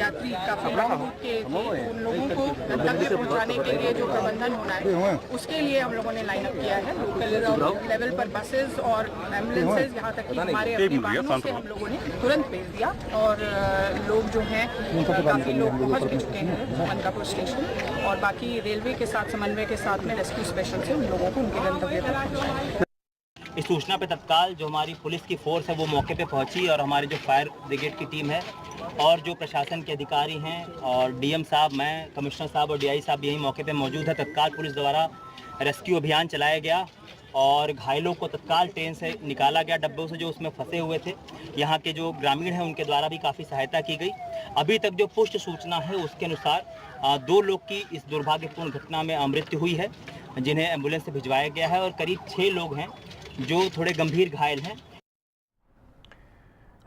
यात्री काफी लंबे के थे, उन लोगों को गंतव्य पहुँचाने के लिए जो प्रबंधन होना है उसके लिए हम लोगों ने लाइन अप किया है। लोकल लेवल पर बसेस और एम्बुलेंसेज, यहाँ तक कि हमारे अपने वाहनों से हम लोगों ने तुरंत भेज दिया और लोग जो हैं काफी लोग पहुँच भी चुके हैं मनकापुर स्टेशन और बाकी रेलवे के साथ समन्वय के साथ में रेस्क्यू स्पेशल से उन लोगों को उनके गंतव्य तक पहुंचाएं। इस सूचना पे तत्काल जो हमारी पुलिस की फोर्स है वो मौके पे पहुंची और हमारी जो फायर ब्रिगेड की टीम है और जो प्रशासन के अधिकारी हैं और DM साहब, मैं, कमिश्नर साहब और DI साहब यही मौके पे मौजूद है। तत्काल पुलिस द्वारा रेस्क्यू अभियान चलाया गया और घायलों को तत्काल ट्रेन से निकाला गया, डब्बों से जो उसमें फंसे हुए थे। यहाँ के जो ग्रामीण हैं उनके द्वारा भी काफ़ी सहायता की गई। अभी तक जो पुष्ट सूचना है उसके अनुसार 2 लोग की इस दुर्भाग्यपूर्ण घटना में मृत्यु हुई है जिन्हें एम्बुलेंस से भिजवाया गया है और करीब 6 लोग हैं जो थोड़े गंभीर घायल हैं।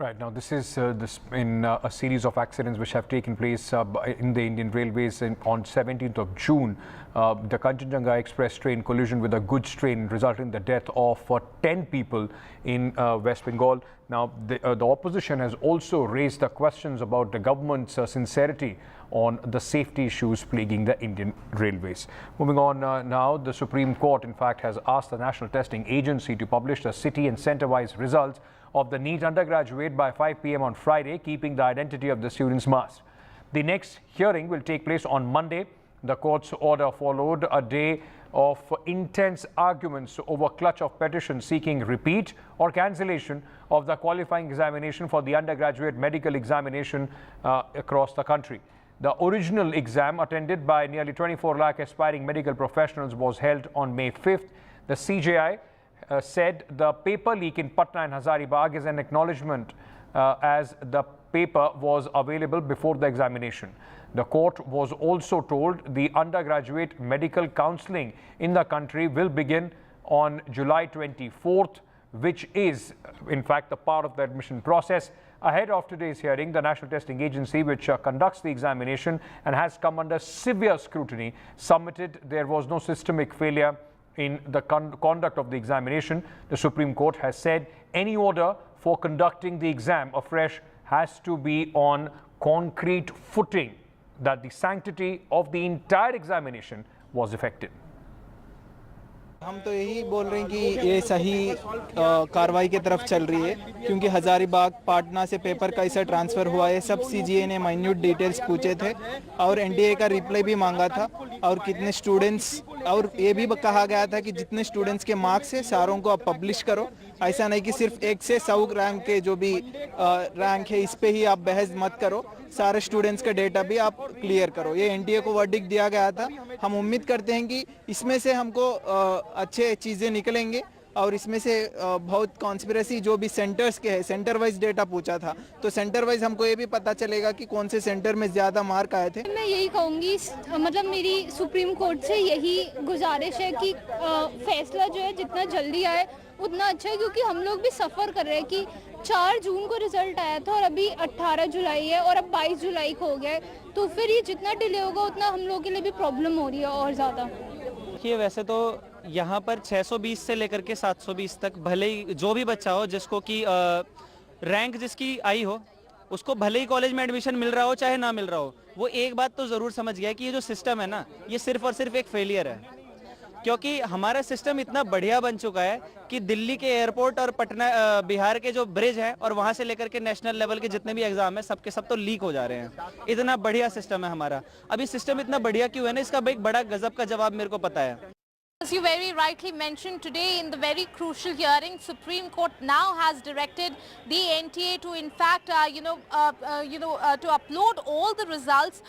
Right, now this is in a series of accidents which have taken place in the Indian Railways on 17th of June. The Kanchenjunga Express train collision with a goods train resulted in the death of 10 people in West Bengal. Now the opposition has also raised the questions about the government's sincerity on the safety issues plaguing the Indian Railways. Moving on now, the Supreme Court in fact has asked the National Testing Agency to publish the city and centre-wise results of the NEET undergraduate by 5 p.m. on Friday, keeping the identity of the students masked. The next hearing will take place on Monday. The court's order followed a day of intense arguments over clutch of petitions seeking repeat or cancellation of the qualifying examination for the undergraduate medical examination across the country. The original exam, attended by nearly 24 lakh aspiring medical professionals, was held on May 5th. The CJI said the paper leak in Patna and Hazaribagh is an acknowledgement as the paper was available before the examination. The court was also told the undergraduate medical counselling in the country will begin on July 24th, which is in fact a part of the admission process. Ahead of today's hearing, the National Testing Agency, which conducts the examination and has come under severe scrutiny, submitted there was no systemic failure in the conduct of the examination. The Supreme Court has said any order for conducting the exam afresh has to be on concrete footing, that the sanctity of the entire examination was affected. हम तो यही बोल रहे हैं कि ये सही कार्रवाई की तरफ चल रही है, क्योंकि हजारीबाग पाटना से पेपर कैसा ट्रांसफ़र हुआ है सब CGA ने माइन्यूट डिटेल्स पूछे थे और NDA का रिप्लाई भी मांगा था और कितने स्टूडेंट्स, और ये भी कहा गया था कि जितने स्टूडेंट्स के मार्क्स है सारों को आप पब्लिश करो, ऐसा नहीं कि सिर्फ 1 से 100 रैंक के जो भी रैंक है इस पे ही आप बहस मत करो। सारे स्टूडेंट्स का डेटा भी आप क्लियर करो। ये एनटीए को वर्डिक्ट दिया गया था। हम उम्मीद करते हैं कि इसमें से हमको अच्छे चीज़ें निकलेंगे और इसमें से बहुत कॉन्स्पिरेसी जो भी सेंटर्स के है, सेंटर वाइज डेटा पूछा था, तो सेंटर वाइज हमको ये भी पता चलेगा कि कौन से सेंटर में ज़्यादा मार्क आए थे। मैं यही कहूँगी, मतलब मेरी सुप्रीम कोर्ट से यही गुजारिश है कि फैसला जो है जितना जल्दी आए उतना अच्छा है, क्योंकि हम लोग भी सफ़र कर रहे हैं कि 4 जून को रिजल्ट आया था और अभी 18 जुलाई है और अब 22 जुलाई को हो गया है, तो फिर ये जितना डिले होगा उतना हम लोगों के लिए भी प्रॉब्लम हो रही है और ज़्यादा। देखिए, वैसे तो यहाँ पर 620 से लेकर के 720 तक भले ही जो भी बच्चा हो जिसको कि रैंक जिसकी आई हो उसको भले ही कॉलेज में एडमिशन मिल रहा हो चाहे ना मिल रहा हो, वो एक बात तो ज़रूर समझ गया कि ये जो सिस्टम है ना, ये सिर्फ और सिर्फ एक फेलियर है। क्योंकि हमारा सिस्टम इतना बढ़िया बन चुका है कि दिल्ली के एयरपोर्ट और पटना बिहार के जो ब्रिज है और वहाँ से लेकर के नेशनल लेवल के जितने भी एग्जाम है सबके सब तो लीक हो जा रहे हैं। इतना बढ़िया सिस्टम है हमारा। अभी सिस्टम इतना बढ़िया क्यों है ना, इसका एक बड़ा गजब का जवाब मेरे को पता है। As you very rightly mentioned, today in the very crucial hearing, Supreme Court now has directed the NTA to, in fact, to upload all the results.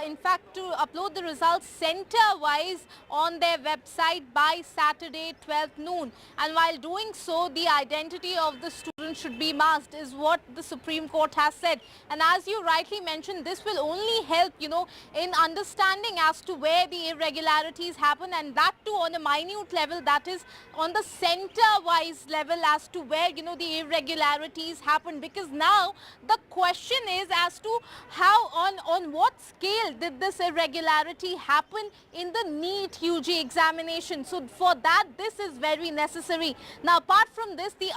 In fact, to upload the results center-wise on their website by Saturday 12th noon. And while doing so, the identity of the student should be masked, is what the Supreme Court has said. And as you rightly mentioned, this will only help, in understanding as to where the irregularities happen, and that too on a minute level, that is on the center-wise level as to where, the irregularities happen. Because now the question is as to how, on what scale did this irregularity happen in the NEET UG examination. So for that, this is very necessary. Now, apart from this, the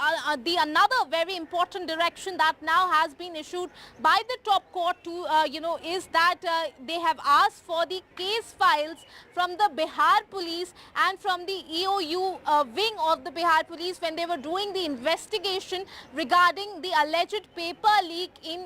another very important direction that now has been issued by the top court to, is that they have asked for the case files from the Bihar police and from the EOU wing of the Bihar police when they were doing the investigation regarding the alleged paper leak in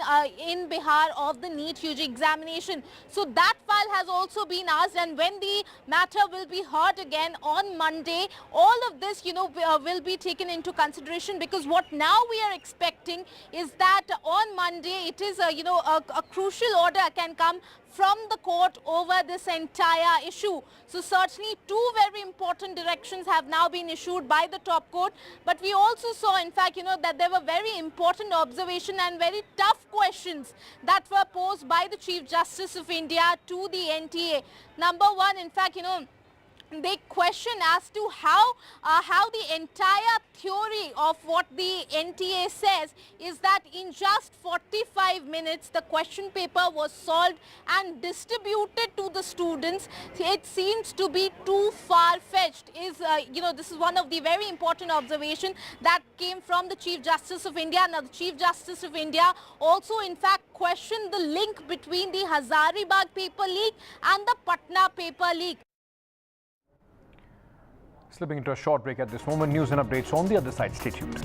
Bihar of the NEET UG examination. So that file has also been asked, and when the matter will be heard again on Monday, all of this, will be taken into consideration, because what now we are expecting is that on Monday it is, a crucial order can come from the court over this entire issue. So certainly two very important directions have now been issued by the top court. But we also saw, in fact, that there were very important observation and very tough questions that were posed by the Chief Justice of India to the NTA. Number one, in fact, they question as to how the entire theory of what the NTA says is that in just 45 minutes the question paper was solved and distributed to the students. It seems to be too far-fetched. This is one of the very important observations that came from the Chief Justice of India. Now, the Chief Justice of India also, in fact, questioned the link between the Hazaribagh paper leak and the Patna paper leak. Slipping into a short break at this moment. News and updates on the other side. Stay tuned.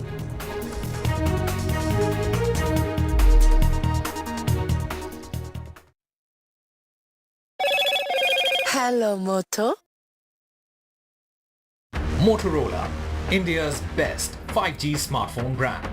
Hello, Moto. Motorola, India's best 5G smartphone brand.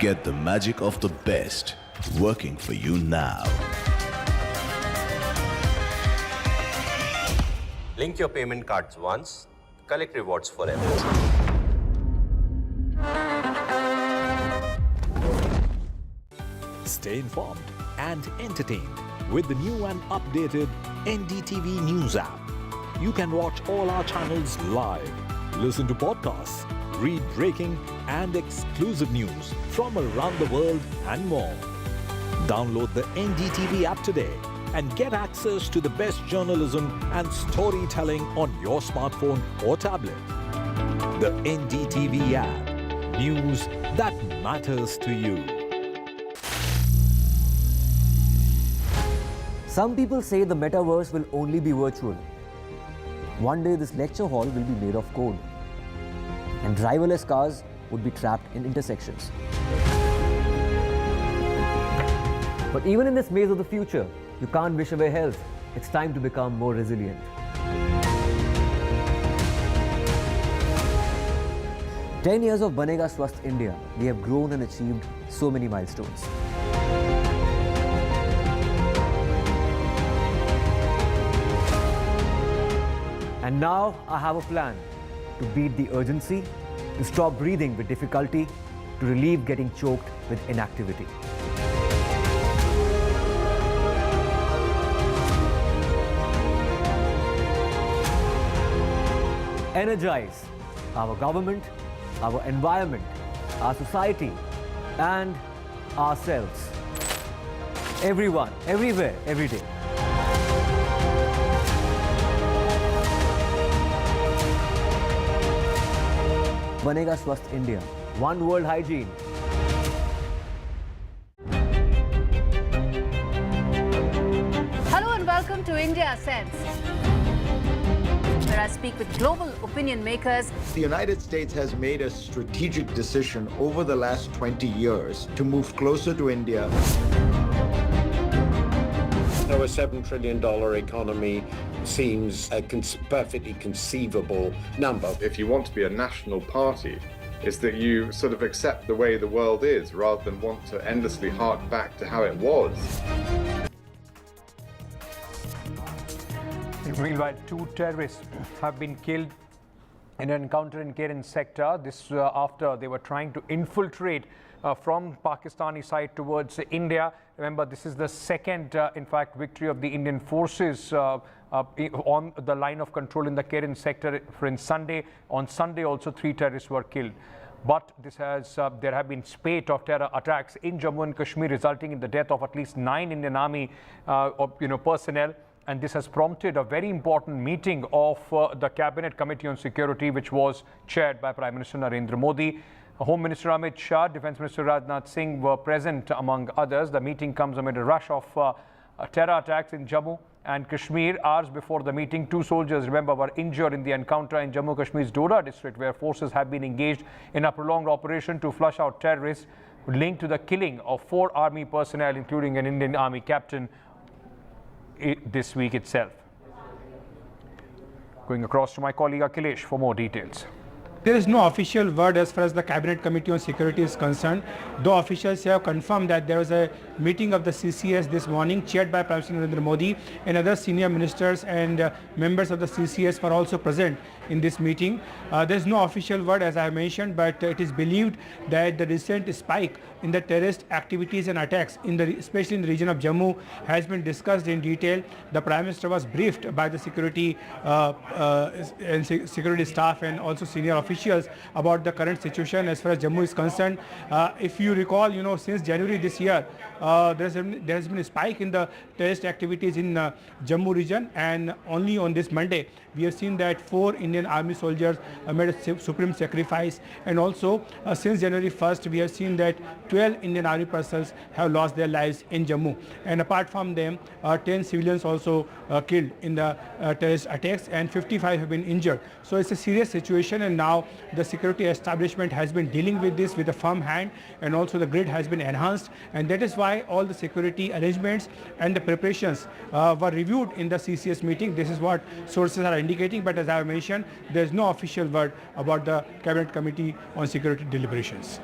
Get the magic of the best working for you now. Link your payment cards once, collect rewards forever. Stay informed and entertained with the new and updated NDTV News app. You can watch all our channels live, listen to podcasts, read breaking and exclusive news from around the world and more. Download the NDTV app today and get access to the best journalism and storytelling on your smartphone or tablet. The NDTV app. News that matters to you. Some people say the metaverse will only be virtual. One day this lecture hall will be made of code, and driverless cars would be trapped in intersections. But even in this maze of the future, you can't wish away health. It's time to become more resilient. "10 years of Banega Swasth India, we have grown and achieved so many milestones. And now I have a plan to beat the urgency, to stop breathing with difficulty, to relieve getting choked with inactivity. Energize our government, our environment, our society, and ourselves. Everyone, everywhere, every day. Banega Swasth India. One world hygiene. Hello and welcome to India Sense, where I speak with global opinion makers. The United States has made a strategic decision over the last 20 years to move closer to India. So a $7 trillion economy seems a perfectly conceivable number. If you want to be a national party, it's that you sort of accept the way the world is rather than want to endlessly hark back to how it was. Meanwhile, 2 terrorists have been killed in an encounter in Keren sector. This after they were trying to infiltrate from Pakistani side towards India. Remember, this is the second, in fact, victory of the Indian forces on the line of control in the Keren sector. For Sunday, on Sunday also 3 terrorists were killed. But this has there have been spate of terror attacks in Jammu and Kashmir, resulting in the death of at least 9 Indian Army personnel. And this has prompted a very important meeting of the Cabinet Committee on Security, which was chaired by Prime Minister Narendra Modi. Home Minister Amit Shah, Defence Minister Rajnath Singh were present, among others. The meeting comes amid a rush of terror attacks in Jammu and Kashmir. Hours before the meeting, 2 soldiers, remember, were injured in the encounter in Jammu and Kashmir's Doda district, where forces have been engaged in a prolonged operation to flush out terrorists linked to the killing of 4 army personnel, including an Indian Army captain, this week itself. Going across to my colleague Akhilesh for more details. There is no official word as far as the Cabinet Committee on Security is concerned, though officials have confirmed that there was a meeting of the CCS this morning chaired by Prime Minister Narendra Modi, and other senior ministers and members of the CCS were also present in this meeting. There is no official word, as I mentioned, but it is believed that the recent spike in the terrorist activities and attacks, especially in the region of Jammu, has been discussed in detail. The Prime Minister was briefed by the security staff and also senior officials about the current situation as far as Jammu is concerned. If you recall, since January this year, there has been a spike in the terrorist activities in Jammu region, and only on this Monday we have seen that 4 Indian Army soldiers made a supreme sacrifice, and also since January 1st we have seen that 12 Indian Army personnel have lost their lives in Jammu, and apart from them 10 civilians also killed in the terrorist attacks, and 55 have been injured. So it's a serious situation, and now the security establishment has been dealing with this with a firm hand, and also the grid has been enhanced, and that is why all the security arrangements and the preparations were reviewed in the CCS meeting. This is what sources are indicating, but as I have mentioned, there is no official word about the Cabinet Committee on Security deliberations.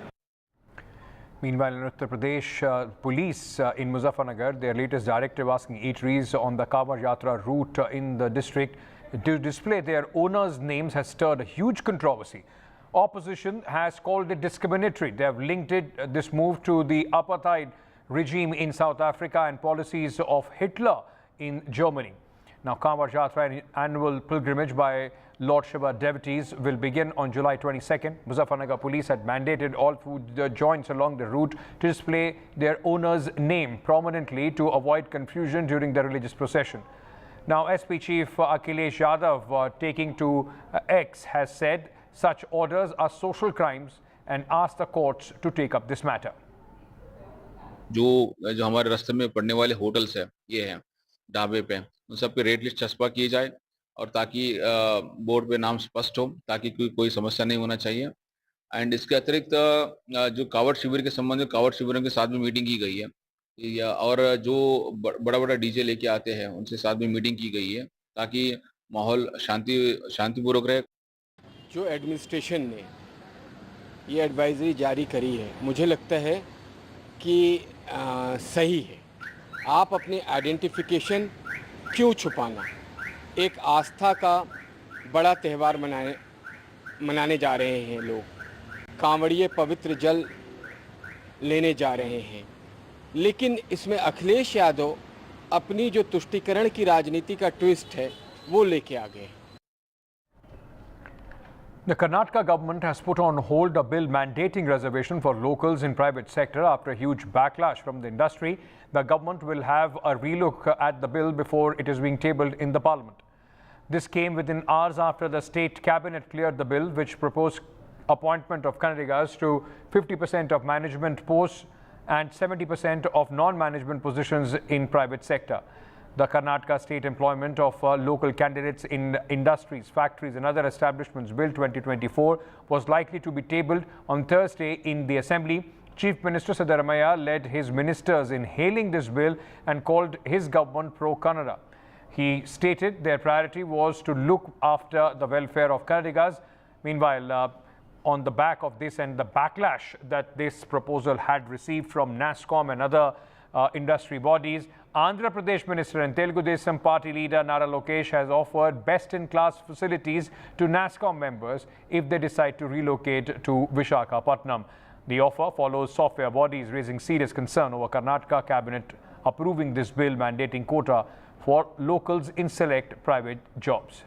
Meanwhile, in Uttar Pradesh, police in Muzaffarnagar, their latest directive asking eateries on the Kawar Yatra route in the district to display their owners' names has stirred a huge controversy. Opposition has called it discriminatory. They have linked this move to the apartheid regime in South Africa and policies of Hitler in Germany. Now, Kawar Yatra, an annual pilgrimage by Lord Shiva devotees, will begin on July 22nd. Muzaffarnagar police had mandated all food joints along the route to display their owner's name prominently to avoid confusion during the religious procession. Now, SP Chief Akhilesh Yadav, taking to X, has said such orders are social crimes and asked the courts to take up this matter. जो हमारे रास्ते में पड़ने वाले hotels है ये हैं, ढाबे पे, उन सब की रेट लिस्ट छपा की जाए और ताकि बोर्ड पे नाम स्पष्ट हो, ताकि कोई समस्या नहीं होना चाहिए। एंड इसके अतिरिक्त जो कावड़ शिविर के संबंध में कावड़ शिविरों के साथ भी मीटिंग की गई है, और जो बड़ा बड़ा डीजे लेके आते हैं उनसे साथ भी मीटिंग की गई है, ताकि माहौल शांतिपूर्वक रहे। जो एडमिनिस्ट्रेशन ने ये एडवाइजरी जारी करी है, मुझे लगता है कि सही है। आप अपनी आइडेंटिफिकेशन क्यों छुपाना? एक आस्था का बड़ा त्यौहार मनाने जा रहे हैं लोग, कांवड़िए पवित्र जल लेने जा रहे हैं, लेकिन इसमें अखिलेश यादव अपनी जो तुष्टीकरण की राजनीति का ट्विस्ट है वो लेके आ गए। The Karnataka government has put on hold a bill mandating reservation for locals in private sector after a huge backlash from the industry. The government will have a relook at the bill before it is being tabled in the parliament. This came within hours after the state cabinet cleared the bill, which proposed appointment of Kannadigas to 50% of management posts and 70% of non-management positions in private sector. The Karnataka State Employment of Local Candidates in Industries, Factories and Other Establishments Bill 2024 was likely to be tabled on Thursday in the Assembly. Chief Minister Siddaramaiah led his ministers in hailing this bill and called his government pro-Kannada. He stated their priority was to look after the welfare of Kannadigas. Meanwhile, on the back of this and the backlash that this proposal had received from NASSCOM and other industry bodies, Andhra Pradesh Minister and Telugu Desam Party leader Nara Lokesh has offered best-in-class facilities to NASSCOM members if they decide to relocate to Visakhapatnam. The offer follows software bodies raising serious concern over Karnataka cabinet approving this bill mandating quota for locals in select private jobs.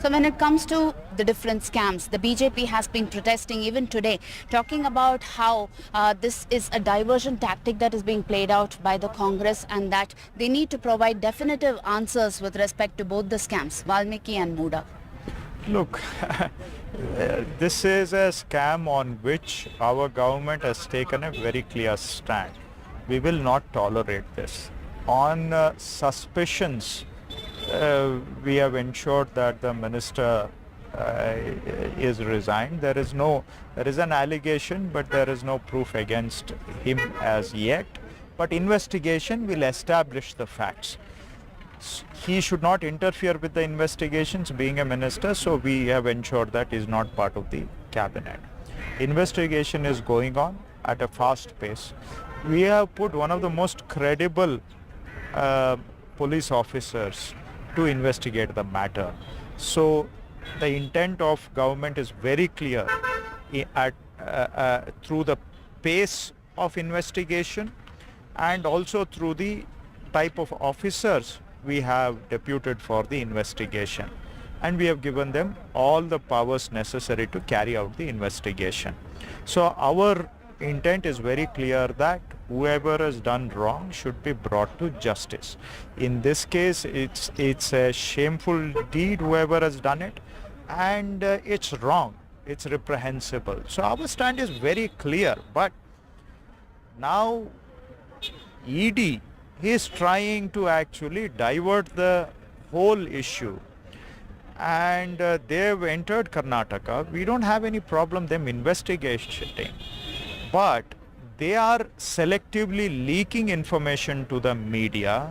So when it comes to the different scams, the BJP has been protesting even today, talking about how this is a diversion tactic that is being played out by the Congress and that they need to provide definitive answers with respect to both the scams, Valmiki and Muda. Look, this is a scam on which our government has taken a very clear stand. We will not tolerate this. On suspicions, we have ensured that the minister is resigned. There is an allegation, but there is no proof against him as yet. But investigation will establish the facts. He should not interfere with the investigations being a minister, so we have ensured that he is not part of the cabinet. Investigation is going on at a fast pace. We have put one of the most credible police officers to investigate the matter. So the intent of government is very clear through the pace of investigation and also through the type of officers we have deputed for the investigation, and we have given them all the powers necessary to carry out the investigation. So our intent is very clear that whoever has done wrong should be brought to justice. In this case, it's a shameful deed, whoever has done it, and it's wrong, it's reprehensible. So our stand is very clear, but now ED is trying to actually divert the whole issue, and they've entered Karnataka. We don't have any problem them investigating, but they are selectively leaking information to the media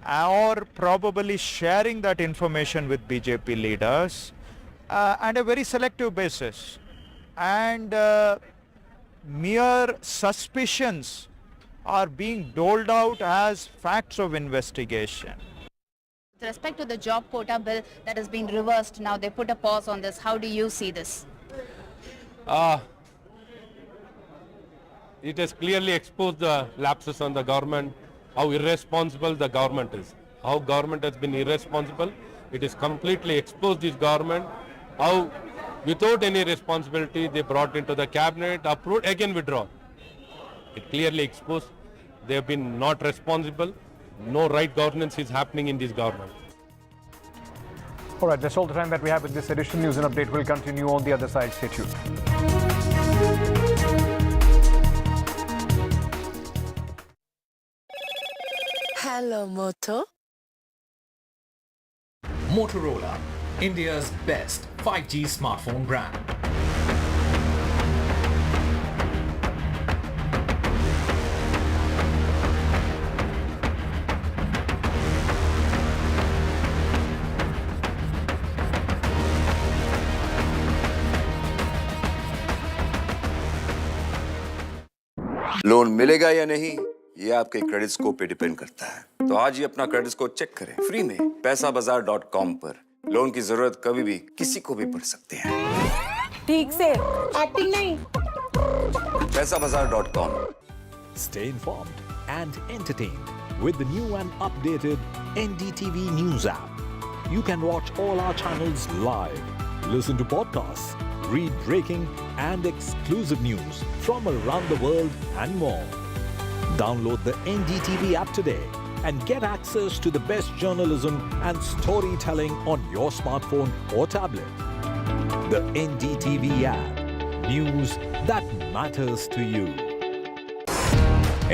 or probably sharing that information with BJP leaders on a very selective basis, and mere suspicions are being doled out as facts of investigation. With respect to the job quota bill that has been reversed, now they put a pause on this. How do you see this? It has clearly exposed the lapses on the government, how irresponsible the government is. How government has been irresponsible. It is completely exposed this government, how without any responsibility they brought into the cabinet, approved, again withdrawn. It clearly exposed they have been not responsible. No right governance is happening in this government. All right, that's all the time that we have in this edition. News and Update will continue on the other side. Stay tuned. Hello, Moto. Motorola, India's best 5G smartphone brand. Loan मिलेगा या नहीं ये आपके credit score पे depend करता है। तो आज ही अपना क्रेडिट स्कोर चेक करें फ्री में पैसाबाजार.com पर। लोन की जरूरत कभी भी किसी को भी पड़ सकती है। ठीक से एक्टिंग नहीं। पैसाबाजार.com। Stay informed and entertained with the new and updated NDTV News app. You can watch all our channels live, listen to podcasts, read breaking and exclusive news from around the world and more. Download the NDTV app today and get access to the best journalism and storytelling on your smartphone or tablet. The NDTV app. News that matters to you.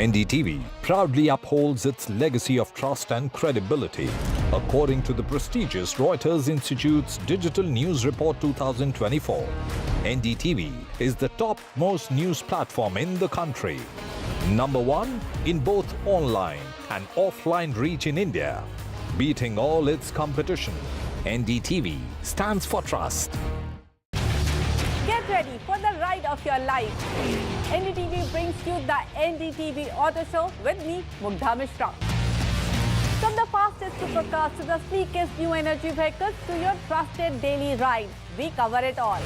NDTV proudly upholds its legacy of trust and credibility. According to the prestigious Reuters Institute's Digital News Report 2024, NDTV is the topmost news platform in the country. Number one in both online and offline reach in India, beating all its competition. NDTV stands for trust. Get ready for the ride of your life. NDTV brings you the NDTV Auto Show with me, Mugdha Mishra. From the fastest supercars to the sleekest new energy vehicles to your trusted daily ride, we cover it all.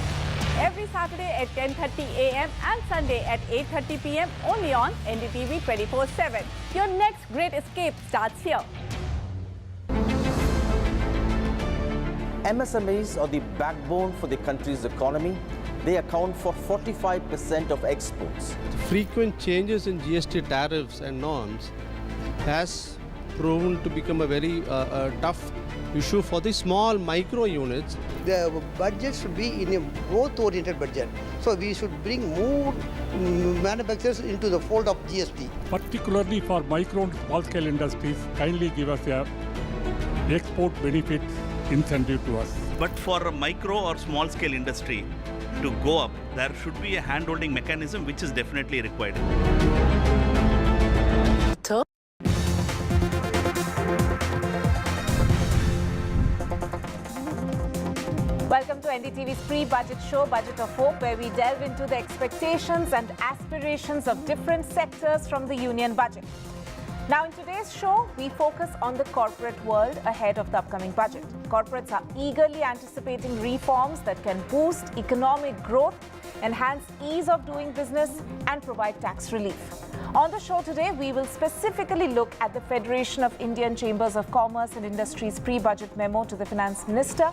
Every Saturday at 10:30 a.m. and Sunday at 8:30 p.m. only on NDTV 24/7. Your next great escape starts here. MSMEs are the backbone for the country's economy. They account for 45% of exports. Frequent changes in GST tariffs and norms has proven to become a very tough issue for the small micro units. The budget should be in a growth-oriented budget. So we should bring more manufacturers into the fold of GST. Particularly for micro and small-scale industries, kindly give us a export benefit incentive to us. But for a micro or small-scale industry to go up, there should be a hand-holding mechanism which is definitely required. Welcome to NDTV's pre-budget show, Budget of Hope, where we delve into the expectations and aspirations of different sectors from the union budget. Now, in today's show, we focus on the corporate world ahead of the upcoming budget. Corporates are eagerly anticipating reforms that can boost economic growth, enhance ease of doing business, and provide tax relief. On the show today, we will specifically look at the Federation of Indian Chambers of Commerce and Industry's pre-budget memo to the Finance Minister.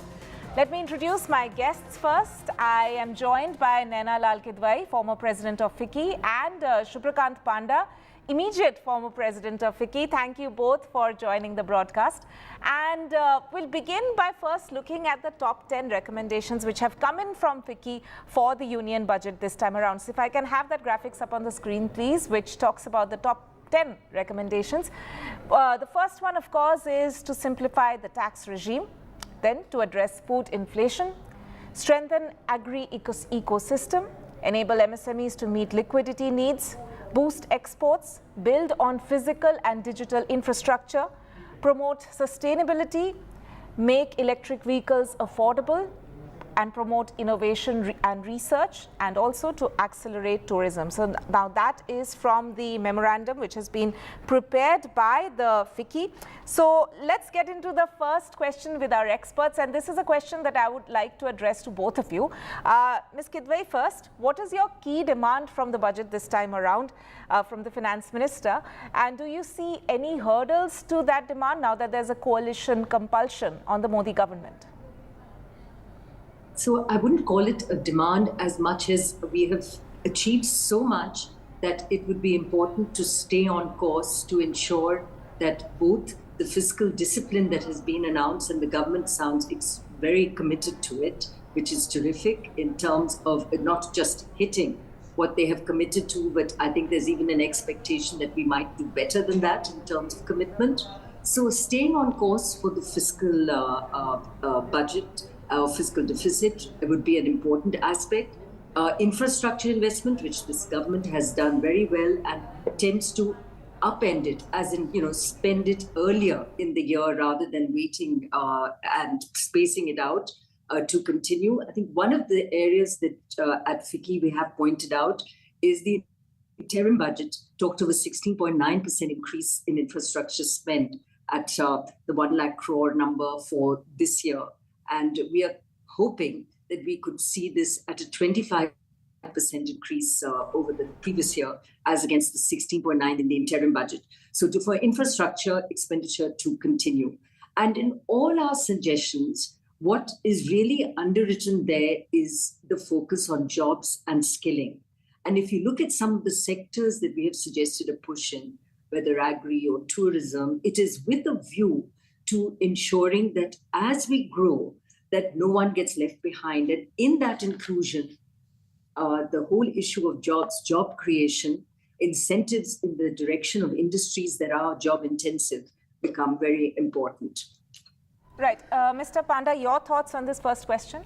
Let me introduce my guests first. I am joined by Naina Lal Kidwai, former president of FICCI, and Shubhrakant Panda, immediate former president of FICCI. Thank you both for joining the broadcast. And we'll begin by first looking at the top 10 recommendations which have come in from FICCI for the union budget this time around. So if I can have that graphics up on the screen, please, which talks about the top 10 recommendations. The first one, of course, is to simplify the tax regime, then to address food inflation, strengthen agri-ecosystem, enable MSMEs to meet liquidity needs, boost exports, build on physical and digital infrastructure, promote sustainability, make electric vehicles affordable, and promote innovation and research, and also to accelerate tourism. So now that is from the memorandum which has been prepared by the FICCI. So let's get into the first question with our experts, and this is a question that I would like to address to both of you. Ms. Kidwai first, what is your key demand from the budget this time around from the Finance Minister, and do you see any hurdles to that demand now that there's a coalition compulsion on the Modi government? So I wouldn't call it a demand as much as we have achieved so much that it would be important to stay on course to ensure that both the fiscal discipline that has been announced, and the government sounds very committed to it, which is terrific in terms of not just hitting what they have committed to, but I think there's even an expectation that we might do better than that in terms of commitment. So staying on course for the fiscal budget, fiscal deficit, would be an important aspect. Infrastructure investment, which this government has done very well and tends to upend it, as in, spend it earlier in the year rather than waiting and spacing it out to continue. I think one of the areas that at FICCI we have pointed out is the interim budget talked of a 16.9% increase in infrastructure spend at the 1 lakh crore number for this year. And we are hoping that we could see this at a 25% increase over the previous year, as against the 16.9 in the interim budget. So for infrastructure expenditure to continue. And in all our suggestions, what is really underwritten there is the focus on jobs and skilling. And if you look at some of the sectors that we have suggested a push in, whether agri or tourism, it is with a view to ensuring that as we grow, that no one gets left behind. And in that inclusion, the whole issue of jobs, job creation, incentives in the direction of industries that are job intensive become very important. Right. Mr. Panda, your thoughts on this first question?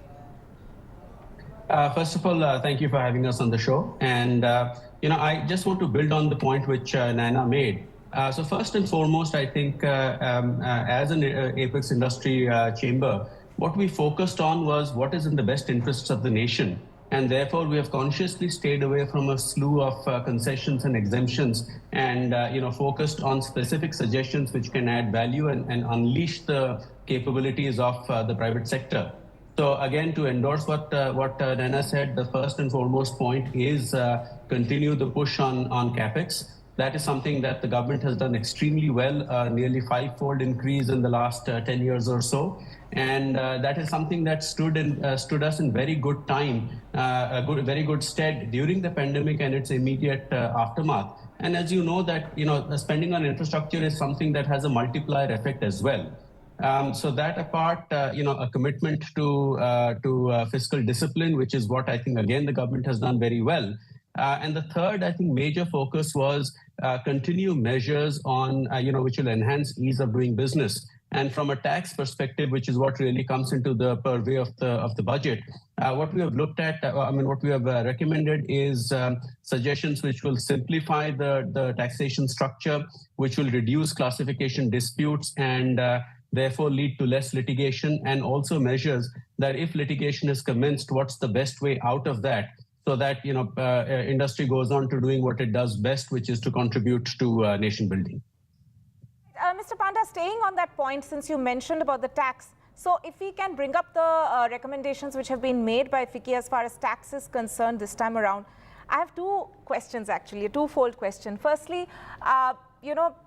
First of all, thank you for having us on the show. And, I just want to build on the point which Naina made. So first and foremost, I think as an Apex Industry Chamber, what we focused on was what is in the best interests of the nation. And therefore, we have consciously stayed away from a slew of concessions and exemptions and, focused on specific suggestions which can add value and unleash the capabilities of the private sector. So again, to endorse what Naina said, the first and foremost point is continue the push on CapEx. That is something that the government has done extremely well, nearly 5-fold increase in the last 10 years or so. And that is something that stood us in very good time, very good stead during the pandemic and its immediate aftermath. And as you know that, spending on infrastructure is something that has a multiplier effect as well. So that apart, a commitment to fiscal discipline, which is what I think, again, the government has done very well. And the third, I think, major focus was continue measures on, which will enhance ease of doing business. And from a tax perspective, which is what really comes into the purview of the budget, what we have looked at, what we have recommended is suggestions which will simplify the taxation structure, which will reduce classification disputes and therefore lead to less litigation, and also measures that if litigation is commenced, what's the best way out of that, so that industry goes on to doing what it does best, which is to contribute to nation building. Mr. Panda, staying on that point, since you mentioned about the tax, so if we can bring up the recommendations which have been made by FICCI as far as tax is concerned this time around, I have two questions actually, a twofold question. Firstly,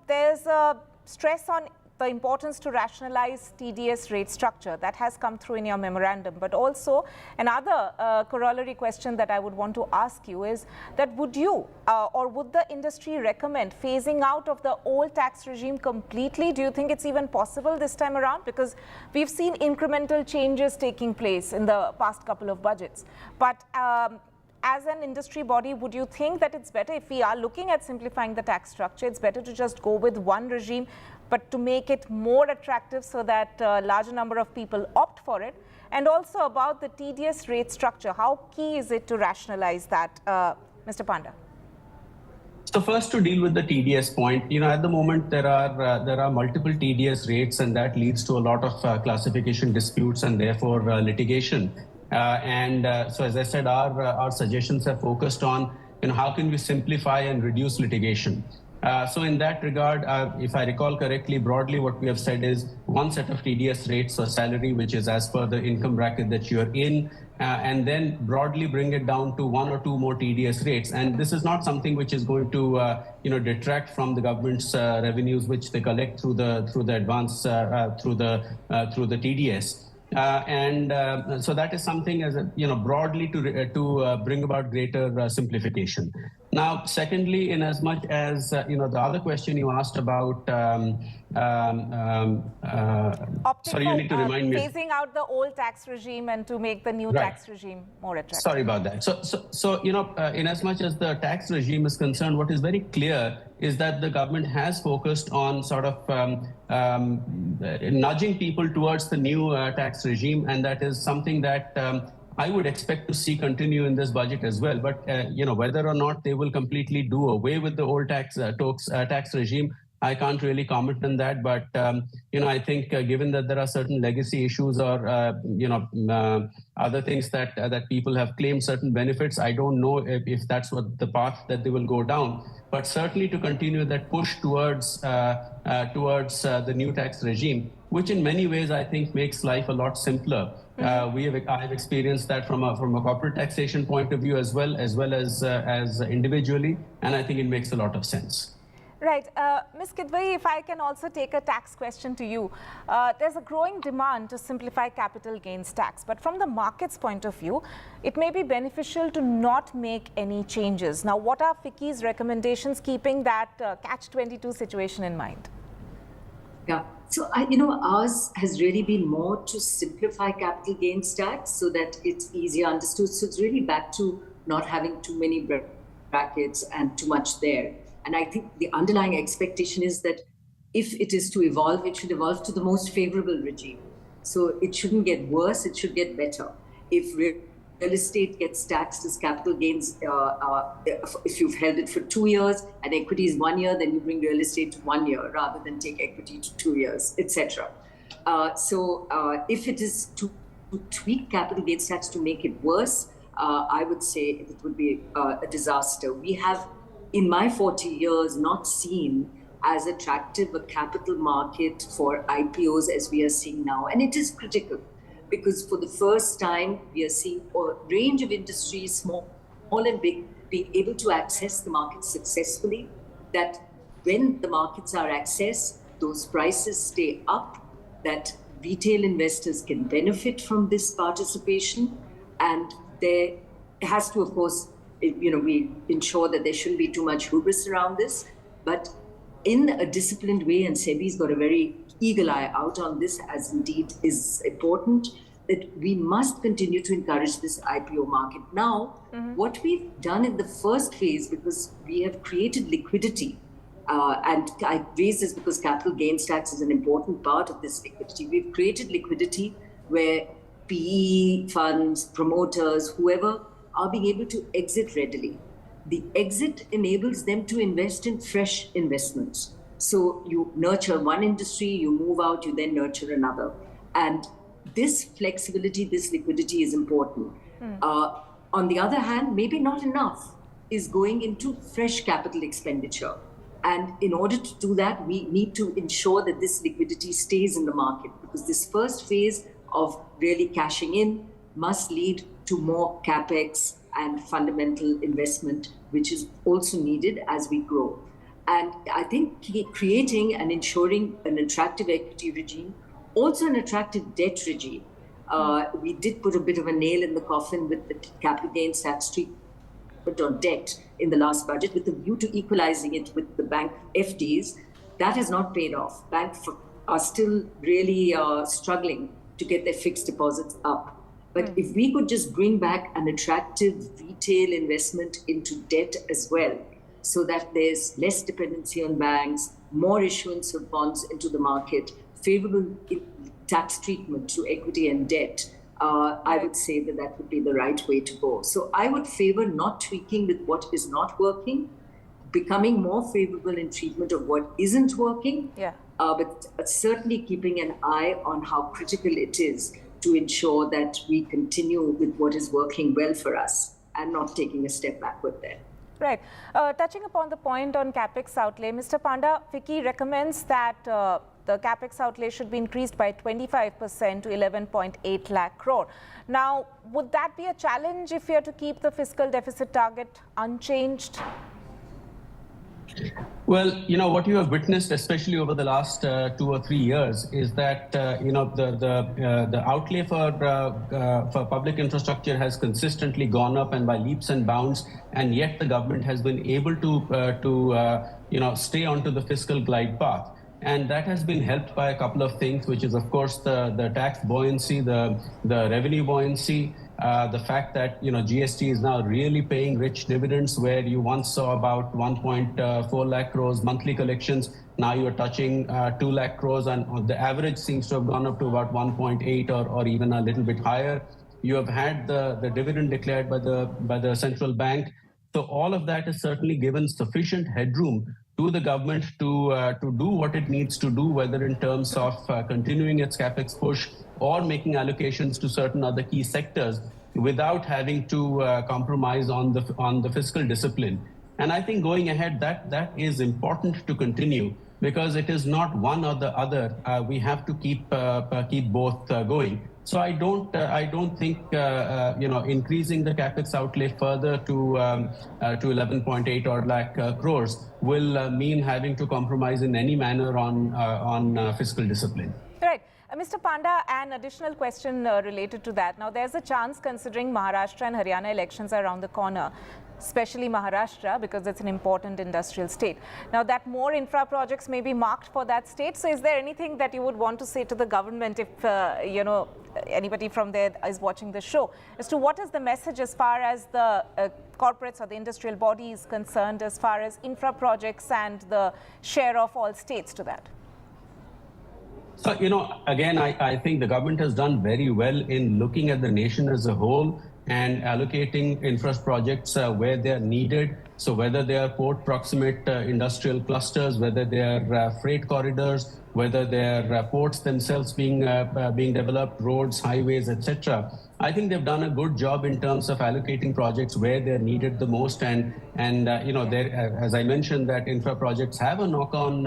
there's a stress on the importance to rationalize TDS rate structure. That has come through in your memorandum. But also another corollary question that I would want to ask you is that would you or would the industry recommend phasing out of the old tax regime completely? Do you think it's even possible this time around? Because we've seen incremental changes taking place in the past couple of budgets. But as an industry body, would you think that it's better, if we are looking at simplifying the tax structure, it's better to just go with one regime, but to make it more attractive so that a larger number of people opt for it? And also about the TDS rate structure, how key is it to rationalize that, Mr. Panda? So first, to deal with the TDS point, at the moment there are multiple TDS rates, and that leads to a lot of classification disputes and therefore litigation. So as I said, our suggestions have focused on how can we simplify and reduce litigation. So in that regard, if I recall correctly, broadly what we have said is one set of TDS rates or salary, which is as per the income bracket that you're in, and then broadly bring it down to one or two more TDS rates. And this is not something which is going to detract from the government's revenues, which they collect through the advance through the TDS. So that is something as broadly to bring about greater simplification. Now, secondly, in as much as the other question you asked about, sorry, you need to remind me. Phasing out the old tax regime and to make the new tax regime more attractive. Sorry about that. So in as much as the tax regime is concerned, what is very clear is that the government has focused on sort of nudging people towards the new tax regime, and that is something that I would expect to see continue in this budget as well. But whether or not they will completely do away with the old tax regime, I can't really comment on that. But I think given that there are certain legacy issues or other things that people have claimed certain benefits, I don't know if that's what the path that they will go down. But certainly to continue that push towards the new tax regime, which in many ways I think makes life a lot simpler. I have experienced that from a corporate taxation point of view as well as individually, and I think it makes a lot of sense. Right. Ms. Kidwai, if I can also take a tax question to you. There's a growing demand to simplify capital gains tax, but from the market's point of view, it may be beneficial to not make any changes. Now, what are FICCI's recommendations keeping that catch-22 situation in mind? Yeah, so ours has really been more to simplify capital gains tax so that it's easier understood. So it's really back to not having too many brackets and too much there. And I think the underlying expectation is that if it is to evolve, it should evolve to the most favorable regime. So it shouldn't get worse, it should get better. If real estate gets taxed as capital gains, if you've held it for 2 years and equity is 1 year, then you bring real estate to 1 year rather than take equity to 2 years, etc. So if it is to tweak capital gains tax to make it worse, I would say it would be a disaster. We have, in my 40 years, not seen as attractive a capital market for IPOs as we are seeing now. And it is critical because for the first time, we are seeing a range of industries, small and big, being able to access the market successfully, that when the markets are accessed, those prices stay up, that retail investors can benefit from this participation. And there has to, of course, we ensure that there shouldn't be too much hubris around this, but in a disciplined way, and SEBI's got a very eagle eye out on this, as indeed is important, that we must continue to encourage this IPO market. Now, what we've done in the first phase, because we have created liquidity, and I raise this because capital gains tax is an important part of this liquidity. We've created liquidity where PE funds, promoters, whoever, are being able to exit readily. The exit enables them to invest in fresh investments. So you nurture one industry, you move out, you then nurture another. And this flexibility, this liquidity is important. On the other hand, maybe not enough is going into fresh capital expenditure. And in order to do that, we need to ensure that this liquidity stays in the market, because this first phase of really cashing in must lead to more capex and fundamental investment, which is also needed as we grow. And I think creating and ensuring an attractive equity regime, also an attractive debt regime. We did put a bit of a nail in the coffin with the capital gains tax treatment on debt in the last budget with a view to equalizing it with the bank FDs. That has not paid off. Banks are still really struggling to get their fixed deposits up. But if we could just bring back an attractive retail investment into debt as well, so that there's less dependency on banks, more issuance of bonds into the market, favorable tax treatment to equity and debt, I would say that that would be the right way to go. So I would favor not tweaking with what is not working, becoming more favorable in treatment of what isn't working, but certainly keeping an eye on how critical it is to ensure that we continue with what is working well for us and not taking a step backward there. Right. Touching upon the point on capex outlay, Mr. Panda, FICCI recommends that the capex outlay should be increased by 25% to 11.8 lakh crore. Now, would that be a challenge if we are to keep the fiscal deficit target unchanged? Well, what you have witnessed, especially over the last 2 or 3 years, is that the outlay for public infrastructure has consistently gone up and by leaps and bounds, and yet the government has been able to stay onto the fiscal glide path. And that has been helped by a couple of things, which is, of course, the tax buoyancy, the revenue buoyancy, the fact that GST is now really paying rich dividends, where you once saw about 1.4 lakh crores monthly collections. Now you're touching 2 lakh crores, and the average seems to have gone up to about 1.8 or even a little bit higher. You have had the dividend declared by the central bank. So all of that has certainly given sufficient headroom to the government to do what it needs to do, whether in terms of continuing its capex push or making allocations to certain other key sectors without having to compromise on the fiscal discipline. And I think going ahead, that is important to continue, because it is not one or the other. We have to keep both going. So I don't think increasing the capex outlay further to 11.8 odd lakh crores will mean having to compromise in any manner on fiscal discipline. Right. Mr. Panda, an additional question related to that. Now, there's a chance, considering Maharashtra and Haryana elections are around the corner, especially Maharashtra, because it's an important industrial state. Now, that more infra projects may be marked for that state. So is there anything that you would want to say to the government if, anybody from there is watching the show, as to what is the message as far as the corporates or the industrial body is concerned, as far as infra projects and the share of all states to that? So, again, I think the government has done very well in looking at the nation as a whole and allocating infra projects where they are needed. So whether they are port proximate industrial clusters, whether they are freight corridors, whether they are ports themselves being developed, roads, highways, etc. I think they've done a good job in terms of allocating projects where they're needed the most. And as I mentioned, that infra projects have a knock-on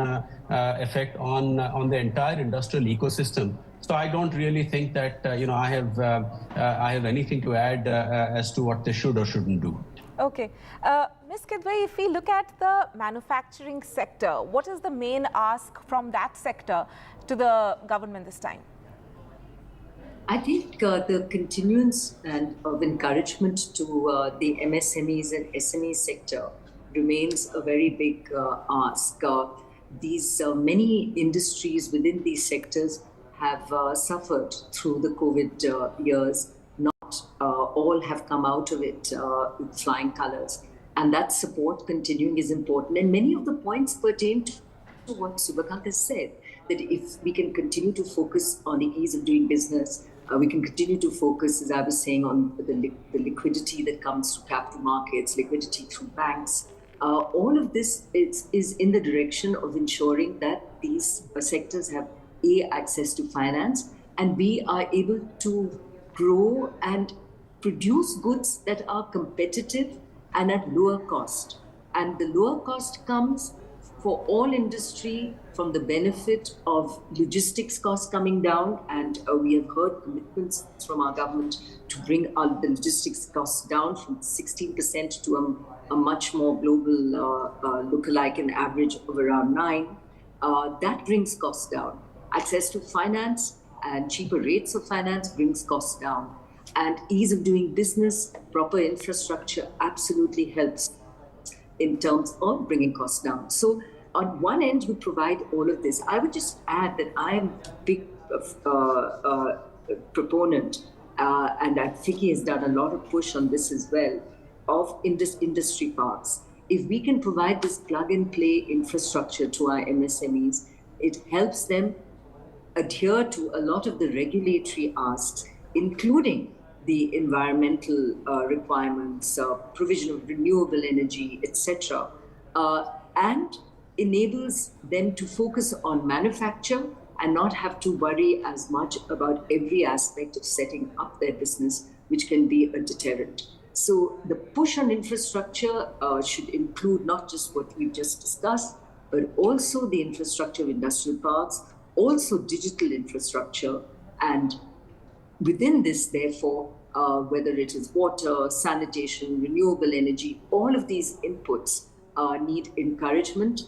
effect on the entire industrial ecosystem. So I don't really think that I have anything to add as to what they should or shouldn't do. Okay. Ms. Kidwai, if we look at the manufacturing sector, what is the main ask from that sector to the government this time? I think the continuance and of encouragement to the MSMEs and SME sector remains a very big ask. These many industries within these sectors have suffered through the COVID years. Not all have come out of it with flying colors. And that support continuing is important. And many of the points pertain to what Subhakant has said, that if we can continue to focus on the ease of doing business, we can continue to focus, as I was saying, on the liquidity that comes through capital markets, liquidity through banks. All of this is in the direction of ensuring that these sectors have access to finance, and we are able to grow and produce goods that are competitive and at lower cost. And the lower cost comes for all industry from the benefit of logistics costs coming down. And we have heard commitments from our government to bring the logistics costs down from 16% to a much more global lookalike, an average of around 9%. That brings costs down. Access to finance and cheaper rates of finance brings costs down. And ease of doing business, proper infrastructure absolutely helps in terms of bringing costs down. So on one end, you provide all of this. I would just add that I am a big proponent, and FICCI has done a lot of push on this as well, of industry parks. If we can provide this plug-and-play infrastructure to our MSMEs, it helps them adhere to a lot of the regulatory asks, including the environmental requirements, provision of renewable energy, etc., and enables them to focus on manufacture and not have to worry as much about every aspect of setting up their business, which can be a deterrent. So the push on infrastructure should include not just what we've just discussed, but also the infrastructure of industrial parks, also digital infrastructure, and within this, therefore, whether it is water, sanitation, renewable energy, all of these inputs need encouragement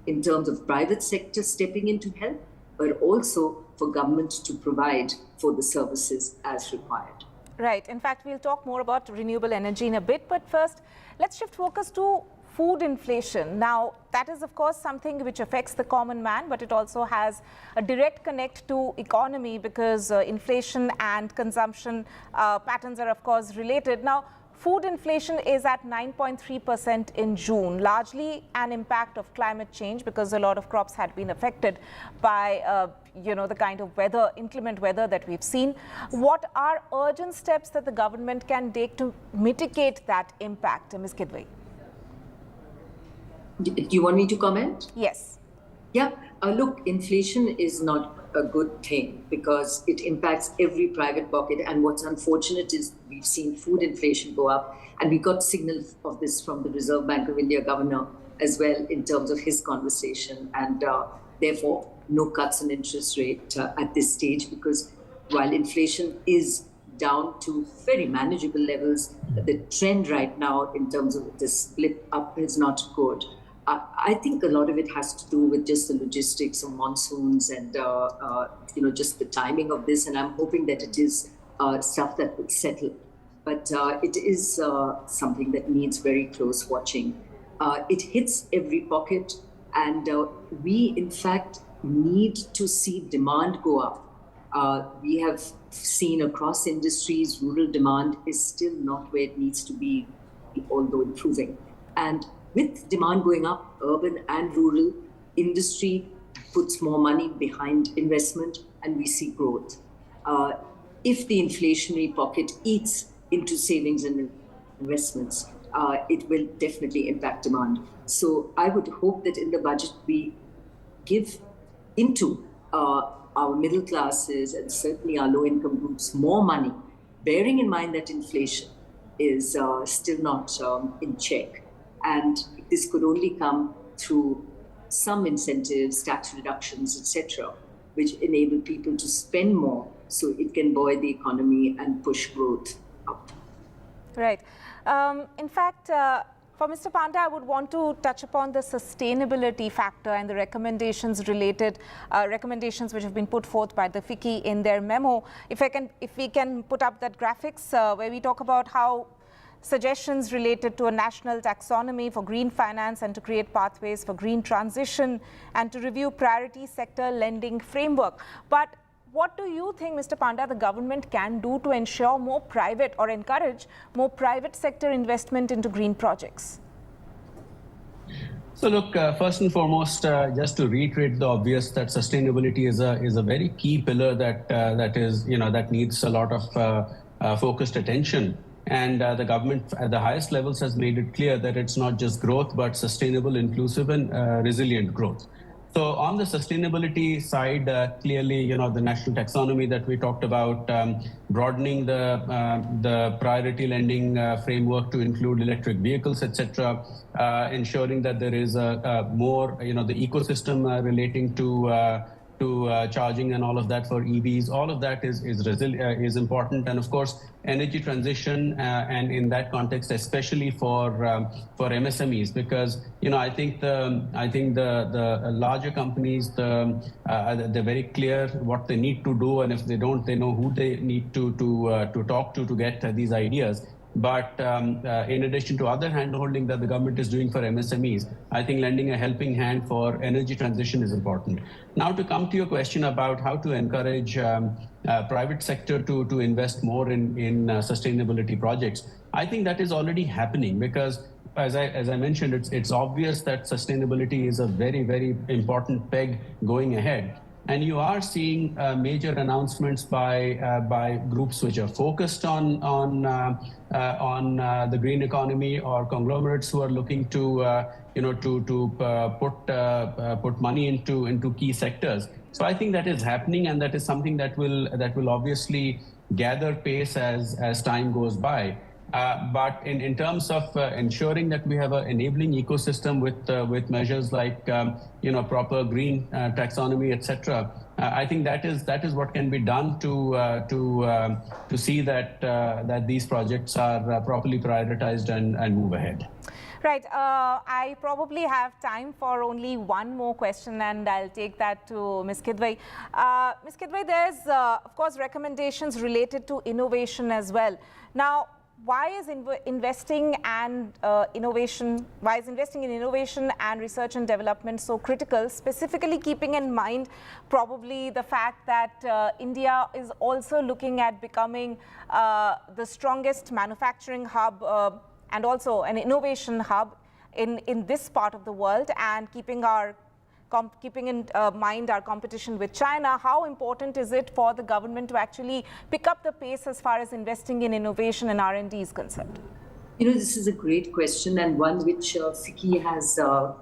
in terms of private sector stepping in to help, but also for government to provide for the services as required. Right. In fact, we'll talk more about renewable energy in a bit, but first, let's shift focus to food inflation. Now, that is, of course, something which affects the common man, but it also has a direct connect to economy because inflation and consumption patterns are, of course, related. Now, food inflation is at 9.3% in June, largely an impact of climate change because a lot of crops had been affected by, the kind of weather, inclement weather that we've seen. What are urgent steps that the government can take to mitigate that impact, Ms. Kidwai? Do you want me to comment? Yes. Yeah. Look, inflation is not a good thing because it impacts every private pocket. And what's unfortunate is we've seen food inflation go up, and we got signals of this from the Reserve Bank of India governor as well in terms of his conversation. And therefore, no cuts in interest rate at this stage, because while inflation is down to very manageable levels, the trend right now in terms of this blip up is not good. I think a lot of it has to do with just the logistics of monsoons and, just the timing of this. And I'm hoping that it is stuff that will settle. But it is something that needs very close watching. It hits every pocket. And we, in fact, need to see demand go up. We have seen across industries, rural demand is still not where it needs to be, although improving. And with demand going up, urban and rural, industry puts more money behind investment and we see growth. If the inflationary pocket eats into savings and investments, it will definitely impact demand. So I would hope that in the budget we give into our middle classes and certainly our low-income groups more money, bearing in mind that inflation is still not in check. And this could only come through some incentives, tax reductions, etc., which enable people to spend more so it can buoy the economy and push growth up. Right. In fact, for Mr. Panda, I would want to touch upon the sustainability factor and the recommendations recommendations which have been put forth by the FICCI in their memo. If we can put up that graphics where we talk about how suggestions related to a national taxonomy for green finance and to create pathways for green transition and to review priority sector lending framework. But what do you think, Mr. Panda, the government can do to ensure more private or encourage more private sector investment into green projects? So look, first and foremost, just to reiterate the obvious, that sustainability is a very key pillar that needs a lot of focused attention. And the government at the highest levels has made it clear that it's not just growth, but sustainable, inclusive, and resilient growth. So on the sustainability side, clearly, the national taxonomy that we talked about, broadening the priority lending framework to include electric vehicles, etc., ensuring that there is more, the ecosystem relating to charging and all of that for EVs, all of that is important. And of course, energy transition, and in that context, especially for MSMEs, because I think the larger companies, they're very clear what they need to do, and if they don't, they know who they need to talk to get these ideas. But in addition to other hand-holding that the government is doing for MSMEs, I think lending a helping hand for energy transition is important. Now, to come to your question about how to encourage private sector to invest more in sustainability projects, I think that is already happening because, as I mentioned, it's obvious that sustainability is a very, very important peg going ahead. And you are seeing major announcements by groups which are focused on the green economy, or conglomerates who are looking to put money into key sectors. So I think that is happening, and that is something that will obviously gather pace as time goes by. But in terms of ensuring that we have an enabling ecosystem with measures like proper green taxonomy, etc., I think that is what can be done to see that these projects are properly prioritized and move ahead. Right. I probably have time for only one more question, and I'll take that to Ms. Kidwai. Ms. Kidwai, there's, of course, recommendations related to innovation as well. Now, why is investing in innovation and research and development so critical, specifically keeping in mind probably the fact that India is also looking at becoming the strongest manufacturing hub and also an innovation hub in this part of the world, and keeping in mind our competition with China? How important is it for the government to actually pick up the pace as far as investing in innovation and R&D is concerned? You know, this is a great question, and one which FICCI has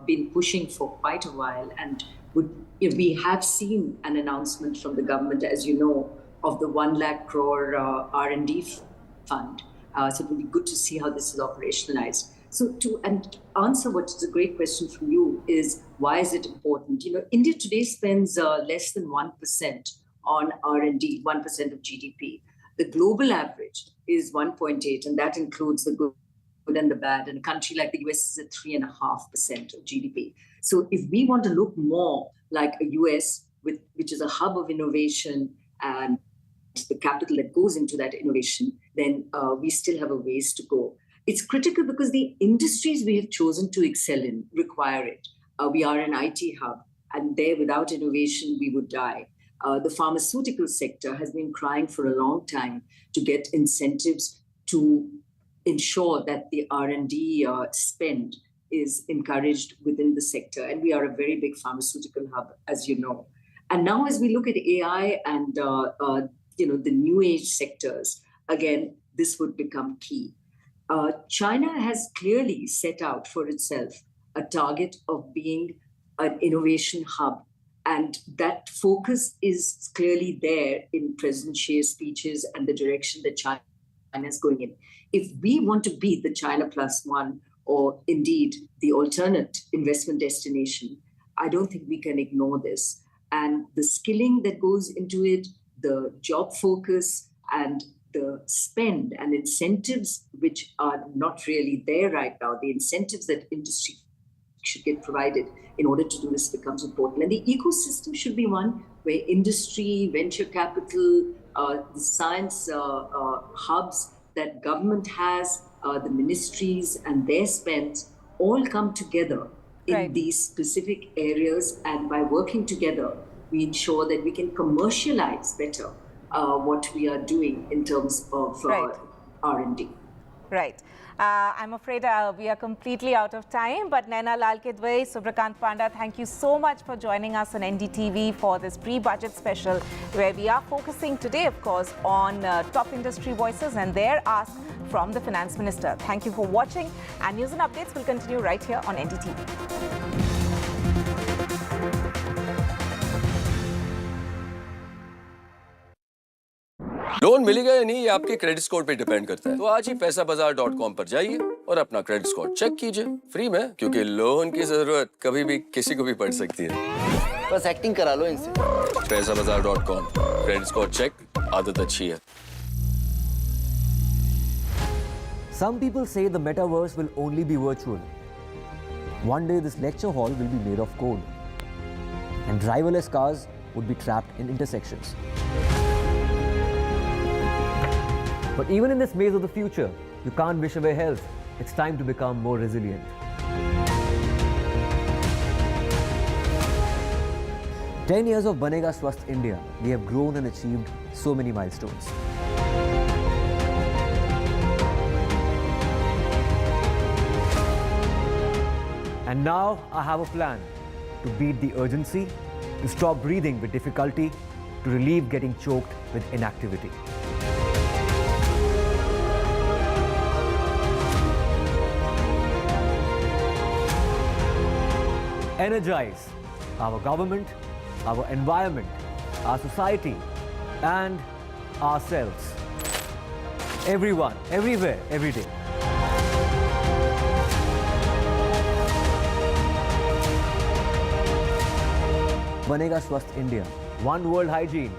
been pushing for quite a while. And we have seen an announcement from the government, as you know, of the 1 lakh crore R&D fund. So it will be good to see how this is operationalized. So to answer what is a great question from you is, why is it important? You know, India today spends less than 1% on R&D, 1% of GDP. The global average is 1.8, and that includes the good and the bad. And a country like the US is at 3.5% of GDP. So if we want to look more like a US, which is a hub of innovation and the capital that goes into that innovation, then we still have a ways to go. It's critical because the industries we have chosen to excel in require it. We are an IT hub, and there, without innovation, we would die. The pharmaceutical sector has been crying for a long time to get incentives to ensure that the R&D spend is encouraged within the sector. And we are a very big pharmaceutical hub, as you know. And now as we look at AI and the new age sectors, again, this would become key. China has clearly set out for itself a target of being an innovation hub. And that focus is clearly there in President Xi's speeches and the direction that China is going in. If we want to be the China +1, or indeed the alternate investment destination, I don't think we can ignore this. And the skilling that goes into it, the job focus, and the spend and incentives, which are not really there right now, the incentives that industry should get provided in order to do this becomes important. And the ecosystem should be one where industry, venture capital, the science hubs that government has, the ministries and their spends all come together in these specific areas. And by working together, we ensure that we can commercialize better what we are doing in terms of R&D. Right. I'm afraid we are completely out of time, but Naina Lal Kidwai, Subrakant Panda, thank you so much for joining us on NDTV for this pre-budget special, where we are focusing today, of course, on top industry voices and their ask from the Finance Minister. Thank you for watching, and news and updates will continue right here on NDTV. Loan मिलेगा या नहीं, ये आपके credit score पे depend करता है। तो आज ही पैसाबाजार.com पर जाइए और अपना क्रेडिट स्कोर चेक कीजिए फ्री में, क्योंकि लोन की जरूरत कभी भी किसी को भी पड़ सकती है। बस एक्टिंग करा लो इनसे। पैसाबाजार.com, क्रेडिट स्कोर चेक, आदत अच्छी है। Some people say the metaverse will only be virtual. One day this lecture hall will be made of code, and driverless cars would be trapped in intersections. But even in this maze of the future, you can't wish away health. It's time to become more resilient. "10 years of Banega Swasth India, we have grown and achieved so many milestones. And now I have a plan to beat the urgency, to stop breathing with difficulty, to relieve getting choked with inactivity. Energize our government, our environment, our society, and ourselves. Everyone, everywhere, every day. Banega Swasth India. One world hygiene.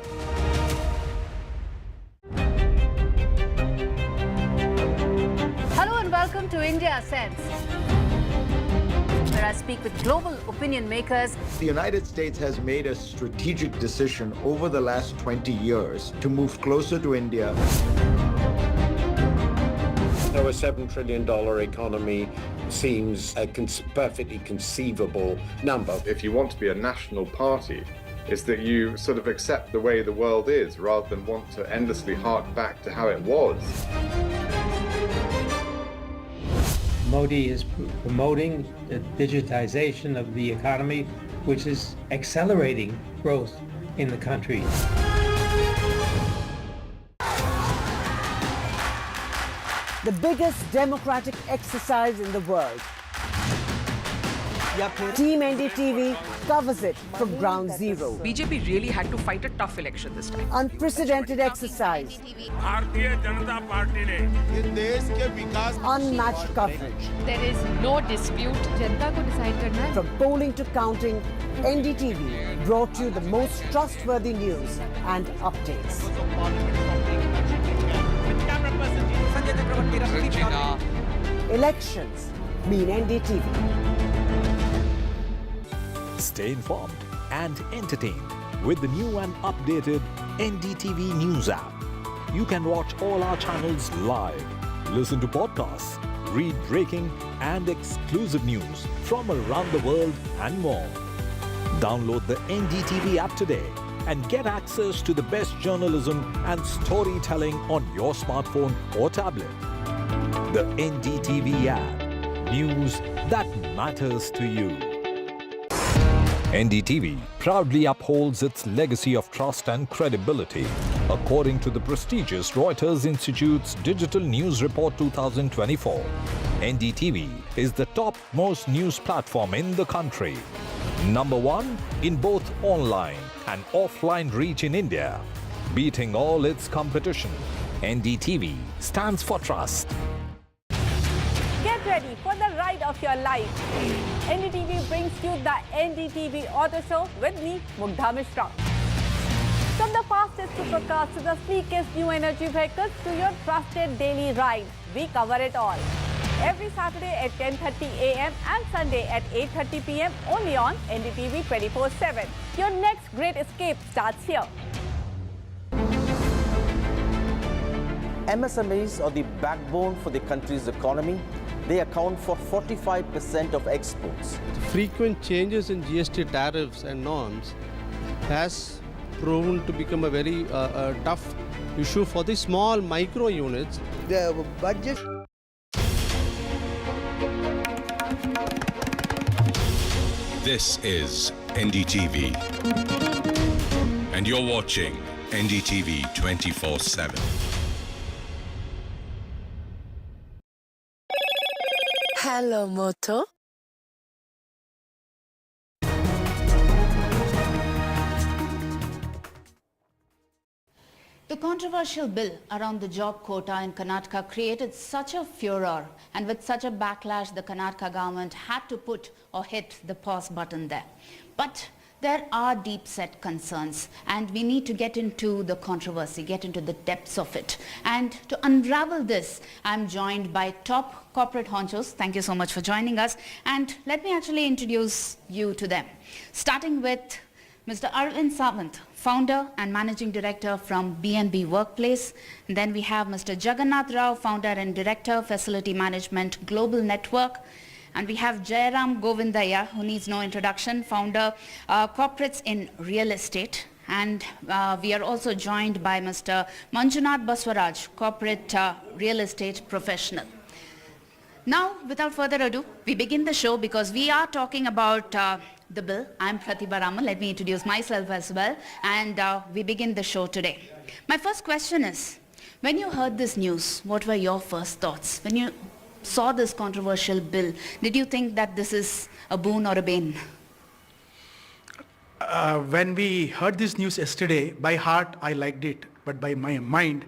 Hello and welcome to India Sense. speak with global opinion makers. The United States has made a strategic decision over the last 20 years to move closer to India. So a $7 trillion economy seems a perfectly conceivable number. If you want to be a national party, is that you sort of accept the way the world is rather than want to endlessly hark back to how it was. Modi is promoting the digitization of the economy, which is accelerating growth in the country. The biggest democratic exercise in the world. Team NDTV covers it from ground zero. BJP really had to fight a tough election this time. Unprecedented exercise. Unmatched coverage. There is no dispute. Janta ko decide karna hai. From polling to counting, NDTV brought you the most trustworthy news and updates. Elections mean NDTV. Stay informed and entertained with the new and updated NDTV News app. You can watch all our channels live, listen to podcasts, read breaking and exclusive news from around the world and more. Download the NDTV app today and get access to the best journalism and storytelling on your smartphone or tablet. The NDTV app. News that matters to you. NDTV proudly upholds its legacy of trust and credibility. According to the prestigious Reuters Institute's Digital News Report 2024, NDTV is the topmost news platform in the country. Number one in both online and offline reach in India. Beating all its competition, NDTV stands for trust. Get ready for the ride of your life. NDTV brings you the NDTV Auto Show with me, Mugdha Mishra. From the fastest supercars to the sleekest new energy vehicles to your trusted daily ride, we cover it all. Every Saturday at 10:30 a.m. and Sunday at 8:30 p.m. only on NDTV 24/7. Your next great escape starts here. MSMEs are the backbone for the country's economy. They account for 45% of exports. Frequent changes in GST tariffs and norms has proven to become a very tough issue for the small micro units. The budget. This is NDTV, and you're watching NDTV 24/7. Hello, Moto. The controversial bill around the job quota in Karnataka created such a furor, and with such a backlash, the Karnataka government had to put or hit the pause button there. But there are deep-set concerns, and we need to get into the controversy, get into the depths of it. And to unravel this, I'm joined by top corporate honchos. Thank you so much for joining us. And let me actually introduce you to them. Starting with Mr. Arvind Sawant, founder and managing director from B&B Workplace. And then we have Mr. Jagannath Rao, founder and director, facility management, global network. And we have Jairam Govindaya, who needs no introduction, founder, corporates in real estate. And we are also joined by Mr. Manjunath Baswaraj, corporate real estate professional. Now, without further ado, we begin the show because we are talking about the bill. I'm Pratibha Raman. Let me introduce myself as well. And we begin the show today. My first question is, when you heard this news, what were your first thoughts? When you saw this controversial bill, did you think that this is a boon or a bane? When we heard this news yesterday, by heart I liked it, but by my mind,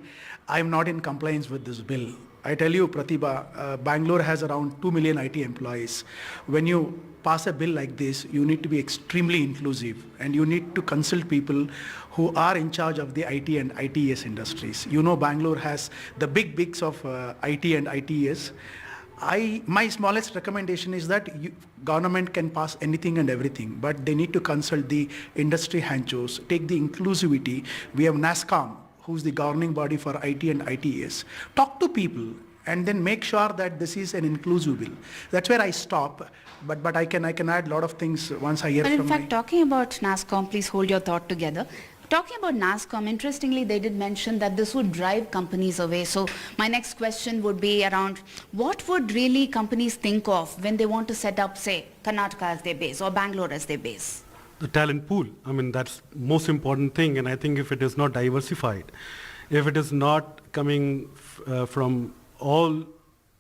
I am not in compliance with this bill. I tell you, Pratibha, Bangalore has around 2 million IT employees. When you pass a bill like this, you need to be extremely inclusive, and you need to consult people who are in charge of the IT and ITES industries. You know, Bangalore has the big bigs of IT and ITES. My smallest recommendation is that government can pass anything and everything, but they need to consult the industry hanchos, take the inclusivity. We have NASSCOM, who's the governing body for IT and ITES. Talk to people and then make sure that this is an inclusive bill. That's where I stop. But I can add a lot of things once I hear but from in fact, talking about NASSCOM, please hold your thought together. Talking about NASSCOM, interestingly, they did mention that this would drive companies away. So my next question would be around what would really companies think of when they want to set up, say, Karnataka as their base or Bangalore as their base? The talent pool. I mean, that's most important thing. And I think if it is not diversified, if it is not coming from all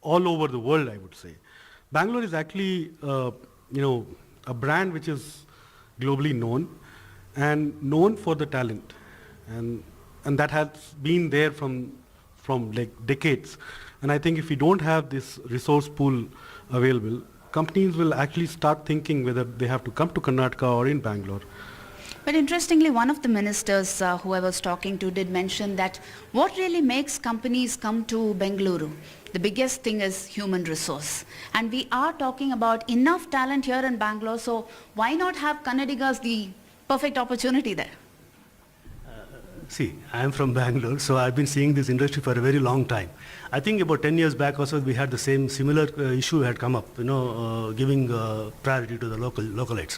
over the world, I would say. Bangalore is actually, a brand which is globally known and known for the talent. And that has been there from like decades. And I think if we don't have this resource pool available, companies will actually start thinking whether they have to come to Karnataka or in Bangalore. But interestingly, one of the ministers who I was talking to did mention that what really makes companies come to Bengaluru, the biggest thing is human resource. And we are talking about enough talent here in Bangalore, so why not have Kannadigas the perfect opportunity there? See, I am from Bangalore, so I've been seeing this industry for a very long time. I think about 10 years back also we had the similar issue had come up, giving priority to the localites.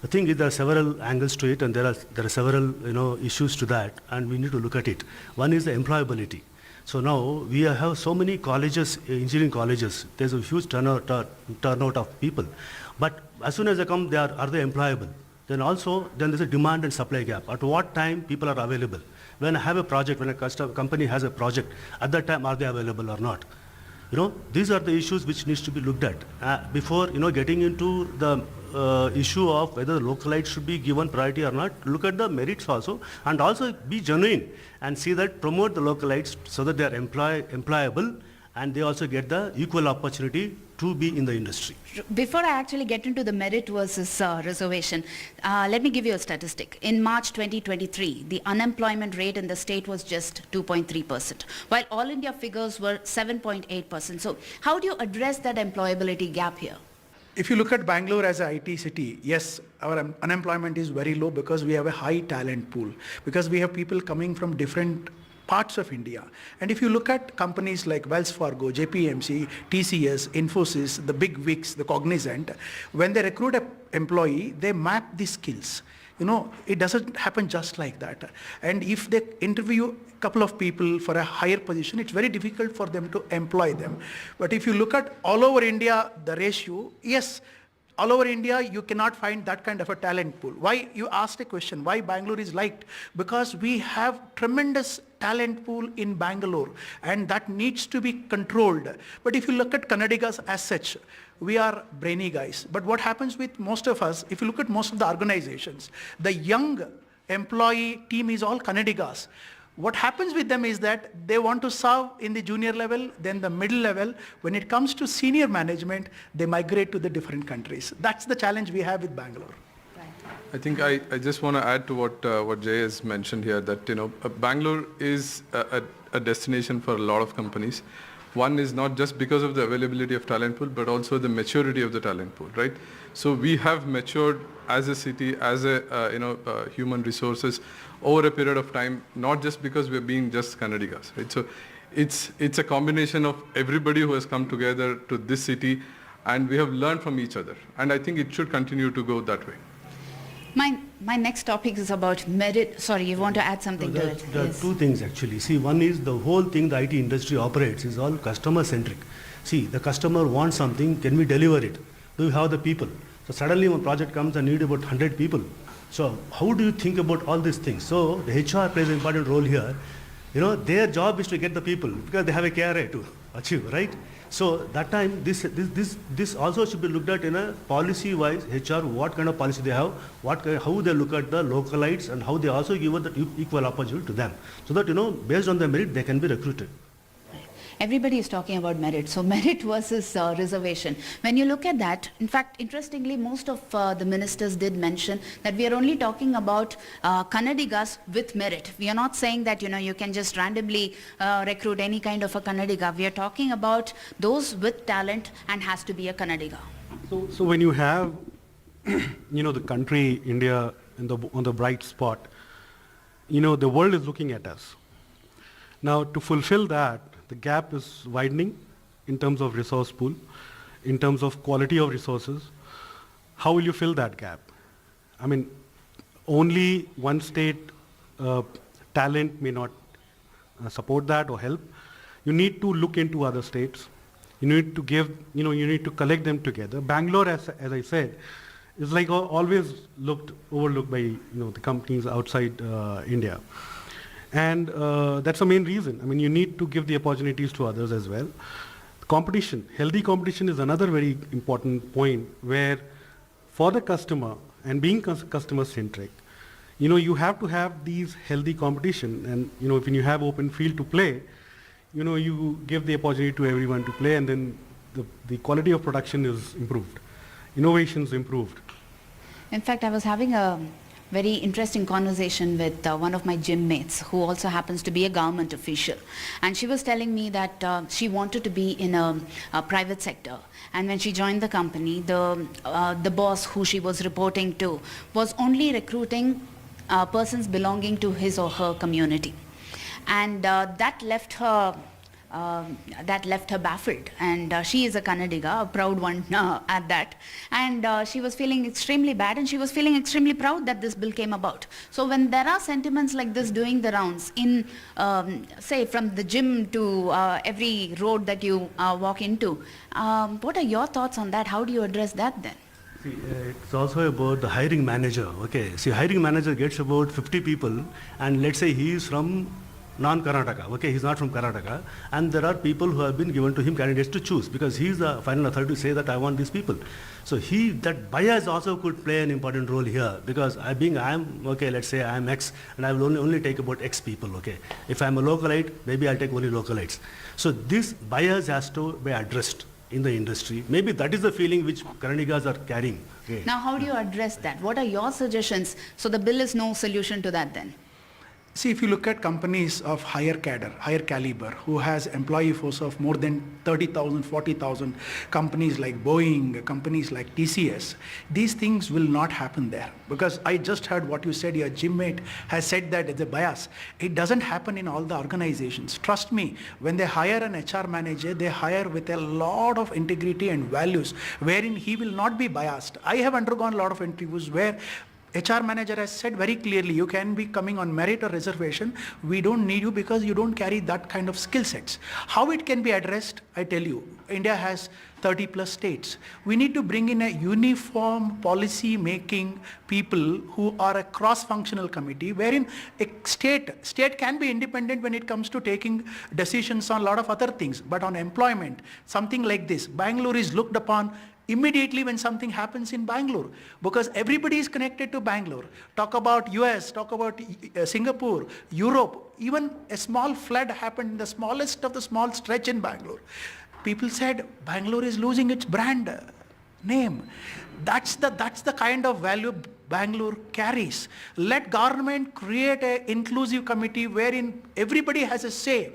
The thing is there are several angles to it and there are several issues to that and we need to look at it. One is the employability. So now we have so many colleges, engineering colleges, there's a huge turnout of people. But as soon as they come, are they employable? Then there's a demand and supply gap. At what time people are available? When I have a project, when a company has a project, at that time are they available or not? These are the issues which needs to be looked at before getting into the issue of whether localites should be given priority or not. Look at the merits also and also be genuine and see that promote the localites so that they are employable and they also get the equal opportunity to be in the industry. Before I actually get into the merit versus reservation, let me give you a statistic. In March 2023, the unemployment rate in the state was just 2.3%, while all India figures were 7.8%. So how do you address that employability gap here? If you look at Bangalore as an IT city, yes, our unemployment is very low because we have a high talent pool, because we have people coming from different parts of India. And if you look at companies like Wells Fargo, JPMC, TCS, Infosys, the big wigs, the Cognizant, when they recruit an employee, they map the skills. It doesn't happen just like that. And if they interview a couple of people for a higher position, it's very difficult for them to employ them. But if you look at all over India, the ratio, yes, all over India, you cannot find that kind of a talent pool. Why? You asked a question, why Bangalore is liked? Because we have tremendous talent pool in Bangalore and that needs to be controlled. But if you look at Kannadigas as such, we are brainy guys. But what happens with most of us, if you look at most of the organizations, the young employee team is all Kannadigas. What happens with them is that they want to serve in the junior level, then the middle level. When it comes to senior management, they migrate to the different countries. That's the challenge we have with Bangalore. I think I just want to add to what Jay has mentioned here, that Bangalore is a destination for a lot of companies. One is not just because of the availability of talent pool, but also the maturity of the talent pool, right? So we have matured as a city, as a human resources over a period of time, not just because we're being just Kannadigas, right? So it's a combination of everybody who has come together to this city, and we have learned from each other. And I think it should continue to go that way. My next topic is about merit. Sorry, you want to add something to it? There are two things actually. See, one is the whole thing the IT industry operates is all customer centric. See, the customer wants something, can we deliver it? Do we have the people? So suddenly when a project comes and need about 100 people. So how do you think about all these things? So the HR plays an important role here. Their job is to get the people because they have a KRA to achieve, right? So that time, this also should be looked at in a policy-wise, HR, what kind of policy they have, how they look at the localites and how they also give the equal opportunity to them. So that, based on their merit, they can be recruited. everybody is talking about merit. So merit versus reservation. When you look at that, in fact, interestingly, most of the ministers did mention that we are only talking about Kannadigas with merit. We are not saying that, you can just randomly recruit any kind of a Kannadiga. We are talking about those with talent and has to be a Kannadiga. So when you have, the country, India, on the bright spot, the world is looking at us. Now, to fulfill that, the gap is widening in terms of resource pool, in terms of quality of resources. How will you fill that gap? I mean, only one state talent may not support that or help. You need to look into other states. You need to give, you need to collect them together. Bangalore, as I said, is like always overlooked by, the companies outside India. And that's the main reason. I mean, you need to give the opportunities to others as well. Competition, healthy competition is another very important point where for the customer and being customer centric, you have to have these healthy competition, and when you have open field to play, you give the opportunity to everyone to play, and then the quality of production is improved, innovations improved. In fact, I was having a very interesting conversation with one of my gym mates who also happens to be a government official, and she was telling me that she wanted to be in a private sector, and when she joined the company, the boss who she was reporting to was only recruiting persons belonging to his or her community, and that left her baffled, and she is a Kannadiga, a proud one at that, and she was feeling extremely bad, and she was feeling extremely proud that this bill came about. So when there are sentiments like this doing the rounds in, say, from the gym to every road that you walk into, what are your thoughts on that? How do you address that then? See, it's also about the hiring manager. Okay, see, hiring manager gets about 50 people, and let's say he is from non-Karnataka, okay, he's not from Karnataka, and there are people who have been given to him candidates to choose, because he's the final authority to say that I want these people. So that bias also could play an important role here, because let's say I'm X, and I will only take about X people, okay. If I'm a localite, maybe I'll take only localites. So this bias has to be addressed in the industry. Maybe that is the feeling which Kannadigas are carrying. Okay. Now, how do you address that? What are your suggestions? So the bill is no solution to that then? See, if you look at companies of higher cadre, higher caliber, who has employee force of more than 30,000, 40,000, companies like Boeing, companies like TCS, these things will not happen there. Because I just heard what you said, your gym mate has said that it's a bias. It doesn't happen in all the organizations. Trust me, when they hire an HR manager, they hire with a lot of integrity and values, wherein he will not be biased. I have undergone a lot of interviews where HR manager has said very clearly, you can be coming on merit or reservation. We don't need you because you don't carry that kind of skill sets. How it can be addressed, I tell you, India has 30 plus states. We need to bring in a uniform policy making people who are a cross-functional committee, wherein a state can be independent when it comes to taking decisions on a lot of other things. But on employment, something like this, Bangalore is looked upon immediately when something happens in Bangalore, because everybody is connected to Bangalore. Talk about US, talk about Singapore, Europe, even a small flood happened in the smallest of the small stretch in Bangalore. People said Bangalore is losing its brand name. That's the kind of value Bangalore carries. Let government create an inclusive committee wherein everybody has a say.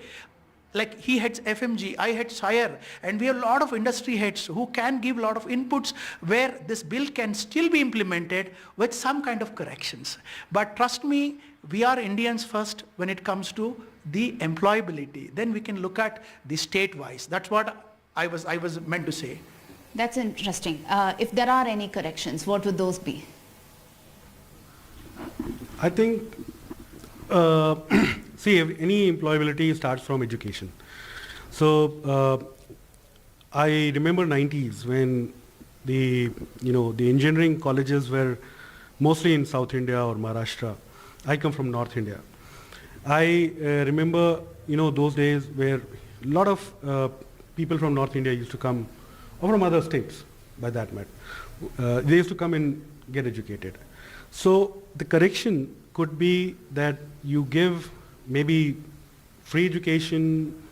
Like he heads FMG, I head SIRE, and we have a lot of industry heads who can give a lot of inputs where this bill can still be implemented with some kind of corrections. But trust me, we are Indians first when it comes to the employability. Then we can look at the state-wise. That's what I was meant to say. That's interesting. If there are any corrections, what would those be? I think see, any employability starts from education. So I remember 90s when the engineering colleges were mostly in South India or Maharashtra. I come from North India. I remember those days where a lot of people from North India used to come, or from other states by that matter. They used to come and get educated. So the correction could be that you give maybe free education,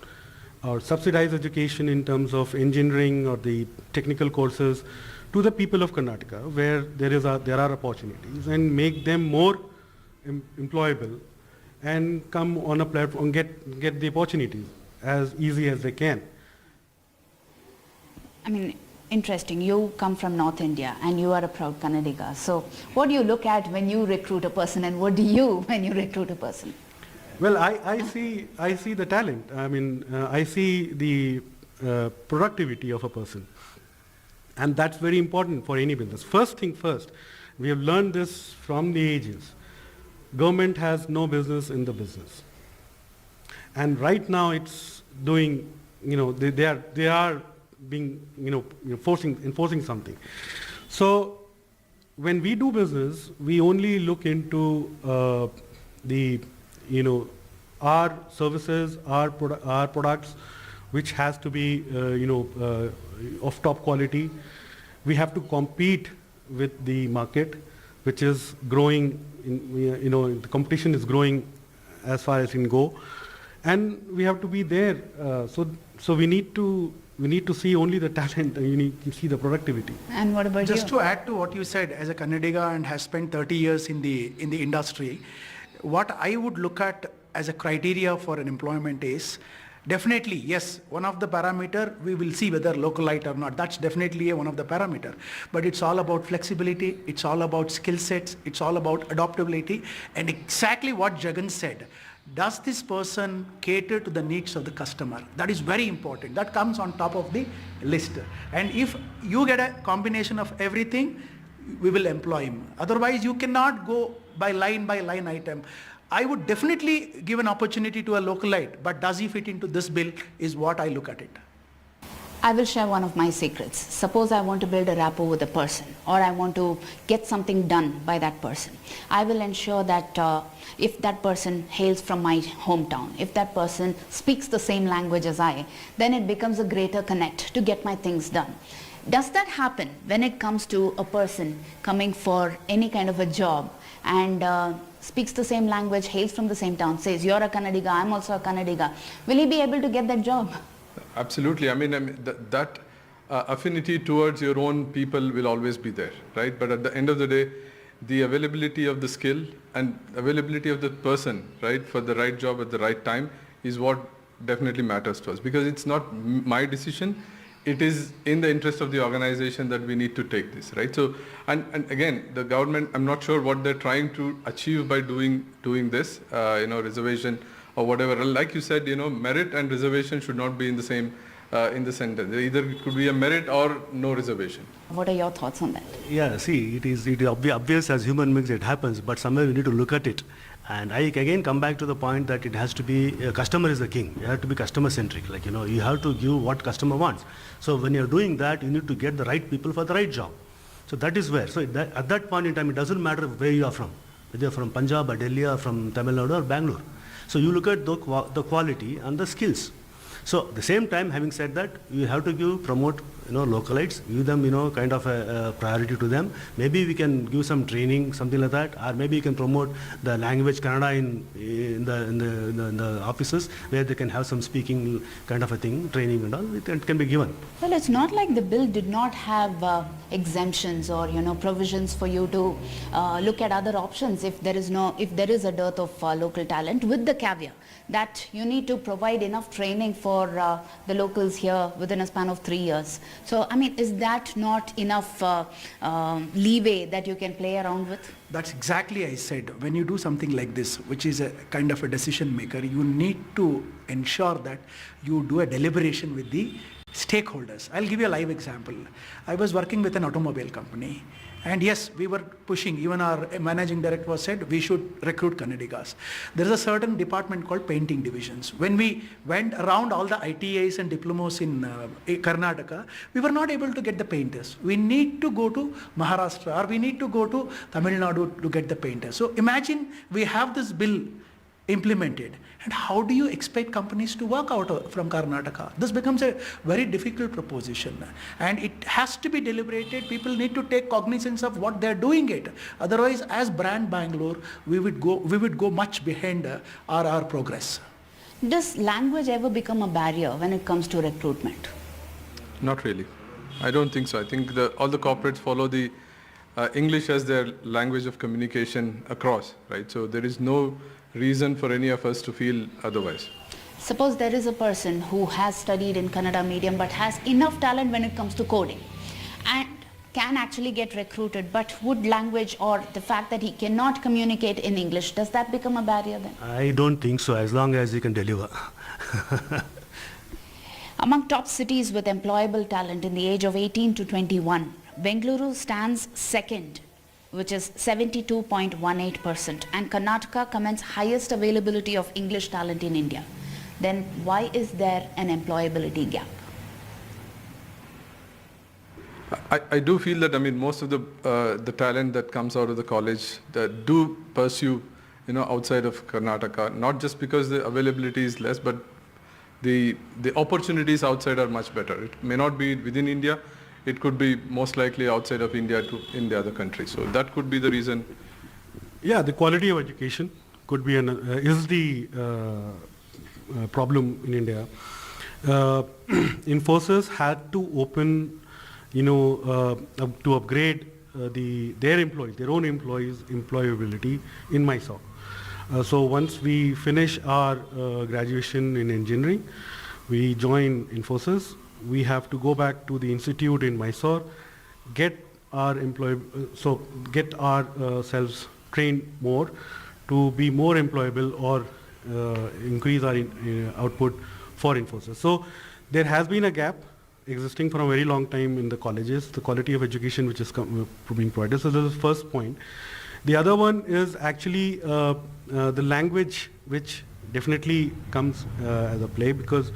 or subsidize education in terms of engineering or the technical courses to the people of Karnataka, where there are opportunities, and make them more employable and come on a platform, get the opportunities as easy as they can. I mean, interesting. You come from North India and you are a proud Kannadiga. So what do you look at when you recruit a person, and what do you when you recruit a person? Well, I see the talent. I mean, I see the productivity of a person. And that's very important for any business. First thing first, we have learned this from the ages. Government has no business in the business. And right now it's doing, they are being, enforcing something. So when we do business, we only look into our services, our products, which has to be, of top quality. We have to compete with the market, which is growing. The competition is growing as far as it can go, and we have to be there. So we need to see only the talent, and you need to see the productivity. And what about Just to add to what you said, as a Kannadiga and has spent 30 years in the industry, what I would look at as a criteria for an employment is, definitely, yes, one of the parameter, we will see whether localite or not. That's definitely one of the parameter. But it's all about flexibility, it's all about skill sets, it's all about adaptability, and exactly what Jagan said. Does this person cater to the needs of the customer? That is very important. That comes on top of the list. And if you get a combination of everything, we will employ him. Otherwise, you cannot go by line item. I would definitely give an opportunity to a localite, but does he fit into this bill is what I look at it. I will share one of my secrets. Suppose I want to build a rapport with a person, or I want to get something done by that person. I will ensure that if that person hails from my hometown, if that person speaks the same language as I, then it becomes a greater connect to get my things done. Does that happen when it comes to a person coming for any kind of a job and speaks the same language, hails from the same town, says, you're a Kannadiga, I'm also a Kannadiga. Will he be able to get that job? Absolutely. I mean that affinity towards your own people will always be there, right? But at the end of the day, the availability of the skill and availability of the person, right, for the right job at the right time is what definitely matters to us, because it's not my decision. It is in the interest of the organization that we need to take this, right? So, and again, the government, I'm not sure what they're trying to achieve by doing this, reservation or whatever. Like you said, merit and reservation should not be in the same, in the sentence. Either it could be a merit or no reservation. What are your thoughts on that? Yeah, see, it is obvious as human beings it happens, but somewhere we need to look at it. And I again come back to the point that it has to be, customer is the king. You have to be customer centric. You have to give what customer wants. So when you're doing that, you need to get the right people for the right job. So that is where. So at that point in time, it doesn't matter where you are from, whether you're from Punjab or Delhi or from Tamil Nadu or Bangalore. So you look at the quality and the skills. So at the same time, having said that, you have to promote localites, give them kind of a priority to them. Maybe we can give some training, something like that, or maybe you can promote the language Kannada in the offices where they can have some speaking kind of a thing, training and all. It can be given. Well, it's not like the bill did not have exemptions or provisions for you to look at other options if there is a dearth of local talent, with the caveat that you need to provide enough training for the locals here within a span of 3 years. So, I mean, is that not enough leeway that you can play around with? That's exactly I said. When you do something like this, which is a kind of a decision maker, you need to ensure that you do a deliberation with the stakeholders. I'll give you a live example. I was working with an automobile company. And yes, we were pushing, even our managing director said we should recruit Kannadigas. There is a certain department called painting divisions. When we went around all the ITIs and diplomas in Karnataka, we were not able to get the painters. We need to go to Maharashtra or we need to go to Tamil Nadu to get the painters. So imagine we have this bill implemented, and how do you expect companies to work out from Karnataka? This becomes a very difficult proposition, and it has to be deliberated. People need to take cognizance of what they're doing it. Otherwise, as brand Bangalore, we would go much behind our progress. Does language ever become a barrier when it comes to recruitment? Not really. I don't think so. I think all the corporates follow the English as their language of communication across, right? So there is no reason for any of us to feel otherwise. Suppose there is a person who has studied in Kannada medium but has enough talent when it comes to coding and can actually get recruited, but would language or the fact that he cannot communicate in English, does that become a barrier then? I don't think so, as long as he can deliver. Among top cities with employable talent in the age of 18 to 21, Bengaluru stands second, which is 72.18%, and Karnataka commands highest availability of English talent in India. Then why is there an employability gap? I do feel that, I mean, most of the talent that comes out of the college that do pursue, outside of Karnataka, not just because the availability is less, but the opportunities outside are much better. It may not be within India, it could be most likely outside of India in the other countries. So that could be the reason. Yeah, the quality of education could be is the problem in India. Infosys had to open, to upgrade their own employees' employability in Mysore. So once we finish our graduation in engineering, we join Infosys. We have to go back to the institute in Mysore, get ourselves trained more to be more employable or increase our output for Infosys. So there has been a gap existing for a very long time in the colleges, the quality of education which is being provided. So this is the first point. The other one is actually the language, which definitely comes as a play, because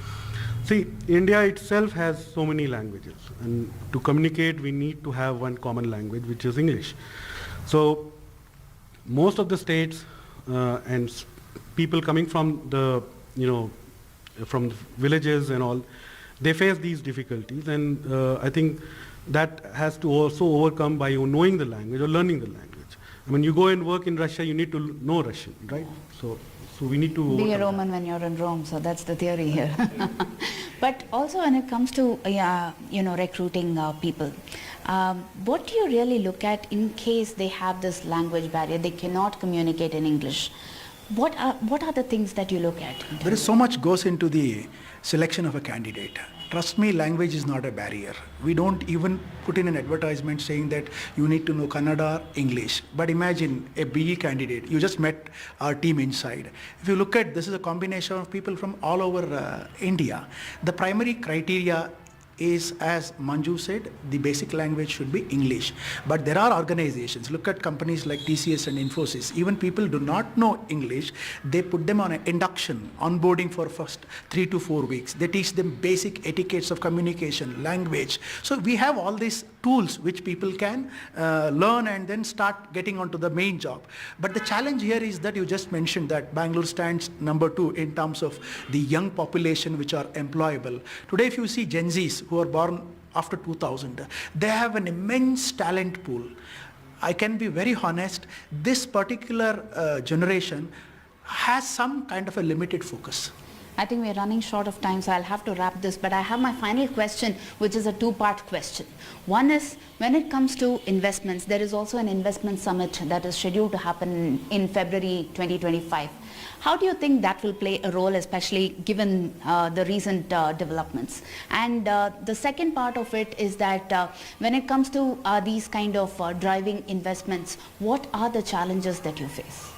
see, India itself has so many languages, and to communicate we need to have one common language, which is English. So most of the states and people coming from the from the villages and all, they face these difficulties, and I think that has to also overcome by knowing the language or learning the language. I mean, you go and work in Russia, you need to know Russian, right? So we need to be a Roman when you're in Rome. So that's the theory here. But also when it comes to recruiting people, what do you really look at in case they have this language barrier? They cannot communicate in English. What are the things that you look at? There is so much goes into the selection of a candidate. Trust me, language is not a barrier. We don't even put in an advertisement saying that you need to know Kannada, English. But imagine a BE candidate. You just met our team inside. If you look at, this is a combination of people from all over India. The primary criteria is, as Manju said, the basic language should be English. But there are organizations, look at companies like TCS and Infosys, even people do not know English, they put them on an induction, onboarding for first 3 to 4 weeks. They teach them basic etiquettes of communication, language. So we have all these tools which people can learn and then start getting onto the main job. But the challenge here is that you just mentioned that Bangalore stands number 2 in terms of the young population which are employable. Today if you see Gen Zs who are born after 2000, they have an immense talent pool. I can be very honest, this particular generation has some kind of a limited focus. I think we're running short of time, so I'll have to wrap this, but I have my final question, which is a two-part question. One is, when it comes to investments, there is also an investment summit that is scheduled to happen in February 2025. How do you think that will play a role, especially given the recent developments? And the second part of it is that when it comes to these kind of driving investments, what are the challenges that you face?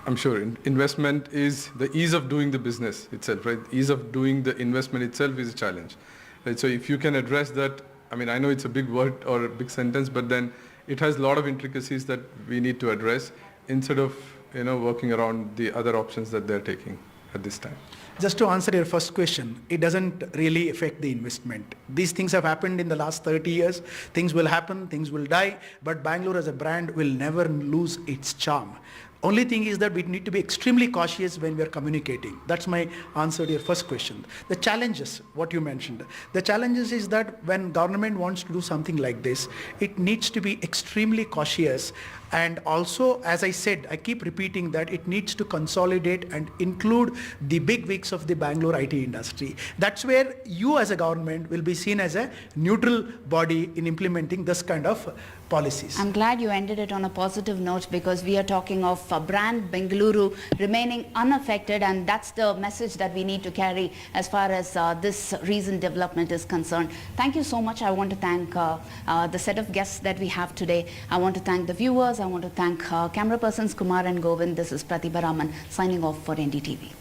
I'm sure investment is the ease of doing the business itself, right? Ease of doing the investment itself is a challenge, right? So if you can address that, I mean, I know it's a big word or a big sentence, but then it has a lot of intricacies that we need to address instead of working around the other options that they're taking at this time. Just to answer your first question, it doesn't really affect the investment. These things have happened in the last 30 years. Things will happen, things will die, but Bangalore as a brand will never lose its charm. Only thing is that we need to be extremely cautious when we are communicating. That's my answer to your first question. The challenges, what you mentioned. The challenges is that when government wants to do something like this, it needs to be extremely cautious. And also, as I said, I keep repeating that it needs to consolidate and include the big wigs of the Bangalore IT industry. That's where you as a government will be seen as a neutral body in implementing this kind of policies. I'm glad you ended it on a positive note, because we are talking of brand Bengaluru remaining unaffected, and that's the message that we need to carry as far as this recent development is concerned. Thank you so much. I want to thank the set of guests that we have today. I want to thank the viewers. I want to thank camera persons Kumar and Govind. This is Pratibha Raman signing off for NDTV.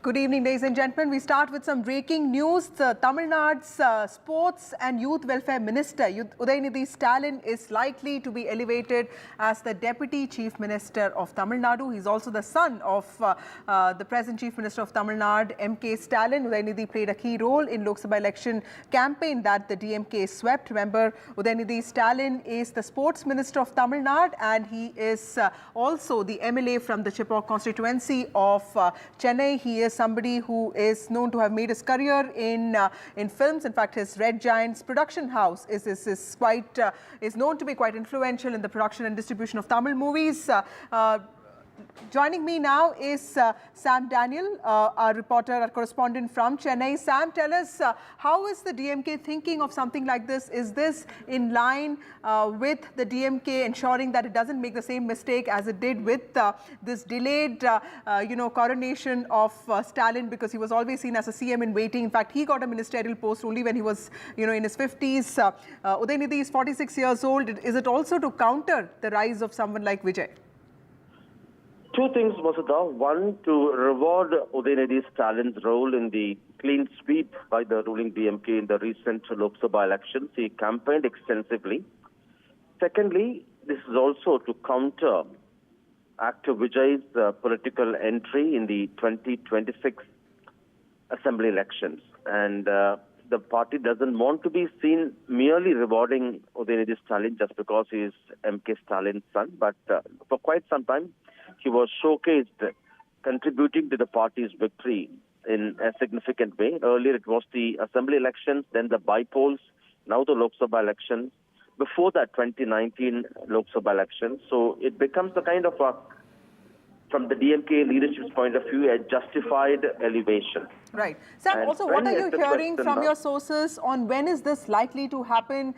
Good evening, ladies and gentlemen. We start with some breaking news. Tamil Nadu's Sports and Youth Welfare Minister, Udayanidhi Stalin, is likely to be elevated as the Deputy Chief Minister of Tamil Nadu. He's also the son of the present Chief Minister of Tamil Nadu, M.K. Stalin. Udayanidhi played a key role in Lok Sabha election campaign that the DMK swept. Remember, Udayanidhi Stalin is the Sports Minister of Tamil Nadu, and he is also the MLA from the Chipok constituency of Chennai. He is somebody who is known to have made his career in films. In fact, his Red Giants production house is known to be quite influential in the production and distribution of Tamil movies. Joining me now is Sam Daniel, our reporter, our correspondent from Chennai. Sam, tell us, how is the DMK thinking of something like this? Is this in line with the DMK ensuring that it doesn't make the same mistake as it did with this delayed, coronation of Stalin, because he was always seen as a CM in waiting. In fact, he got a ministerial post only when he was, in his 50s. Udayanidhi is 46 years old. Is it also to counter the rise of someone like Vijay? Two things, Vasudha. One, to reward Udayanidhi Stalin's role in the clean sweep by the ruling DMK in the recent Lok Sabha elections. He campaigned extensively. Secondly, this is also to counter actor Vijay's political entry in the 2026 assembly elections. And the party doesn't want to be seen merely rewarding Udayanidhi Stalin just because he is M.K. Stalin's son. But for quite some time, he was showcased contributing to the party's victory in a significant way. Earlier it was the assembly elections, then the by-polls, now the Lok Sabha elections, before that 2019 Lok Sabha elections. So it becomes a kind of from the DMK leadership's point of view, a justified elevation. Right. Sam, and also what are you hearing from your sources on when is this likely to happen?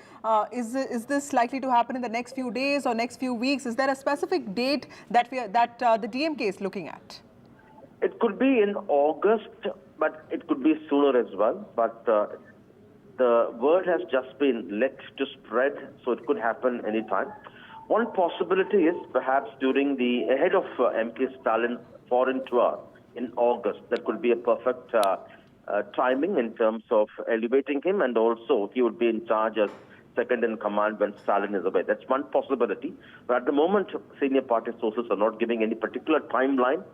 Is this likely to happen in the next few days or next few weeks? Is there a specific date that the DMK is looking at? It could be in August, but it could be sooner as well. But the word has just been let to spread, so it could happen anytime. One possibility is perhaps ahead of M.K. Stalin's foreign tour in August. That could be a perfect timing in terms of elevating him, and also he would be in charge as second in command when Stalin is away. That's one possibility. But at the moment, senior party sources are not giving any particular timeline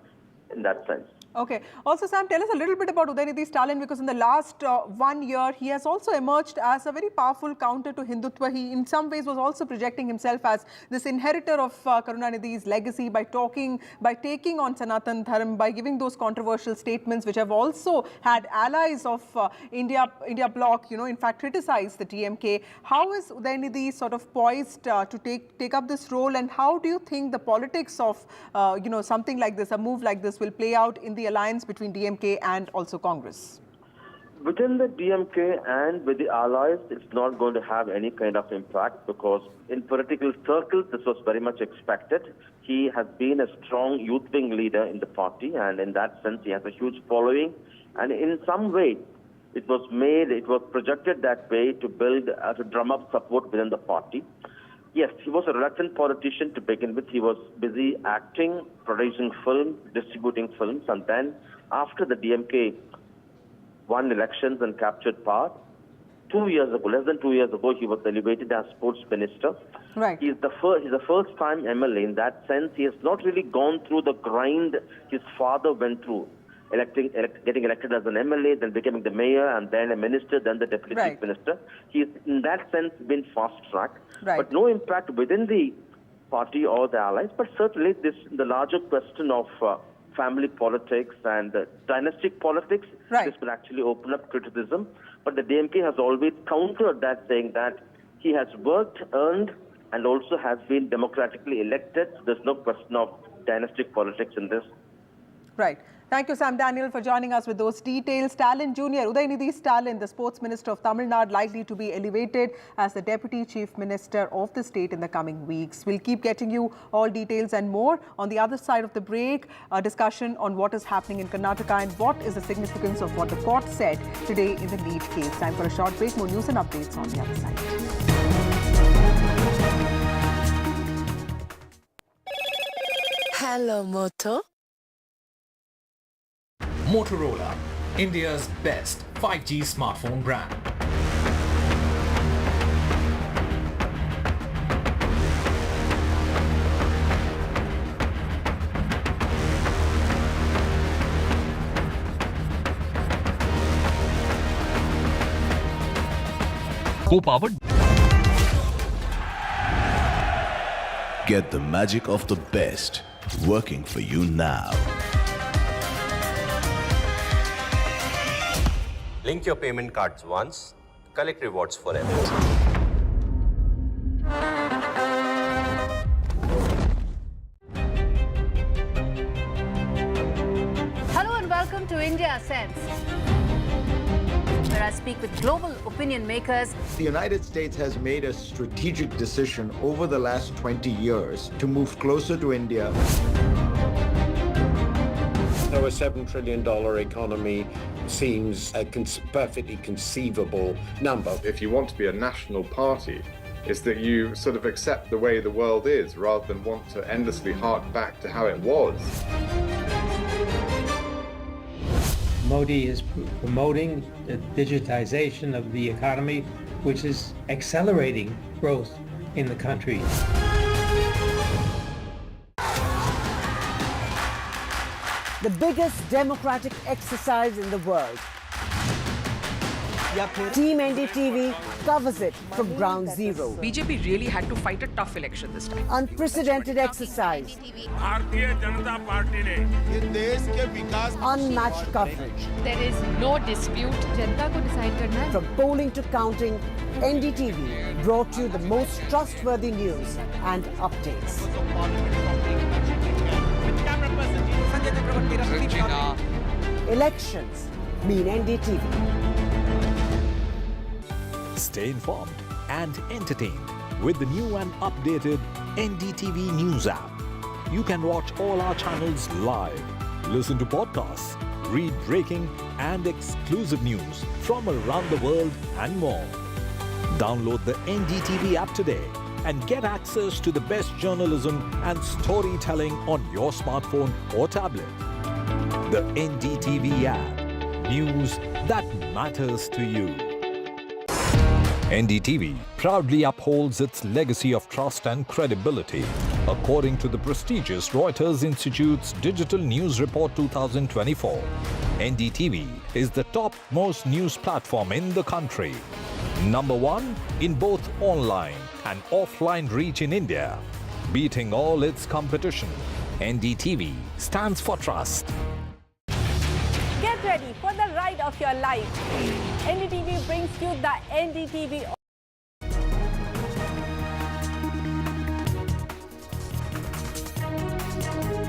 in that sense. Okay. Also, Sam, tell us a little bit about Udayanidhi Stalin, because in the last 1 year, he has also emerged as a very powerful counter to Hindutva. He, in some ways, was also projecting himself as this inheritor of Karunanidhi's legacy by taking on Sanatan Dharma, by giving those controversial statements, which have also had allies of India bloc, in fact, criticize the DMK. How is Udayanidhi sort of poised to take up this role, and how do you think the politics of, something like this, a move like this, will play out in the alliance between DMK and also Congress? Within the DMK and with the allies, it's not going to have any kind of impact, because in political circles, this was very much expected. He has been a strong youth wing leader in the party, and in that sense, he has a huge following. And in some way, it was projected that way to drum up support within the party. Yes, he was a reluctant politician to begin with. He was busy acting, producing films, distributing films, and then after the DMK won elections and captured power, 2 years ago, less than 2 years ago, he was elevated as sports minister. Right. He's the first time MLA. In that sense, he has not really gone through the grind his father went through. Getting elected as an MLA, then becoming the mayor, and then a minister, then the deputy chief minister. He's, in that sense, been fast-tracked. Right. But no impact within the party or the allies. But certainly, the larger question of family politics and dynastic politics, this will actually open up criticism. But the DMK has always countered that, saying that he has worked, earned, and also has been democratically elected. There's no question of dynastic politics in this. Right. Thank you, Sam Daniel, for joining us with those details. Stalin Jr., Udayanidhi Stalin, the sports minister of Tamil Nadu, likely to be elevated as the deputy chief minister of the state in the coming weeks. We'll keep getting you all details and more. On the other side of the break, a discussion on what is happening in Karnataka and what is the significance of what the court said today in the NEET case. Time for a short break. More news and updates on the other side. Hello, Moto. Motorola, India's best 5G smartphone brand. Co-powered. Get the magic of the best working for you now. Link your payment cards once, collect rewards forever. Hello and welcome to India Sense, where I speak with global opinion makers. The United States has made a strategic decision over the last 20 years to move closer to India. So a $7 trillion economy seems a perfectly conceivable number. If you want to be a national party, it's that you sort of accept the way the world is rather than want to endlessly hark back to how it was. Modi is promoting the digitization of the economy, which is accelerating growth in the country. The biggest democratic exercise in the world. Team NDTV covers it from ground zero. BJP really had to fight a tough election this time. Unprecedented exercise. Unmatched coverage. There is no dispute. जनता को decide करना है. From polling to counting, NDTV brought you the most trustworthy news and updates. Elections mean NDTV. Stay informed and entertained with the new and updated NDTV News app. You can watch all our channels live, listen to podcasts, read breaking and exclusive news from around the world and more. Download the NDTV app today and get access to the best journalism and storytelling on your smartphone or tablet. The NDTV app. News that matters to you. NDTV proudly upholds its legacy of trust and credibility. According to the prestigious Reuters Institute's Digital News Report 2024, NDTV is the top-most news platform in the country. Number one in both online and offline reach in India. Beating all its competition, NDTV stands for trust. Get ready for the ride of your life. NDTV brings you the NDTV.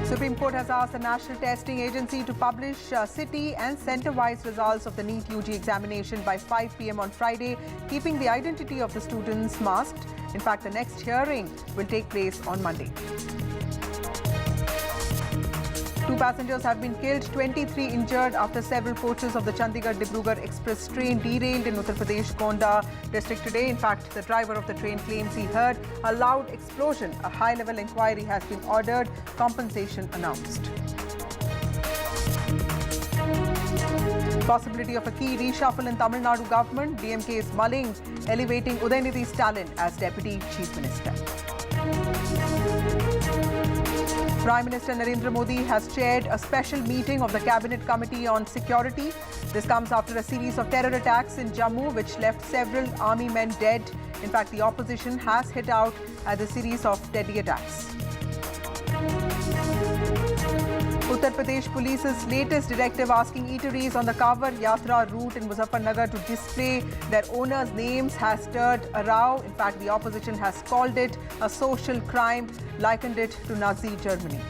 Supreme Court has asked the National Testing Agency to publish city and centre-wise results of the NEET UG examination by 5 p.m. on Friday, keeping the identity of the students masked. In fact, the next hearing will take place on Monday. 2 passengers have been killed, 23 injured after several coaches of the Chandigarh-Dibrugarh Express train derailed in Uttar Pradesh, Gonda district today. In fact, the driver of the train claims he heard a loud explosion. A high-level inquiry has been ordered. Compensation announced. Possibility of a key reshuffle in Tamil Nadu government. DMK is mulling elevating Udayanidhi Stalin as Deputy Chief Minister. Prime Minister Narendra Modi has chaired a special meeting of the Cabinet Committee on Security. This comes after a series of terror attacks in Jammu which left several army men dead. In fact, the opposition has hit out at a series of deadly attacks. Uttar Pradesh Police's latest directive asking eateries on the Kawar Yatra route in Muzaffarnagar to display their owners' names has stirred a row. In fact, the opposition has called it a social crime, likened it to Nazi Germany.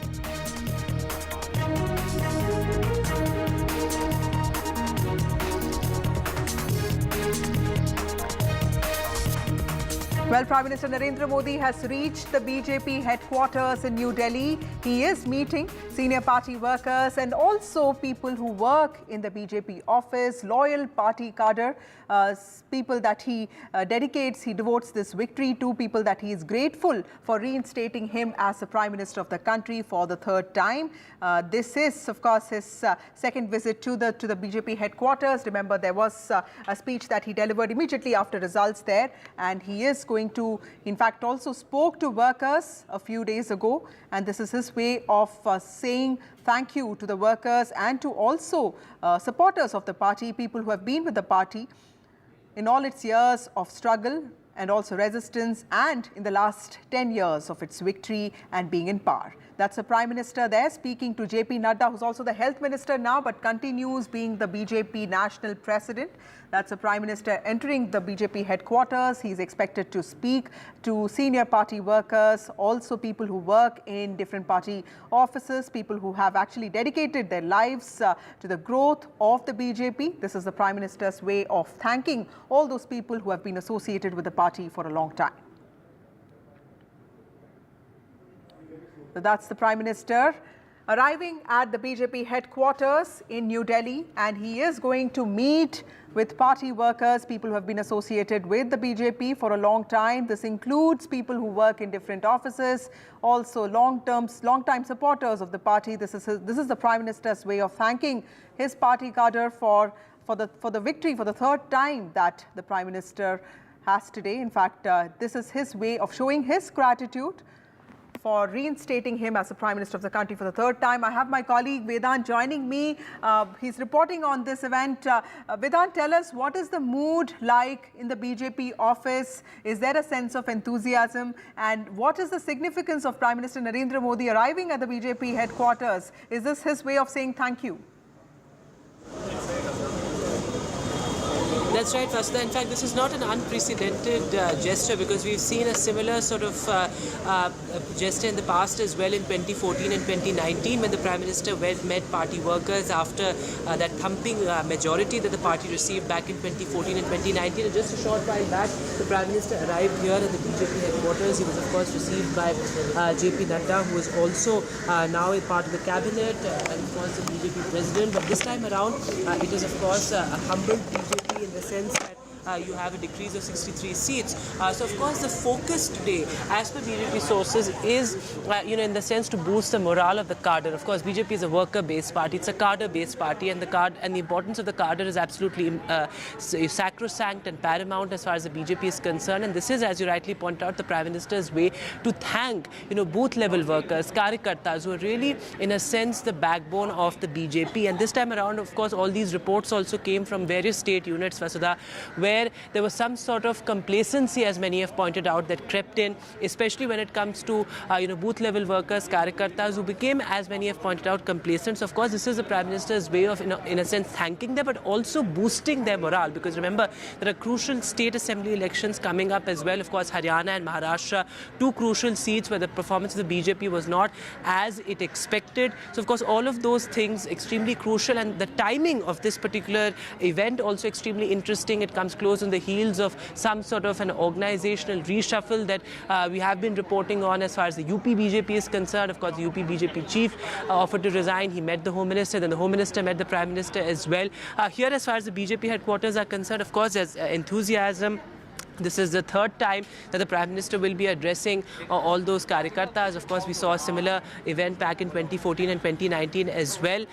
Well, Prime Minister Narendra Modi has reached the BJP headquarters in New Delhi. He is meeting senior party workers and also people who work in the BJP office, loyal party cadre, people that he devotes this victory to, people that he is grateful for reinstating him as the Prime Minister of the country for the third time. This is, of course, his second visit to the BJP headquarters. Remember, there was a speech that he delivered immediately after results there, and he is going to, in fact, also spoke to workers a few days ago, and this is his way of saying thank you to the workers and to also supporters of the party, people who have been with the party in all its years of struggle and also resistance, and in the last 10 years of its victory and being in power. That's the Prime Minister there speaking to JP Nada, who's also the Health Minister now, but continues being the BJP National President. That's the Prime Minister entering the BJP headquarters. He's expected to speak to senior party workers, also people who work in different party offices, people who have actually dedicated their lives to the growth of the BJP. This is the Prime Minister's way of thanking all those people who have been associated with the party for a long time. So that's the Prime Minister arriving at the BJP headquarters in New Delhi, and he is going to meet with party workers, people who have been associated with the BJP for a long time. This includes people who work in different offices, also long-time supporters of the party. This is the Prime Minister's way of thanking his party cadre for the victory for the third time that the Prime Minister has today. In fact, this is his way of showing his gratitude for reinstating him as the Prime Minister of the country for the third time. I have my colleague Vedant joining me. He's reporting on this event. Vedant, tell us, what is the mood like in the BJP office? Is there a sense of enthusiasm? And what is the significance of Prime Minister Narendra Modi arriving at the BJP headquarters? Is this his way of saying thank you? That's right, Vasudha. In fact, this is not an unprecedented gesture, because we've seen a similar sort of gesture in the past as well in 2014 and 2019 when the Prime Minister met party workers after that thumping majority that the party received back in 2014 and 2019. And just a short while back, the Prime Minister arrived here at the BJP headquarters. He was, of course, received by JP Nada, who is also now a part of the cabinet, and of course the BJP president. But this time around, it is, of course, a humble BJP in the sense that you have a decrease of 63 seats. So, of course, the focus today, as per BJP sources, is, in the sense to boost the morale of the cadre. Of course, BJP is a worker-based party. It's a cadre-based party, and the importance of the cadre is absolutely sacrosanct and paramount as far as the BJP is concerned. And this is, as you rightly point out, the Prime Minister's way to thank, booth-level workers, karyakartas, who are really, in a sense, the backbone of the BJP. And this time around, of course, all these reports also came from various state units, Vasudha, where there was some sort of complacency, as many have pointed out, that crept in, especially when it comes to booth-level workers, karyakartas, who became, as many have pointed out, complacent. So, of course, this is the Prime Minister's way of, in a sense, thanking them, but also boosting their morale. Because remember, there are crucial state assembly elections coming up as well. Of course, Haryana and Maharashtra, two crucial seats where the performance of the BJP was not as it expected. So, of course, all of those things extremely crucial, and the timing of this particular event also extremely interesting. It comes close on the heels of some sort of an organizational reshuffle that we have been reporting on as far as the UP BJP is concerned. Of course, the UP BJP chief offered to resign. He met the Home Minister, then the Home Minister met the Prime Minister as well. Here, as far as the BJP headquarters are concerned, of course, there's enthusiasm. This is the third time that the Prime Minister will be addressing all those Karyakartas. Of course, we saw a similar event back in 2014 and 2019 as well.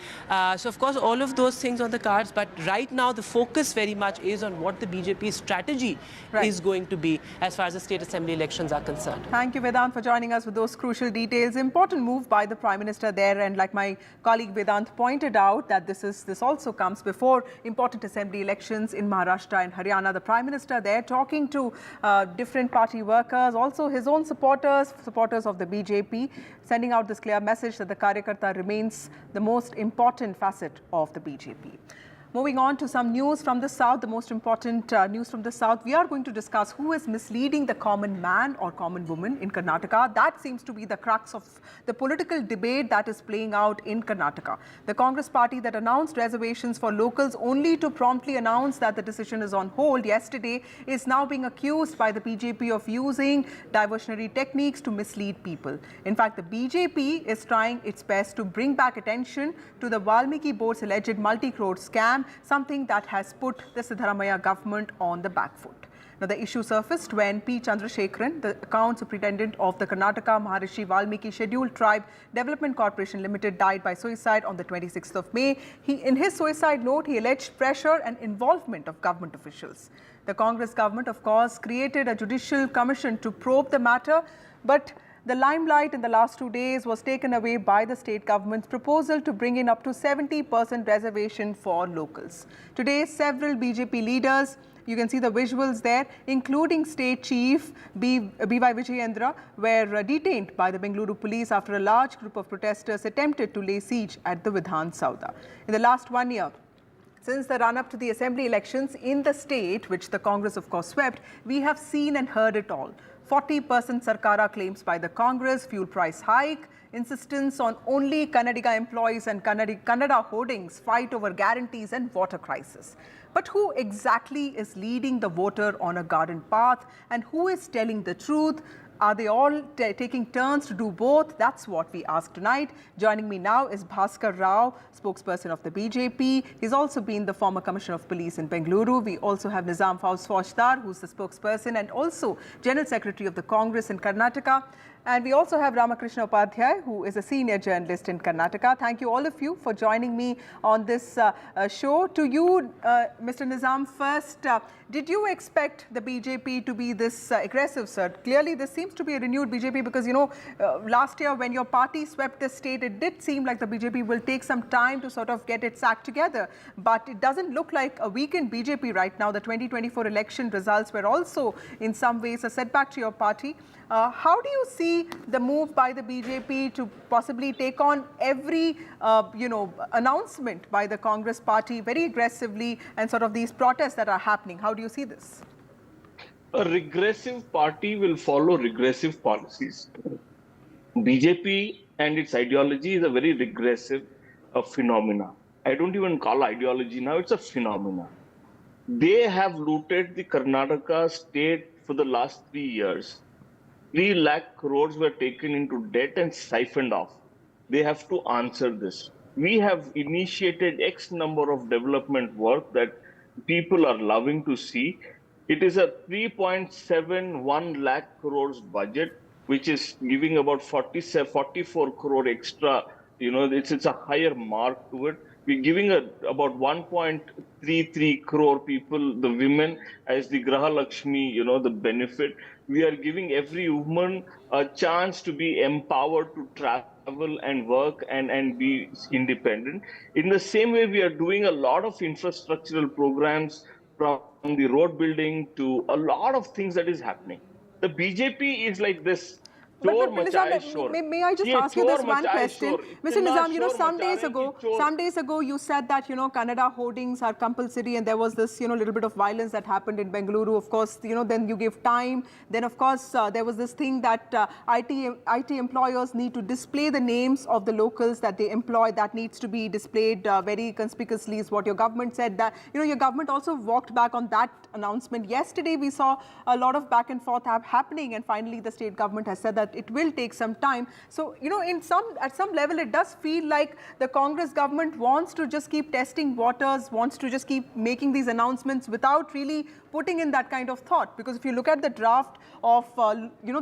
So, of course, all of those things on the cards. But right now, the focus very much is on what the BJP's strategy is going to be as far as the state assembly elections are concerned. Thank you, Vedant, for joining us with those crucial details. Important move by the Prime Minister there. And like my colleague Vedant pointed out, that this also comes before important assembly elections in Maharashtra and Haryana. The Prime Minister there talking to different party workers, also his own supporters of the BJP, sending out this clear message that the Karyakarta remains the most important facet of the BJP. Moving on to some news from the South, the most important news from the South, we are going to discuss who is misleading the common man or common woman in Karnataka. That seems to be the crux of the political debate that is playing out in Karnataka. The Congress party that announced reservations for locals only to promptly announce that the decision is on hold yesterday is now being accused by the BJP of using diversionary techniques to mislead people. In fact, the BJP is trying its best to bring back attention to the Valmiki board's alleged multi-crore scam, something that has put the Siddaramaiah government on the back foot. Now, the issue surfaced when P. Chandrasekharan, the account superintendent of the Karnataka Maharishi Valmiki Scheduled Tribe Development Corporation Limited, died by suicide on the 26th of May. In his suicide note, he alleged pressure and involvement of government officials. The Congress government, of course, created a judicial commission to probe the matter, but the limelight in the last 2 days was taken away by the state government's proposal to bring in up to 70% reservation for locals. Today, several BJP leaders, you can see the visuals there, including State Chief B.Y. Vijayendra, were detained by the Bengaluru police after a large group of protesters attempted to lay siege at the Vidhan Sauda. In the last 1 year, since the run-up to the assembly elections in the state, which the Congress of course swept, we have seen and heard it all. 40% Sarkara claims by the Congress, fuel price hike, insistence on only Kannadiga employees and Kannada hoardings, fight over guarantees and water crisis. But who exactly is leading the voter on a garden path, and who is telling the truth? Are they all taking turns to do both? That's what we ask tonight. Joining me now is Bhaskar Rao, spokesperson of the BJP. He's also been the former Commissioner of Police in Bengaluru. We also have Nizam Fauzdar, who's the spokesperson and also General Secretary of the Congress in Karnataka. And we also have Ramakrishna Upadhyay, who is a senior journalist in Karnataka. Thank you all of you for joining me on this show. To you, Mr. Nizam, first, did you expect the BJP to be this aggressive, sir? Clearly, this seems to be a renewed BJP because, you know, last year when your party swept the state, it did seem like the BJP will take some time to sort of get its act together. But it doesn't look like a weakened BJP right now. The 2024 election results were also in some ways a setback to your party. How do you see the move by the BJP to possibly take on every, announcement by the Congress party very aggressively and sort of these protests that are happening? How do you see this? A regressive party will follow regressive policies. BJP and its ideology is a very regressive phenomena. I don't even call ideology now, it's a phenomena. They have looted the Karnataka state for the last 3 years. 3 lakh crores were taken into debt and siphoned off. They have to answer this. We have initiated X number of development work that people are loving to see. It is a 3.71 lakh crores budget, which is giving about 44 crore extra. You know, it's a higher mark to it. We're giving about 1.33 crore people, the women, as the Graha Lakshmi, the benefit. We are giving every woman a chance to be empowered to travel and work and be independent. In the same way, we are doing a lot of infrastructural programs, from the road building to a lot of things that is happening. The BJP is like this. But Nizam, may I just ask you this one question? Mr. Nizam, some days ago you said that, Kannada hoardings are compulsory and there was this, little bit of violence that happened in Bengaluru. Of course, then you give time. Then, of course, there was this thing that IT employers need to display the names of the locals that they employ. That needs to be displayed very conspicuously is what your government said. That, your government also walked back on that announcement. Yesterday, we saw a lot of back and forth happening, and finally the state government has said that that it will take some time. So, at some level, it does feel like the Congress government wants to just keep testing waters, wants to just keep making these announcements without really putting in that kind of thought. Because if you look at the draft of,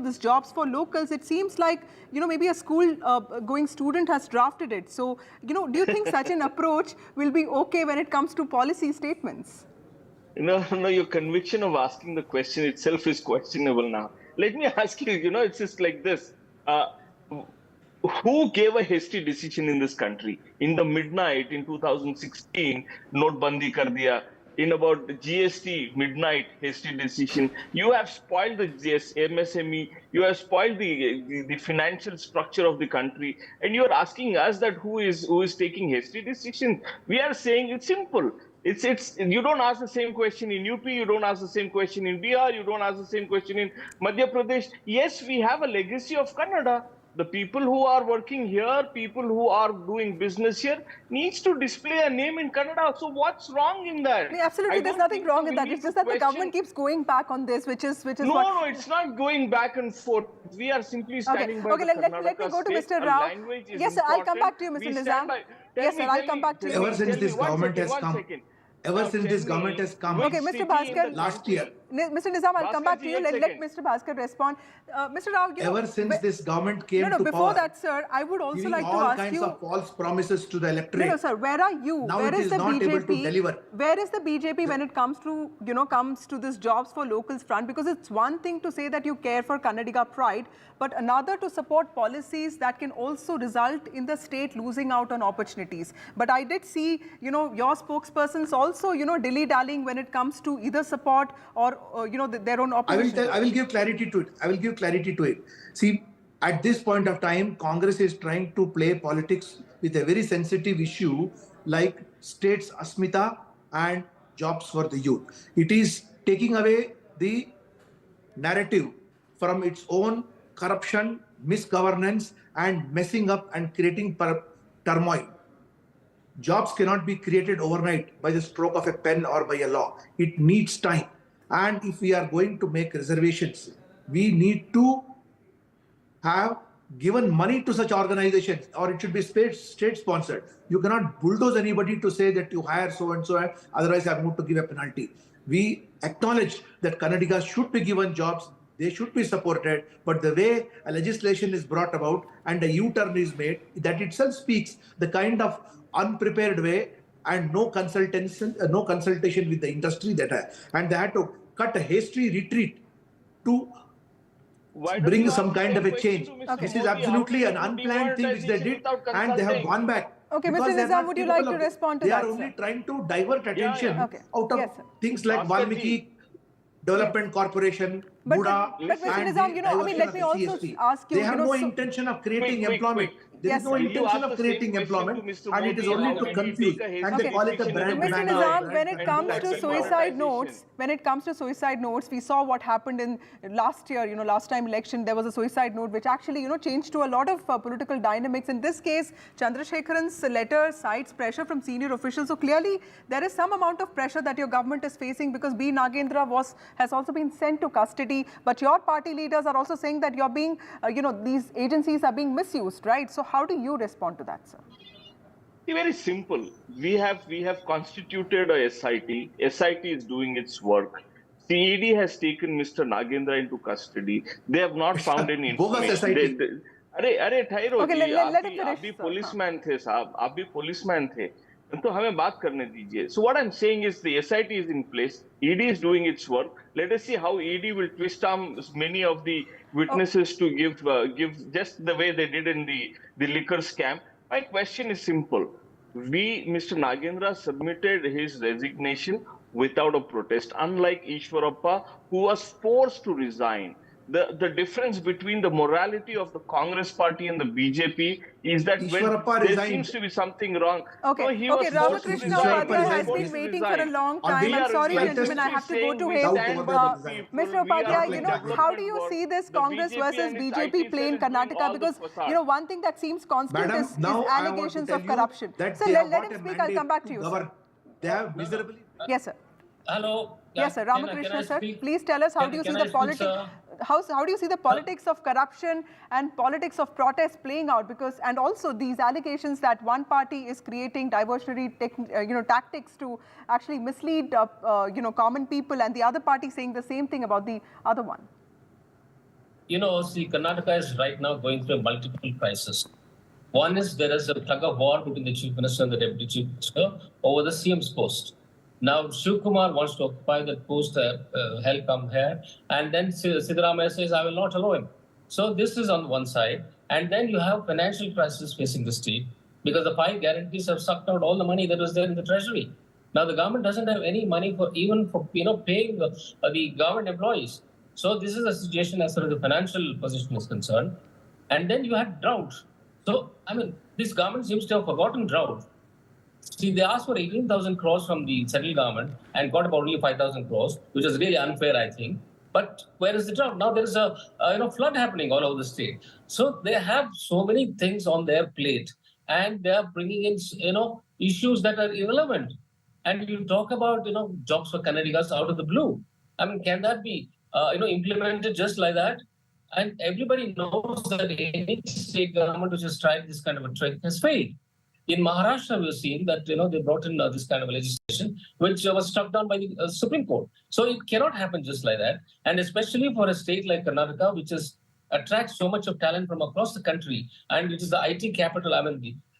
this jobs for locals, it seems like, maybe a school-going student has drafted it. So, do you think such an approach will be okay when it comes to policy statements? No, your conviction of asking the question itself is questionable now. Let me ask you, it's just like this. Who gave a hasty decision in this country? In the midnight in 2016, Notebandi kar diya. In about the GST, midnight hasty decision. You have spoiled the MSME. You have spoiled the financial structure of the country. And you are asking us that who is taking hasty decisions? We are saying it's simple. You don't ask the same question in UP, you don't ask the same question in Bihar, you don't ask the same question in Madhya Pradesh. Yes, we have a legacy of Kannada. The people who are working here, people who are doing business here, needs to display a name in Kannada. So what's wrong in that? Absolutely, there's nothing wrong in that. It's just that the government keeps going back on this, which is No, it's not going back and forth. We are simply standing by the Karnataka let me go to state. Mr. Rao. Yes, sir, I'll come back to you, Mr. Nizam. Yes, sir, I'll come back to you. Ever since this government has come, Okay, Mr. Bhaskar. Last year. Mr. Nizam, I'll come back to you. Let Mr. Bhaskar respond. Mr. Rao, ever since this government came to power. Before that, sir, I would also like to ask you. All kinds of false promises to the electorate. No, sir, where are you? Now where it is the not BJP? able to deliver. Where is the BJP when it comes to, comes to this jobs for locals front? Because it's one thing to say that you care for Kannadiga pride, but another to support policies that can also result in the state losing out on opportunities. But I did see, your spokespersons also, dilly-dallying when it comes to either support or, their own opposition. I will give clarity to it. See, at this point of time, Congress is trying to play politics with a very sensitive issue like states' asmita and jobs for the youth. It is taking away the narrative from its own corruption, misgovernance, and messing up and creating turmoil. Jobs cannot be created overnight by the stroke of a pen or by a law. It needs time. And if we are going to make reservations, we need to have given money to such organizations, or it should be state sponsored. You cannot bulldoze anybody to say that you hire so and so, otherwise I'm going to give a penalty. We acknowledge that Kannadigas should be given jobs, they should be supported, but the way a legislation is brought about and a U-turn is made, that itself speaks the kind of unprepared way and no consultation with the industry and they had to cut a hasty retreat to bring some kind of a change. This is absolutely an unplanned thing which they did and they have gone back. Okay, Mr. Nizam, would you like to respond to that? They are only trying to divert attention out of things like Valmiki Development Corporation, Buddha, but Mr. Nizam, let me also ask you. They have no intention of creating employment. There is no intention of creating employment, and it is only to confuse. And they call it a brand. Mr. Nizam, when it comes to suicide notes, we saw what happened in last year. Last time election, there was a suicide note which actually, changed to a lot of political dynamics. In this case, Chandrasekharan's letter cites pressure from senior officials. So clearly, there is some amount of pressure that your government is facing because B. Nagendra has also been sent to custody. But your party leaders are also saying that you're being, these agencies are being misused, right? So how do you respond to that, sir? Very simple. We have constituted a SIT. SIT is doing its work. CED has taken Mr. Nagendra into custody. They have not found any information. अरे ठहरो जी, आप भी policeman थे साहब, आप भी policeman थे. तो हमें बात करने दीजिए. So what I'm saying is the SIT is in place. ED is doing its work. Let us see how ED will twist arm many of the witnesses to give just the way they did in the liquor scam. My question is simple. Mr. Nagendra submitted his resignation without a protest, unlike Ishwarappa, who was forced to resign. The difference between the morality of the Congress party and the BJP is that when there seems to be something wrong. Okay, Ramakrishna Upadhyay has been waiting for a long time. I'm sorry, gentlemen, I have to go to him. Mr. Upadhyay, how do you see this Congress versus BJP play in Karnataka? Because, one thing that seems constant is allegations of corruption. So let him speak, I'll come back to you, sir. They have miserably... Yes, sir. Hello. Yes, sir. Ramakrishna, sir. Please tell us how do you see the politics? How do you see the politics of corruption and politics of protest playing out? Because and also these allegations that one party is creating diversionary tactics to actually mislead common people, and the other party saying the same thing about the other one. See, Karnataka is right now going through a multiple crisis. One is there is a tug of war between the Chief Minister and the Deputy Chief Minister over the CM's post. Now, Shiv Kumar wants to occupy that post, hell come here, and then Siddaramaiah says, I will not allow him. So this is on one side. And then you have financial crisis facing the state because the 5 guarantees have sucked out all the money that was there in the treasury. Now, the government doesn't have any money for paying the government employees. So this is a situation as far as the financial position is concerned. And then you had drought. So, this government seems to have forgotten drought. See, they asked for 18,000 crores from the central government and got about only 5,000 crores, which is really unfair, I think. But where is the drought? Now there is a flood happening all over the state. So they have so many things on their plate, and they are bringing in issues that are irrelevant. And you talk about jobs for Kannadigas out of the blue. Can that be implemented just like that? And everybody knows that any state government which has tried this kind of a trick has failed. In Maharashtra, we've seen that they brought in this kind of legislation, which was struck down by the Supreme Court. So it cannot happen just like that. And especially for a state like Karnataka, which attracts so much of talent from across the country, and it is the IT capital,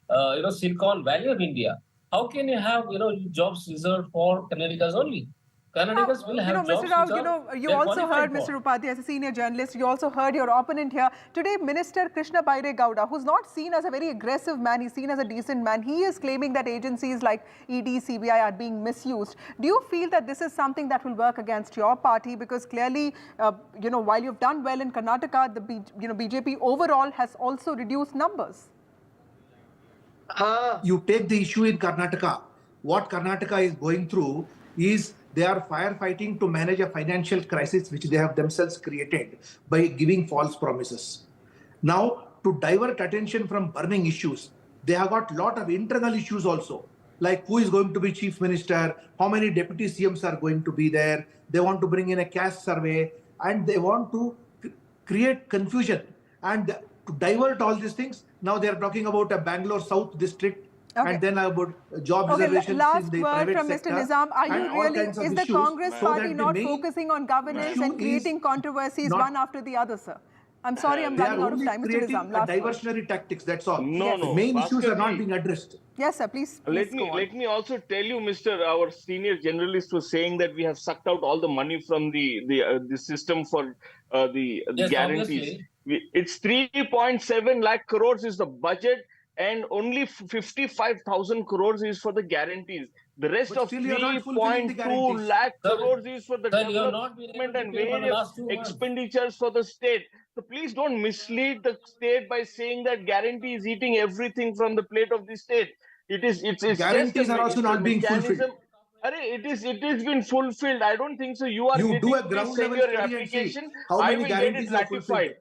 the Silicon Valley of India. How can you have jobs reserved for Kannadigas only? Kannadigas will have jobs. Mr. Rao, you also heard Mr. Upadhyay as a senior journalist. You also heard your opponent here. Today, Minister Krishna Baire Gowda, who's not seen as a very aggressive man, he's seen as a decent man. He is claiming that agencies like ED, CBI are being misused. Do you feel that this is something that will work against your party? Because clearly, while you've done well in Karnataka, the BJP overall has also reduced numbers. You take the issue in Karnataka. What Karnataka is going through is they are firefighting to manage a financial crisis which they have themselves created by giving false promises. Now, to divert attention from burning issues, they have got a lot of internal issues also, like who is going to be chief minister, how many deputy CMs are going to be there. They want to bring in a caste survey, and they want to create confusion. And to divert all these things, now they are talking about a Bangalore South district. Okay. And then about job reservations in the private sector. Last word from Mr. Nizam. Is the Congress party not focusing on governance and creating controversies one after the other, sir? I'm sorry, I'm running out of time, Mr. Nizam. Diversionary tactics, that's all. No. The main issues are not being addressed. Yes, sir, please let me also tell you, our senior journalist was saying that we have sucked out all the money from the system for the guarantees. It's 3.7 lakh crores is the budget, and only 55,000 crores is for the guarantees. The rest of 3.2 lakh crores is for the development and various expenditures for the state. So please don't mislead the state by saying that guarantee is eating everything from the plate of the state. It's guarantees are also not being fulfilled. It is been fulfilled. I don't think so. You do a ground level study application. How many guarantees are fulfilled?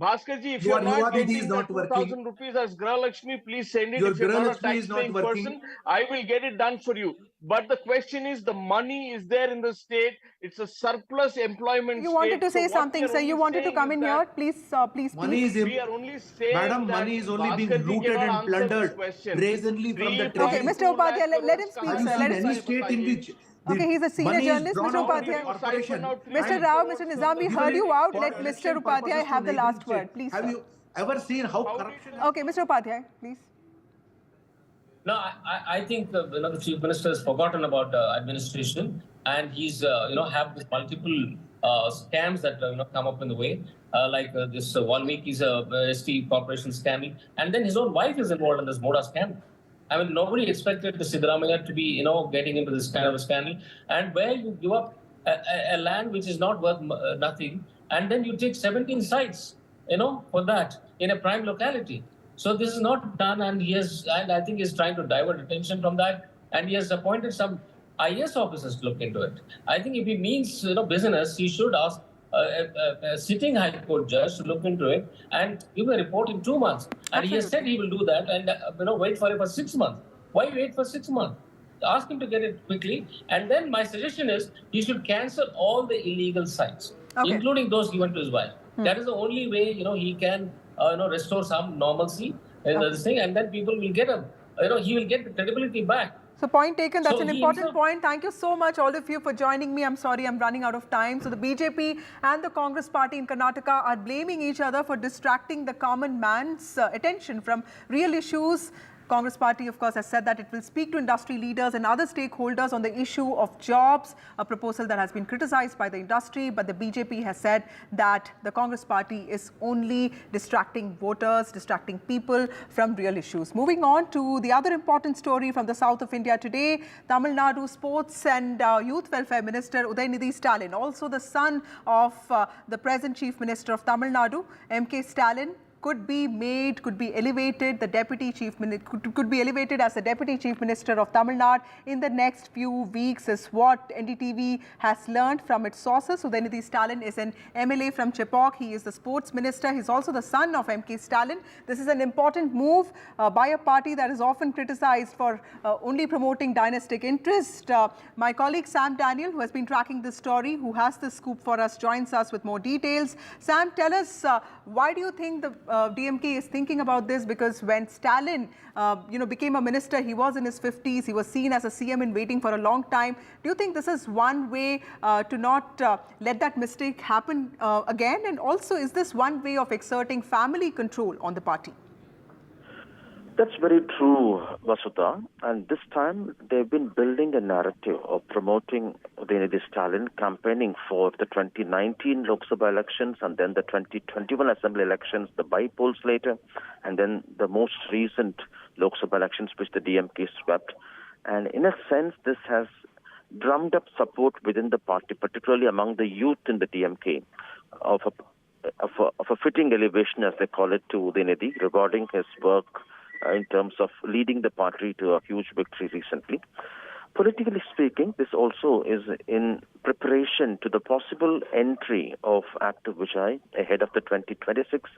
Bhaskarji, if you are not getting the 2,000 rupees as Gralakshmi, please send it. If you're not a tax-paying person, I will get it done for you. But the question is, the money is there in the state. It's a surplus employment. You wanted to say something, sir. You wanted to come in here. Please. Money is we are only saying Madam, money is only being looted and plundered brazenly from the treasury. Okay, Mr. Upadhyay, let him speak, sir. Let him speak. State in which okay, he's a senior journalist, Mr. Upadhyay. Mr. Rao, Mr. Nizam, we heard you out. Let Mr. Upadhyay have the last word, please. Have you ever seen how corruption... Okay, Mr. Upadhyay, please. No, I think the Chief Minister has forgotten about administration, and he's have this multiple scams that come up in the way, like this 1 week is a ST corporation scandal, and then his own wife is involved in this Moda scandal. Nobody expected the Siddaramaiah to be getting into this kind of a scandal, and where you give up a land which is not worth nothing, and then you take 17 sites, for that in a prime locality. So this is not done, and I think he's trying to divert attention from that, and he has appointed some IAS officers to look into it. I think if he means business, he should ask a sitting High Court judge to look into it and give a report in 2 months. And he has said he will do that, and wait for it for 6 months. Why wait for 6 months? ask him to get it quickly. And then my suggestion is he should cancel all the illegal sites, including those given to his wife. That is the only way, he can, restore some normalcy in this thing, and then people will get he will get the credibility back. So point taken, that's So an important point. Thank you so much, all of you, for joining me. I'm sorry, I'm running out of time. So the BJP and the Congress party in Karnataka are blaming each other for distracting the common man's attention from real issues. Congress party, of course, has said that it will speak to industry leaders and other stakeholders on the issue of jobs, a proposal that has been criticized by the industry. But the BJP has said that the Congress party is only distracting voters, distracting people from real issues. Moving on to the other important story from the south of India today, Tamil Nadu Sports and Youth Welfare Minister Udayanidhi Stalin, also the son of the present Chief Minister of Tamil Nadu, M.K. Stalin, could be elevated, could be elevated as the Deputy Chief Minister of Tamil Nadu in the next few weeks, is what NDTV has learned from its sources. Udayanidhi Stalin is an MLA from Chepauk. He is the sports minister. He's also the son of M.K. Stalin. This is an important move by a party that is often criticized for only promoting dynastic interest. My colleague Sam Daniel, who has been tracking this story, who has the scoop for us, joins us with more details. Sam, tell us, why do you think the DMK is thinking about this? Because when Stalin, became a minister, he was in his 50s. He was seen as a CM in waiting for a long time. Do you think this is one way to not let that mistake happen again? And also, is this one way of exerting family control on the party? That's very true, Vasudha. And this time, they've been building a narrative of promoting Udayanidhi Stalin, campaigning for the 2019 Lok Sabha elections and then the 2021 Assembly elections, the by-polls later, and then the most recent Lok Sabha elections, which the DMK swept. And in a sense, this has drummed up support within the party, particularly among the youth in the DMK, of a fitting elevation, as they call it, to Udayanidhi, regarding his work in terms of leading the party to a huge victory recently. Politically speaking, this also is in preparation to the possible entry of Active Vijay ahead of the 2026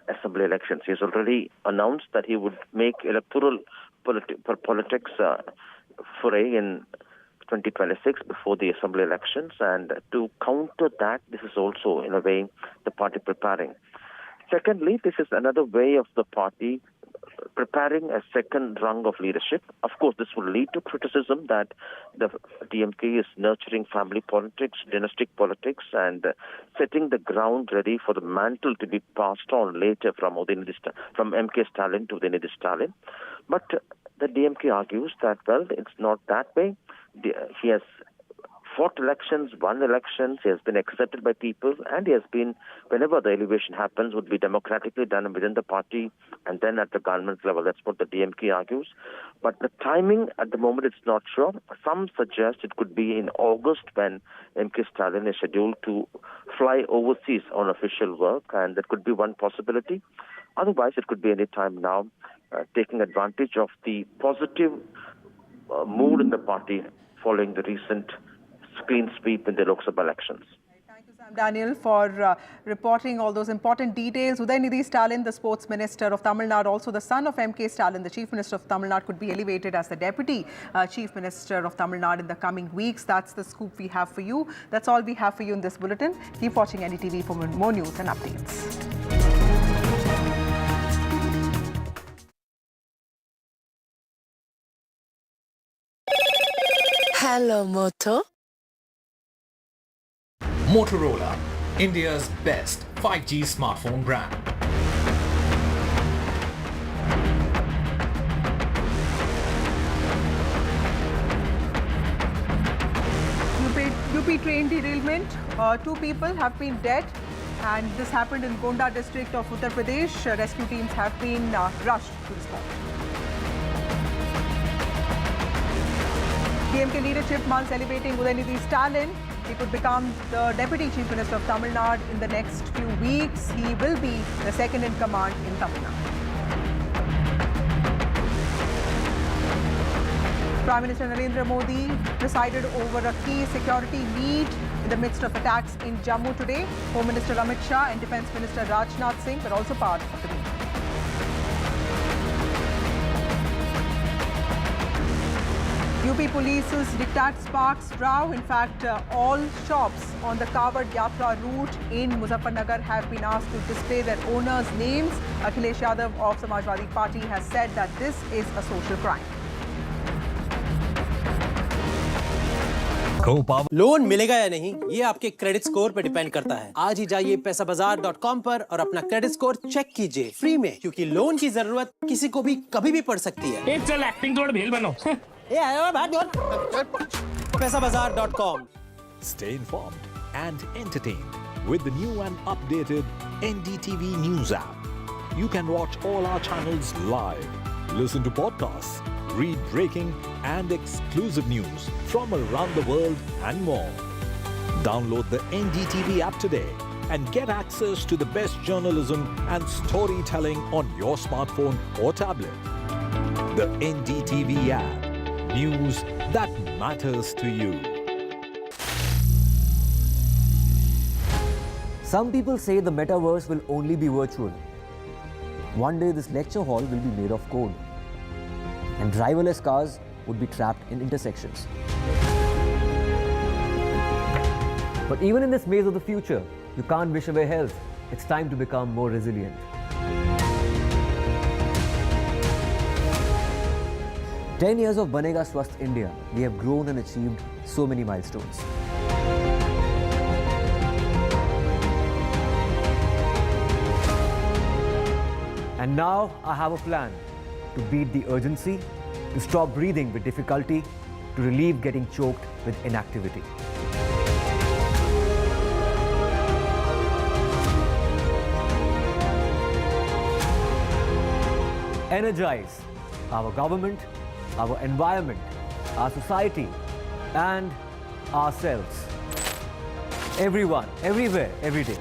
Assembly elections. He has already announced that he would make electoral politics foray in 2026 before the Assembly elections. And to counter that, this is also, in a way, the party preparing. Secondly, this is another way of the party preparing a second rung of leadership. Of course, this will lead to criticism that the DMK is nurturing family politics, dynastic politics, and setting the ground ready for the mantle to be passed on later from M.K. Stalin to Udayanidhi Stalin. But the DMK argues that, well, it's not that way. He has fought elections, won elections, he has been accepted by people, and he has been, whenever the elevation happens, would be democratically done within the party and then at the government level. That's what the DMK argues. But the timing at the moment, it's not sure. Some suggest it could be in August when M.K. Stalin is scheduled to fly overseas on official work, and that could be one possibility. Otherwise, it could be any time now, taking advantage of the positive mood in the party following the recent clean sweep in the Lok Sabha elections. Thank you, Sam Daniel, for reporting all those important details. Udayanidhi Stalin, the sports minister of Tamil Nadu, also the son of M.K. Stalin, the chief minister of Tamil Nadu, could be elevated as the deputy chief minister of Tamil Nadu in the coming weeks. That's the scoop we have for you. That's all we have for you in this bulletin. Keep watching NDTV for more news and updates. Hello, Moto. Motorola, India's best 5G smartphone brand. UP train derailment. 2 people have been dead, and this happened in Gonda district of Uttar Pradesh. Rescue teams have been rushed to the spot. DMK leadership months elevating Udayanidhi Stalin. He could become the Deputy Chief Minister of Tamil Nadu in the next few weeks. He will be the second in command in Tamil Nadu. Prime Minister Narendra Modi presided over a key security meet in the midst of attacks in Jammu today. Home Minister Amit Shah and Defence Minister Rajnath Singh were also part of the meeting. UP Police's diktat sparks row. In fact, all shops on the Kawar Yatra route in Muzaffarnagar have been asked to display their owners' names. Akhilesh Yadav of Samajwadi Party has said that this is a social crime. Loan मिलेगा या नहीं ये आपके credit score पे depend करता है। आज ही जाइए पैसाबाजार.com पर और अपना क्रेडिट स्कोर चेक कीजिए फ्री में, क्योंकि लोन की जरूरत किसी को भी कभी भी पड़ सकती है। चल एक्टिंग थोड़ा भेल बनो। पैसाबाजार.com। Stay informed and entertained with the new and updated NDTV news app. You can watch all our channels live, listen to podcasts, read breaking and exclusive news from around the world and more. Download the NDTV app today and get access to the best journalism and storytelling on your smartphone or tablet. The NDTV app. News that matters to you. Some people say the metaverse will only be virtual. One day this lecture hall will be made of code, and driverless cars would be trapped in intersections. But even in this maze of the future, you can't wish away health. It's time to become more resilient. 10 years of Banega Swasth India, we have grown and achieved so many milestones. And now I have a plan to beat the urgency, to stop breathing with difficulty, to relieve getting choked with inactivity. Energize our government, our environment, our society, and ourselves. Everyone, everywhere, every day.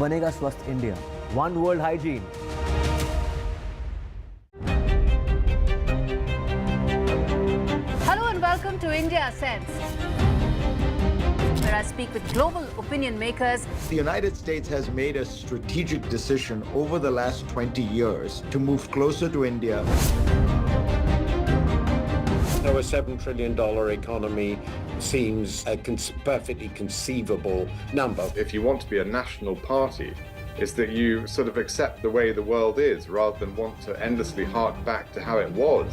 Banega Swasth India. One world hygiene. Hello and welcome to India Sense, where I speak with global opinion makers. The United States has made a strategic decision over the last 20 years to move closer to India. So a $7 trillion economy seems a perfectly conceivable number. If you want to be a national party, it's that you sort of accept the way the world is rather than want to endlessly hark back to how it was.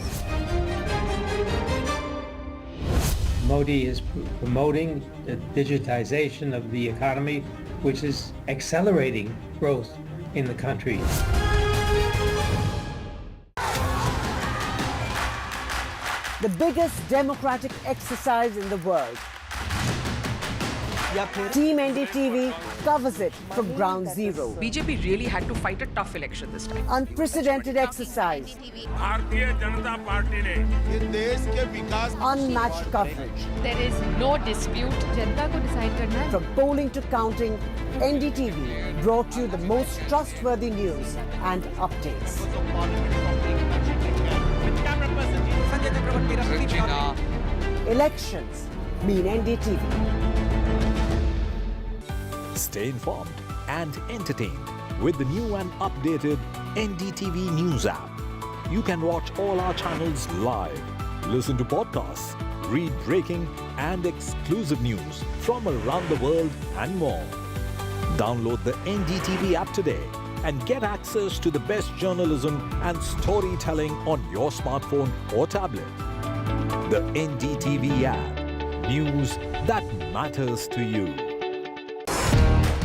Modi is promoting the digitization of the economy, which is accelerating growth in the country. The biggest democratic exercise in the world. Team NDTV covers it from ground zero. BJP really had to fight a tough election this time. Unprecedented exercise. Unmatched coverage. There is no dispute. जनता को decide करना है. From polling to counting, NDTV brought you the most trustworthy news and updates. Elections mean NDTV. Stay informed and entertained with the new and updated NDTV news app. You can watch all our channels live, listen to podcasts, read breaking and exclusive news from around the world and more. Download the NDTV app today and get access to the best journalism and storytelling on your smartphone or tablet. The NDTV app. News that matters to you.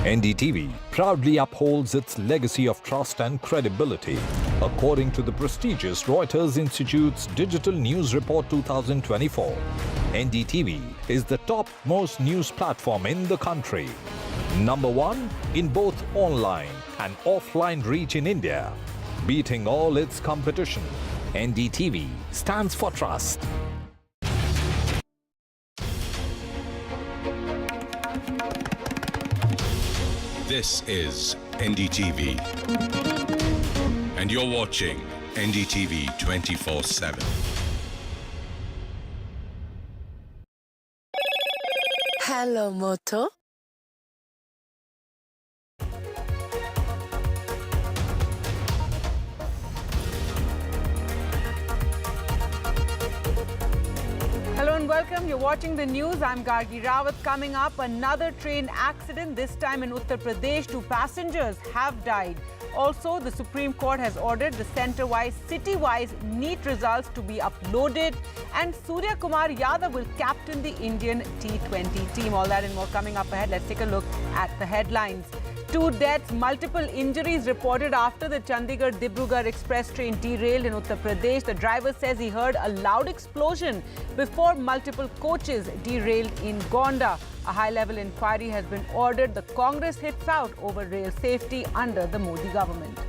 NDTV proudly upholds its legacy of trust and credibility. According to the prestigious Reuters Institute's Digital News Report 2024, NDTV is the top-most news platform in the country. Number one in both online and offline reach in India. Beating all its competition, NDTV stands for trust. This is NDTV, and you're watching NDTV 24/7. Hello, Moto. and welcome. You're watching the news. I'm Gargi Rawat. Coming up, another train accident, this time in Uttar Pradesh. 2 passengers have died. Also, the Supreme Court has ordered the centre-wise, city-wise NEET results to be uploaded. And Surya Kumar Yadav will captain the Indian T20 team. All that and more coming up ahead. Let's take a look at the headlines. 2 deaths, multiple injuries reported after the Chandigarh-Dibrugarh express train derailed in Uttar Pradesh. The driver says he heard a loud explosion before multiple coaches derailed in Gonda. A high-level inquiry has been ordered. The Congress hits out over rail safety under the Modi government.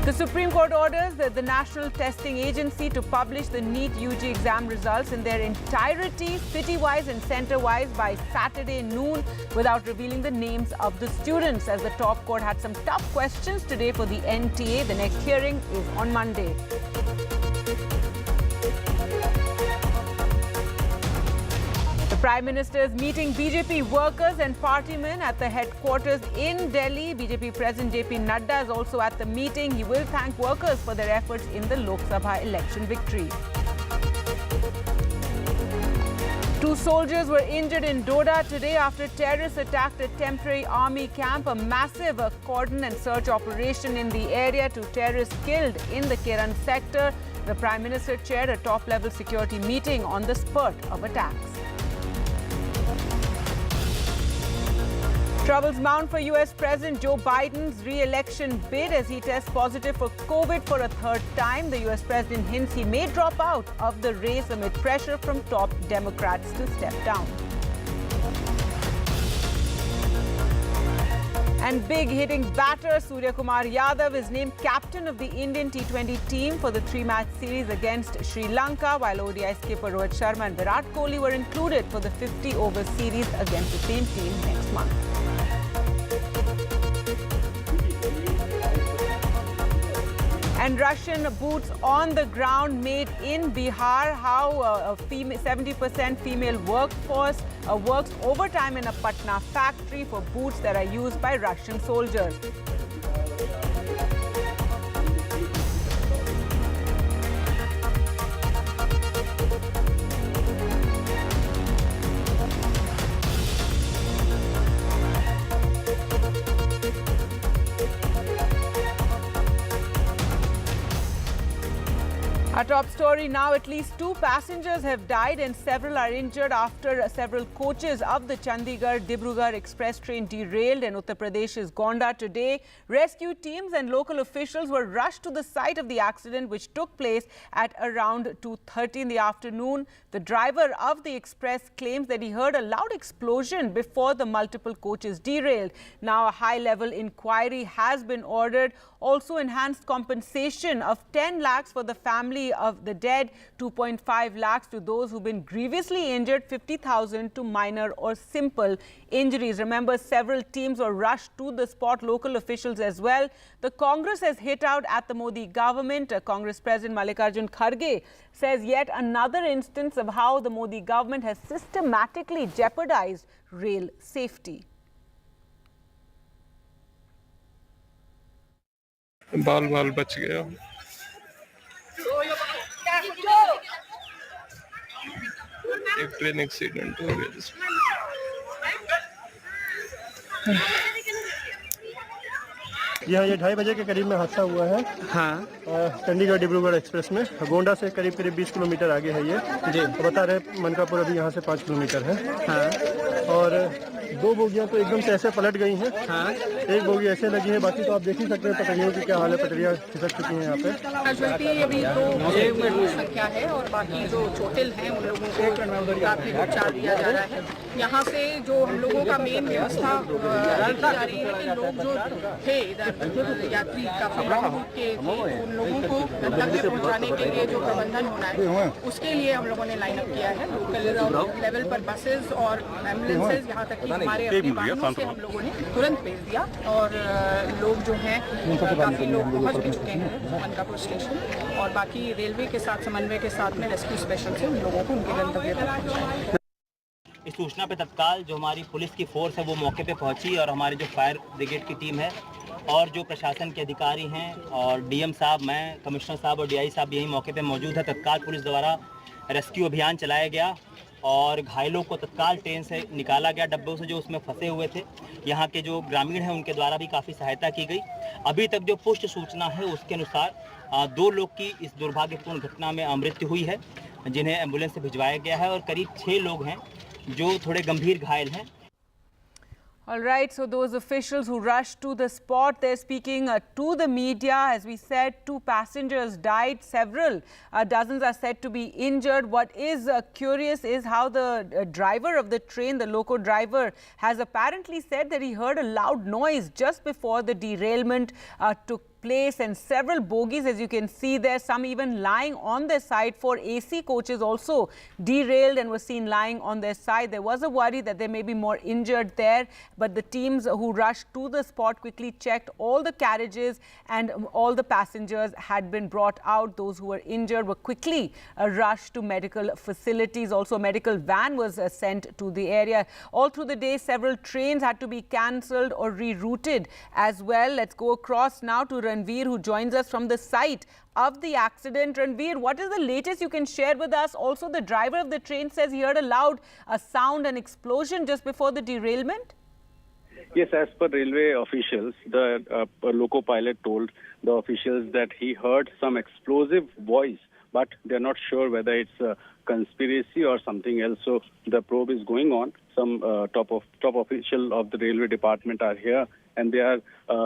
The Supreme Court orders the National Testing Agency to publish the NEET UG exam results in their entirety, city-wise and centre-wise, by Saturday noon without revealing the names of the students, as the top court had some tough questions today for the NTA. The next hearing is on Monday. The Prime Minister is meeting BJP workers and partymen at the headquarters in Delhi. BJP President JP Nada is also at the meeting. He will thank workers for their efforts in the Lok Sabha election victory. 2 soldiers were injured in Doda today after terrorists attacked a temporary army camp. A massive cordon and search operation in the area. 2 terrorists killed in the Kiran sector. The Prime Minister chaired a top-level security meeting on the spurt of attacks. Troubles mount for US President Joe Biden's re-election bid as he tests positive for COVID for a 3rd time. The US President hints he may drop out of the race amid pressure from top Democrats to step down. And big hitting batter Surya Kumar Yadav is named captain of the Indian T20 team for the 3-match series against Sri Lanka, while ODI skipper Rohit Sharma and Virat Kohli were included for the 50-over series against the same team next month. And Russian boots on the ground made in Bihar. How a 70% female workforce works overtime in a Patna factory for boots that are used by Russian soldiers. Our top story now, at least 2 passengers have died and several are injured after several coaches of the Chandigarh-Dibrugarh express train derailed in Uttar Pradesh's Gonda today. Rescue teams and local officials were rushed to the site of the accident, which took place at around 2:30 in the afternoon. The driver of the express claims that he heard a loud explosion before the multiple coaches derailed. Now a high-level inquiry has been ordered. Also enhanced compensation of 10 lakhs for the family of the dead, 2.5 lakhs to those who've been grievously injured, 50,000 to minor or simple injuries. Remember, several teams were rushed to the spot, local officials as well. The Congress has hit out at the Modi government. Congress President Mallikarjun Kharge says yet another instance of how the Modi government has systematically jeopardized rail safety. बाल बच गया एक train accident हो गया जिसमें ये 2:30 बजे के करीब में हादसा हुआ है। हाँ, चंडीगढ़ डिब्रूगढ़ एक्सप्रेस में गोंडा से करीब 20 किलोमीटर आगे है ये जी। बता रहे मनकापुर अभी यहाँ से 5 किलोमीटर है। हाँ, और 2 बोगियाँ तो एकदम से ऐसे पलट गई हैं। हाँ, एक बोगी ऐसे लगी है, बाकी तो आप देख ही सकते हैं पटरियों की क्या हाल है। पटरियाँ खिसक चुकी हैं यहाँ पे। अभी 2 संख्या है और बाकी जो चोटिल हैं उन लोगों को काफी उपचार दिया जा रहा है। यहाँ से जो हम लोगों का मेन व्यवस्था देखी जा रही है कि लोग जो थे इधर यात्री काफी लंबे के थे, उन लोगों को गंतव्य पहुँचाने के लिए जो प्रबंधन होना है उसके लिए हम लोगों ने लाइन अप किया है। लोकल लेवल पर बसेस और एम्बुलेंसेज, यहाँ तक कि हमारे अपने वाहनों से हम लोगों ने तुरंत भेज दिया और लोग जो हैं काफी लोग पहुँच भी चुके हैं मनकापुर स्टेशन और बाकी रेलवे के साथ समन्वय के साथ में रेस्क्यू स्पेशल से उन लोगों को उनके गंतव्य पर पहुँचाया। इस सूचना पे तत्काल जो हमारी पुलिस की फोर्स है वो मौके पे पहुंची और हमारी जो फायर ब्रिगेड की टीम है और जो प्रशासन के अधिकारी हैं और डीएम साहब, मैं, कमिश्नर साहब और डीआई साहब यही मौके पे मौजूद है। तत्काल पुलिस द्वारा रेस्क्यू अभियान चलाया गया और घायलों को तत्काल ट्रेन से निकाला गया, डब्बों से जो उसमें फंसे हुए थे। यहाँ के जो ग्रामीण हैं उनके द्वारा भी काफ़ी सहायता की गई। अभी तक जो पुष्ट सूचना है उसके अनुसार 2 लोग की इस दुर्भाग्यपूर्ण घटना में मृत्यु हुई है, जिन्हें एम्बुलेंस से भिजवाया गया है, और करीब 6 लोग हैं जो थोड़े गंभीर घायल हैं। All right, so those officials who rushed to the spot, they're speaking to the media. As we said, 2 passengers died, several dozens are said to be injured. What is curious is how the driver of the train, the loco driver, has apparently said that he heard a loud noise just before the derailment took place, and several bogies, as you can see there, some even lying on their side. 4 AC coaches also derailed and were seen lying on their side. There was a worry that there may be more injured there, but the teams who rushed to the spot quickly checked all the carriages and all the passengers had been brought out. Those who were injured were quickly rushed to medical facilities. Also, a medical van was sent to the area. All through the day, several trains had to be cancelled or rerouted as well. Let's go across now to Ranveer, who joins us from the site of the accident. Ranveer, what is the latest you can share with us? Also, the driver of the train says he heard a loud sound and explosion just before the derailment. Yes, as per railway officials, the loco pilot told the officials that he heard some explosive voice, but they're not sure whether it's a conspiracy or something else. So the probe is going on. Some top official of the railway department are here, and they are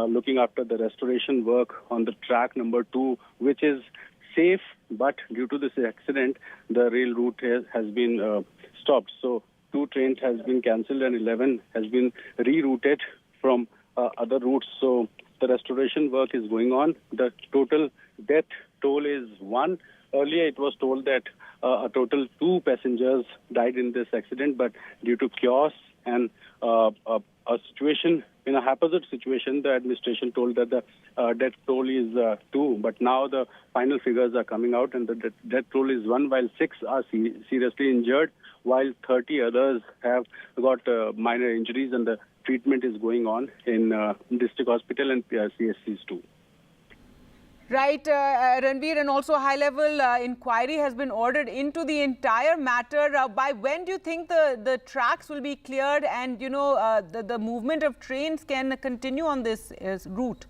looking after the restoration work on the track number 2, which is safe, but due to this accident, the rail route has been stopped. So 2 trains has been cancelled and 11 has been rerouted from other routes. So the restoration work is going on. The total death toll is 1. Earlier it was told that a total 2 passengers died in this accident, but due to chaos and a situation, in a haphazard situation, the administration told that the death toll is 2. But now the final figures are coming out, and the death toll is 1, while 6 are seriously injured, while 30 others have got minor injuries, and the treatment is going on in district hospital and CSCs too. Right, Ranveer, and also high-level inquiry has been ordered into the entire matter. By when do you think the tracks will be cleared and, you know, the movement of trains can continue on this route?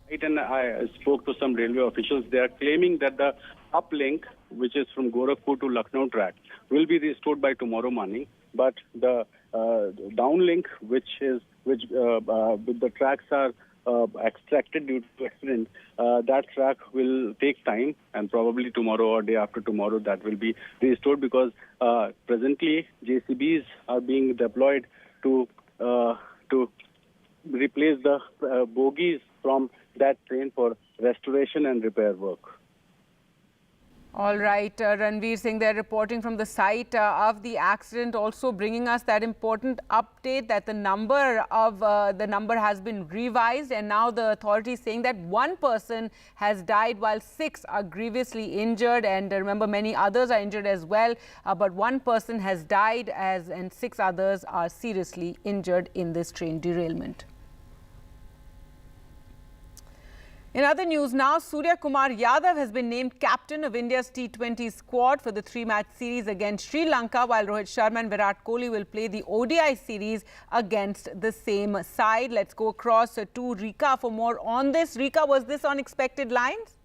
Right, and I spoke to some railway officials. They are claiming that the uplink, which is from Gorakhpur to Lucknow track, will be restored by tomorrow morning. But the downlink, with the tracks are extracted due to accident, that track will take time, and probably tomorrow or day after tomorrow that will be restored, because presently JCBs are being deployed to replace the bogies from that train for restoration and repair work. All right, Ranveer Singh, they're reporting from the site of the accident, also bringing us that important update that the number has been revised, and now the authorities saying that 1 person has died while 6 are grievously injured, and remember, many others are injured as well, but 1 person has died and 6 others are seriously injured in this train derailment. In other news now, Surya Kumar Yadav has been named captain of India's T20 squad for the 3-match series against Sri Lanka, while Rohit Sharma and Virat Kohli will play the ODI series against the same side. Let's go across to Rika for more on this. Rika, was this on expected lines?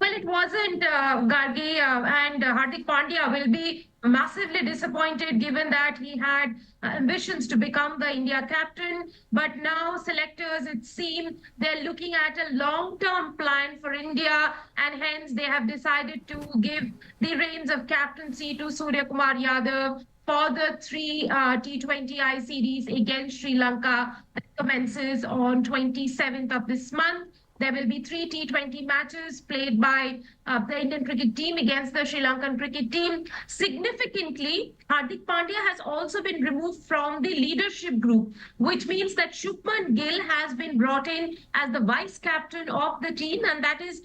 Well, it wasn't, Gargi, and Hardik Pandya will be massively disappointed given that he had ambitions to become the India captain. But now selectors, it seems, they're looking at a long-term plan for India, and hence they have decided to give the reins of captaincy to Surya Kumar Yadav for the 3 T20I series against Sri Lanka that commences on 27th of this month. There will be 3 T20 matches played by the Indian cricket team against the Sri Lankan cricket team. Significantly, Hardik Pandya has also been removed from the leadership group, which means that Shubman Gill has been brought in as the vice captain of the team, and that is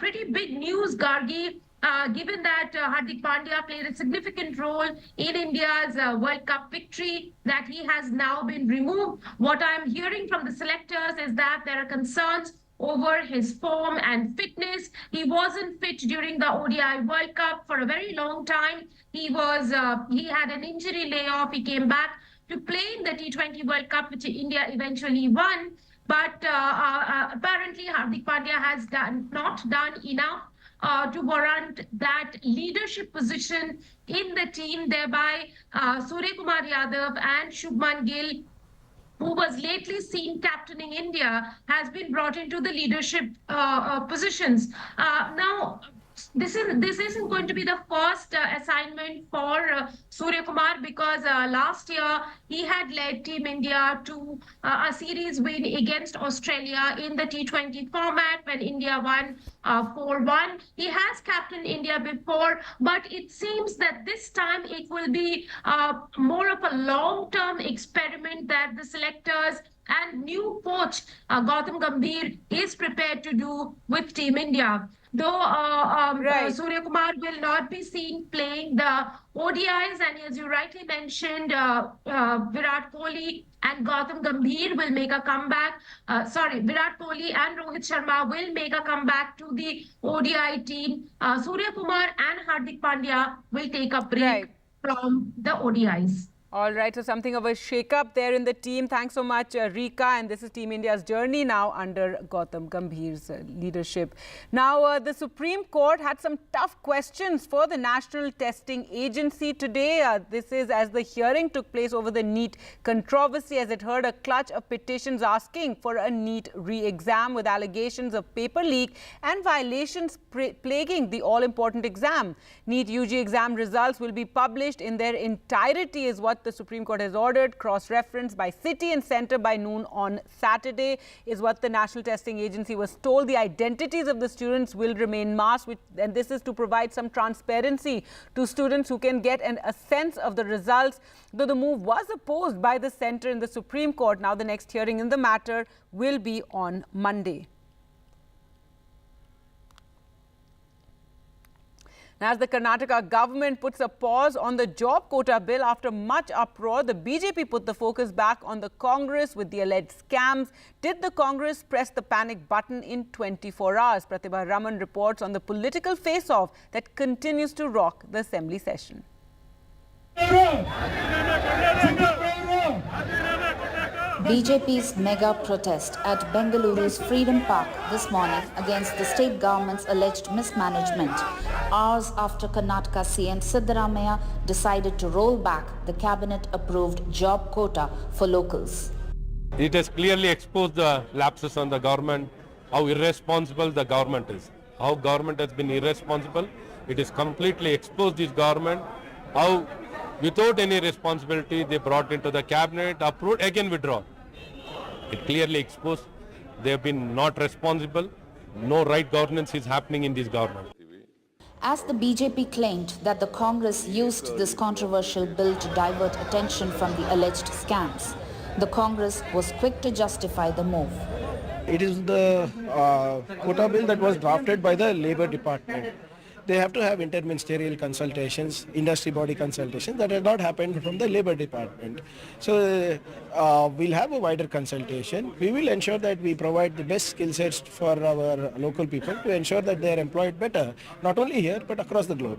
pretty big news, Gargi. given that Hardik Pandya played a significant role in India's World Cup victory, that he has now been removed. What I'm hearing from the selectors is that there are concerns over his form and fitness. He wasn't fit during the ODI World Cup for a very long time. He had an injury layoff. He came back to play in the T20 World Cup, which India eventually won. But apparently Hardik Pandya has not done enough to warrant that leadership position in the team. Thereby, Surya Kumar Yadav and Shubman Gill, who was lately seen captaining India, has been brought into the leadership positions. Now, this isn't going to be the first assignment for Surya Kumar, because last year he had led Team India to a series win against Australia in the T20 format when India won 4-1. He has captained India before, but it seems that this time it will be more of a long-term experiment that the selectors and new coach Gautam Gambhir is prepared to do with Team India. Though Surya Kumar will not be seen playing the ODIs, and as you rightly mentioned, Virat Kohli and Gautam Gambhir will make a comeback. Virat Kohli and Rohit Sharma will make a comeback to the ODI team. Surya Kumar and Hardik Pandya will take a break from the ODIs. All right, so something of a shake-up there in the team. Thanks so much, Rika. And this is Team India's journey now under Gautam Gambhir's leadership. Now, the Supreme Court had some tough questions for the National Testing Agency today. This is as the hearing took place over the NEET controversy, as it heard a clutch of petitions asking for a NEET re-exam with allegations of paper leak and violations plaguing the all-important exam. NEET UG exam results will be published in their entirety, is what the Supreme Court has ordered. Cross-reference by city and centre by noon on Saturday is what the National Testing Agency was told. The identities of the students will remain masked, and this is to provide some transparency to students who can get a sense of the results. Though the move was opposed by the centre in the Supreme Court, now the next hearing in the matter will be on Monday. Now, as the Karnataka government puts a pause on the job quota bill after much uproar, the BJP put the focus back on the Congress with the alleged scams. Did the Congress press the panic button in 24 hours? Pratibha Raman reports on the political face-off that continues to rock the assembly session. BJP's mega protest at Bengaluru's Freedom Park this morning against the state government's alleged mismanagement, hours after Karnataka CM Siddaramaiah decided to roll back the cabinet-approved job quota for locals. It has clearly exposed the lapses on the government, how irresponsible the government is. How government has been irresponsible. It has completely exposed this government, how without any responsibility they brought into the cabinet, approved, again withdrawn. It clearly exposed they have been not responsible. No right governance is happening in this government. As the BJP claimed that the Congress used this controversial bill to divert attention from the alleged scams, the Congress was quick to justify the move. It is the quota bill that was drafted by the Labour Department. They have to have interministerial consultations, industry body consultations. That has not happened from the Labour Department. So we'll have a wider consultation. We will ensure that we provide the best skill sets for our local people to ensure that they are employed better, not only here but across the globe.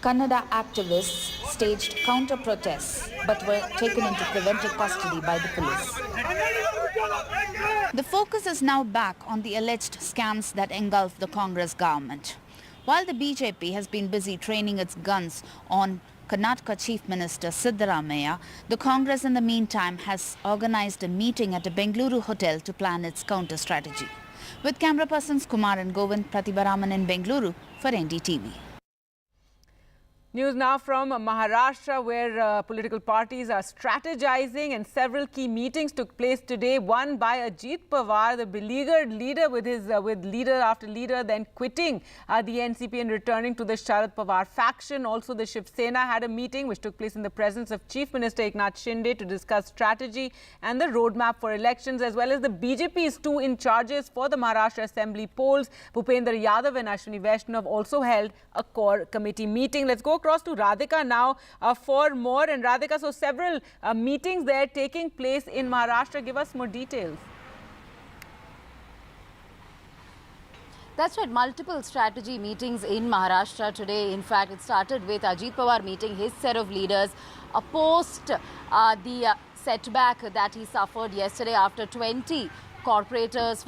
Kannada activists staged counter-protests but were taken into preventive custody by the police. The focus is now back on the alleged scams that engulf the Congress government. While the BJP has been busy training its guns on Karnataka Chief Minister Siddaramaiah, the Congress in the meantime has organized a meeting at a Bengaluru hotel to plan its counter-strategy. With camera persons Kumar and Govind, Pratibha Raman in Bengaluru for NDTV. News now from Maharashtra, where political parties are strategizing and several key meetings took place today. One by Ajit Pawar, the beleaguered leader with leader after leader, then quitting the NCP and returning to the Sharad Pawar faction. Also, the Shiv Sena had a meeting which took place in the presence of Chief Minister Eknath Shinde to discuss strategy and the roadmap for elections, as well as the BJP's two in charges for the Maharashtra Assembly polls. Bhupendra Yadav and Ashwini Vaishnav also held a core committee meeting. Let's go across to Radhika now for more. And Radhika, so several meetings there taking place in Maharashtra. Give us more details. That's right, multiple strategy meetings in Maharashtra today. In fact, it started with Ajit Pawar meeting his set of leaders post the setback that he suffered yesterday after 20 corporators,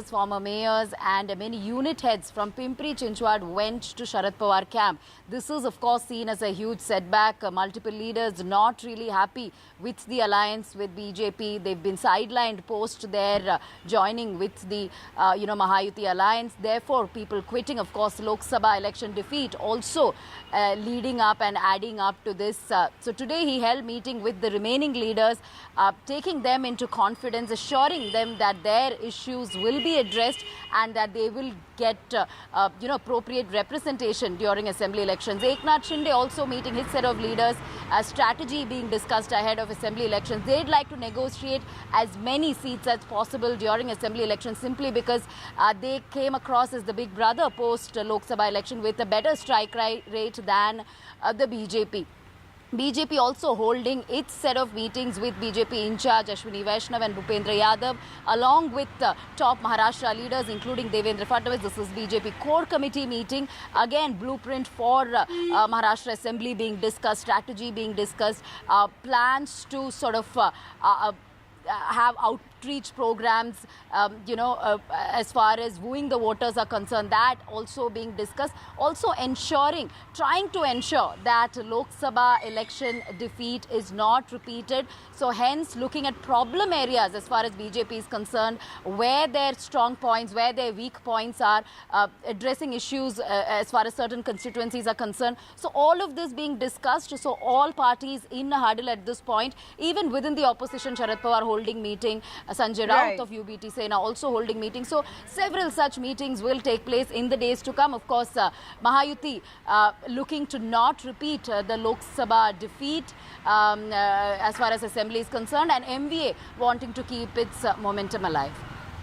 former mayors and many unit heads from Pimpri Chinchwad went to Sharad Pawar camp. This is of course seen as a huge setback. Multiple leaders not really happy with the alliance with BJP. They've been sidelined post their joining with the Mahayuti alliance. Therefore, people quitting. Of course, Lok Sabha election defeat also leading up and adding up to this. So today he held meeting with the remaining leaders, taking them into confidence, assuring them that their issues will be addressed and that they will get appropriate representation during assembly elections. Eknath Shinde also meeting his set of leaders, strategy being discussed ahead of assembly elections. They'd like to negotiate as many seats as possible during assembly elections, simply because they came across as the big brother post Lok Sabha election with a better strike rate than the BJP. BJP also holding its set of meetings with BJP in charge Ashwini Vaishnav and Bhupendra Yadav, along with top Maharashtra leaders including Devendra Fadnavis. This is BJP core committee meeting. Again, blueprint for Maharashtra Assembly being discussed, strategy being discussed, plans to sort of have outreach programs, as far as wooing the voters are concerned, that also being discussed. Also trying to ensure that Lok Sabha election defeat is not repeated. So hence looking at problem areas as far as BJP is concerned, where their strong points, where their weak points are, addressing issues as far as certain constituencies are concerned. So all of this being discussed. So all parties in a huddle at this point, even within the opposition, Sharad Pawar holding meeting, Sanjay Raut of UBT Sena also holding meetings. So several such meetings will take place in the days to come. Of course, Mahayuti looking to not repeat the Lok Sabha defeat as far as assembly is concerned, and MVA wanting to keep its momentum alive.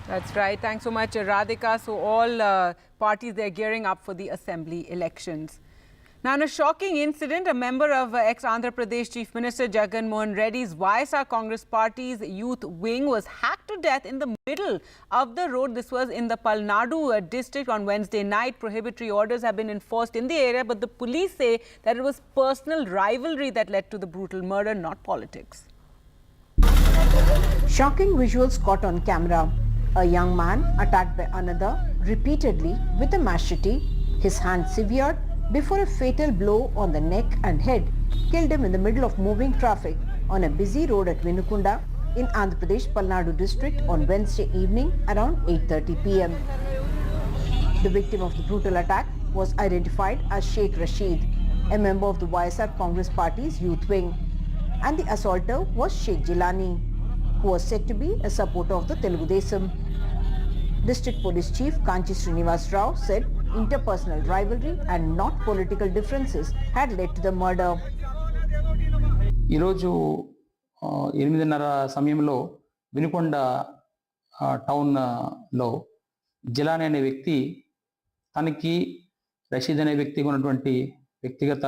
That's right. Thanks so much, Radhika. So all parties, they're gearing up for the assembly elections. Now, in a shocking incident, a member of ex-Andhra Pradesh Chief Minister Jagan Mohan Reddy's YSR Congress Party's youth wing was hacked to death in the middle of the road. This was in the Nadu district on Wednesday night. Prohibitory orders have been enforced in the area, but the police say that it was personal rivalry that led to the brutal murder, not politics. Shocking visuals caught on camera. A young man attacked by another repeatedly with a machete, his hand severed, before a fatal blow on the neck and head killed him in the middle of moving traffic on a busy road at Vinukunda in Andhra Pradesh Palnadu district on Wednesday evening around 8:30 p.m. The victim of the brutal attack was identified as Sheikh Rashid, a member of the YSR Congress Party's youth wing, and the assaulter was Sheikh Jilani, who was said to be a supporter of the Telugu Desam. District Police Chief Kanchi Srinivas Rao said interpersonal rivalry and not political differences had led to the murder. ఈరోజు 8:30 సమయంలో వినుకొండ టౌన్లో జిలాని అనే వ్యక్తి తనకి రషీద్ అనే వ్యక్తికి ఉన్నటువంటి వ్యక్తిగత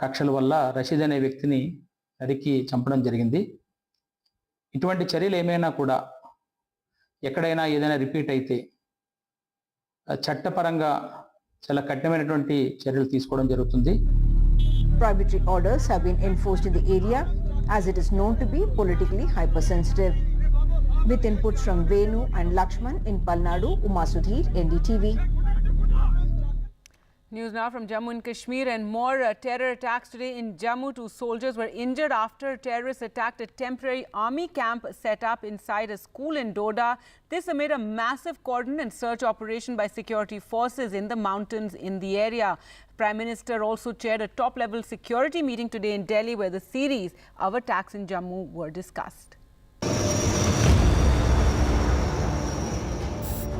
కక్షల వల్ల రషీద్ అనే వ్యక్తిని నరికి చంపడం జరిగింది. ఇటువంటి చర్యలు ఏమైనా కూడా ఎక్కడైనా ఏదైనా రిపీట్ అయితే చట్టపరంగా చాలా కఠినమైనటువంటి చర్యలు తీసుకోవడం జరుగుతుంది. Prohibitory orders have been enforced in the area as it is known to be politically hypersensitive. With inputs from Venu and Lakshman in Palnadu, Uma Sudhir, NDTV. News now from Jammu and Kashmir, and more terror attacks today in Jammu. 2 soldiers were injured after terrorists attacked a temporary army camp set up inside a school in Doda. This amid a massive cordon and search operation by security forces in the mountains in the area. Prime Minister also chaired a top-level security meeting today in Delhi where the series of attacks in Jammu were discussed.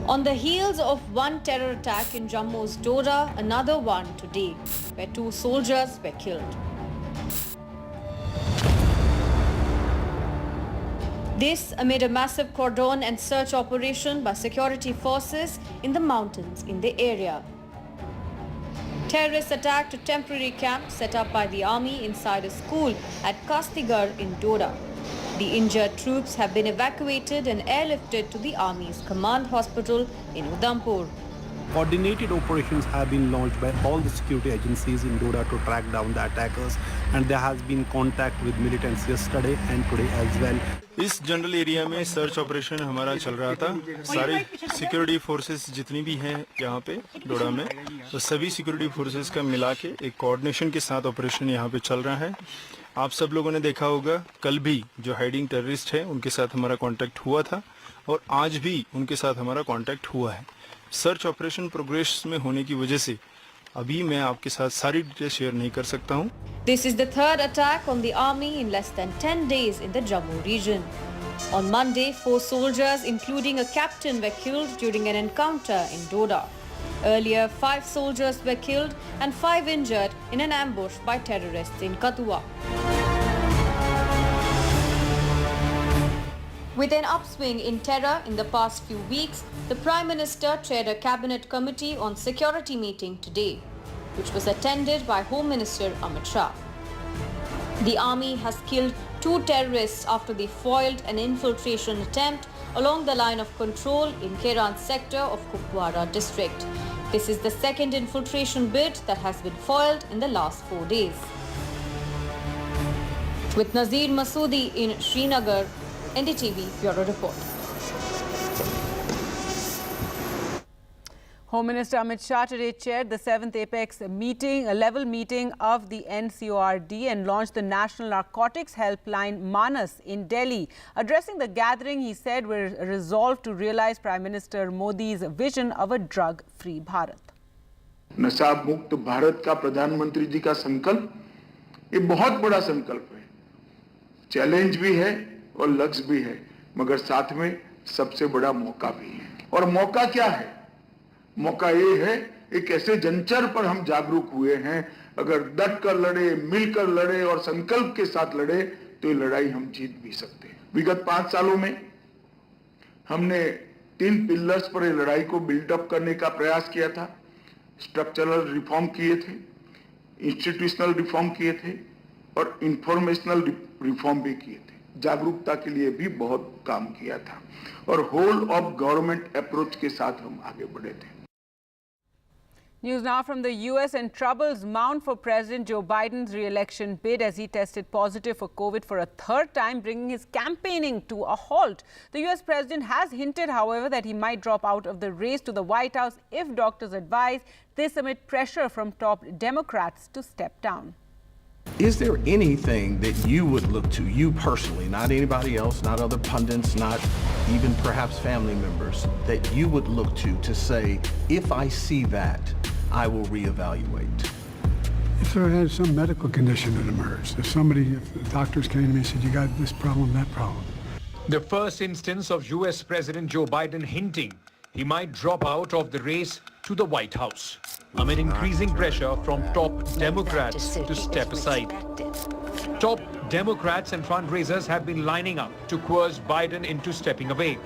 On the heels of one terror attack in Jammu's Doda, another one today, where 2 soldiers were killed. This amid a massive cordon and search operation by security forces in the mountains in the area. Terrorists attacked a temporary camp set up by the army inside a school at Kastigarh in Doda. The injured troops have been evacuated and airlifted to the Army's command hospital in Udhampur. Coordinated operations have been launched by all the security agencies in Doda to track down the attackers, and there has been contact with militants yesterday and today as well. इस general area में search operation हमारा चल रहा था। सारे security forces जितनी भी हैं यहाँ पे डोडा में, तो सभी सिक्योरिटी फोर्सेस का मिला के एक कोऑर्डिनेशन के साथ ऑपरेशन यहाँ पे चल रहा है। आप सब लोगों ने देखा होगा कल भी जो हाइडिंग टेररिस्ट है उनके साथ हमारा कांटेक्ट हुआ था और आज भी उनके साथ हमारा कांटेक्ट हुआ है। सर्च ऑपरेशन प्रोग्रेस में होने की वजह से अभी मैं आपके साथ सारी डिटेल शेयर नहीं कर सकता हूं। This is the third attack on the army in less than 10 days in the Jammu region. On Monday, 4 soldiers including a captain were killed during an encounter in Doda. Earlier, 5 soldiers were killed and 5 injured in an ambush by terrorists in Kathua. With an upswing in terror in the past few weeks, the Prime Minister chaired a cabinet committee on security meeting today, which was attended by Home Minister Amit Shah. The army has killed 2 terrorists after they foiled an infiltration attempt along the line of control in Keran sector of Kupwara district. This is the second infiltration bid that has been foiled in the last 4 days. With Nazir Masoodi in Srinagar, NDTV Bureau Report. Home Minister Amit Shah today chaired the 7th Apex meeting, a level meeting of the NCORD, and launched the National Narcotics Helpline Manas in Delhi. Addressing the gathering, he said we're resolved to realize Prime Minister Modi's vision of a drug-free Bharat. नशा मुक्त भारत का प्रधानमंत्री जी का संकल्प ये बहुत बड़ा संकल्प है, चैलेंज भी है और लक्ष्य भी है, मगर साथ में सबसे बड़ा मौका भी है। और मौका क्या है? मौका ये है एक ऐसे जंचर पर हम जागरूक हुए हैं, अगर डट कर लड़े, मिलकर लड़े और संकल्प के साथ लड़े तो ये लड़ाई हम जीत भी सकते हैं। विगत 5 सालों में हमने 3 पिलर्स पर ये लड़ाई को बिल्डअप करने का प्रयास किया था। स्ट्रक्चरल रिफॉर्म किए थे, इंस्टीट्यूशनल रिफॉर्म किए थे और इंफॉर्मेशनल रिफॉर्म भी किए थे। जागरूकता के लिए भी बहुत काम किया था और होल ऑफ गवर्नमेंट अप्रोच के साथ हम आगे बढ़े थे। News now from the US, and troubles mount for President Joe Biden's re-election bid as he tested positive for COVID for a 3rd time, bringing his campaigning to a halt. The US president has hinted, however, that he might drop out of the race to the White House if doctors advise, this amid pressure from top Democrats to step down. Is there anything that you would look to, you personally, not anybody else, not other pundits, not even perhaps family members, that you would look to say, if I see that, I will reevaluate? If there had some medical condition that emerged, if the doctors came to me and said, you got this problem, that problem. The first instance of US President Joe Biden hinting he might drop out of the race to the White House amid increasing pressure from top Democrats to step aside. Top Democrats and fundraisers have been lining up to coerce Biden into stepping away.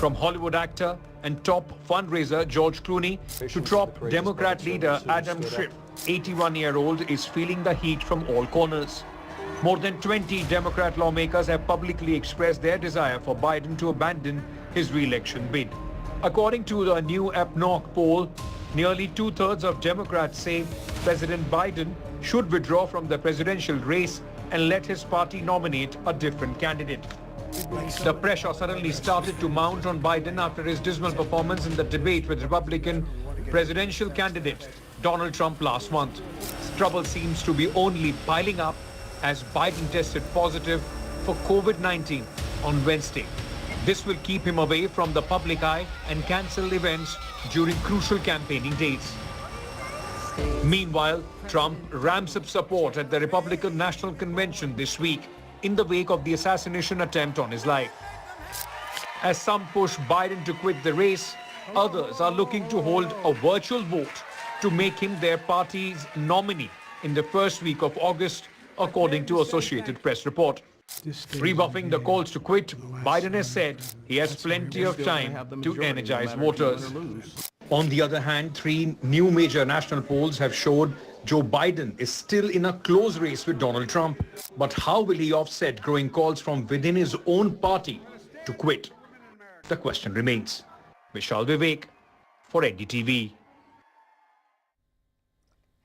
From Hollywood actor and top fundraiser George Clooney to top Democrat leader Adam Schiff, 81-year-old is feeling the heat from all corners. More than 20 Democrat lawmakers have publicly expressed their desire for Biden to abandon his re-election bid. According to the new APNOC poll, nearly 2/3 of Democrats say President Biden should withdraw from the presidential race and let his party nominate a different candidate. The pressure suddenly started to mount on Biden after his dismal performance in the debate with Republican presidential candidate Donald Trump last month. Trouble seems to be only piling up as Biden tested positive for COVID-19 on Wednesday. This will keep him away from the public eye and cancel events during crucial campaigning days. Meanwhile, Trump ramps up support at the Republican National Convention this week in the wake of the assassination attempt on his life. As some push Biden to quit the race, others are looking to hold a virtual vote to make him their party's nominee in the first week of August, according to Associated Press report. Rebuffing the calls to quit, Biden has said he has plenty of time to energize voters. On the other hand, 3 new major national polls have showed Joe Biden is still in a close race with Donald Trump. But how will he offset growing calls from within his own party to quit? The question remains. Vishal Vivek for NDTV.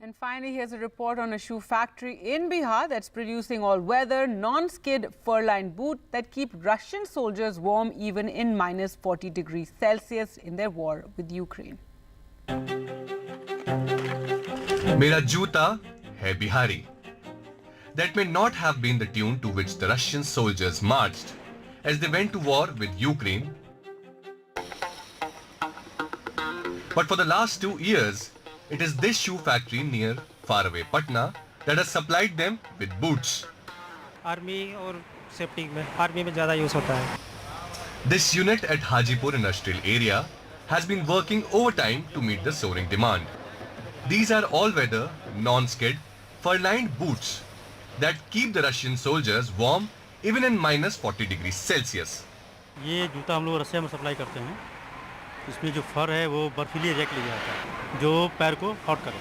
And finally, here's a report on a shoe factory in Bihar that's producing all-weather, non-skid fur-lined boots that keep Russian soldiers warm even in minus 40 degrees Celsius in their war with Ukraine. मेरा जूता है Bihari. That may not have been the tune to which the Russian soldiers marched as they went to war with Ukraine. But for the last 2 years, it is this shoe factory near faraway Patna that has supplied them with boots. Army और safety में army में ज़्यादा use होता है. This unit at Hajipur industrial area has been working overtime to meet the soaring demand. These are all-weather, non-skid, fur-lined boots that keep the Russian soldiers warm even in minus 40 degrees Celsius. ये जूता हम लोग रसिया में supply करते हैं. इसमें जो फर है वो बर्फीली एरिया के लिए जाता है जो पैर को हॉट करे.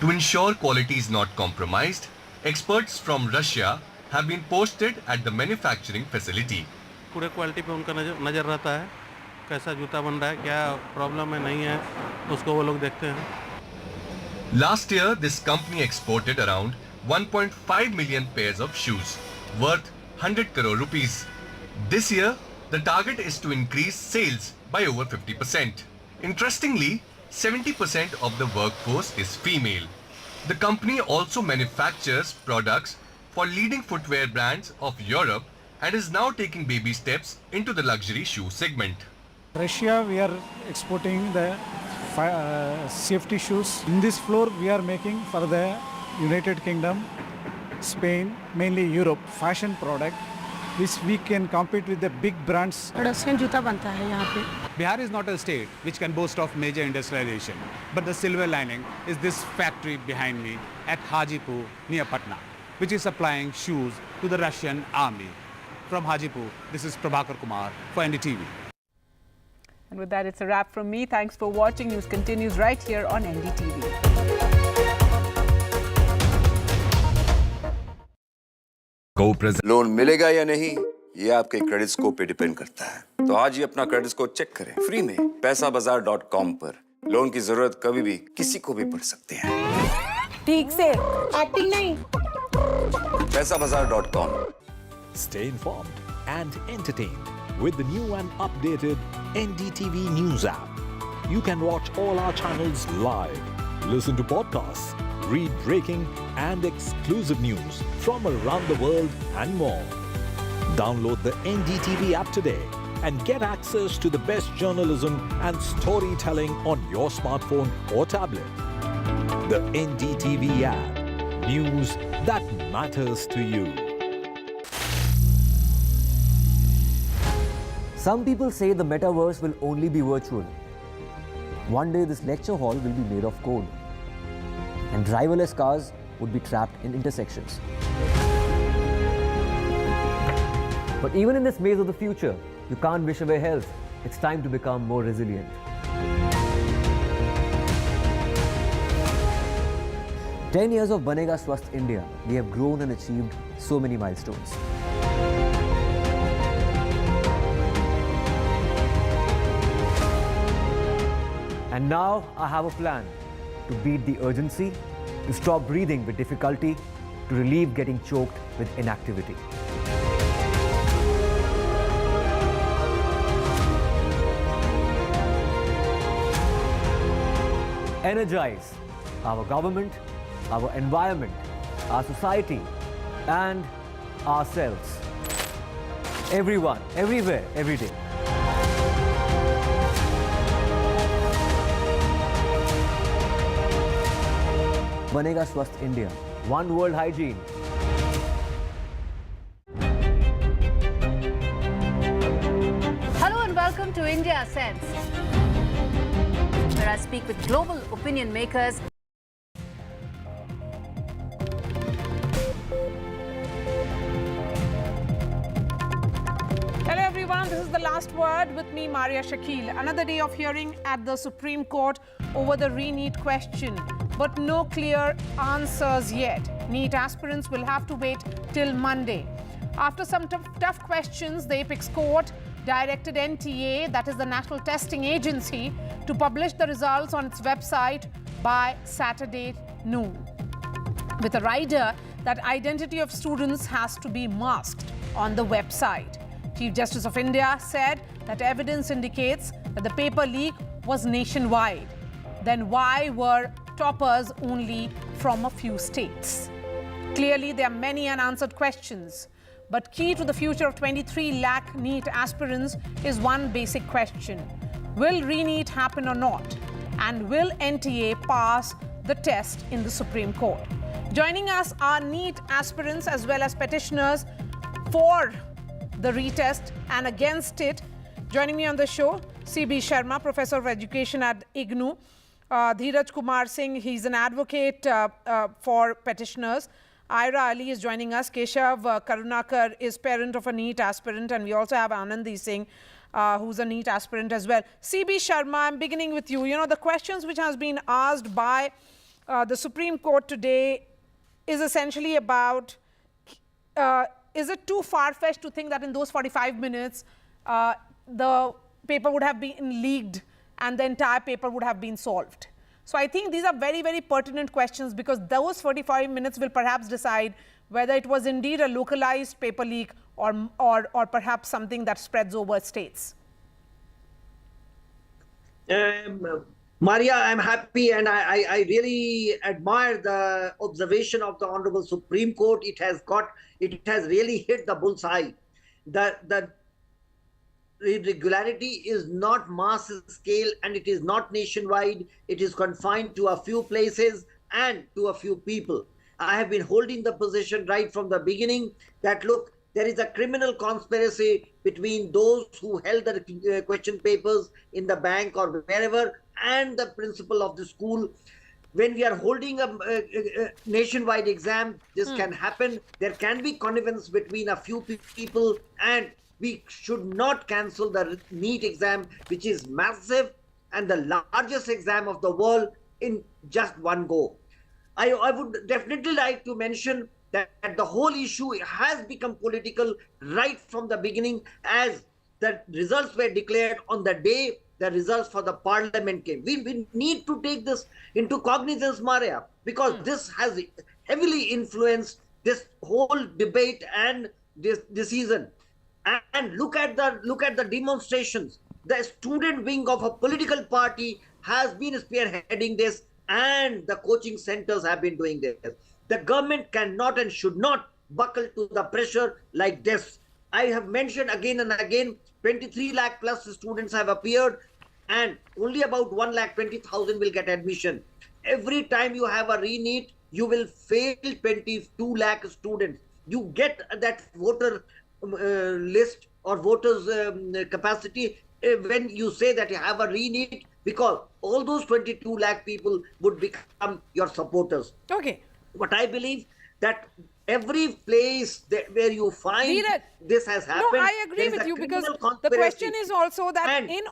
To ensure quality is not compromised, experts from Russia have been posted at the manufacturing facility. पूरे क्वालिटी पे उनका नजर रहता है. कैसा जूता बन रहा है, क्या प्रॉब्लम है, नहीं है, उसको वो लोग देखते हैं. Last year, this company exported around 1.5 million pairs of shoes, worth 100 crore rupees. This year, the target is to increase sales by over 50%. Interestingly, 70% of the workforce is female. The company also manufactures products for leading footwear brands of Europe and is now taking baby steps into the luxury shoe segment. Russia, we are exporting the safety shoes. In this floor, we are making for the United Kingdom, Spain, mainly Europe, fashion product, which we can compete with the big brands. Russian जूता बनता है यहाँ पे. Bihar is not a state which can boast of major industrialization, but the silver lining is this factory behind me at Hajipur near Patna, which is supplying shoes to the Russian army. From Hajipur, this is Prabhakar Kumar for NDTV. And with that, it's a wrap from me. Thanks for watching. News continues right here on NDTV. Loan मिलेगा या नहीं ये आपके credit score पे depend करता है. तो आज ही अपना क्रेडिट स्कोर चेक करें फ्री में पैसाबाजार.com पर. लोन की जरूरत कभी भी किसी को भी पड़ सकती है. ठीक से एक्टिंग नहीं. पैसाबाजार.com. Stay informed and entertained with the new and updated NDTV News app. You can watch all our channels live, listen to podcasts, read breaking and exclusive news from around the world and more. Download the NDTV app today and get access to the best journalism and storytelling on your smartphone or tablet. The NDTV app. News that matters to you. Some people say the metaverse will only be virtual. One day this lecture hall will be made of code. And driverless cars would be trapped in intersections. But even in this maze of the future, you can't wish away health. It's time to become more resilient. "10 years of Banega Swasth India, we have grown and achieved so many milestones. And now I have a plan to beat the urgency, to stop breathing with difficulty, to relieve getting choked with inactivity. Energize our government, our environment, our society, and ourselves. Everyone, everywhere, every day. बनेगा स्वस्थ India. One World Hygiene. Hello and welcome to India Sense, where I speak with global opinion makers. Hello everyone, this is The Last Word with me, Maria Shakil. Another day of hearing at the Supreme Court over the re-NEET question, but no clear answers yet. NEET aspirants will have to wait till Monday. After some tough questions, the Apex Court directed NTA, that is the National Testing Agency, to publish the results on its website by Saturday noon, with a rider that identity of students has to be masked on the website. Chief Justice of India said that evidence indicates that the paper leak was nationwide. Then why were toppers only from a few states? Clearly, there are many unanswered questions. But key to the future of 23 lakh NEET aspirants is one basic question. Will re-NEET happen or not? And will NTA pass the test in the Supreme Court? Joining us are NEET aspirants as well as petitioners for the retest and against it. Joining me on the show, C.B. Sharma, Professor of Education at IGNOU. Dheeraj Kumar Singh, he's an advocate for petitioners. Ira Ali is joining us. Keshav Karunakar is parent of a NEET aspirant, and we also have Anandi Singh, who's a NEET aspirant as well. C.B. Sharma, I'm beginning with you. You know, the questions which has been asked by the Supreme Court today is essentially about, is it too far-fetched to think that in those 45 minutes, the paper would have been leaked and the entire paper would have been solved? So I think these are very, very pertinent questions, because those 45 minutes will perhaps decide whether it was indeed a localized paper leak or perhaps something that spreads over states. Maria, I'm happy, and I really admire the observation of the Honorable Supreme Court. It has really hit the bullseye. The irregularity is not mass scale, and it is not nationwide. It is confined to a few places and to a few people. I have been holding the position right from the beginning that, look, there is a criminal conspiracy between those who held the question papers in the bank or wherever and the principal of the school. When we are holding a nationwide exam, this can happen. There can be connivance between a few people, and we should not cancel the NEET exam, which is massive and the largest exam of the world, in just one go. I would definitely like to mention that the whole issue has become political right from the beginning, as the results were declared on the day the results for the parliament came. We need to take this into cognizance, Maria, because this has heavily influenced this whole debate and this decision. And look at the demonstrations. The student wing of a political party has been spearheading this, and the coaching centers have been doing this. The government cannot and should not buckle to the pressure like this. I have mentioned again and again, 23 lakh plus students have appeared, and only about 1,20,000 will get admission. Every time you have a re-NEET, you will fail 22 lakh students. You get that voter list or voters capacity when you say that you have a re-NEET, because all those 22 lakh people would become your supporters. Okay. But I believe that every place where you find this has happened. No, I agree with you, because the question is also that in